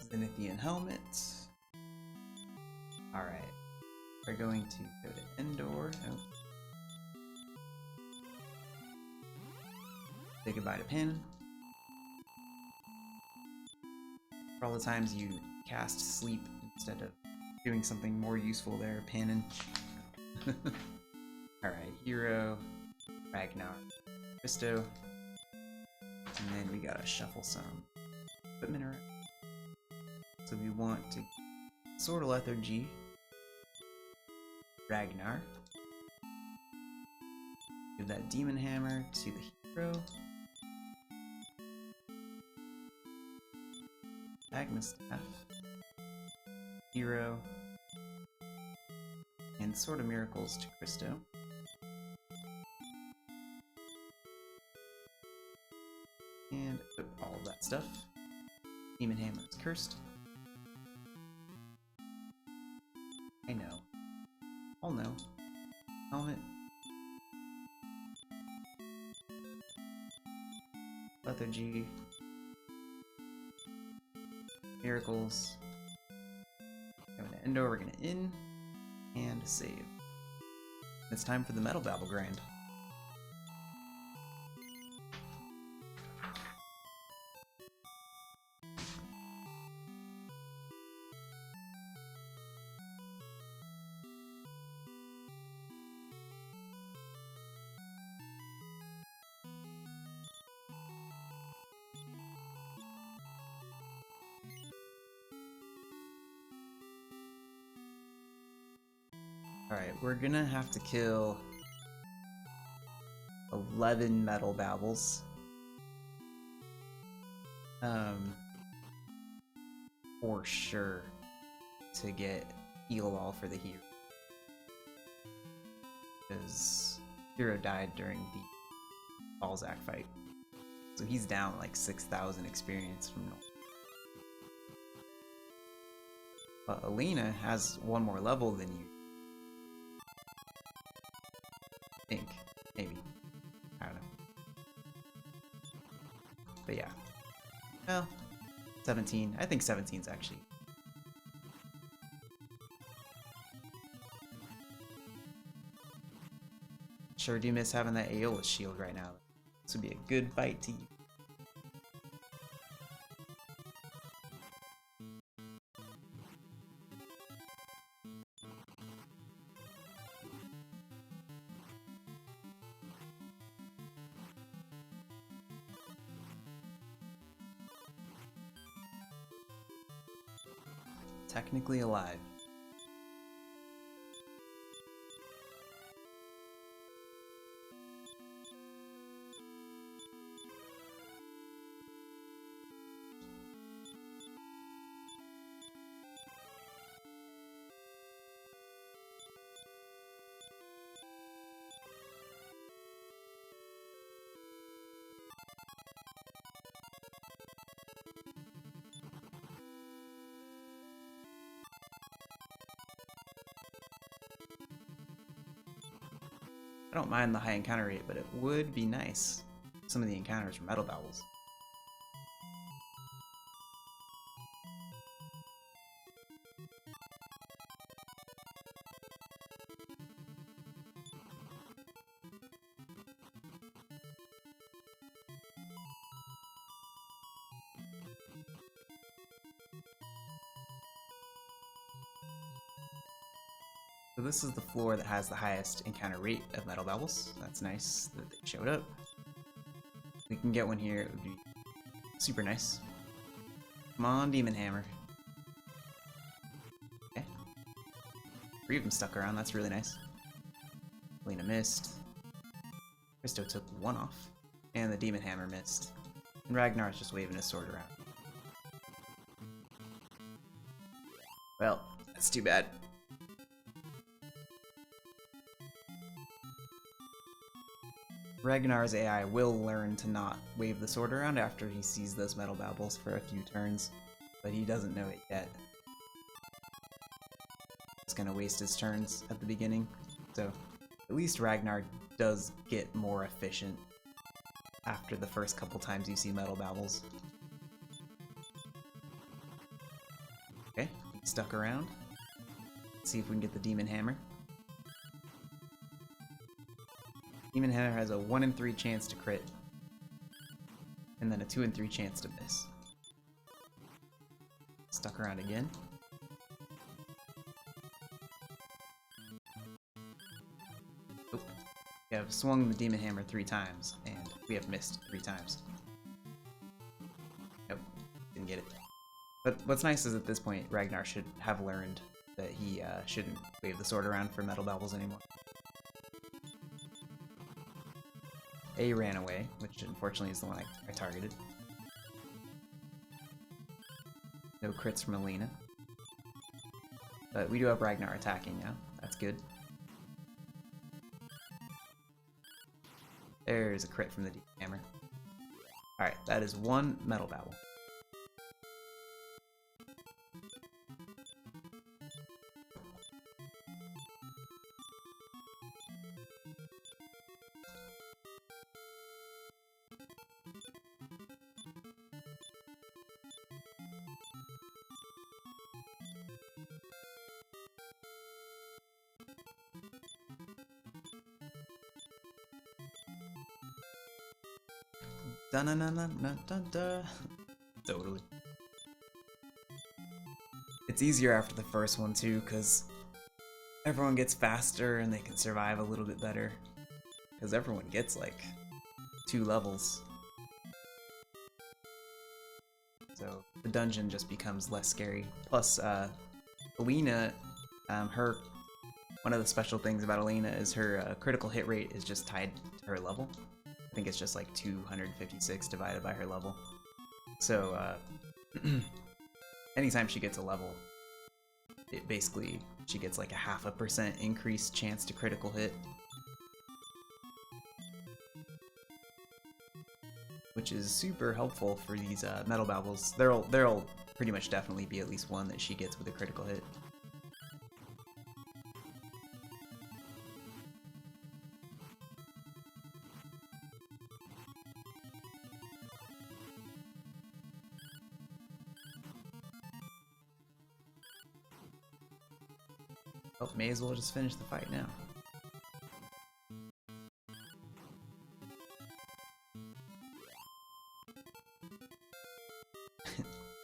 Zenithian helmet. Alright. We're going to go to Endor. Oh. Say goodbye to Panin. For all the times you cast Sleep instead of doing something more useful there, Panin. Alright, Hero, Ragnar, Christo. And then we gotta shuffle some equipment around. So we want to Sword of Lethargy, Ragnar. Give that Demon Hammer to the hero. Magmastaff, hero, and Sword of Miracles to Christo. And equip all of that stuff. Demon Hammer is cursed. I know. I'll know. Helmet. Lethargy. Miracles. Going to Endor, we're gonna in and save. It's time for the Metal Babble grind. Alright, we're gonna have to kill 11 Metal Babbles. For sure to get heal all for the hero. Because hero died during the Balzac fight. So he's down like 6,000 experience from normal. But Alina has one more level than you. I think. Maybe. I don't know. But yeah. Well, 17. I think 17's actually. Sure do miss having that Aeolus shield right now. This would be a good fight to use. Technically alive. I don't mind the high encounter rate, but it would be nice. Some of the encounters were Metal Babbles. So this is the floor that has the highest encounter rate of Metal Babbles. That's nice that they showed up. If we can get one here, it would be super nice. Come on, Demon Hammer. Okay. 3 of them stuck around, that's really nice. Lena missed. Christo took 1 off. And the Demon Hammer missed. And Ragnar's just waving his sword around. Well, that's too bad. Ragnar's AI will learn to not wave the sword around after he sees those Metal Babbles for a few turns, but he doesn't know it yet. It's gonna waste his turns at the beginning, so at least Ragnar does get more efficient after the first couple times you see Metal Babbles. stuck around. Let's see if we can get the Demon Hammer. Demon Hammer has a 1 in 3 chance to crit, and then a 2 in 3 chance to miss. Stuck around again. Oop. We have swung the Demon Hammer 3 times, and we have missed 3 times. Nope, didn't get it. But what's nice is at this point, Ragnar should have learned that he shouldn't wave the sword around for metal baubles anymore. A ran away, which unfortunately is the one I targeted. No crits from Alina. But we do have Ragnar attacking now. That's good. There's a crit from the Demon Hammer. Alright, that is 1 metal bauble. Da-na-na-na-na-da-da. Totally. It's easier after the first one too, because everyone gets faster and they can survive a little bit better. Because everyone gets like 2 levels. So the dungeon just becomes less scary. Plus, Alina, one of the special things about Alina is her critical hit rate is just tied to her level. I think it's just like 256 divided by her level. So anytime she gets a level, it basically, she gets like a 0.5% increased chance to critical hit. Which is super helpful for these metal baubles. There'll pretty much definitely be at least one that she gets with a critical hit. Oh, may as well just finish the fight now.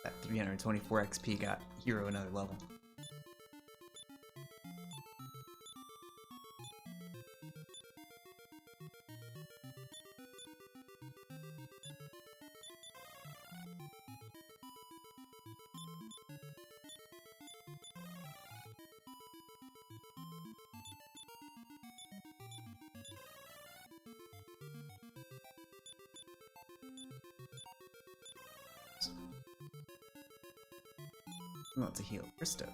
That 324 XP got Hero another level. We want to heal Christo.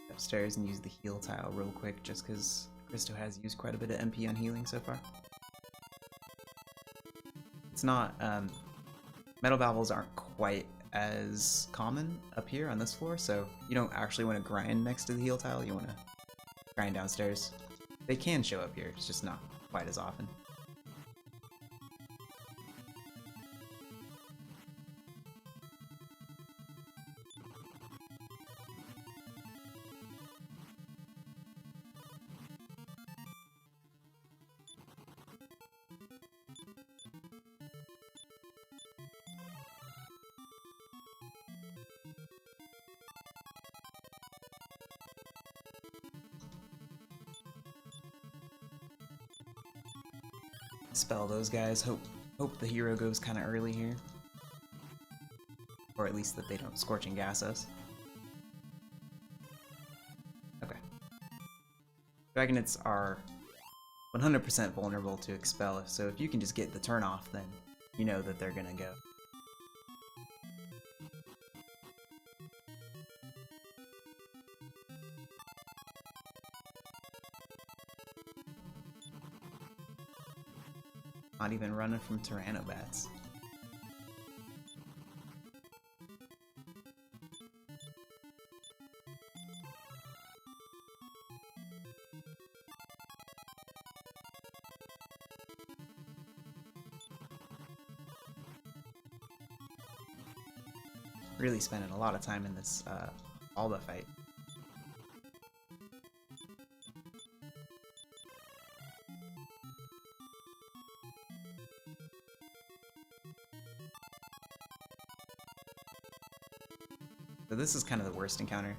Upstairs and use the heal tile real quick just because Christo has used quite a bit of MP on healing so far. It's not, metal baubles aren't quite as common up here on this floor, so you don't actually want to grind next to the heal tile, you want to grind downstairs. They can show up here, it's just not quite as often. Spell those guys. Hope the hero goes kind of early here, or at least that they don't scorching gas us. Okay. Dragonites are 100% vulnerable to expel, so if you can just get the turn off, then you know that they're gonna go. Not even running from Tyrannobats. Really spending a lot of time in this Alba fight. So this is kind of the worst encounter.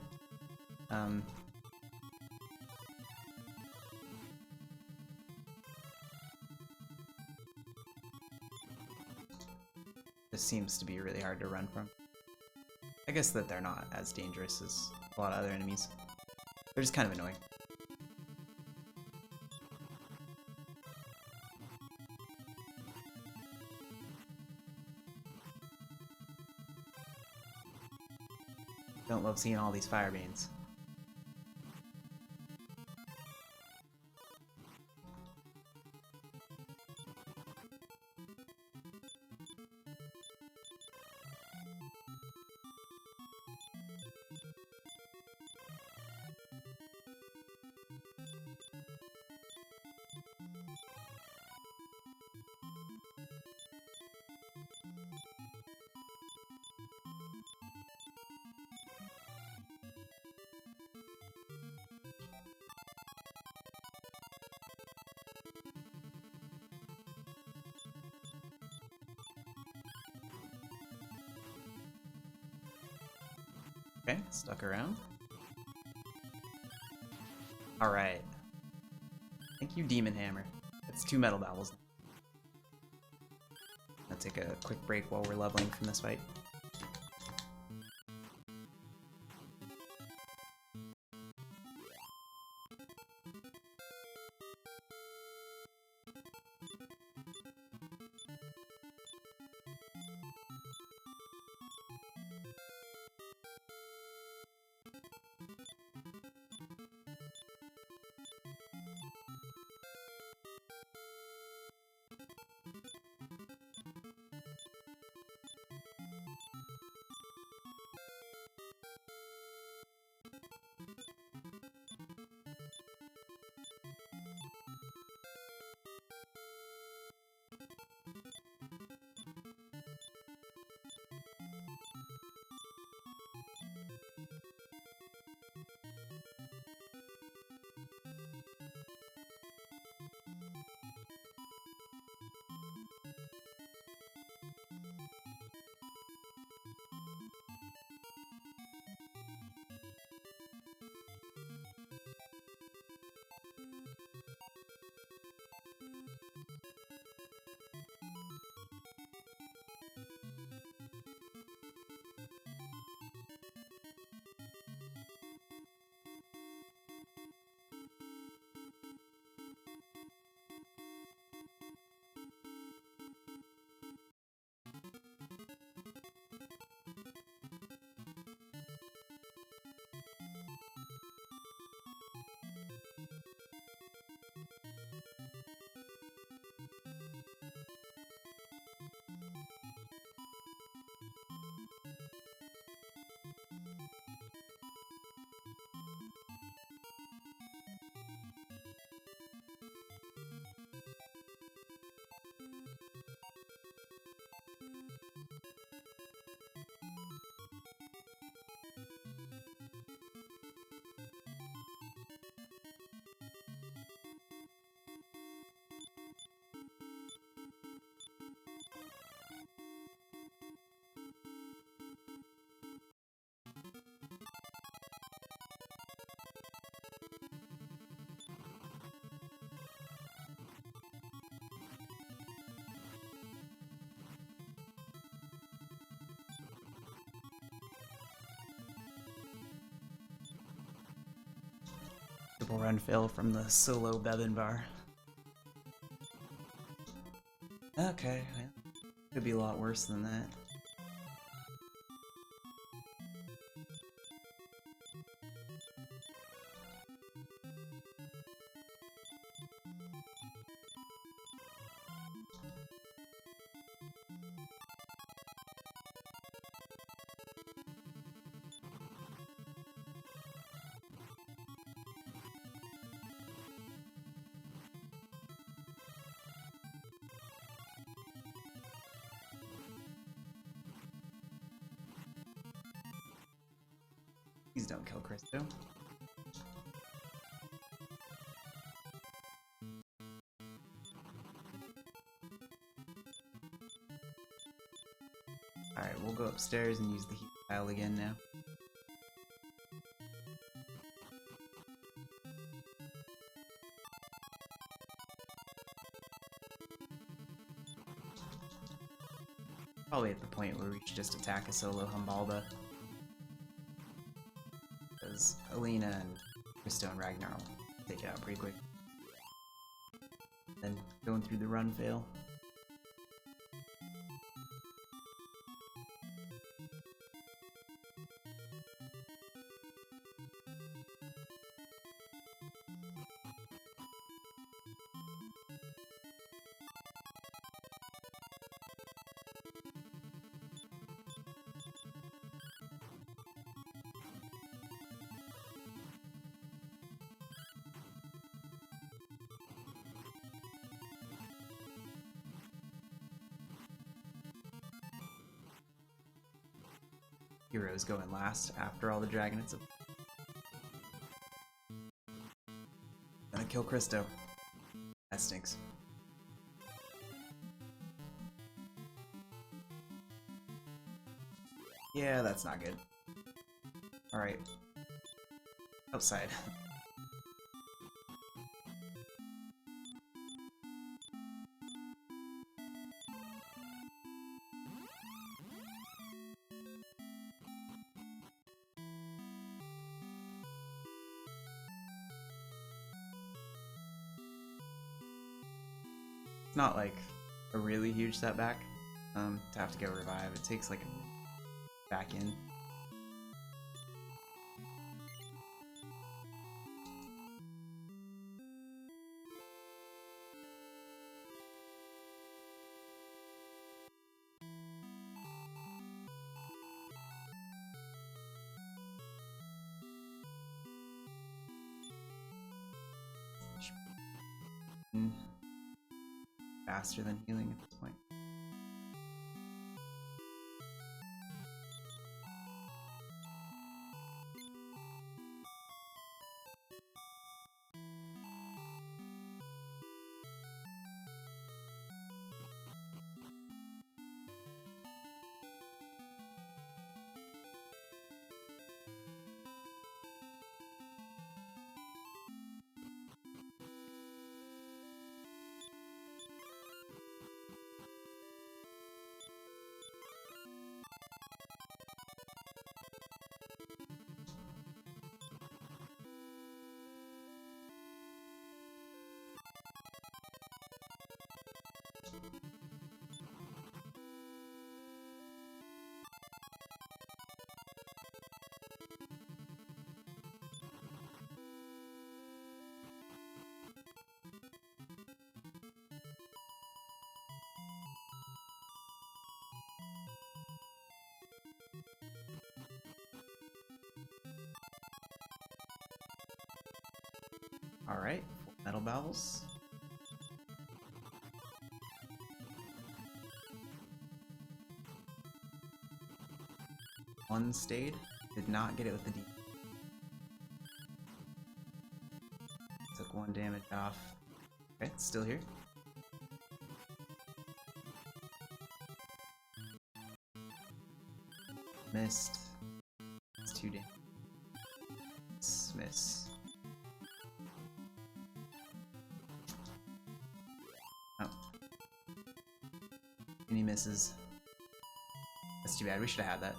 This seems to be really hard to run from. I guess that they're not as dangerous as a lot of other enemies. They're just kind of annoying. Don't love seeing all these Firebanes. Okay, stuck around. Alright. Thank you, Demon Hammer. It's 2 Metal Bowels. I'll take a quick break while we're leveling from this fight. Triple run fill from the solo Bevan bar. Okay, well, could be a lot worse than that. Please don't kill Christo. Alright, we'll go upstairs and use the heat tile again now. Probably at the point where we should just attack a solo Humbalda. Because Alina and Christo and Ragnar will take it out pretty quick. Then going through the run fail. Heroes going last after all the Dragonets. Gonna kill Christo. That stinks. Yeah, that's not good. Alright. Outside. It's not like a really huge setback to have to go revive. It takes like a back in. Faster than healing at this point. Alright, Metal Bowels. One stayed, did not get it with the D. Took 1 damage off. Okay, it's still here. Missed. It's 2 damage. Miss. Oh. And he misses. That's too bad. We should have had that.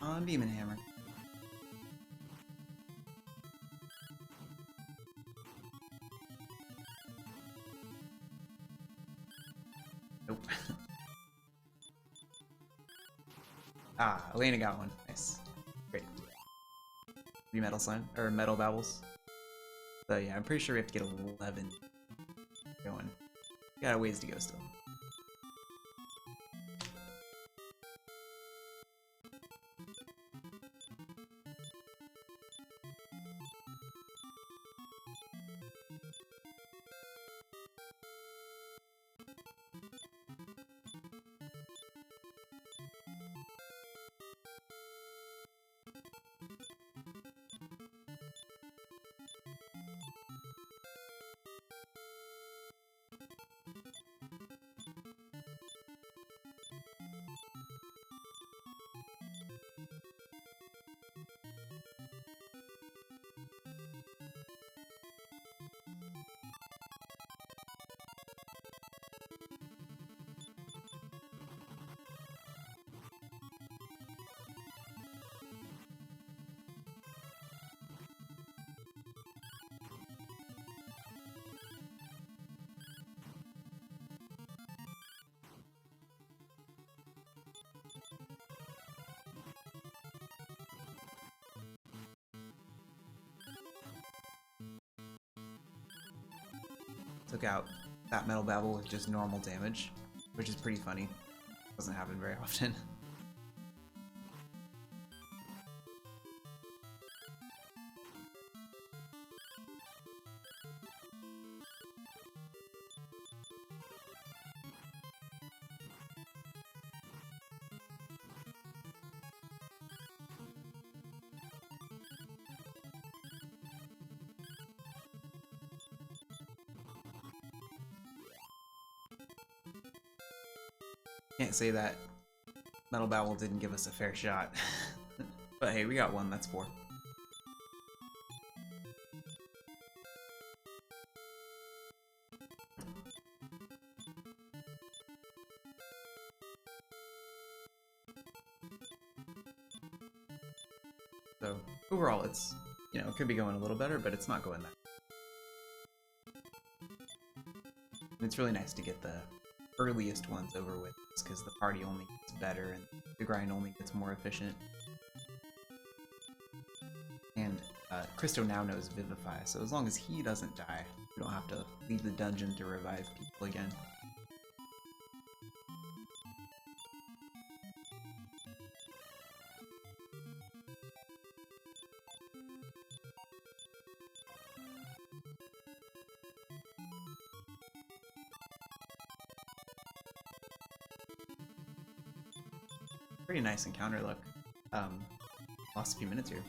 On Demon Hammer. Nope. Ah, Elena got one. Nice. Great. 3 metal slime, or metal babbles. So yeah, I'm pretty sure we have to get 11 going. Got a ways to go still. Took out that metal babble with just normal damage, which is pretty funny. Doesn't happen very often. Can't say that metal babble didn't give us a fair shot. But hey, we got one, that's 4. So overall it's, you know, it could be going a little better, but it's not going that. And it's really nice to get the earliest ones over with, because the party only gets better and the grind only gets more efficient. And Christo now knows Vivify, so as long as he doesn't die, we don't have to leave the dungeon to revive people again. Pretty nice encounter look. Lost a few minutes here.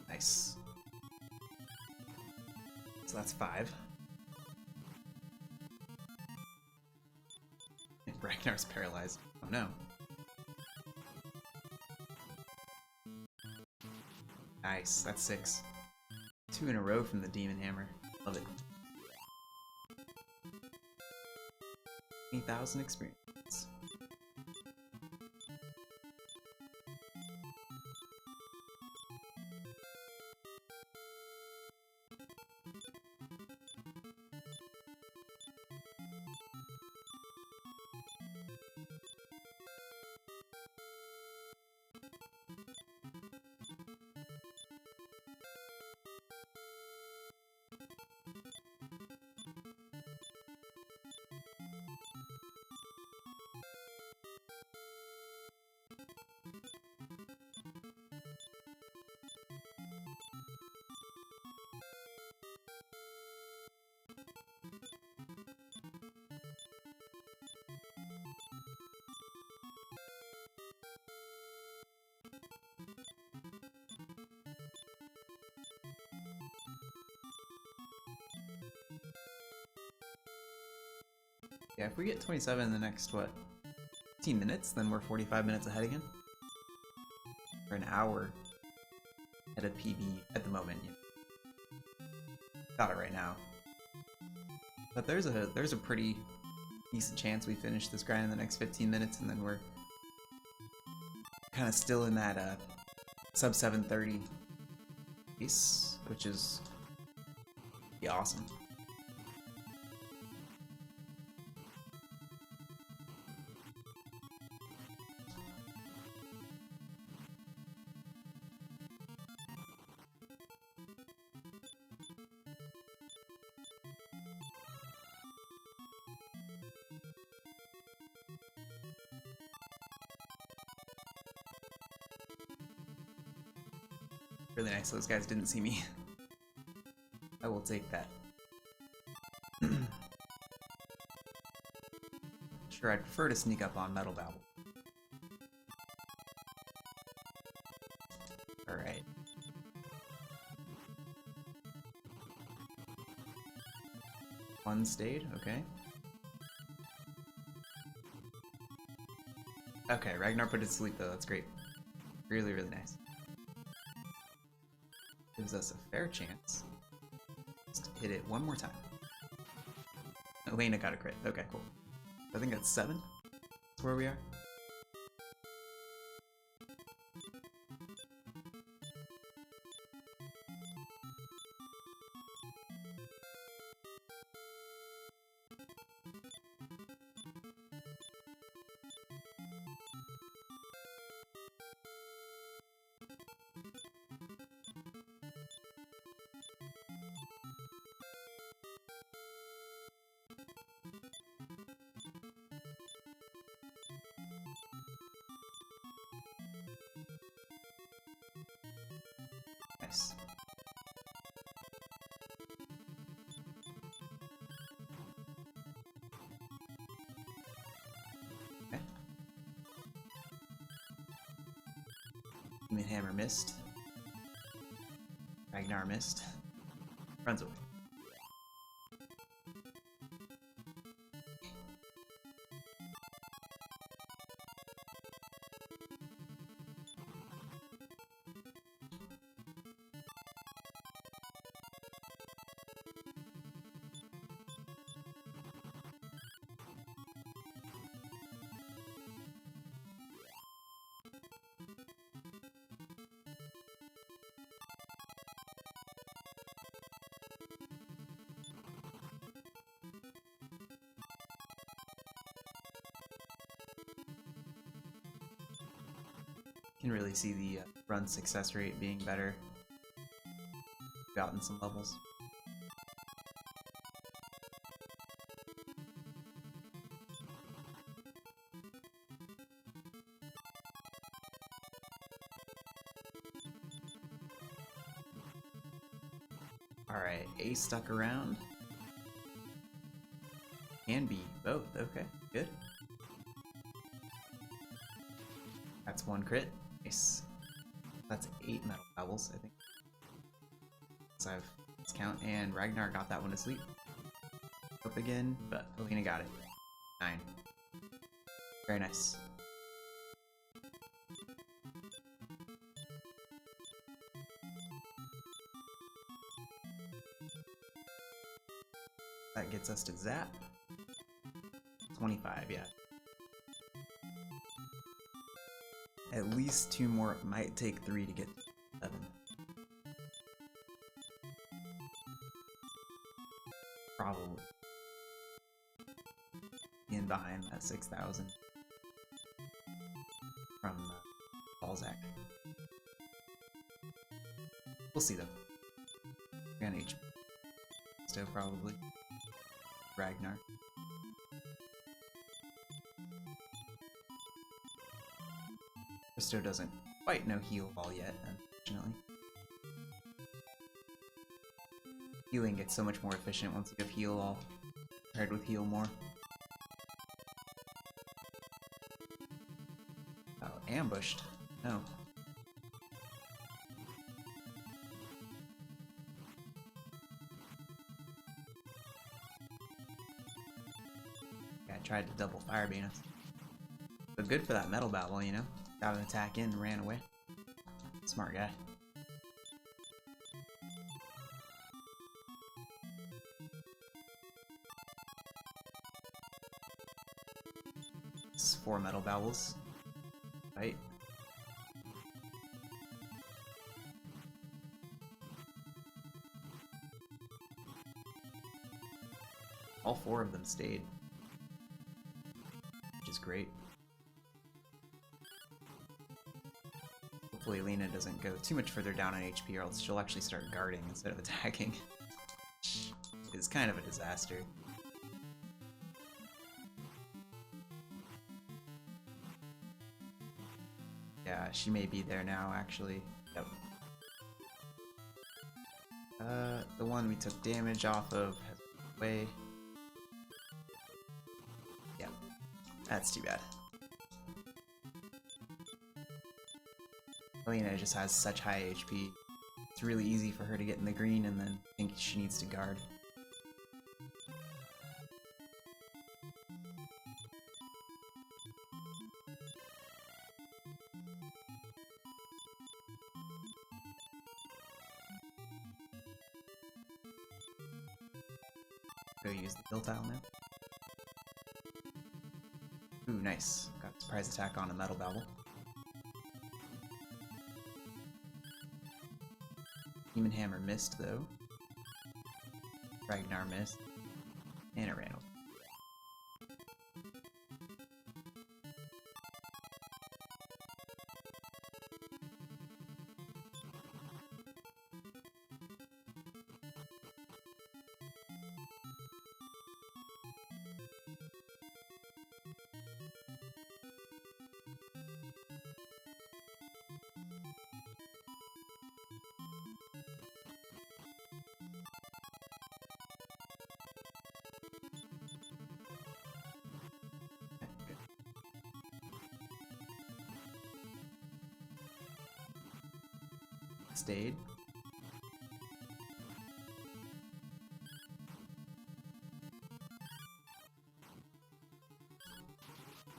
Nice. So that's 5. Ragnar's paralyzed. Oh no. Nice, that's 6. 2 in a row from the Demon Hammer. Love it. 20,000 experience. Yeah, if we get 27 in the next, what, 15 minutes, then we're 45 minutes ahead again. For an hour at a PB at the moment. Yeah. Got it right now. But there's a pretty decent chance we finish this grind in the next 15 minutes, and then we're kind of still in that sub 730 piece, which is awesome. Really nice those guys didn't see me. I will take that. Sure, I'd prefer to sneak up on Metal Babble. Alright. One stayed, okay. Okay, Ragnar put it to sleep though, that's great. Really, really nice. Gives us a fair chance. Let's hit it one more time. Elena got a crit. Okay, cool. I think that's 7. That's where we are. Nice. Okay. Demon Hammer missed. Ragnar missed. Runs away. Can really see the run success rate being better. Gotten some levels. Alright, A stuck around. Can be both, okay, good. That's 1 crit. Nice. That's 8 Metal Babbles, I think. So let's count, and Ragnar got that one to sleep. Up again, but Alina got it. 9. Very nice. That gets us to Zap. 25, yeah. At least 2 more. It might take 3 to get 7. Probably. In behind that 6,000 from Balzac. We'll see though. We're on HP. Still probably. Ragnar. Bristow doesn't quite know heal ball yet, unfortunately. Healing gets so much more efficient once you have heal all paired with heal more. Oh, ambushed. No. Yeah, I tried to double Firebeam us. But good for that Metal Babble, you know? Got an attack in and ran away. Smart guy. It's 4 Metal Babbles. Right? All 4 of them stayed. Which is great. Hopefully Lena doesn't go too much further down on HP, or else she'll actually start guarding instead of attacking. It's kind of a disaster. Yeah, she may be there now, actually. Yep. The one we took damage off of has moved away. Yeah, that's too bad. Elena just has such high HP. It's really easy for her to get in the green and then think she needs to guard. Go use the kill tile now. Ooh, nice. Got a surprise attack on a Metal Babble. Demon Hammer missed though. Ragnar missed. And it ran away. Stayed.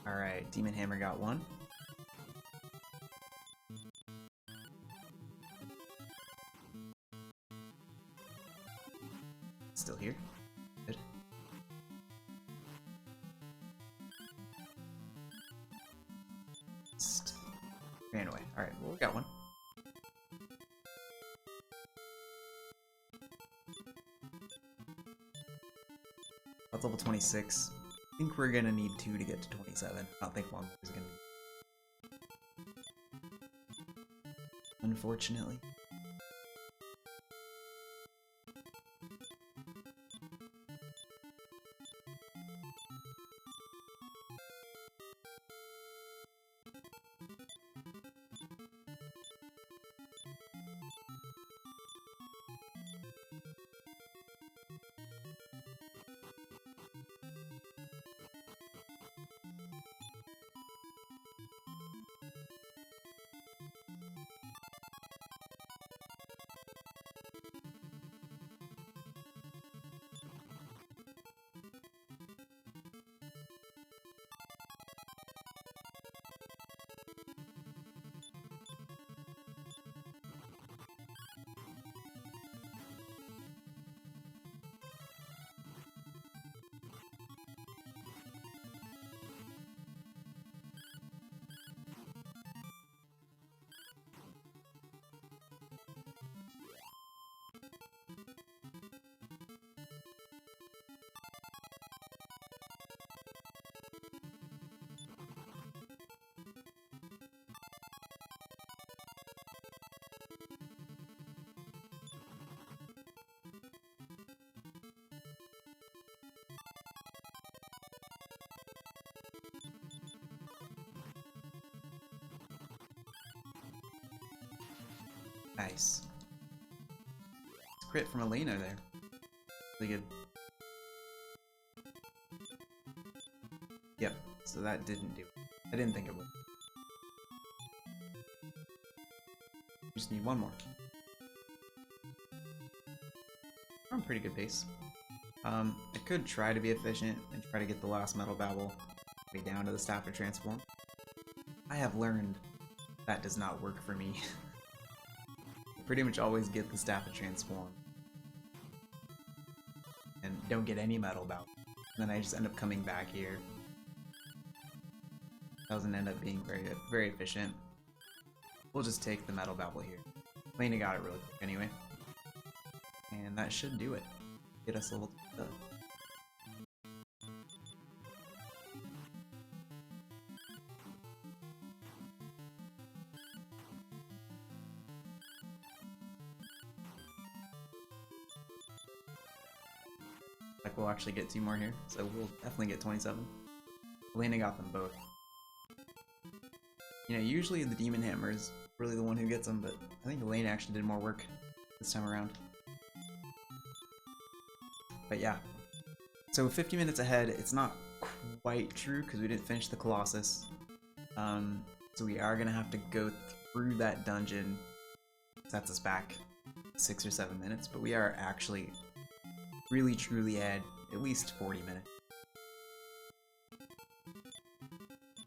Alright, Demon Hammer got one. Still here. Good. Just ran away. Alright, well, we got one. That's level 26. I think we're gonna need 2 to get to 27. I don't think 1 is gonna be. Unfortunately. Nice. Crit from Elena there. Really good. Yep, so that didn't do it. I didn't think it would. We just need one more. We're on pretty good pace. I could try to be efficient and try to get the last Metal Babble way down to the Staff of Transform. I have learned that does not work for me. I pretty much always get the Staff of Transform and don't get any Metal Babble. And then I just end up coming back here. Doesn't end up being very efficient. We'll just take the Metal Babble here. Lena got it really quick anyway. And that should do it. Get us level 2. Like we'll actually get 2 more here, so we'll definitely get 27. Elena got them both. You know, usually the Demon Hammer is really the one who gets them, but I think Elena actually did more work this time around. But yeah, so 50 minutes ahead, it's not quite true because we didn't finish the Colossus. So we are gonna have to go through that dungeon. Sets us back 6 or 7 minutes, but we are actually really truly at least 40 minutes.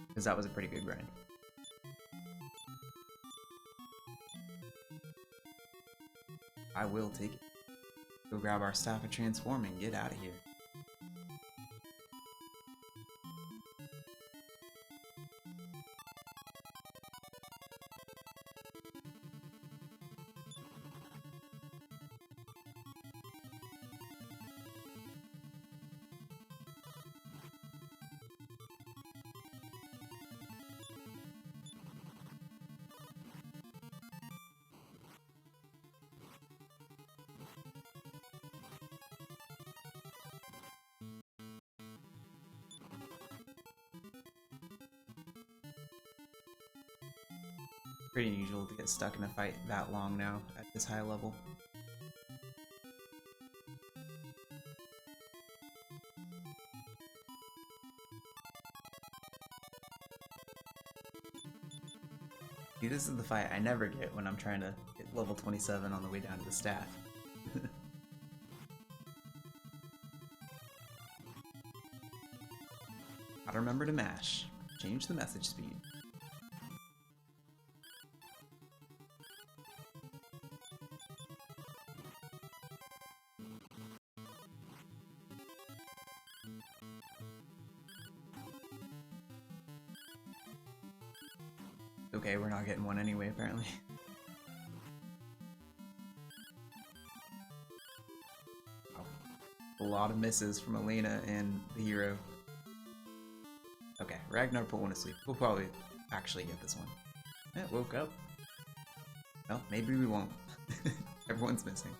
Because that was a pretty good grind. I will take it. Go grab our Staff of Transform and get out of here. Pretty unusual to get stuck in a fight that long now at this high level. See, this is the fight I never get when I'm trying to get level 27 on the way down to the staff. Gotta remember to mash. Change the message speed. Okay, we're not getting one anyway, apparently. Wow. A lot of misses from Elena and the hero. Okay, Ragnar put one to sleep. We'll probably actually get this one. It woke up. Well, maybe we won't. Everyone's missing.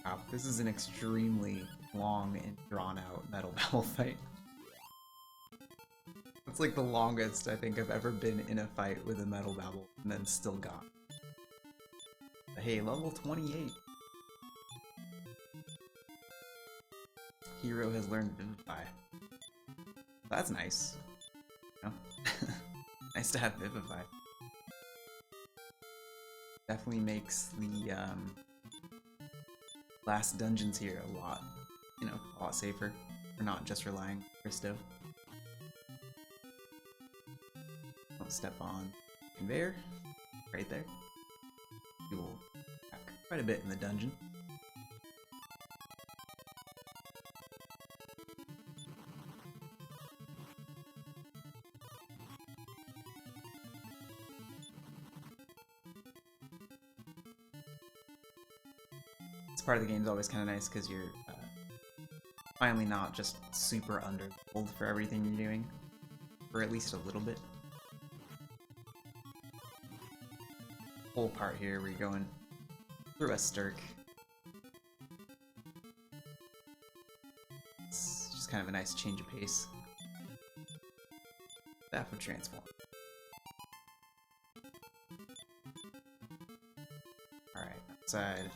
Wow, this is an extremely long and drawn-out Metal Babble fight. It's like the longest I think I've ever been in a fight with a Metal Babble and then still got. But hey, level 28. Hero has learned Vivify. That's nice. You know? Nice to have Vivify. Definitely makes the last dungeons here a lot, you know, a lot safer. We're not just relying on Christo. Don't step on conveyor. Right there. We will back quite a bit in the dungeon. This part of the game is always kind of nice because you're finally not just super under-leveled for everything you're doing, for at least a little bit. Whole part here where you're going through a Stirk. It's just kind of a nice change of pace. Staff of Transform. Alright, outside.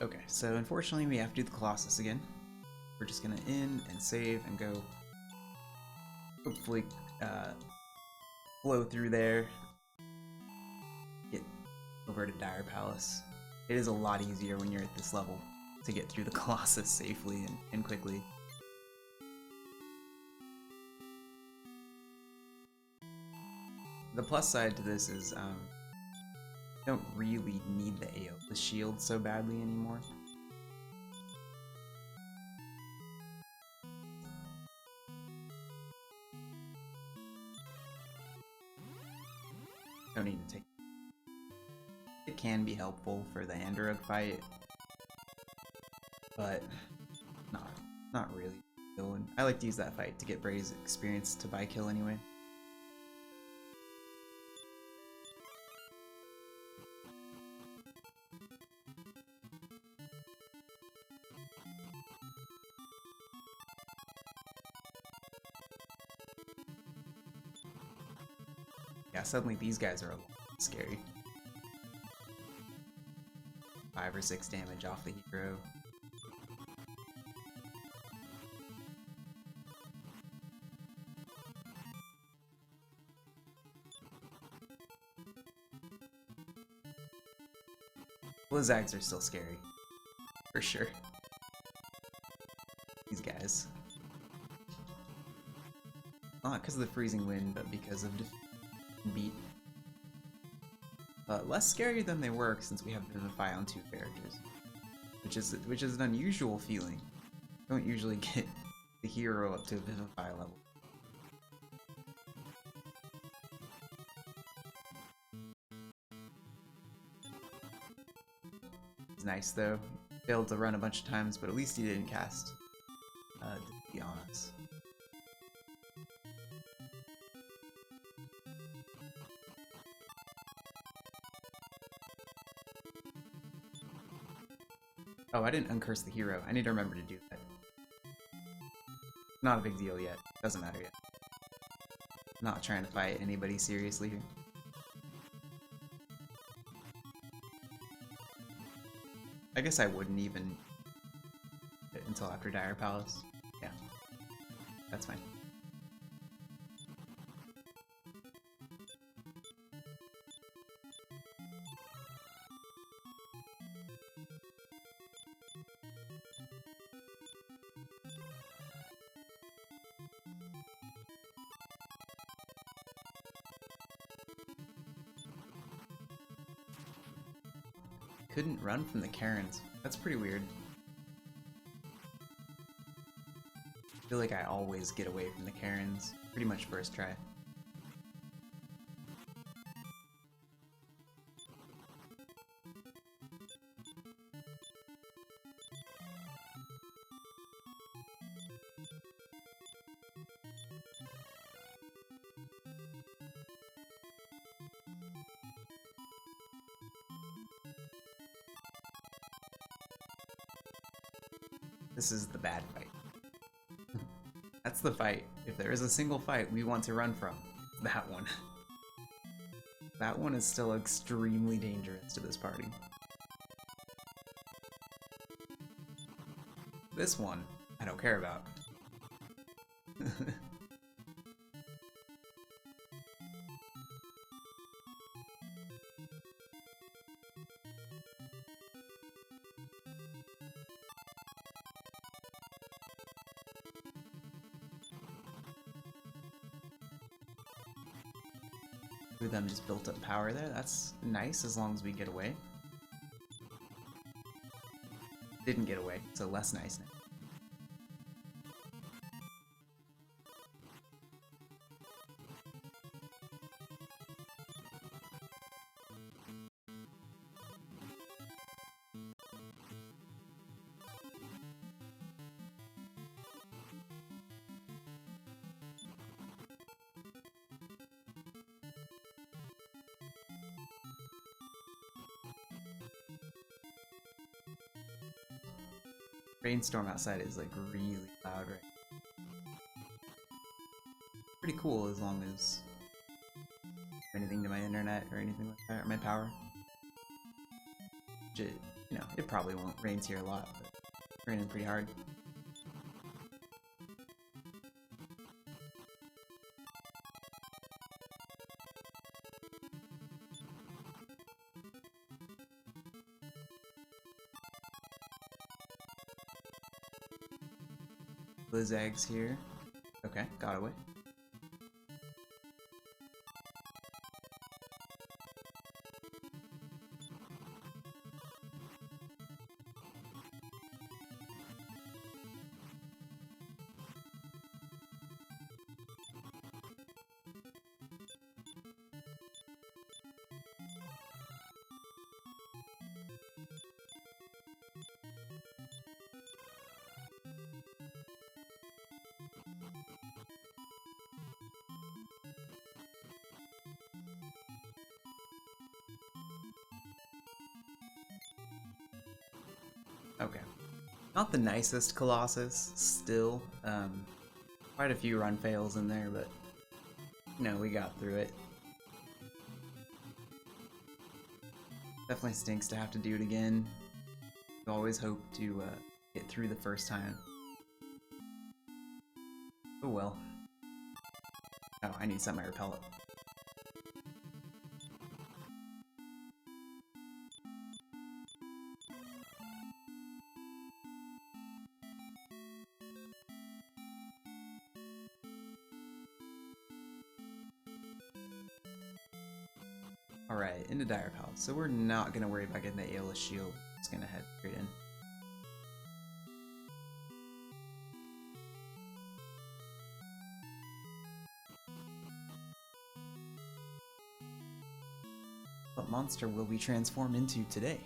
Okay, so unfortunately we have to do the Colossus again. We're just gonna in and save and go hopefully flow through there, get over to Dire Palace. It is a lot easier when you're at this level to get through the Colossus safely and quickly. The plus side to this is don't really need the Aeolus shield so badly anymore. Don't need to take it. Can be helpful for the Android fight, but not really. I like to use that fight to get Bray's experience to buy kill anyway. Yeah, suddenly these guys are a lot scary. 5 or 6 damage off the hero. Blizzags are still scary. For sure. These guys. Not because of the freezing wind, but because of beat. Less scary than they were since we have Vivify on 2 characters, which is an unusual feeling. Don't usually get the hero up to Vivify level. It's nice though. Failed to run a bunch of times, but at least he didn't cast Defeat on us. Oh, I didn't uncurse the hero. I need to remember to do that. Not a big deal yet. Doesn't matter yet. Not trying to fight anybody seriously here. I guess I wouldn't even until after Dire Palace. Yeah. That's fine. Couldn't run from the Karens. That's pretty weird. I feel like I always get away from the Karens. Pretty much first try. This is the bad fight. That's the fight. If there is a single fight we want to run from, it's that one. That one is still extremely dangerous to this party. This one, I don't care about. Them just built up power there. That's nice as long as we get away. Didn't get away, so less nice now. Rainstorm outside is like really loud right now. Pretty cool as long as anything to my internet or anything like that, or my power. You know, it probably won't. Rains here a lot, but it's raining pretty hard. Blizzags here. Okay, got away. Okay. Not the nicest Colossus, still. Quite a few run fails in there, but, you know, we got through it. Definitely stinks to have to do it again. You always hope to get through the first time. Oh well. Oh, I need to set my repel up. Alright, into Dire Palace. So we're not going to worry about getting the Aeolus Shield. It's going to head straight in. What monster will we transform into today?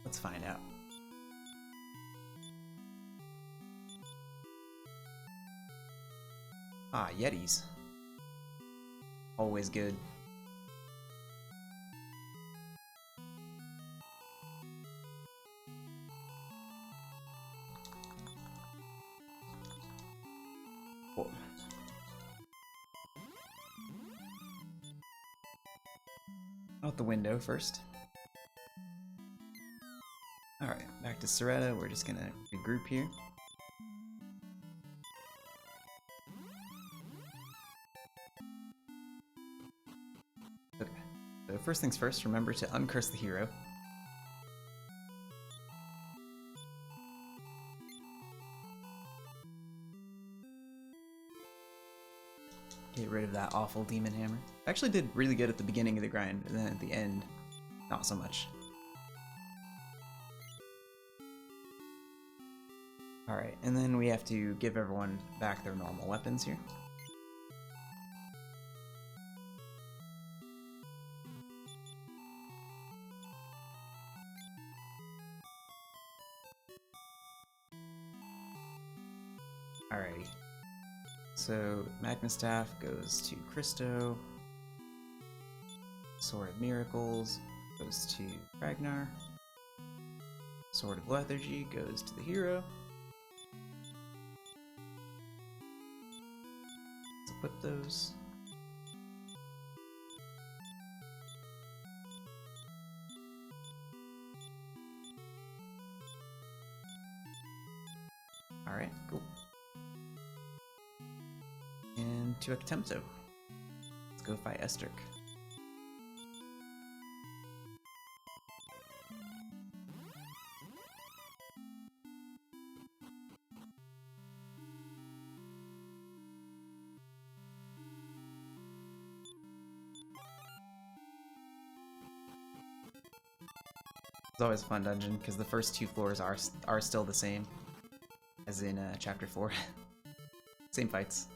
Let's find out. Ah, Yetis. Always good. Cool. Out the window first. Alright, back to Soretta. We're just gonna regroup here. Okay, so first things first, remember to uncurse the hero. Get rid of that awful Demon Hammer. I actually did really good at the beginning of the grind, and then at the end, not so much. Alright, and then we have to give everyone back their normal weapons here. Alrighty. So, Magma Staff goes to Christo. Sword of Miracles goes to Ragnar. Sword of Lethargy goes to the hero. Let's equip those. Alright, cool. And to Actemto. Let's go fight Esterk. It's always a fun dungeon because the first two floors are still the same as in Chapter 4. Same fights.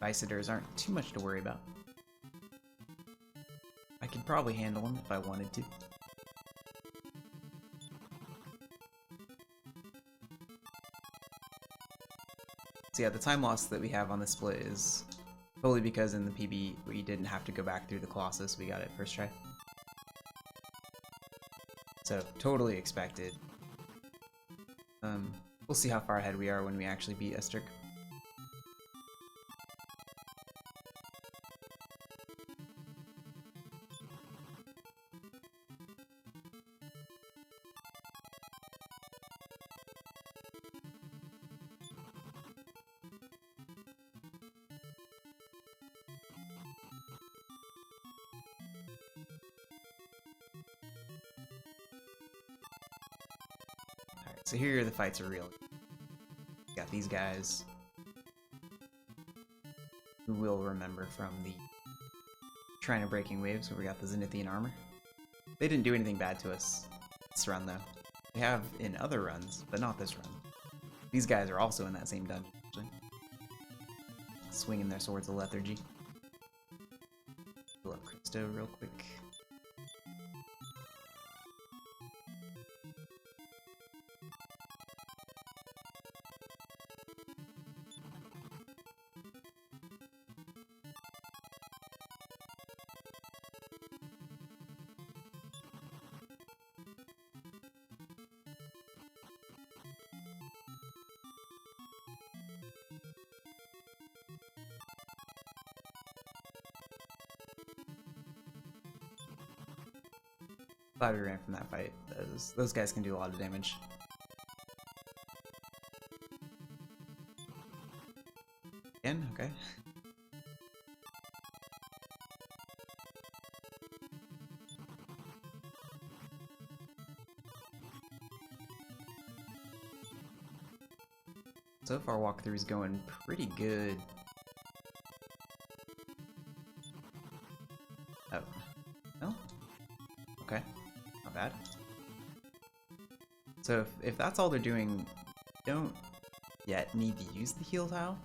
Visitors aren't too much to worry about. I could probably handle them if I wanted to. So yeah, the time loss that we have on this split is totally because in the PB we didn't have to go back through the Colossus, we got it first try. So, totally expected. We'll see how far ahead we are when we actually beat Esterk. So here the fights are real. Got these guys who we'll remember from the Shrine of Breaking Waves, where we got the Zenithian armor. They didn't do anything bad to us this run, though. They have in other runs, but not this run. These guys are also in that same dungeon, actually. Swinging their swords of lethargy. Pull up Christo real quick. Glad we ran from that fight. Those guys can do a lot of damage. Again? Okay. So far, walkthrough's going pretty good. Oh. No? Okay. Not bad. So if that's all they're doing, don't yet need to use the heal tile.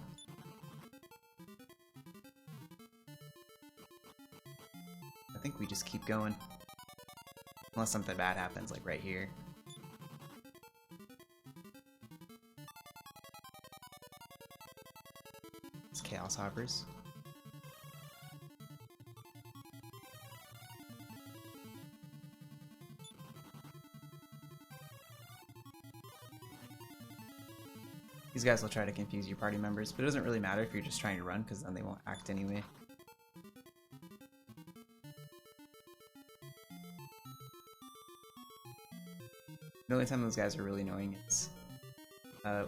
I think we just keep going. Unless something bad happens, like right here. It's Chaos Hoppers. These guys will try to confuse your party members, but it doesn't really matter if you're just trying to run, because then they won't act anyway. The only time those guys are really annoying is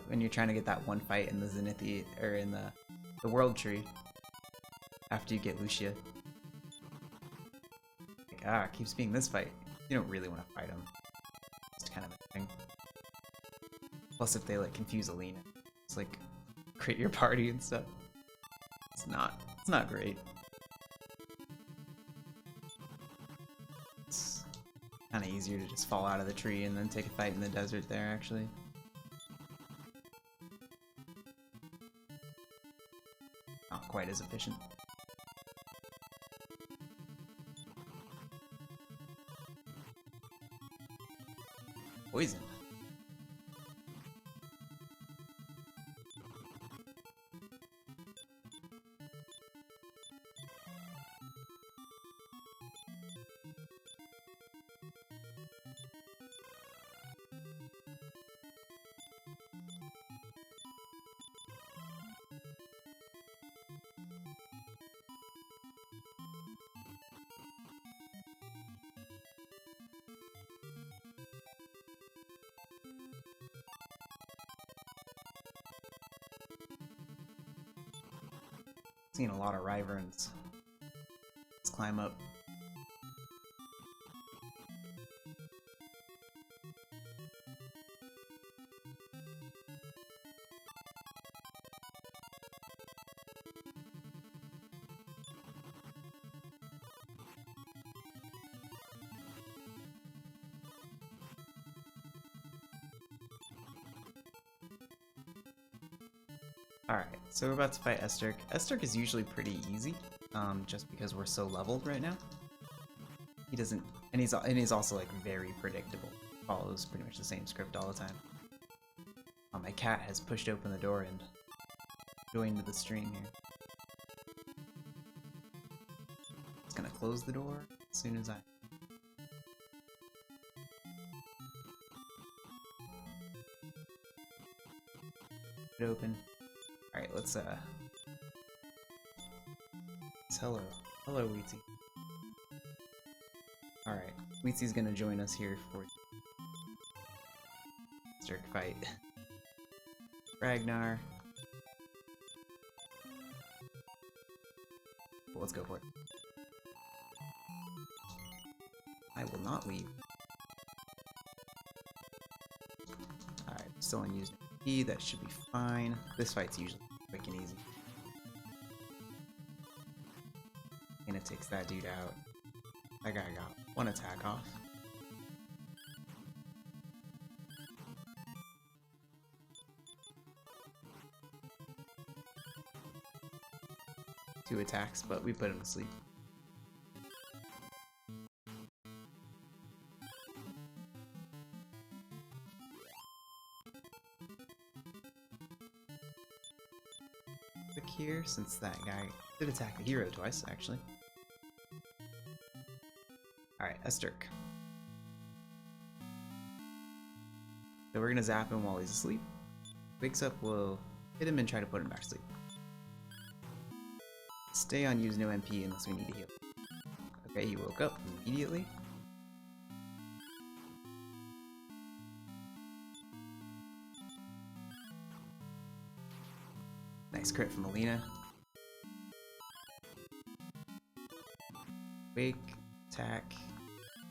when you're trying to get that one fight in the Zenithia, or in the World Tree, after you get Lucia. Like, it keeps being this fight. You don't really want to fight them. It's kind of a thing. Plus, if they like confuse Alina, it's like create your party and stuff. It's not great. It's kind of easier to just fall out of the tree and then take a fight in the desert there, actually. Not quite as efficient. Poison. Seen a lot of Wyverns. Let's climb up. Alright, so we're about to fight Esterk. Esterk is usually pretty easy, just because we're so leveled right now. He doesn't, and he's also like very predictable. Follows pretty much the same script all the time. My cat has pushed open the door and joined the stream here. It's gonna close the door as soon as I... It open. Alright, let's hello. Hello, Weetie. Alright, Weetie's gonna join us here for Jerk fight. Ragnar. Well, let's go for it. I will not leave. Alright, still unused E, that should be fine. This fight's usually quick and easy. And it takes that dude out. That guy got one attack off. Two attacks, but we put him to sleep. Here, since that guy did attack the hero twice, actually. Alright, Esterk. So we're gonna zap him while he's asleep. Wakes up, we'll hit him and try to put him back to sleep. Stay on use no MP unless we need to heal. Okay, he woke up immediately. Nice crit from Alina. Wake, attack,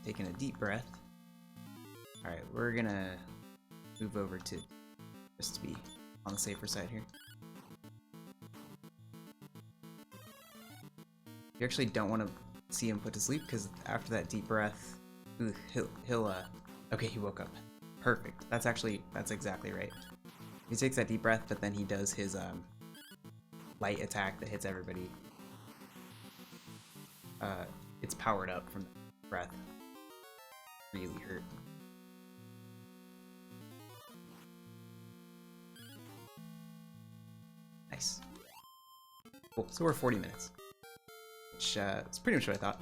taking a deep breath. Alright, we're gonna move over to just to be on the safer side here. You actually don't want to see him put to sleep because after that deep breath, he'll okay, he woke up. Perfect. That's exactly right. He takes that deep breath, but then he does his light attack that hits everybody. It's powered up from the breath. Really hurt. Nice. Cool. So we're 40 minutes. Which is pretty much what I thought.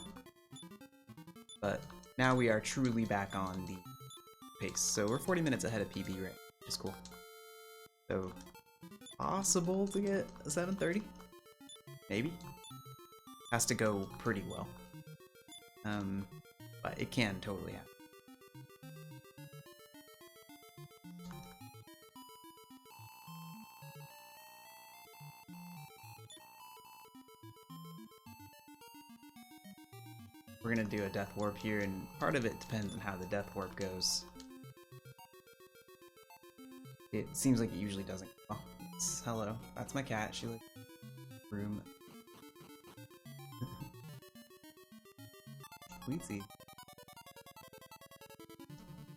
But now we are truly back on the pace. So we're 40 minutes ahead of PB, right? Which is cool. So possible to get a 7:30? Maybe. Has to go pretty well. But it can totally happen. We're gonna do a death warp here, and part of it depends on how the death warp goes. It seems like it usually doesn't. Oh, hello. That's my cat. She lives in the room. Sweetie.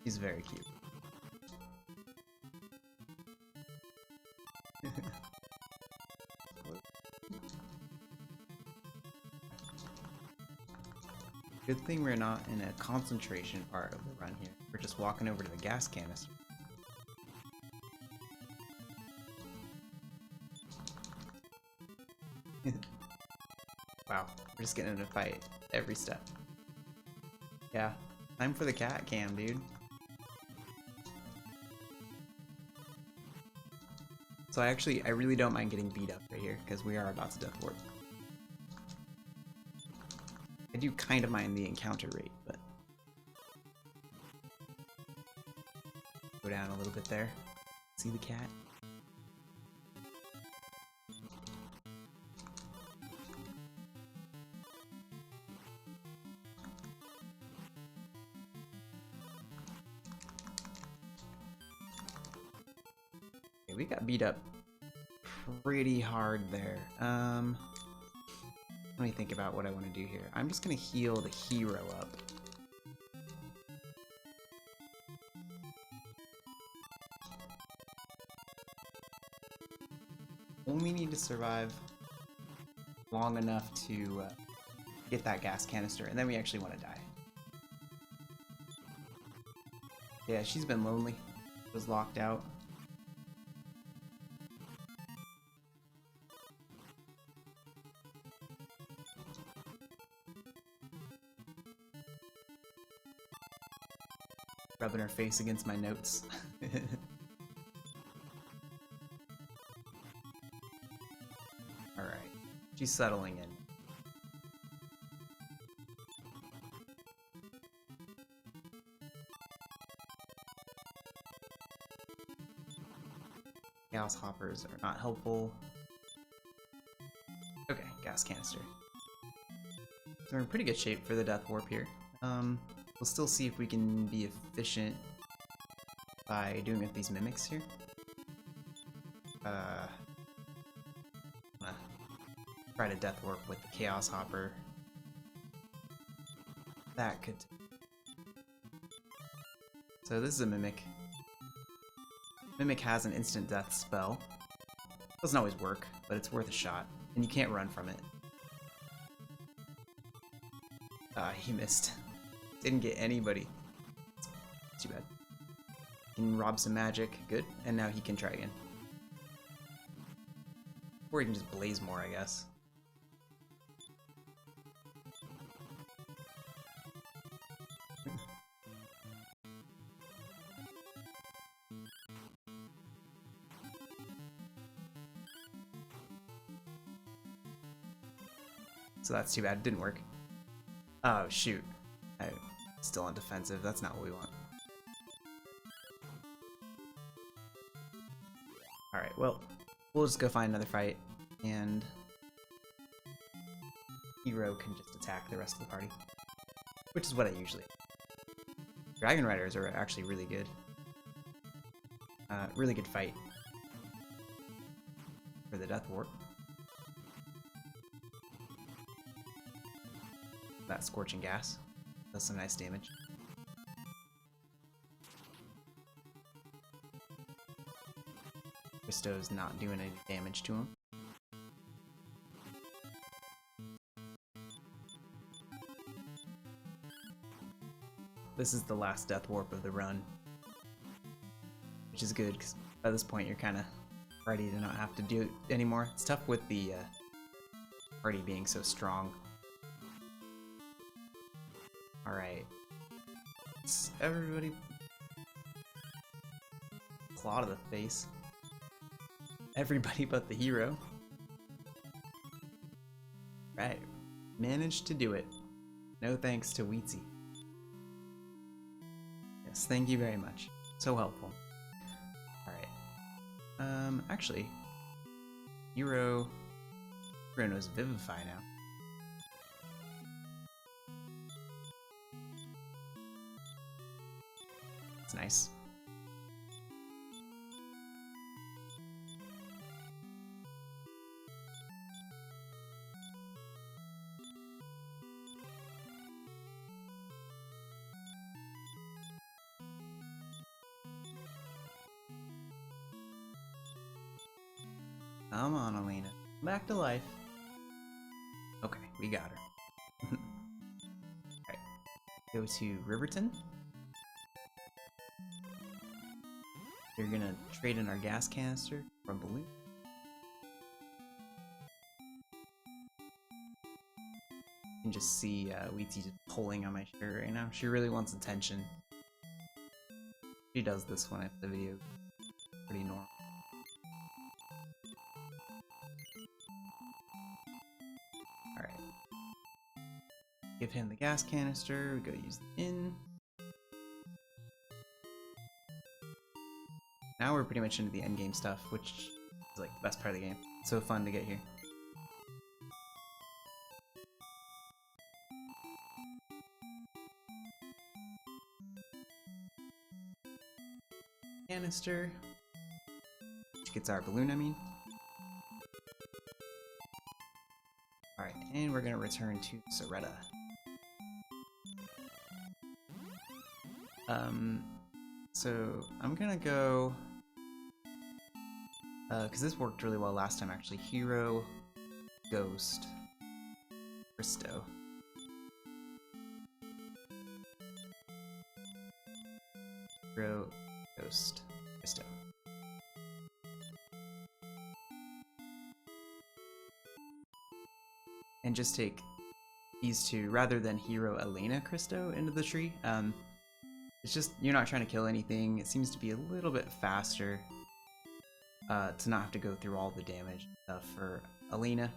He's very cute. Good thing we're not in a concentration part of the run here. We're just walking over to the gas canister. Wow, we're just getting in a fight every step. Yeah, time for the cat cam, dude. So I really don't mind getting beat up right here, because we are about to death warp. I do kind of mind the encounter rate, but go down a little bit there. See the cat? Okay, we got beat up pretty hard there. Let me think about what I want to do here. I'm just gonna heal the hero up. Only need to survive long enough to get that gas canister, and then we actually want to die. Yeah, she's been lonely. Was locked out. Rubbing her face against my notes. Alright. She's settling in. Chaos hoppers are not helpful. Okay, gas canister. So we're in pretty good shape for the death warp here. We'll still see if we can be efficient by doing it with these mimics here. Try to death warp with the Chaos Hopper. That could... So this is a Mimic. Mimic has an instant death spell. Doesn't always work, but it's worth a shot. And you can't run from it. He missed. Didn't get anybody. Too bad. Can rob some magic. Good. And now he can try again. Or he can just blaze more, I guess. So that's too bad. It didn't work. Oh, shoot. I'm still on defensive. That's not what we want. Alright, well, we'll just go find another fight, and Hero can just attack the rest of the party, which is what I usually do. Dragon Riders are actually really good. Really good fight for the Death Warp. That Scorching Gas does some nice damage. Christo's not doing any damage to him. This is the last Death Warp of the run, which is good because by this point you're kind of ready to not have to do it anymore. It's tough with the party being so strong. Alright. Everybody claw to the face. Everybody but the hero. Right. Managed to do it. No thanks to Weezy. Yes, thank you very much. So helpful. Alright. Actually, Hero knows Vivify now. That's nice. Come on, Elena. Back to life. Okay, we got her. Alright. Go to Riverton. You're gonna trade in our gas canister for a balloon. You can just see Weezy just pulling on my shirt right now. She really wants attention. She does this one if the video is pretty normal. Alright. Give him the gas canister, we go use the inn. Now we're pretty much into the endgame stuff, which is like the best part of the game. It's so fun to get here. Canister. Which gets our balloon, I mean. Alright, and we're gonna return to Soretta. So I'm gonna go, because this worked really well last time actually. Hero, Ghost, Christo. Hero, Ghost, Christo. And just take these two rather than Hero, Elena, Christo into the tree. It's just, you're not trying to kill anything. It seems to be a little bit faster to not have to go through all the damage stuff for Elena.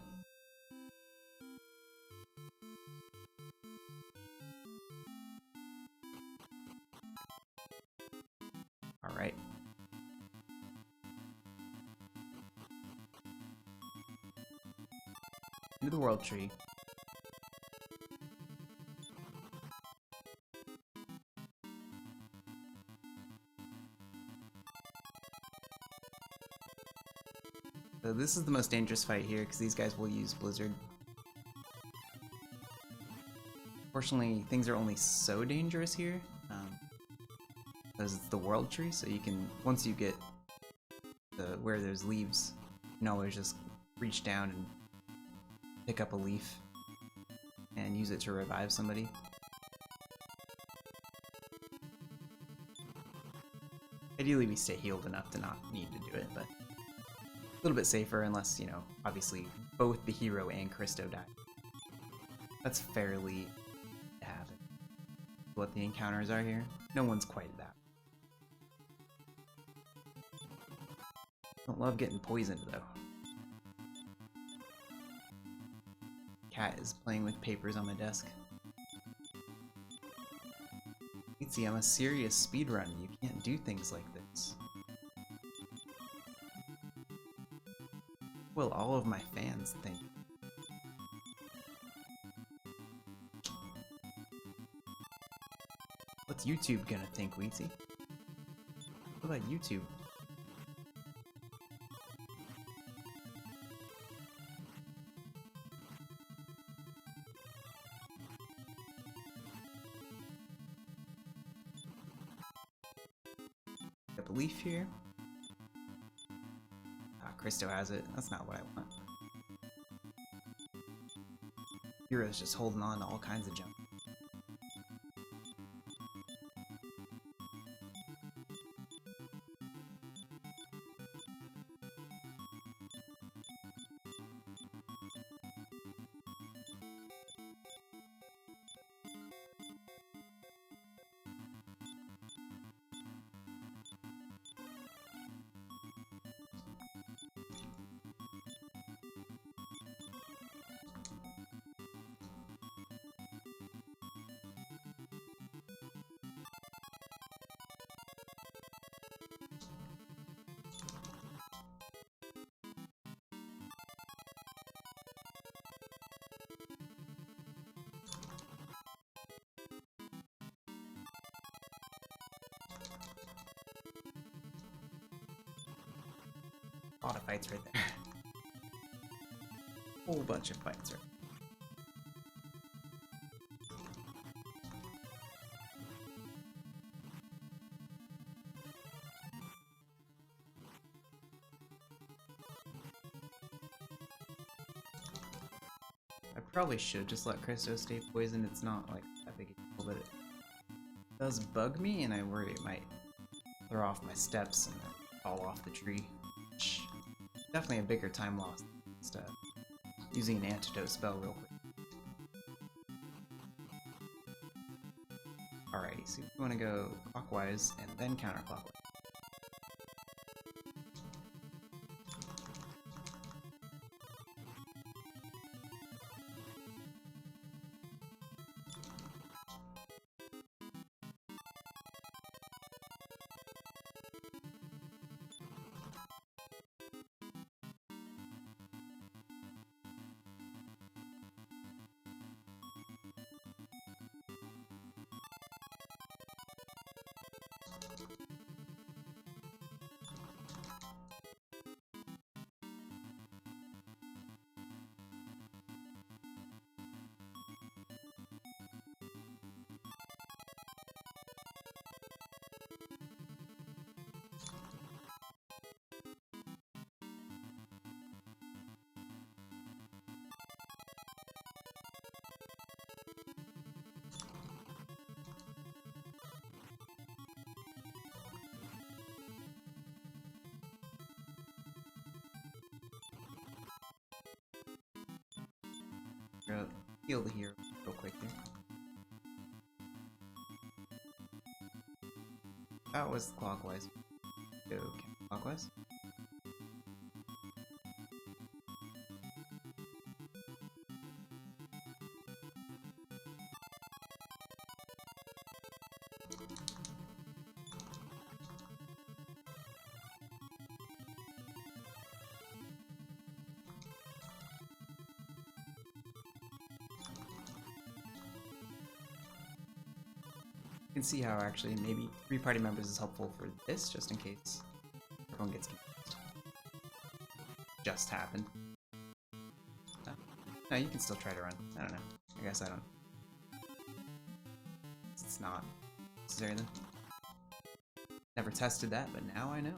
Alright. Into the World Tree. So this is the most dangerous fight here, because these guys will use Blizzard. Fortunately, things are only so dangerous here, because it's the World Tree, so you can, once you get where there's leaves, you can always just reach down and pick up a leaf and use it to revive somebody. Ideally we stay healed enough to not need to do it, but a little bit safer unless, you know, obviously both the hero and Christo die. That's fairly to happen. What the encounters are here, no one's quite that. Don't love getting poisoned though. Cat is playing with papers on my desk. Weezy, I'm a serious speedrun. You can't do things like this. will all of my fans think? What's YouTube gonna think, Weezy? What about YouTube? Got the leaf here. Ah, Christo has it. That's not what I want. Hero's just holding on to all kinds of junk. A lot of fights right there. Whole bunch of fights right. I probably should just let Christo stay poisoned. It's not like that big a deal, but it does bug me, and I worry it might throw off my steps and then fall off the tree. Which definitely a bigger time loss instead of using an antidote spell real quick. Alrighty, so we want to go clockwise and then counterclockwise. Heal the hero real quick here. That was clockwise. Go clockwise. You can see how actually maybe 3 party members is helpful for this, just in case everyone gets confused. Just happened. No, you can still try to run. I don't know. I guess I don't. It's not necessary then. Never tested that, but now I know.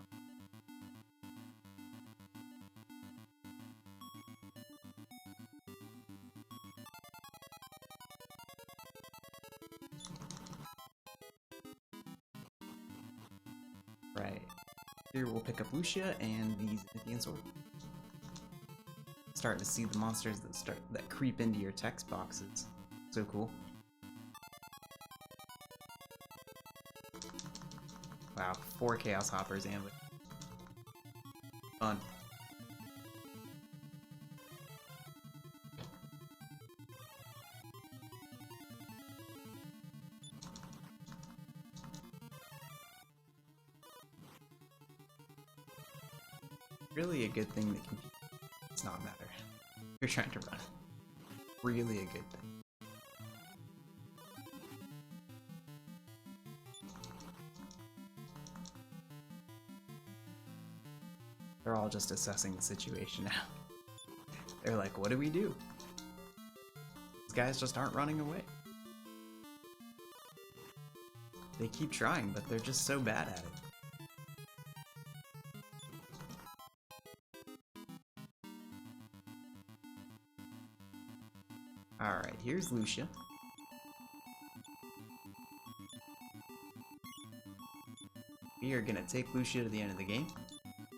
Right. Here we'll pick up Lucia and the Zenithian Sword. Starting to see the monsters that creep into your text boxes. So cool. Wow, 4 Chaos Hoppers and with fun. Really a good thing that does not matter. You're trying to run. Really a good thing. They're all just assessing the situation now. They're like, what do we do? These guys just aren't running away. They keep trying, but they're just so bad at it. Alright, here's Lucia. We are gonna take Lucia to the end of the game.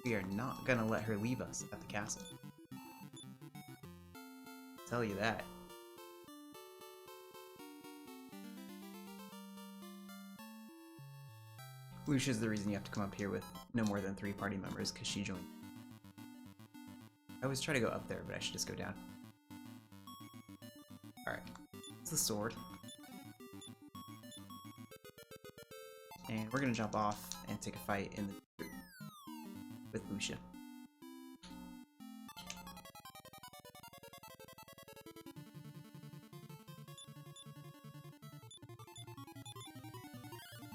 We are not gonna let her leave us at the castle. I'll tell you that. Lucia's the reason you have to come up here with no more than 3 party members, because she joined. I always try to go up there, but I should just go down. Alright, it's the sword. And we're gonna jump off and take a fight in the group with Lucia.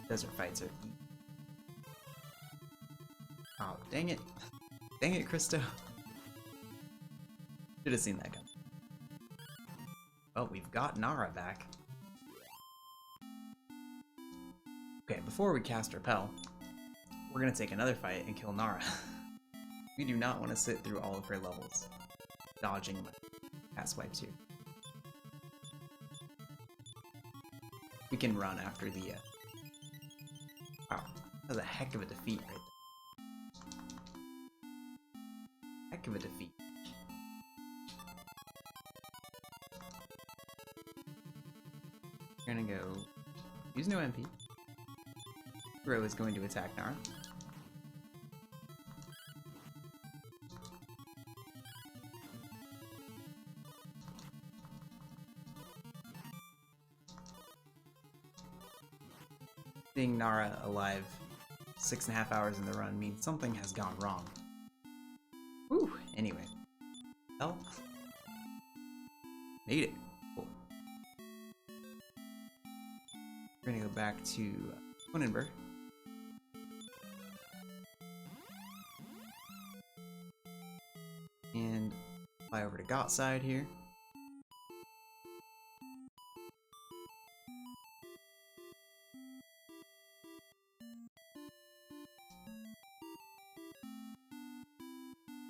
Desert fights are easy. Oh, dang it. Dang it, Christo. Should have seen that coming. Oh, we've got Nara back. Okay, before we cast Repel, we're gonna take another fight and kill Nara. We do not want to sit through all of her levels, dodging my cast wipes here. We can run after the, wow, that was a heck of a defeat right there. Heck of a defeat. We're gonna go use no MP. Hero is going to attack Nara. Seeing Nara alive 6.5 hours in the run means something has gone wrong. Whew, anyway. Well, made it. Cool. We're gonna go back to Honenberg. And fly over to Gottside here.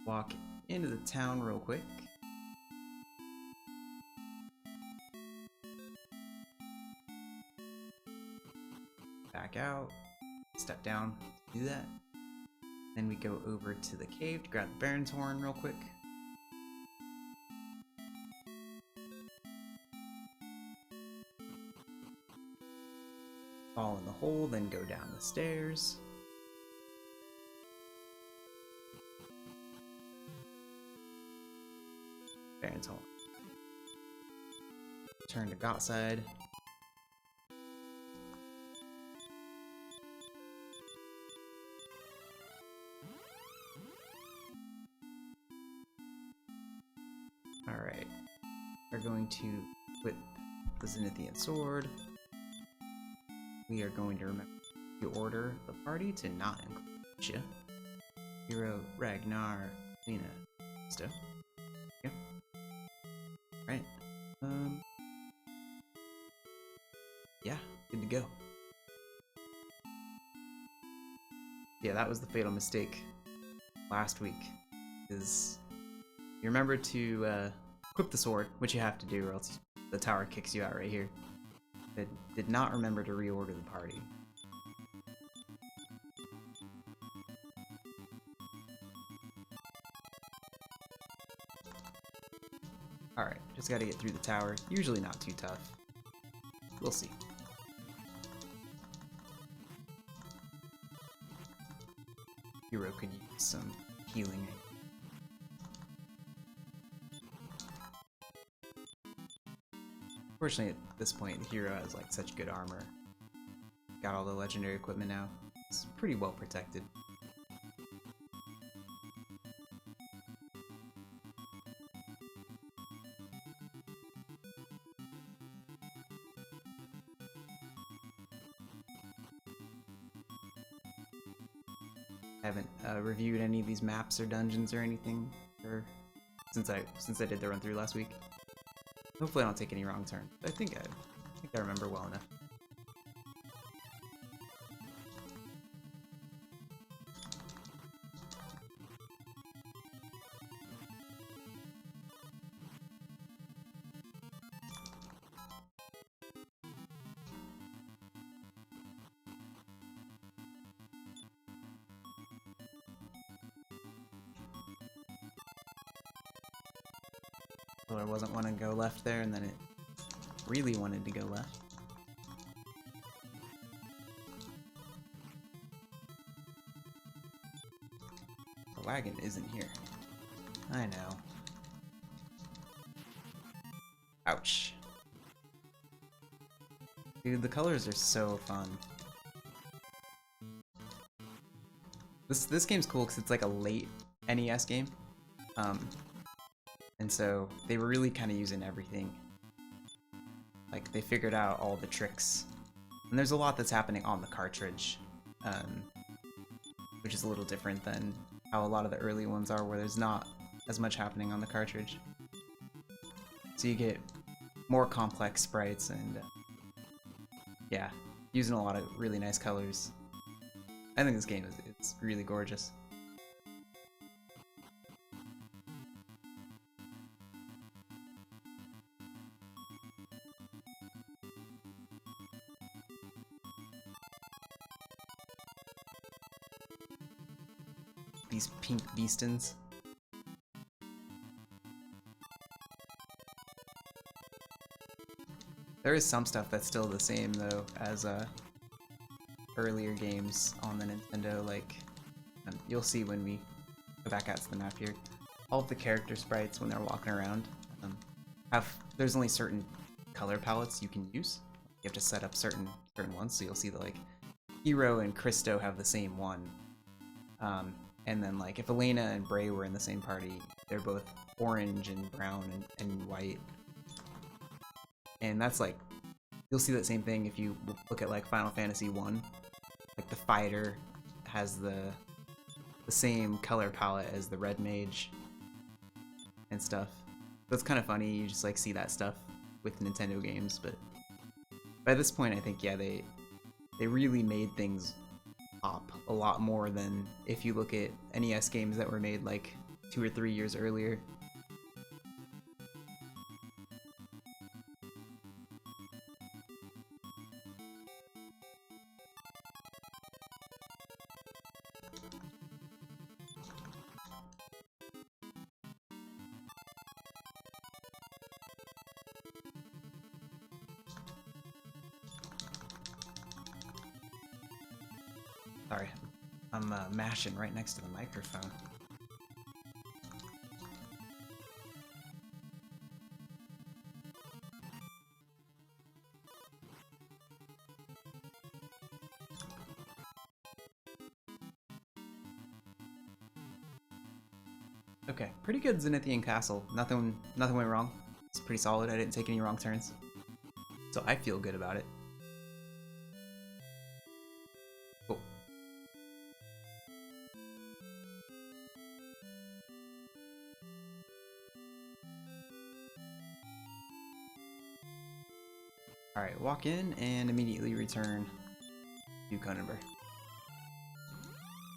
Walk into the town real quick. Back out. Step down. Do that. Then we go over to the cave to grab the Baron's Horn real quick. Fall in the hole, then go down the stairs. Baron's Horn. Turn to Gottside. Alright. We're going to whip the Zenithian sword. We are going to remember to order the party to not include Lucia. Hero, Ragnar, Lena, stuff. Yep. Right. Yeah, good to go. Yeah, that was the fatal mistake last week. Is you remember to equip the sword, which you have to do, or else the tower kicks you out right here. But did not remember to reorder the party. Alright, just gotta get through the tower. Usually not too tough. We'll see. Hero could use some healing. Fortunately, at this point, the hero has like such good armor. Got all the legendary equipment now. It's pretty well protected. haven't reviewed any of these maps or dungeons or anything since I did the run through last week. Hopefully I don't take any wrong turns. I think I remember well enough. Well, I wasn't wanting to go left there, and then it really wanted to go left. The wagon isn't here. I know. Ouch. Dude, the colors are so fun. This game's cool because it's like a late NES game. And so they were really kind of using everything. Like, they figured out all the tricks. And there's a lot that's happening on the cartridge, which is a little different than how a lot of the early ones are, where there's not as much happening on the cartridge. So you get more complex sprites and, yeah, using a lot of really nice colors. I think this game it's really gorgeous. These pink beastons. There is some stuff that's still the same though as earlier games on the Nintendo, like you'll see when we go back out to the map here. All of the character sprites when they're walking around there's only certain color palettes you can use. You have to set up certain ones, so you'll see that like Hero and Christo have the same one. And then, like, if Elena and Bray were in the same party, they're both orange and brown and white. And that's, like, you'll see that same thing if you look at, like, Final Fantasy 1. Like, the fighter has the same color palette as the red mage and stuff. That's kind of funny, you just, like, see that stuff with Nintendo games, but by this point, I think, yeah, they really made things pop a lot more than if you look at NES games that were made like 2 or 3 years earlier. Sorry, I'm mashing right next to the microphone. Okay, pretty good Zenithian Castle. Nothing went wrong. It's pretty solid. I didn't take any wrong turns, so I feel good about it. Cool. Alright, walk in and immediately return to Conenberg.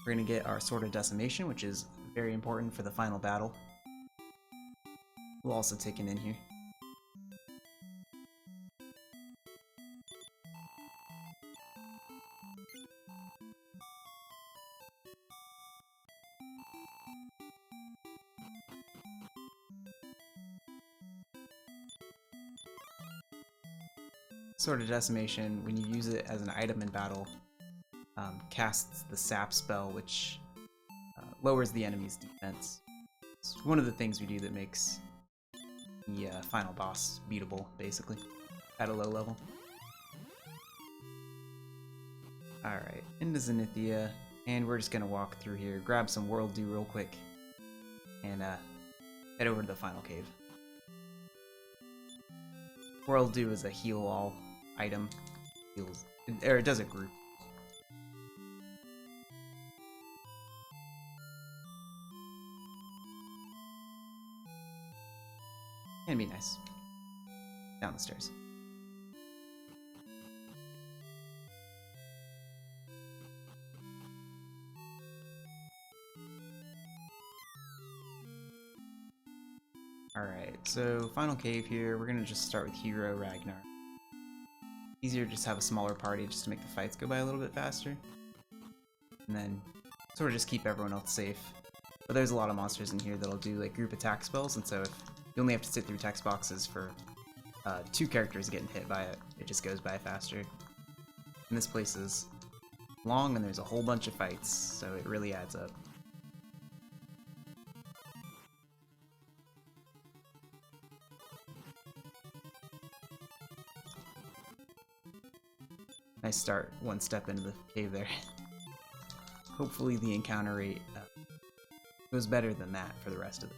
We're gonna get our Sword of Decimation, which is very important for the final battle. We'll also take an in here. Sword of Decimation, when you use it as an item in battle, casts the Sap spell, which lowers the enemy's defense. It's one of the things we do that makes the final boss beatable, basically, at a low level. Alright, into Zenithia, and we're just gonna walk through here, grab some World Dew real quick, and head over to the final cave. World Dew is a heal-all item. It does a group. And be nice. Down the stairs. Alright, so final cave here. We're gonna just start with Hero Ragnar. Easier to just have a smaller party just to make the fights go by a little bit faster. And then sort of just keep everyone else safe. But there's a lot of monsters in here that'll do like group attack spells, and so if you only have to sit through text boxes for 2 characters getting hit by it, it just goes by faster. And this place is long and there's a whole bunch of fights, so it really adds up. Nice start, 1 step into the cave there. Hopefully the encounter rate goes better than that for the rest of it.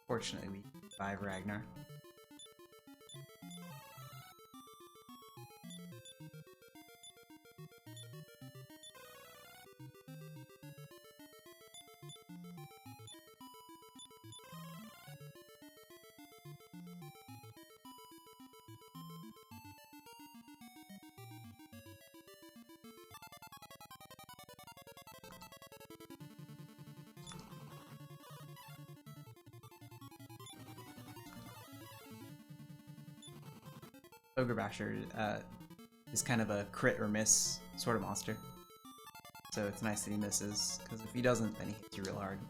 Fortunately, we survive Ragnar. Ogre Basher is kind of a crit or miss sort of monster. So it's nice that he misses, because if he doesn't, then he hits you real hard.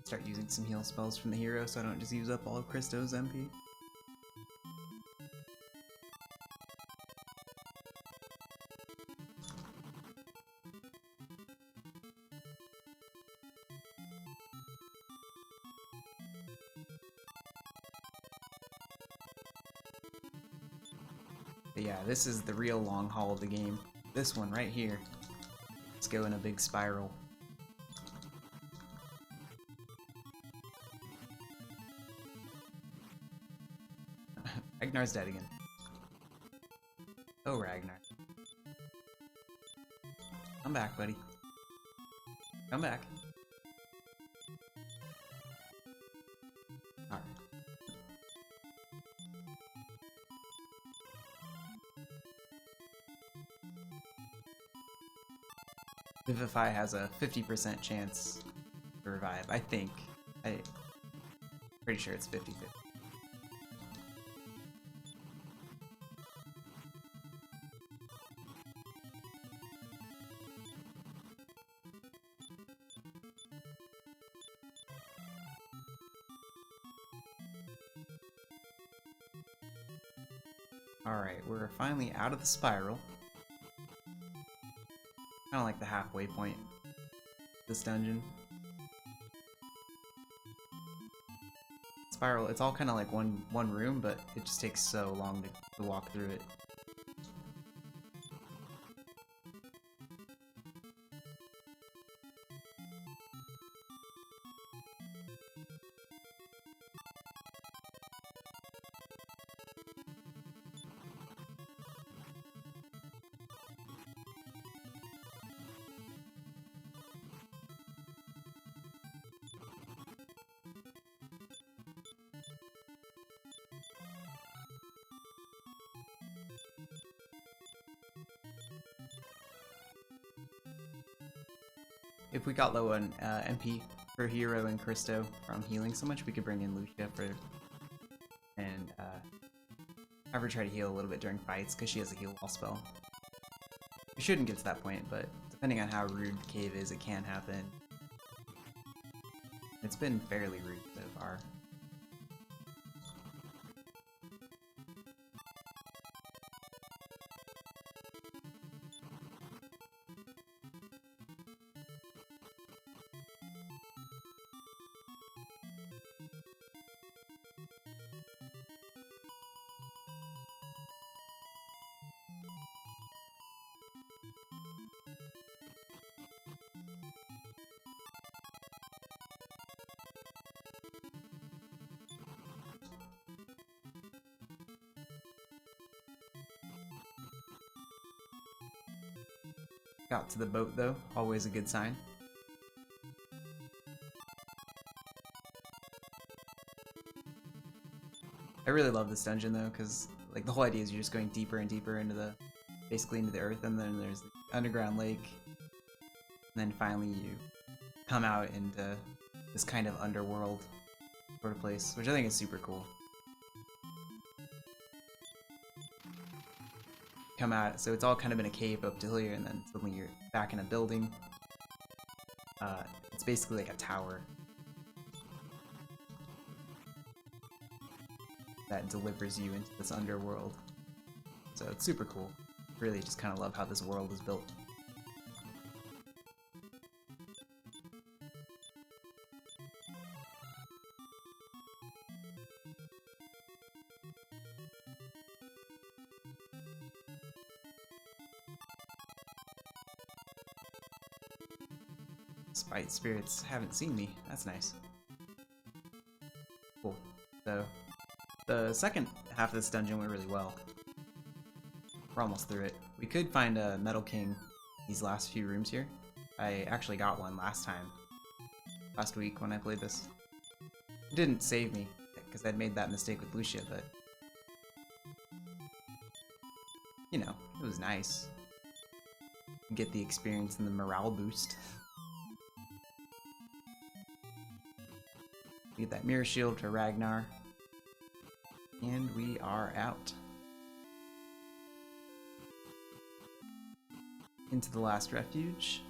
Start using some heal spells from the hero so I don't just use up all of Christo's MP. But yeah, this is the real long haul of the game. This one right here. Let's go in a big spiral. Ragnar's dead again. Oh, Ragnar. Come back, buddy. Come back. Alright. Vivify has a 50% chance to revive, I think. I'm pretty sure it's 50-50. Alright, we're finally out of the spiral. Kinda like the halfway point of this dungeon. Spiral, it's all kinda like one room, but it just takes so long to walk through it. if we got low on MP for Hero and Christo from healing so much, we could bring in Lucia for and have her try to heal a little bit during fights because she has a heal wall spell. We shouldn't get to that point, but depending on how rude the cave is, it can happen. It's been fairly rude so far. Got to the boat though, always a good sign. I really love this dungeon though, because like the whole idea is you're just going deeper and deeper into the, basically into the earth, and then there's the underground lake, and then finally you come out into this kind of underworld sort of place, which I think is super cool. Come out, so it's all kind of in a cave up to here, and then suddenly you're back in a building. It's basically like a tower that delivers you into this underworld. So it's super cool. Really just kind of love how this world is built. Spite spirits haven't seen me. That's nice. Cool. So, the second half of this dungeon went really well. We're almost through it. We could find a Metal King these last few rooms here. I actually got one last week when I played this. It didn't save me, because I'd made that mistake with Lucia, but you know, it was nice. Get the experience and the morale boost. Get that mirror shield for Ragnar. And we are out. Into the last refuge.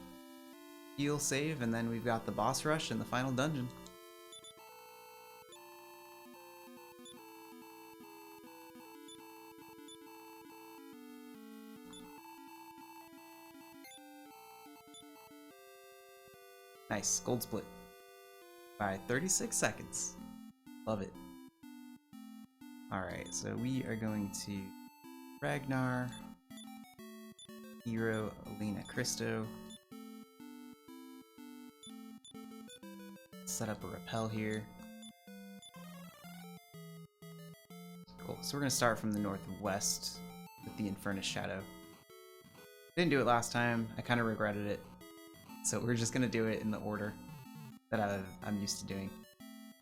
Heal, save, and then we've got the boss rush in the final dungeon. Nice, gold split. By 36 seconds. Love it. Alright, so we are going to Ragnar, Hero, Alina, Christo. Set up a rappel here. Cool, so we're going to start from the northwest with the Infernus Shadow. Didn't do it last time, I kind of regretted it. So we're just going to do it in the order that I'm used to doing.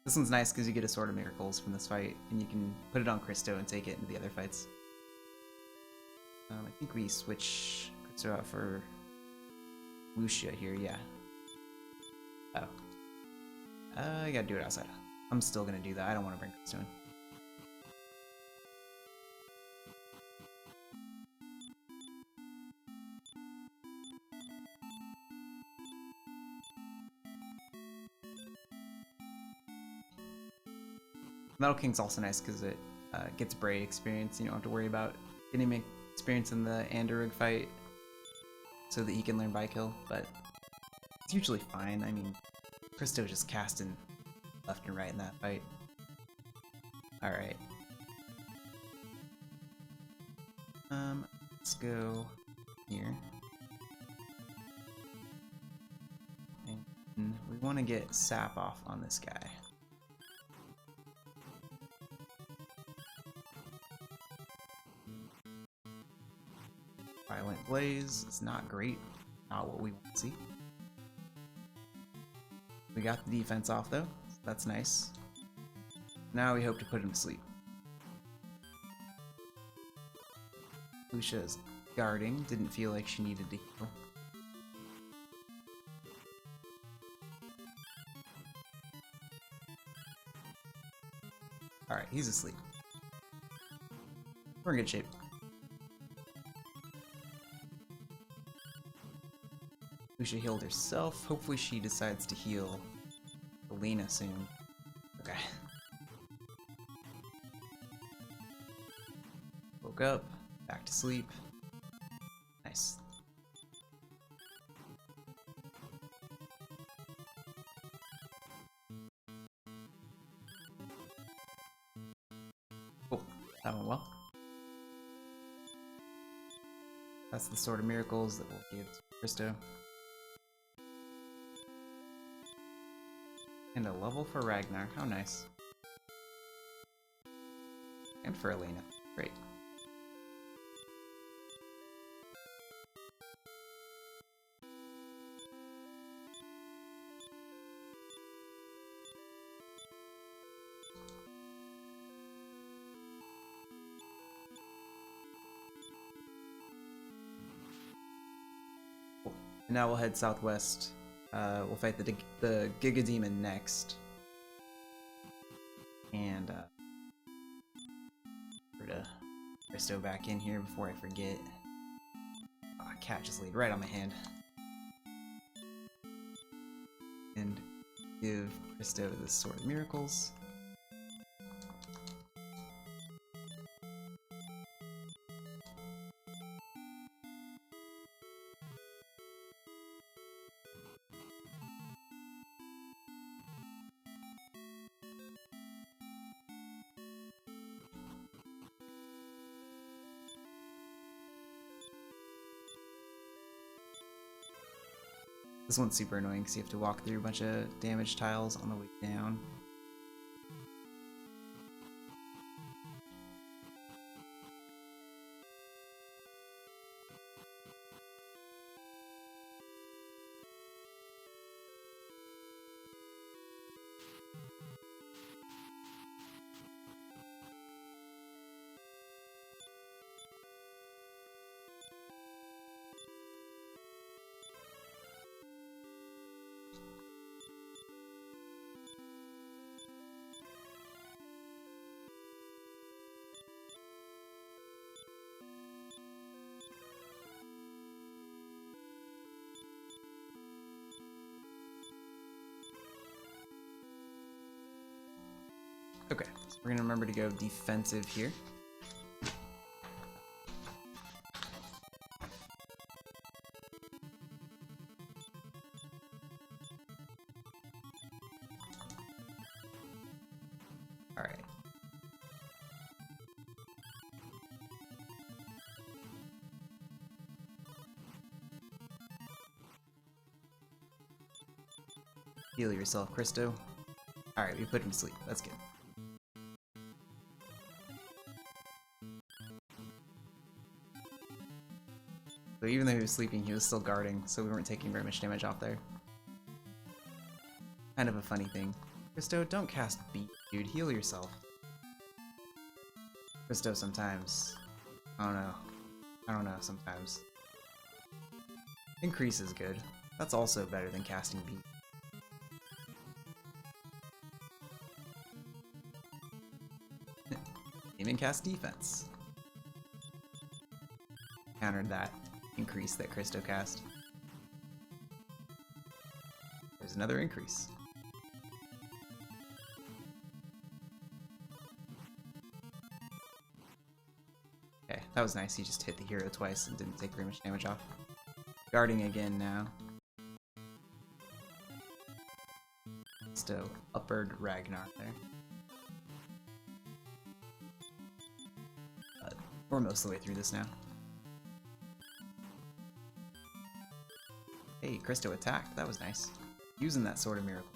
This one's nice because you get a Sword of Miracles from this fight, and you can put it on Christo and take it into the other fights. I think we switch Christo out for Lucia here, yeah. Oh. I gotta do it outside. I'm still gonna do that, I don't want to bring Christo in. Metal King's also nice because it gets Braid experience. You don't have to worry about getting him experience in the Anderug fight so that he can learn Bykill, but it's usually fine. I mean, Christo just casting left and right in that fight. Alright. Let's go here. And we want to get Sap off on this guy. Violent Blaze is not great, not what we want to see. We got the defense off though, so that's nice. Now we hope to put him to sleep. Lucia's guarding, didn't feel like she needed to heal. Alright, he's asleep. We're in good shape. Lucia healed herself. Hopefully she decides to heal Elena soon. Okay. Woke up, back to sleep. Nice. Oh, that went well. That's the Sword of Miracles that we'll give to Christo. And a level for Ragnar. How nice. And for Elena. Great. Cool. And now we'll head southwest. We'll fight the Giga Demon next. And put Christo back in here before I forget. Oh, cat just laid right on my hand. And give Christo the Sword of Miracles. This one's super annoying because you have to walk through a bunch of damage tiles on the way down. Okay, so we're gonna remember to go defensive here. All right. Heal yourself, Christo. All right, we put him to sleep. That's good. So even though he was sleeping, he was still guarding, so we weren't taking very much damage off there. Kind of a funny thing. Christo, don't cast beat, dude. Heal yourself. Christo, sometimes. I don't know, sometimes. Increase is good. That's also better than casting beat. Even cast defense. Countered that increase that Christo cast. There's another increase. Okay, that was nice. He just hit the hero twice and didn't take very much damage off. Guarding again now. Still uppered Ragnar there. We're most of the way through this now. Hey, Christo attacked. That was nice. Using that Sword of Miracle.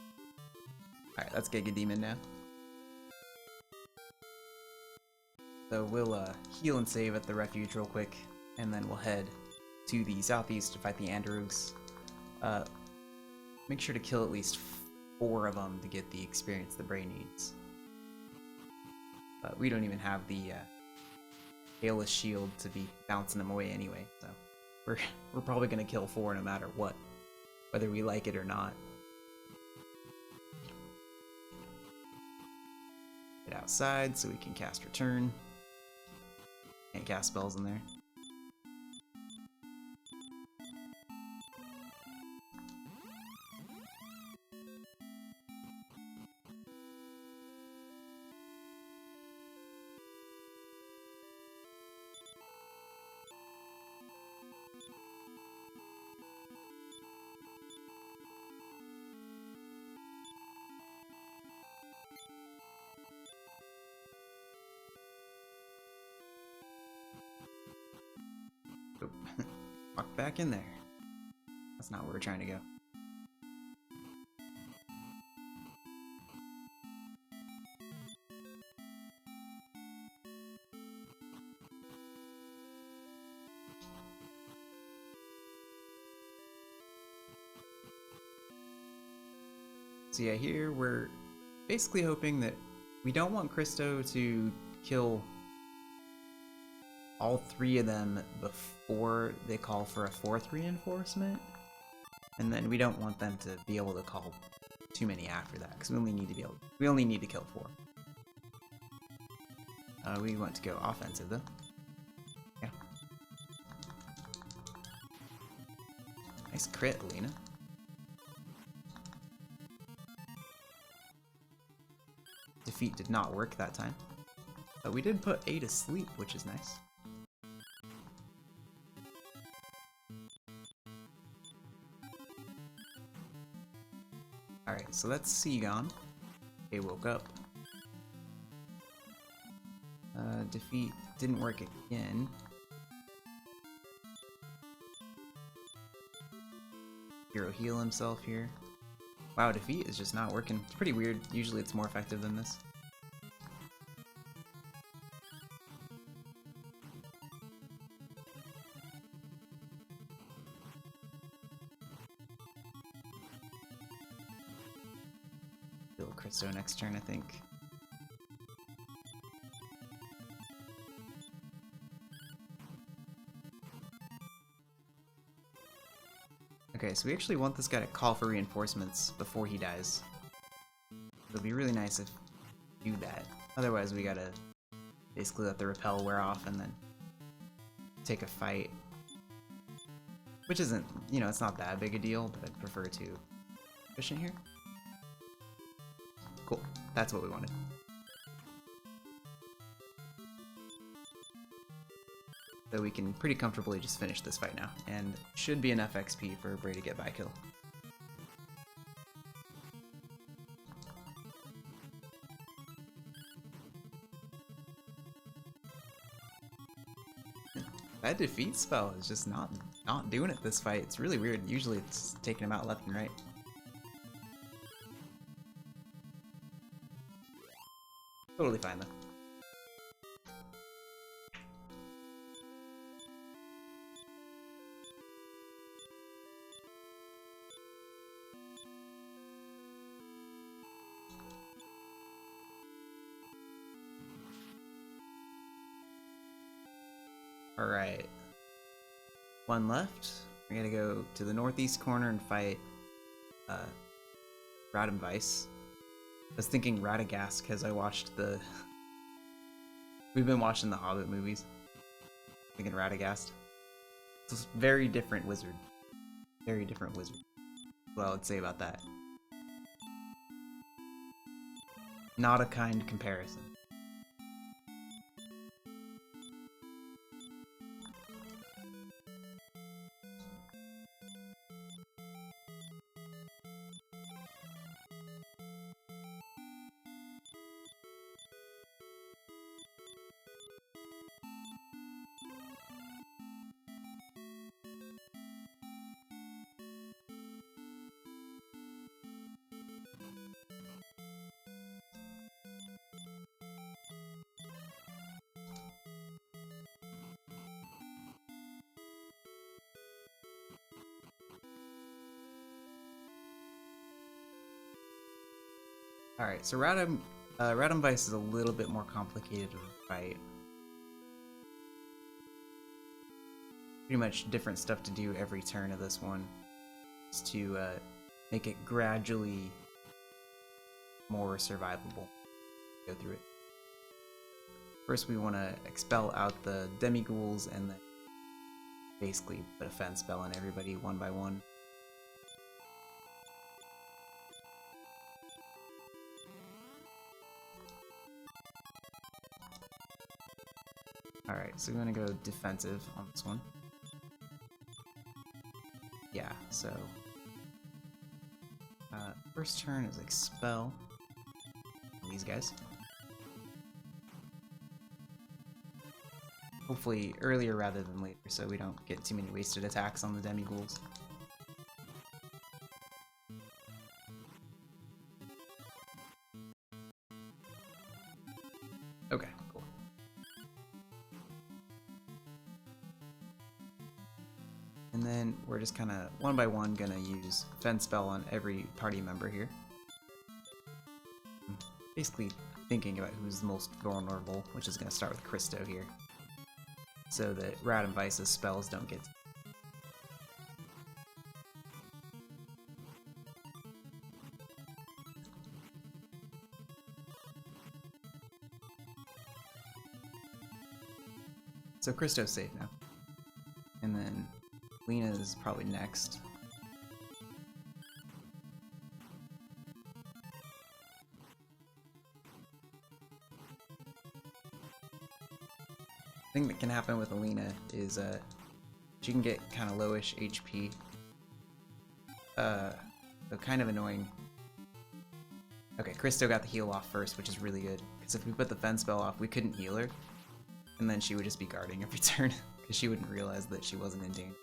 Alright, let's Giga Demon now. So we'll heal and save at the refuge real quick, and then we'll head to the southeast to fight the Andarugs. Make sure to kill at least 4 of them to get the experience the Bray needs. But we don't even have the Hailless Shield to be bouncing them away anyway, so we're probably gonna kill 4 no matter what, whether we like it or not. Get outside so we can cast Return. Can't cast spells in there. Walk back in there. That's not where we're trying to go. So yeah, here we're basically hoping that we don't want Christo to kill all three of them before they call for a fourth reinforcement, and then we don't want them to be able to call too many after that, because we only need to kill 4. We want to go offensive though. Yeah. Nice crit, Alina. Defeat did not work that time, but we did put A to sleep, which is nice. Alright, so that's Seagon. They woke up. Defeat didn't work again. Hero heal himself here. Wow, Defeat is just not working. It's pretty weird. Usually it's more effective than this. Kill Christo next turn, I think. Okay, so we actually want this guy to call for reinforcements before he dies. It would be really nice if we do that. Otherwise we gotta basically let the repel wear off and then take a fight. Which isn't, you know, it's not that big a deal, but I'd prefer to efficient here. Cool, that's what we wanted. So we can pretty comfortably just finish this fight now, and should be enough XP for Bray to get by kill. That defeat spell is just not doing it this fight. It's really weird. Usually it's taking him out left and right. Totally fine though. Alright. One left. We're gonna go to the northeast corner and fight Radamvice. I was thinking Radagast because I watched the... We've been watching the Hobbit movies. Thinking Radagast. It's a very different wizard. Very different wizard. What I would say about that. Not a kind comparison. Alright, so Radamvice is a little bit more complicated of a fight. Pretty much different stuff to do every turn of this one. Is to make it gradually more survivable. Go through it. First we want to expel out the demi-ghouls and then basically put a fence spell on everybody one by one. Alright, so we're gonna go defensive on this one. Yeah, so first turn is expel these guys. Hopefully earlier rather than later, so we don't get too many wasted attacks on the demi-ghouls. Okay, cool. And then we're just kind of one by one gonna use fence spell on every party member here. Basically thinking about who's the most vulnerable, which is gonna start with Christo here, so that Rad and Vice's spells don't get. So Christo's safe now. And then Lena is probably next. The thing that can happen with Alina is she can get kind of lowish HP. So kind of annoying. Okay, Christo got the heal off first, which is really good. Because if we put the fence spell off, we couldn't heal her. And then she would just be guarding every turn, because she wouldn't realize that she wasn't in danger.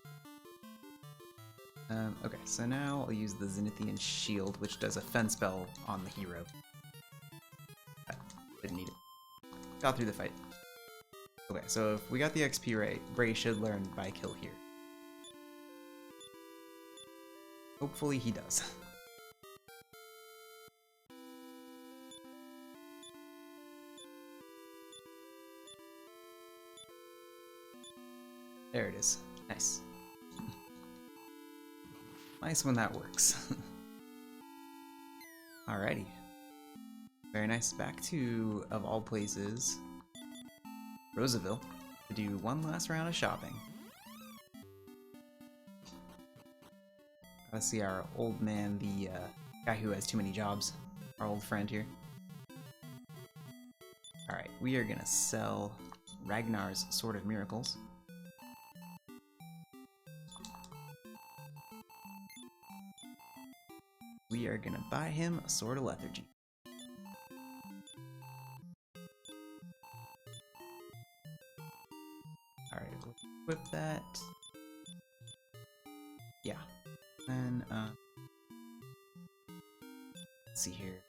Okay, so now I'll use the Zenithian Shield, which does a fence spell on the hero. Didn't need it. Got through the fight. Okay, so if we got the XP right, Bray should learn by kill here. Hopefully he does. There it is. Nice. Nice when that works. Alrighty. Very nice. Back to, of all places, Roseville to do one last round of shopping. Gotta see our old man, the guy who has too many jobs, our old friend here. Alright, we are gonna sell Ragnar's Sword of Miracles. We are gonna buy him a Sword of Lethargy. Alright, we'll equip that. Yeah. Then, let's see here.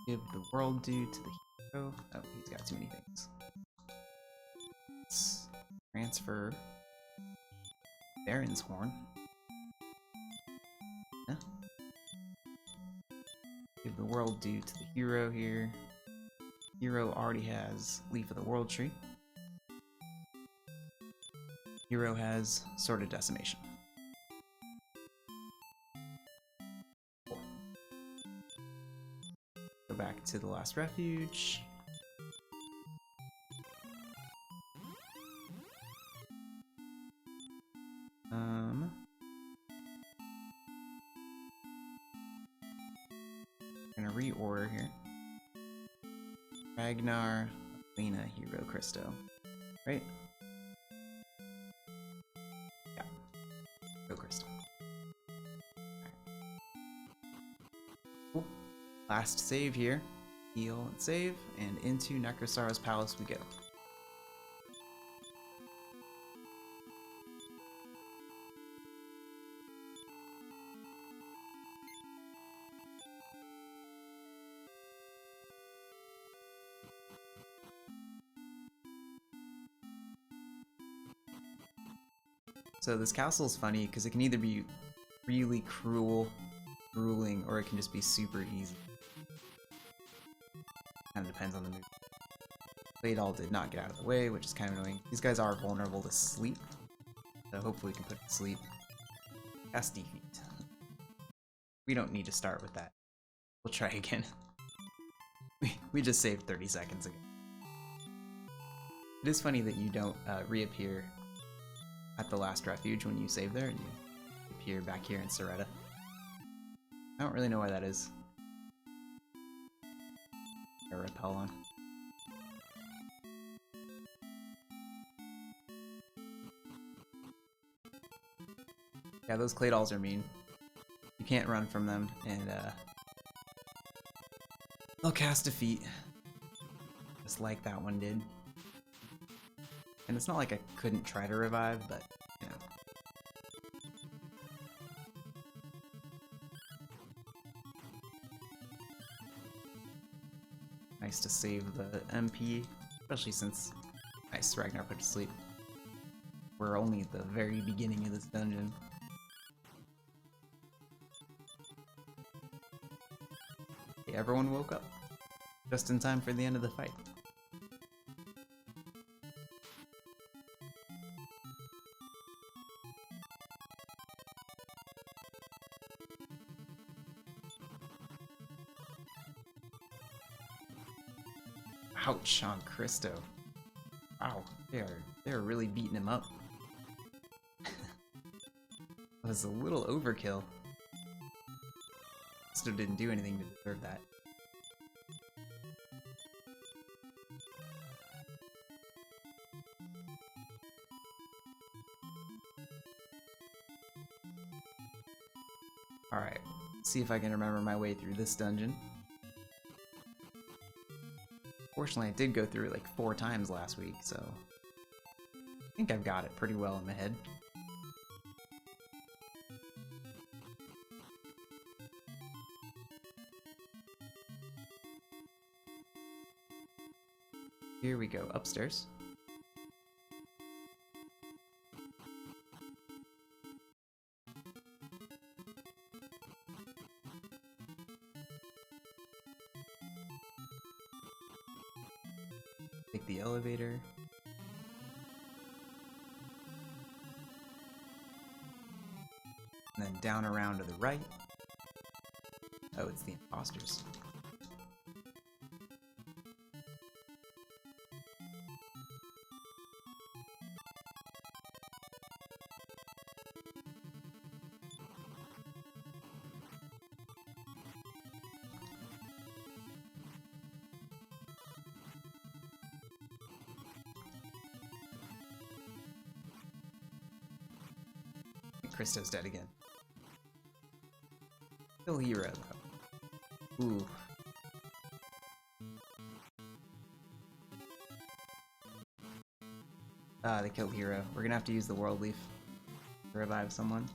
Give the world due to the hero. Oh, he's got too many things. Let's transfer Baron's Horn. Yeah. Give the world due to the hero here. Hero already has Leaf of the World Tree. Hero has Sword of Decimation. Cool. Go back to the last refuge. Gonna reorder here. Ragnar, Lena, Hero, Christo. Right? Yeah. Go Christo. Right. Cool. Last save here. Heal and save, and into Necrosara's Palace we go. So this castle is funny because it can either be really cruel, grueling, or it can just be super easy. Kind of depends on the mood. Claydol did not get out of the way, which is kind of annoying. These guys are vulnerable to sleep, so hopefully we can put it to sleep. Cast defeat. We don't need to start with that. We'll try again. We just saved 30 seconds ago. It is funny that you don't reappear at the last refuge when you save there, and you appear back here in Soretta. I don't really know why that is. A repel on. Yeah, those clay dolls are mean. You can't run from them, and they'll cast defeat. Just like that one did. And it's not like I couldn't try to revive, but, you know. Nice to save the MP, especially since nice Ragnar put to sleep. We're only at the very beginning of this dungeon. Okay, everyone woke up. Just in time for the end of the fight. Ouch on Christo. Wow, they're really beating him up. That was a little overkill. Christo didn't do anything to deserve that. Alright, see if I can remember my way through this dungeon. Fortunately, I did go through it like 4 times last week, so I think I've got it pretty well in my head. Here we go, upstairs. Take the elevator. And then down around to the right. Oh, it's the imposters. Christo's dead again. Kill hero, though. Ooh. Ah, they killed hero. We're gonna have to use the World Leaf to revive someone.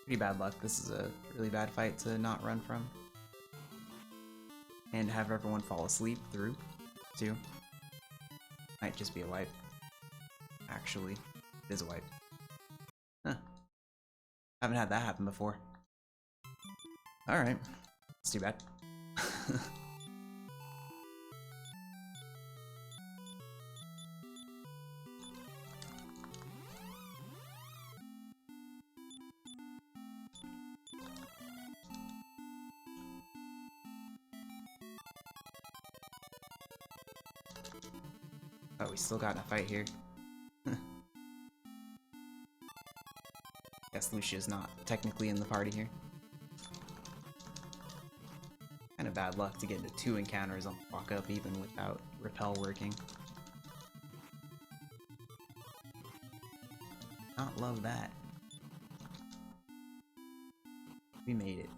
Pretty bad luck. This is a really bad fight to not run from. And have everyone fall asleep through, too. Might just be a wipe. Actually, it is a wipe. Huh. Haven't had that happen before. Alright. It's too bad. Oh, we still got in a fight here. Guess Lucia's not technically in the party here. Kind of bad luck to get into 2 encounters on the walk up even without repel working. Not love that. We made it.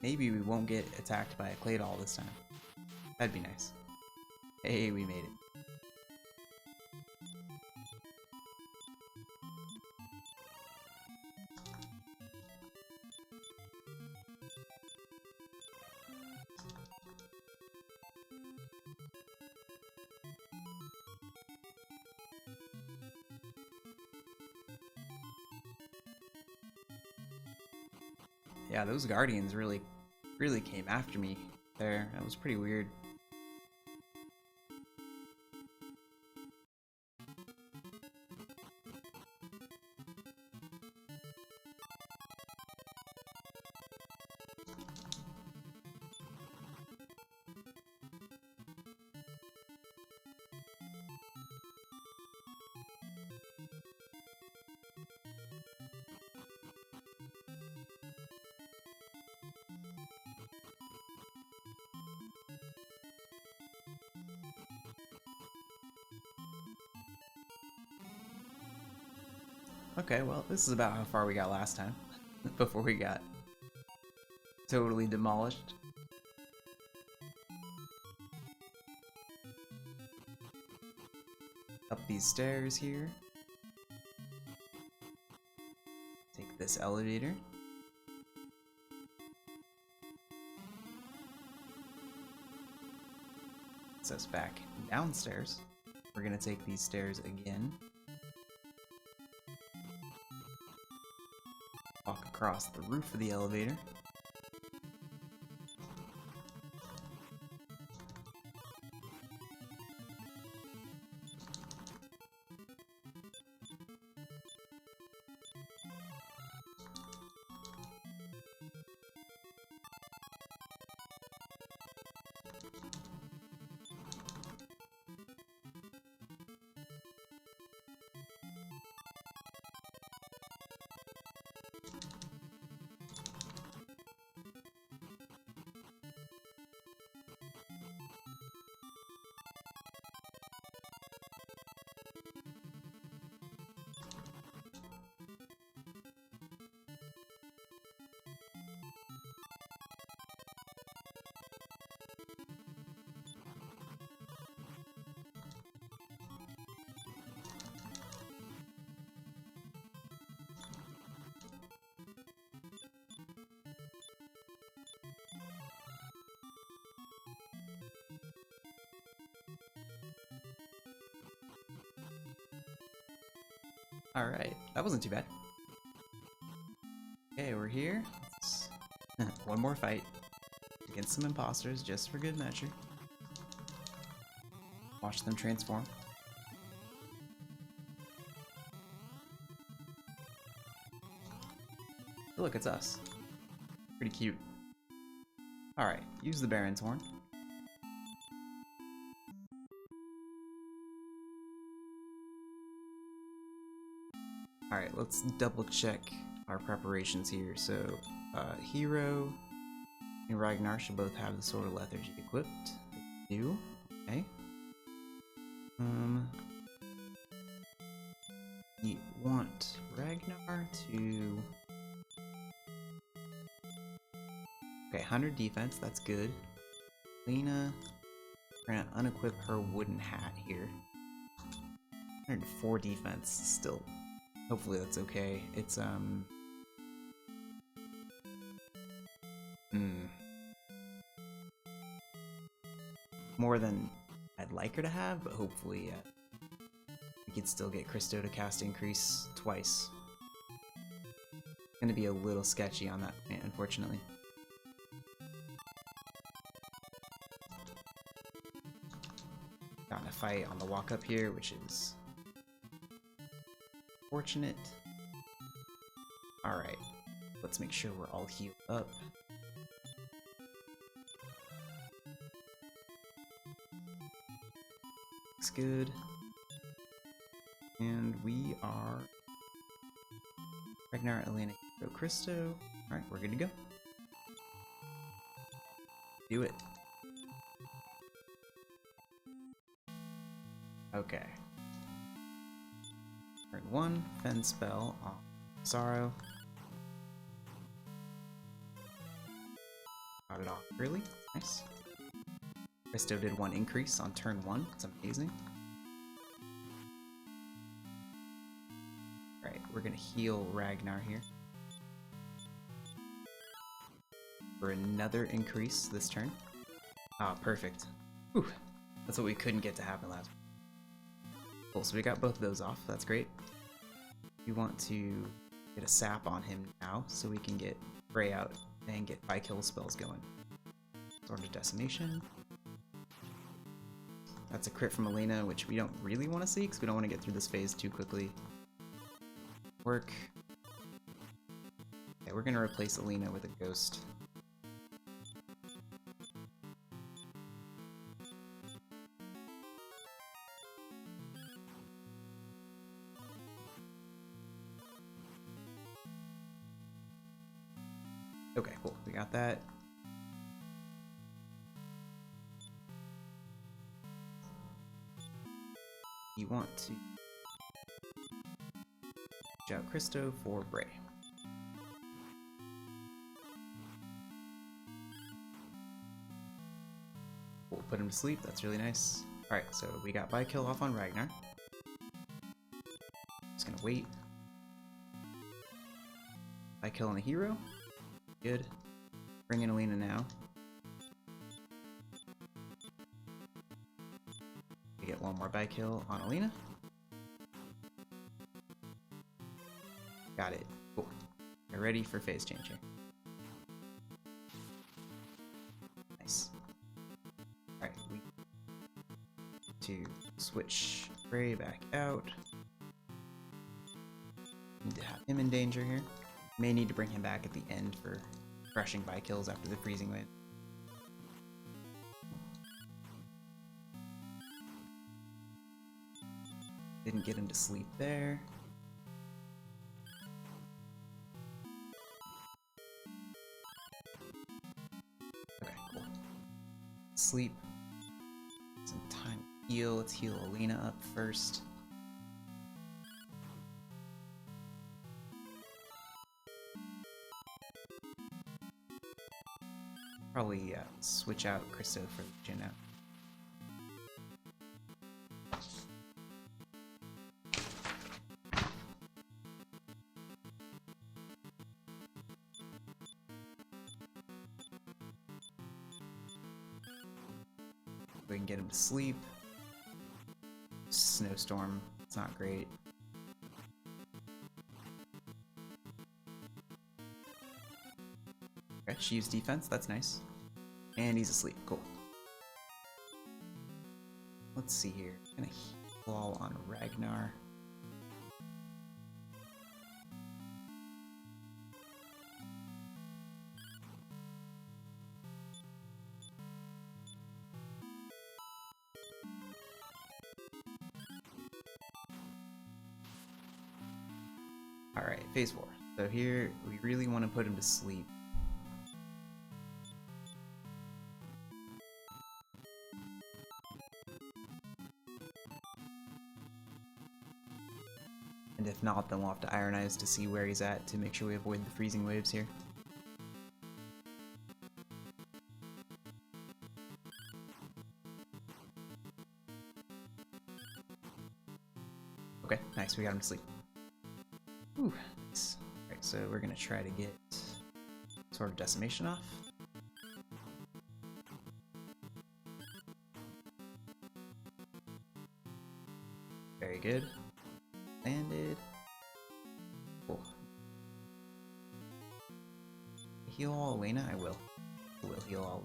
Maybe we won't get attacked by a clay doll this time. That'd be nice. Hey, we made it. Yeah, those guardians really came after me there. That was pretty weird. Okay, well, this is about how far we got last time, before we got totally demolished. Up these stairs here. Take this elevator. Takes us back downstairs. We're gonna take these stairs again. Walk across the roof of the elevator. Alright, that wasn't too bad. Okay, we're here. One more fight against some imposters, just for good measure. Watch them transform. Oh, look, it's us. Pretty cute. Alright, use the Baron's Horn. Alright, let's double check our preparations here. So, Hero and Ragnar should both have the Sword of Lethargy equipped. They do. Okay. We want Ragnar to... Okay, 100 defense, that's good. Lena, we're gonna unequip her wooden hat here. 104 defense, still. Hopefully that's okay. It's, more than I'd like her to have, but hopefully, we could still get Christo to cast increase twice. Gonna be a little sketchy on that point, unfortunately. Got in a fight on the walk up here, which is fortunate. Alright, let's make sure we're all healed up. Looks good. And we are Ragnar, Elena, Hero, Christo. Alright, we're good to go. Do it. Okay. Turn 1, Fen spell on Sorrow. Got it off early. Nice. Christo did 1 increase on turn 1. It's amazing. Alright, we're gonna heal Ragnar here. For another increase this turn. Ah, perfect. Whew. That's what we couldn't get to happen last. Cool, so we got both of those off. That's great. We want to get a sap on him now so we can get Frey out and get 5 kill spells going. Sword of Decimation. That's a crit from Alina, which we don't really want to see because we don't want to get through this phase too quickly. Work. Okay, we're gonna replace Alina with a ghost. Okay, cool. We got that. You want to reach out Christo for Bray. We'll put him to sleep. That's really nice. Alright, so we got by kill off on Ragnar. Just gonna wait. By kill on the hero. Good. Bring in Alina now. We get one more by kill on Alina. Got it. Cool. We're ready for phase change here. Nice. Alright, we need to switch Bray back out. Need to have him in danger here. May need to bring him back at the end for crushing by kills after the freezing wave. Didn't get him to sleep there. Okay, cool. Sleep. Some time to heal. Let's heal Alina up first. Probably switch out Christo for Jin out. We can get him to sleep. Snowstorm, it's not great. Okay, she used defense, that's nice. And he's asleep, cool. Let's see here. I'm gonna heal all on Ragnar. Alright, phase 4. So here, we really want to put him to sleep. And if not, then we'll have to Iron Eyes to see where he's at to make sure we avoid the freezing waves here. Okay, nice, we got him to sleep. Ooh, nice. Alright, so we're gonna try to get Sword of Decimation off. Very good. Landed. Cool. Heal all Alina? I will. I will heal all.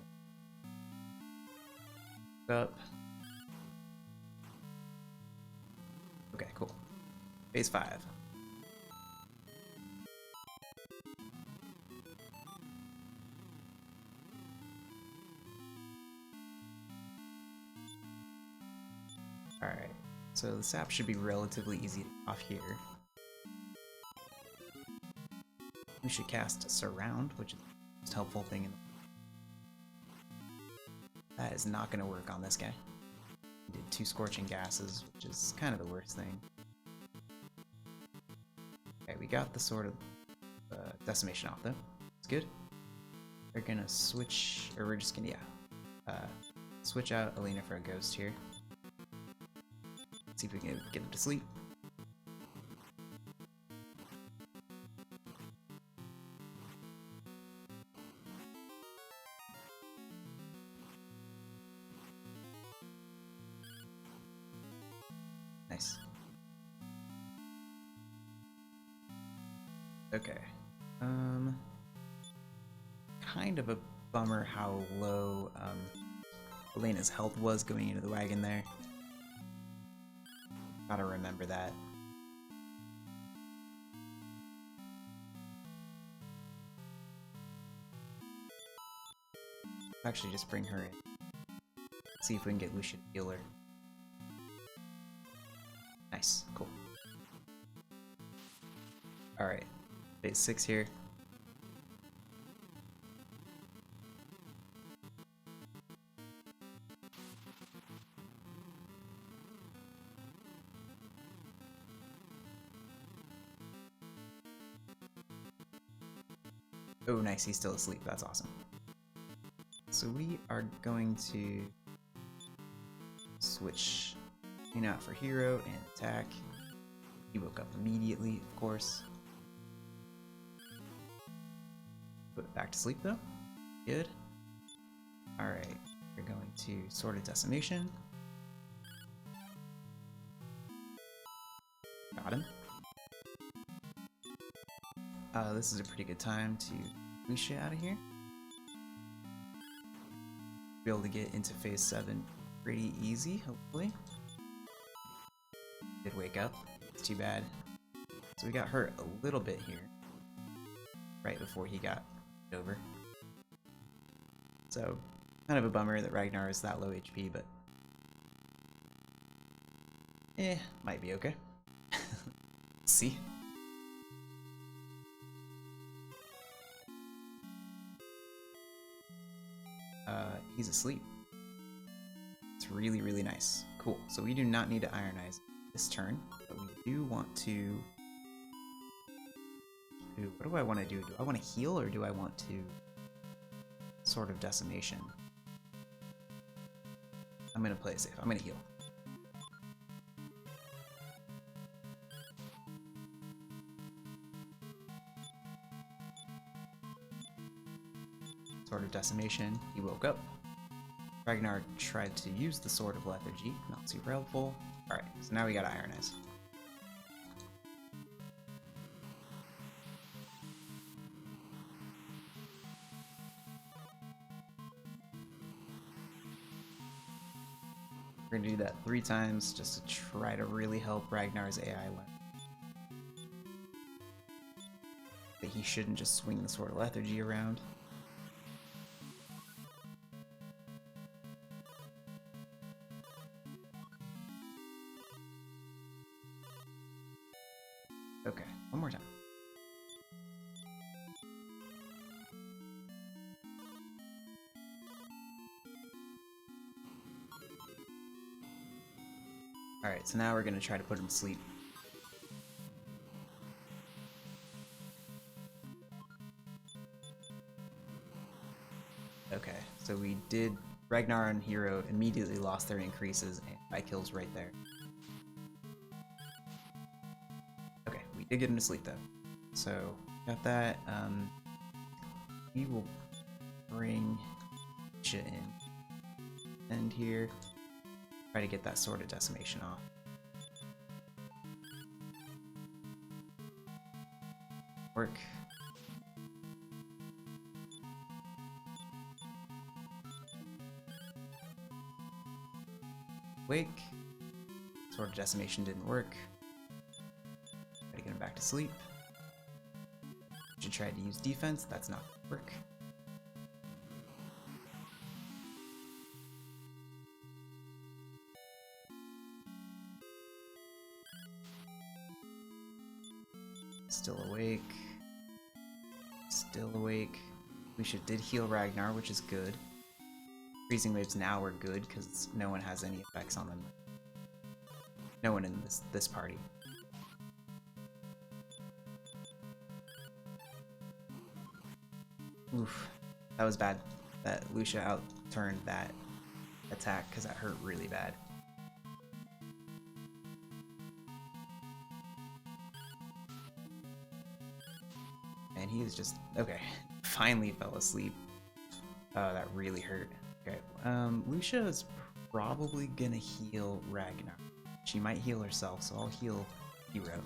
Up. Okay, cool. Phase 5. Alright, so the sap should be relatively easy off here. We should cast Surround, which is the most helpful thing. That is not going to work on this guy. We did 2 Scorching Gases, which is kind of the worst thing. Okay, we got the Sword of Decimation off though. It's good. We're gonna switch, or we're just gonna, switch out Alina for a Ghost here. See if we can get him to sleep. Nice. Okay. Kind of a bummer how low Elena's health was going into the wagon there. Gotta remember that. Actually, just bring her in. See if we can get Lucia to heal her. Nice, cool. Alright, phase 6 here. Oh, nice, he's still asleep. That's awesome. So we are going to switch in out for hero and attack. He woke up immediately, of course. Put it back to sleep though. Good. Alright, we're going to Sword of Decimation. Got him. This is a pretty good time to Lucia out of here. Be able to get into phase 7 pretty easy, hopefully. Did wake up. It's too bad. So we got hurt a little bit here. Right before he got over. So, kind of a bummer that Ragnar is that low HP, but... might be okay. See? He's asleep. It's really, really nice. Cool. So we do not need to Ironize this turn, but we do want to... What do I want to do? Do I want to heal or do I want to... Sword of Decimation? I'm going to play it safe. I'm going to heal. Sword of Decimation. He woke up. Ragnar tried to use the Sword of Lethargy. Not super helpful. Alright, so now we gotta Ironize. We're gonna do that 3 times just to try to really help Ragnar's AI win. But he shouldn't just swing the Sword of Lethargy around. Okay, one more time. Alright, so now we're gonna try to put him to sleep. Okay, so we did... Ragnar and Hero immediately lost their increases and high kills right there. Did get him to sleep though. So got that. We will bring Lucia in. End here. Try to get that Sword of Decimation off. Work. Wake. Sword of Decimation didn't work. Get him back to sleep. Should try to use defense. That's not gonna work. Still awake. Still awake. Lucia did heal Ragnar, which is good. Freezing waves now are good because no one has any effects on them. No one in this party. Oof, that was bad. That Lucia outturned that attack because that hurt really bad. And he is just... okay, finally fell asleep. Oh, that really hurt. Okay, Lucia is probably gonna heal Ragnar. She might heal herself, so I'll heal Hero.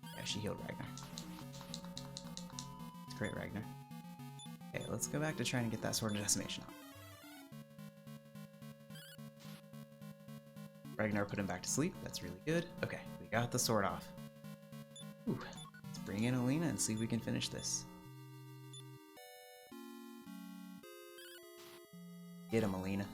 Yeah, she healed Ragnar. Great, Ragnar. Okay, let's go back to trying to get that Sword of Decimation on. Ragnar put him back to sleep. That's really good. Okay, we got the sword off. Ooh, let's bring in Alina and see if we can finish this. Get him, Alina.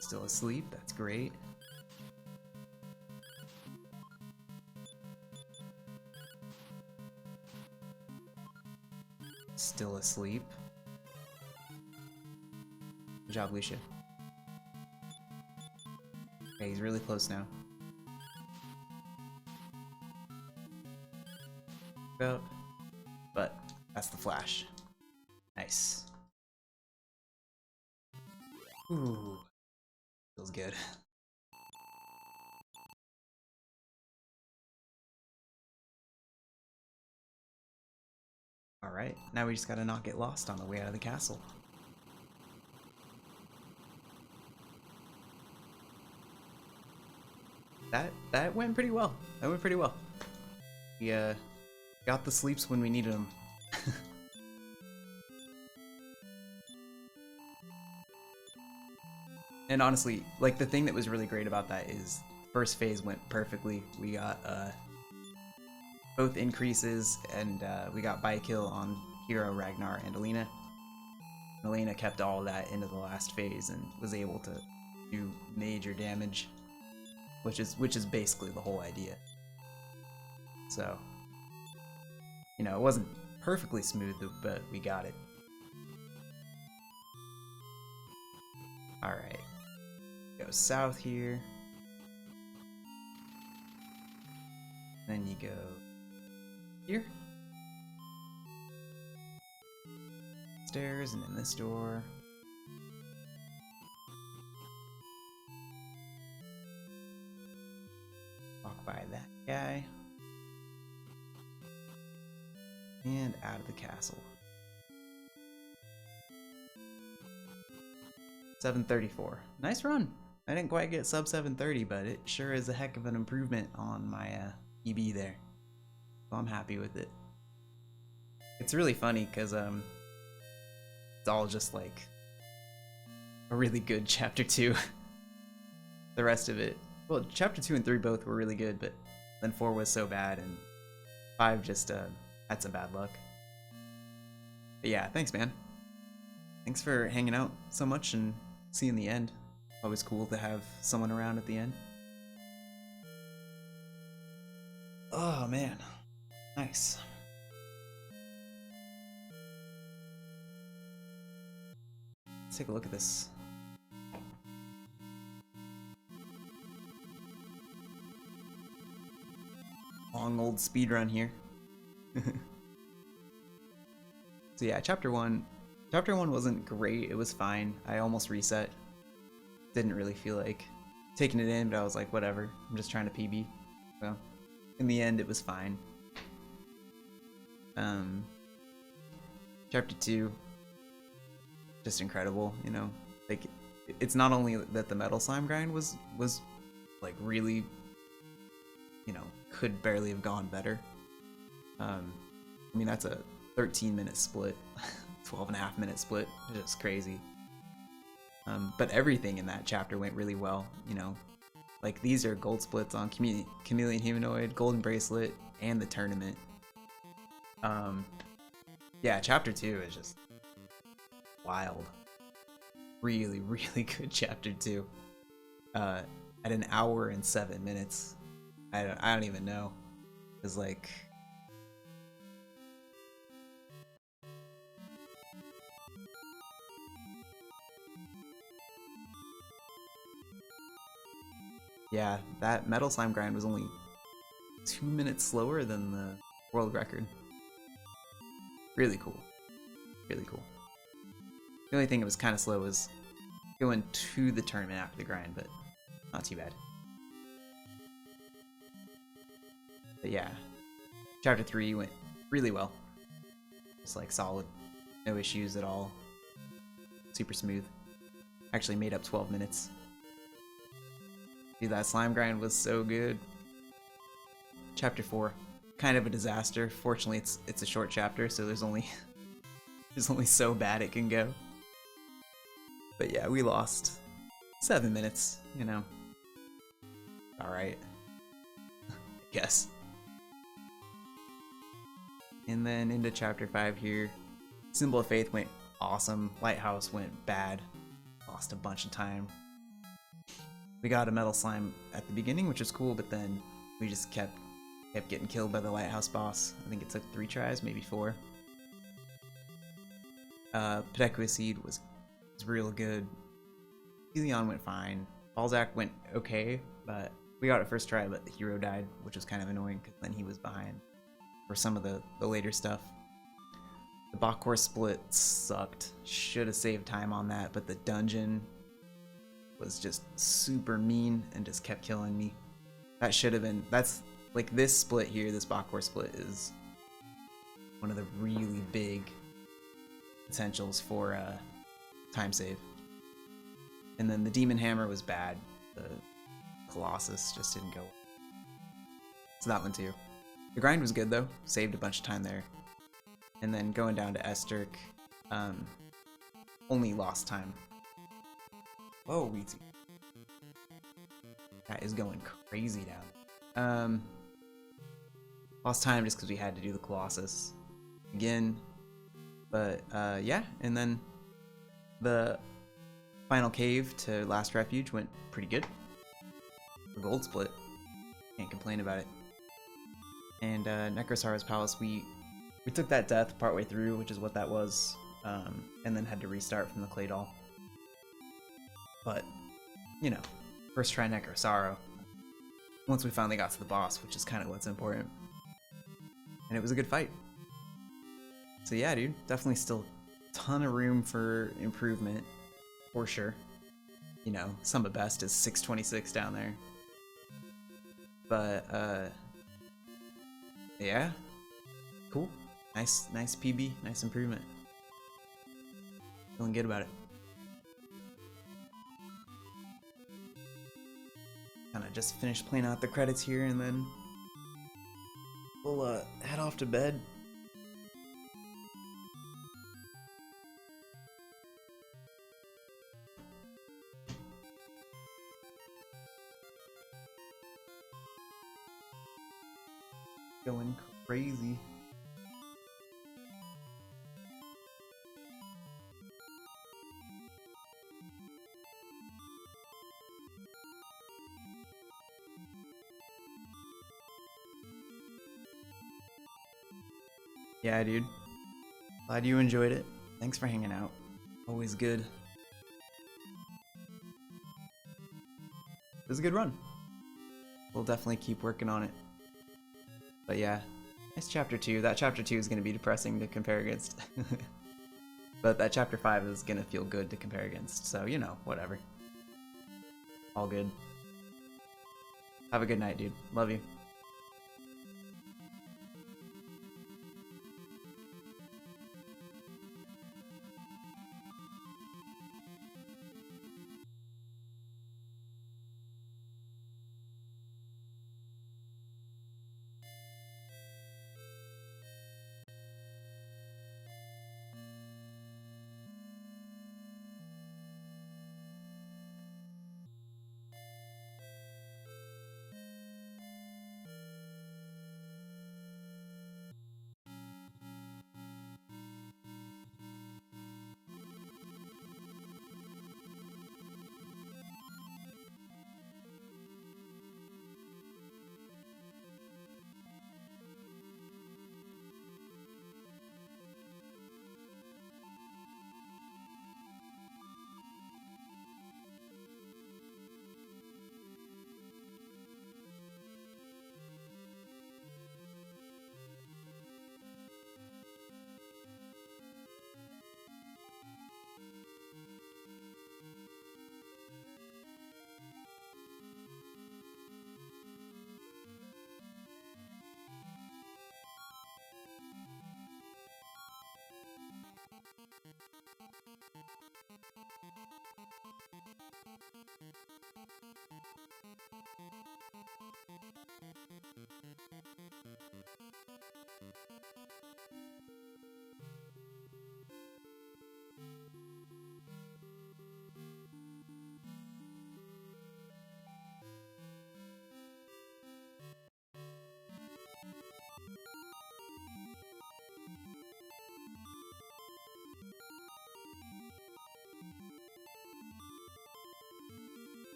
Still asleep. That's great. Still asleep. Good job, Lucia. Okay, he's really close now. Up. But that's the flash. Nice. Ooh. Feels good. Alright, now we just gotta not get lost on the way out of the castle. That went pretty well. That went pretty well. We got the sleeps when we needed them. And honestly, like, the thing that was really great about that is first phase went perfectly. We got both increases, and we got buy kill on Hero, Ragnar, and Alina. Alina kept all of that into the last phase and was able to do major damage, which is basically the whole idea. So, you know, it wasn't perfectly smooth, but we got it. Alright. Go south here. Then you go here. Stairs and in this door. Walk by that guy. And out of the castle. 734. Nice run. I didn't quite get sub 730, but it sure is a heck of an improvement on my EB there. So I'm happy with it. It's really funny because it's all just like a really good chapter 2. The rest of it, well, chapter 2 and 3 both were really good, but then 4 was so bad and 5 just had some bad luck. But yeah, thanks, man. Thanks for hanging out so much and seeing the end. Always cool to have someone around at the end. Oh man, nice. Let's take a look at this. Long old speedrun here. So yeah, chapter 1 wasn't great. It was fine. I almost reset. Didn't really feel like taking it in, but I was like, whatever. I'm just trying to PB. So in the end, it was fine. Chapter 2, just incredible, you know? Like, it's not only that the metal slime grind was like really, you know, could barely have gone better. I mean, that's a 13-minute split, 12.5-minute split. It's just crazy. But everything in that chapter went really well, you know? Like, these are gold splits on Chameleon Humanoid, Golden Bracelet, and the tournament. Yeah, chapter 2 is just wild. Really, really good chapter 2. At an hour and 7 minutes. I don't even know. It's like... Yeah, that metal slime grind was only 2 minutes slower than the world record. Really cool. Really cool. The only thing that was kind of slow was going to the tournament after the grind, but not too bad. But yeah, chapter 3 went really well. Just like solid. No issues at all. Super smooth. Actually made up 12 minutes. Dude, that slime grind was so good. Chapter 4, kind of a disaster. Fortunately, it's a short chapter, so there's only so bad it can go. But yeah, we lost 7 minutes, you know. Alright. I guess. And then into chapter 5 here. Symbol of Faith went awesome. Lighthouse went bad. Lost a bunch of time. We got a metal slime at the beginning, which was cool, but then we just kept getting killed by the lighthouse boss. I think it took 3 tries, maybe 4. Pedekua Seed was real good. Helion went fine. Balzac went okay, but we got it first try, but the hero died, which was kind of annoying because then he was behind for some of the later stuff. The Bakor split sucked. Should have saved time on that, but the dungeon was just super mean and just kept killing me. That should have been, that's like this split here, this Bakor split is one of the really big potentials for time save. And then the Demon Hammer was bad. The Colossus just didn't go. So that one too. The grind was good though. Saved a bunch of time there. And then going down to Esterk, only lost time. Whoa, Weezy. That is going crazy down. Lost time just because we had to do the Colossus again. But yeah, and then the final cave to Last Refuge went pretty good. The gold split. Can't complain about it. And Necrosara's Palace, we took that death partway through, which is what that was, and then had to restart from the Clay Doll. But, you know, first try Necrosaro. Once we finally got to the boss, which is kind of what's important. And it was a good fight. So yeah, dude, definitely still a ton of room for improvement, for sure. You know, Summit Best is 626 down there. But, yeah, cool. Nice PB, nice improvement. Feeling good about it. Kinda just finished playing out the credits here and then we'll head off to bed. Going crazy. Yeah, dude. Glad you enjoyed it. Thanks for hanging out. Always good. It was a good run. We'll definitely keep working on it. But yeah, nice chapter 2. That chapter 2 is going to be depressing to compare against. But that chapter 5 is going to feel good to compare against. So, you know, whatever. All good. Have a good night, dude. Love you.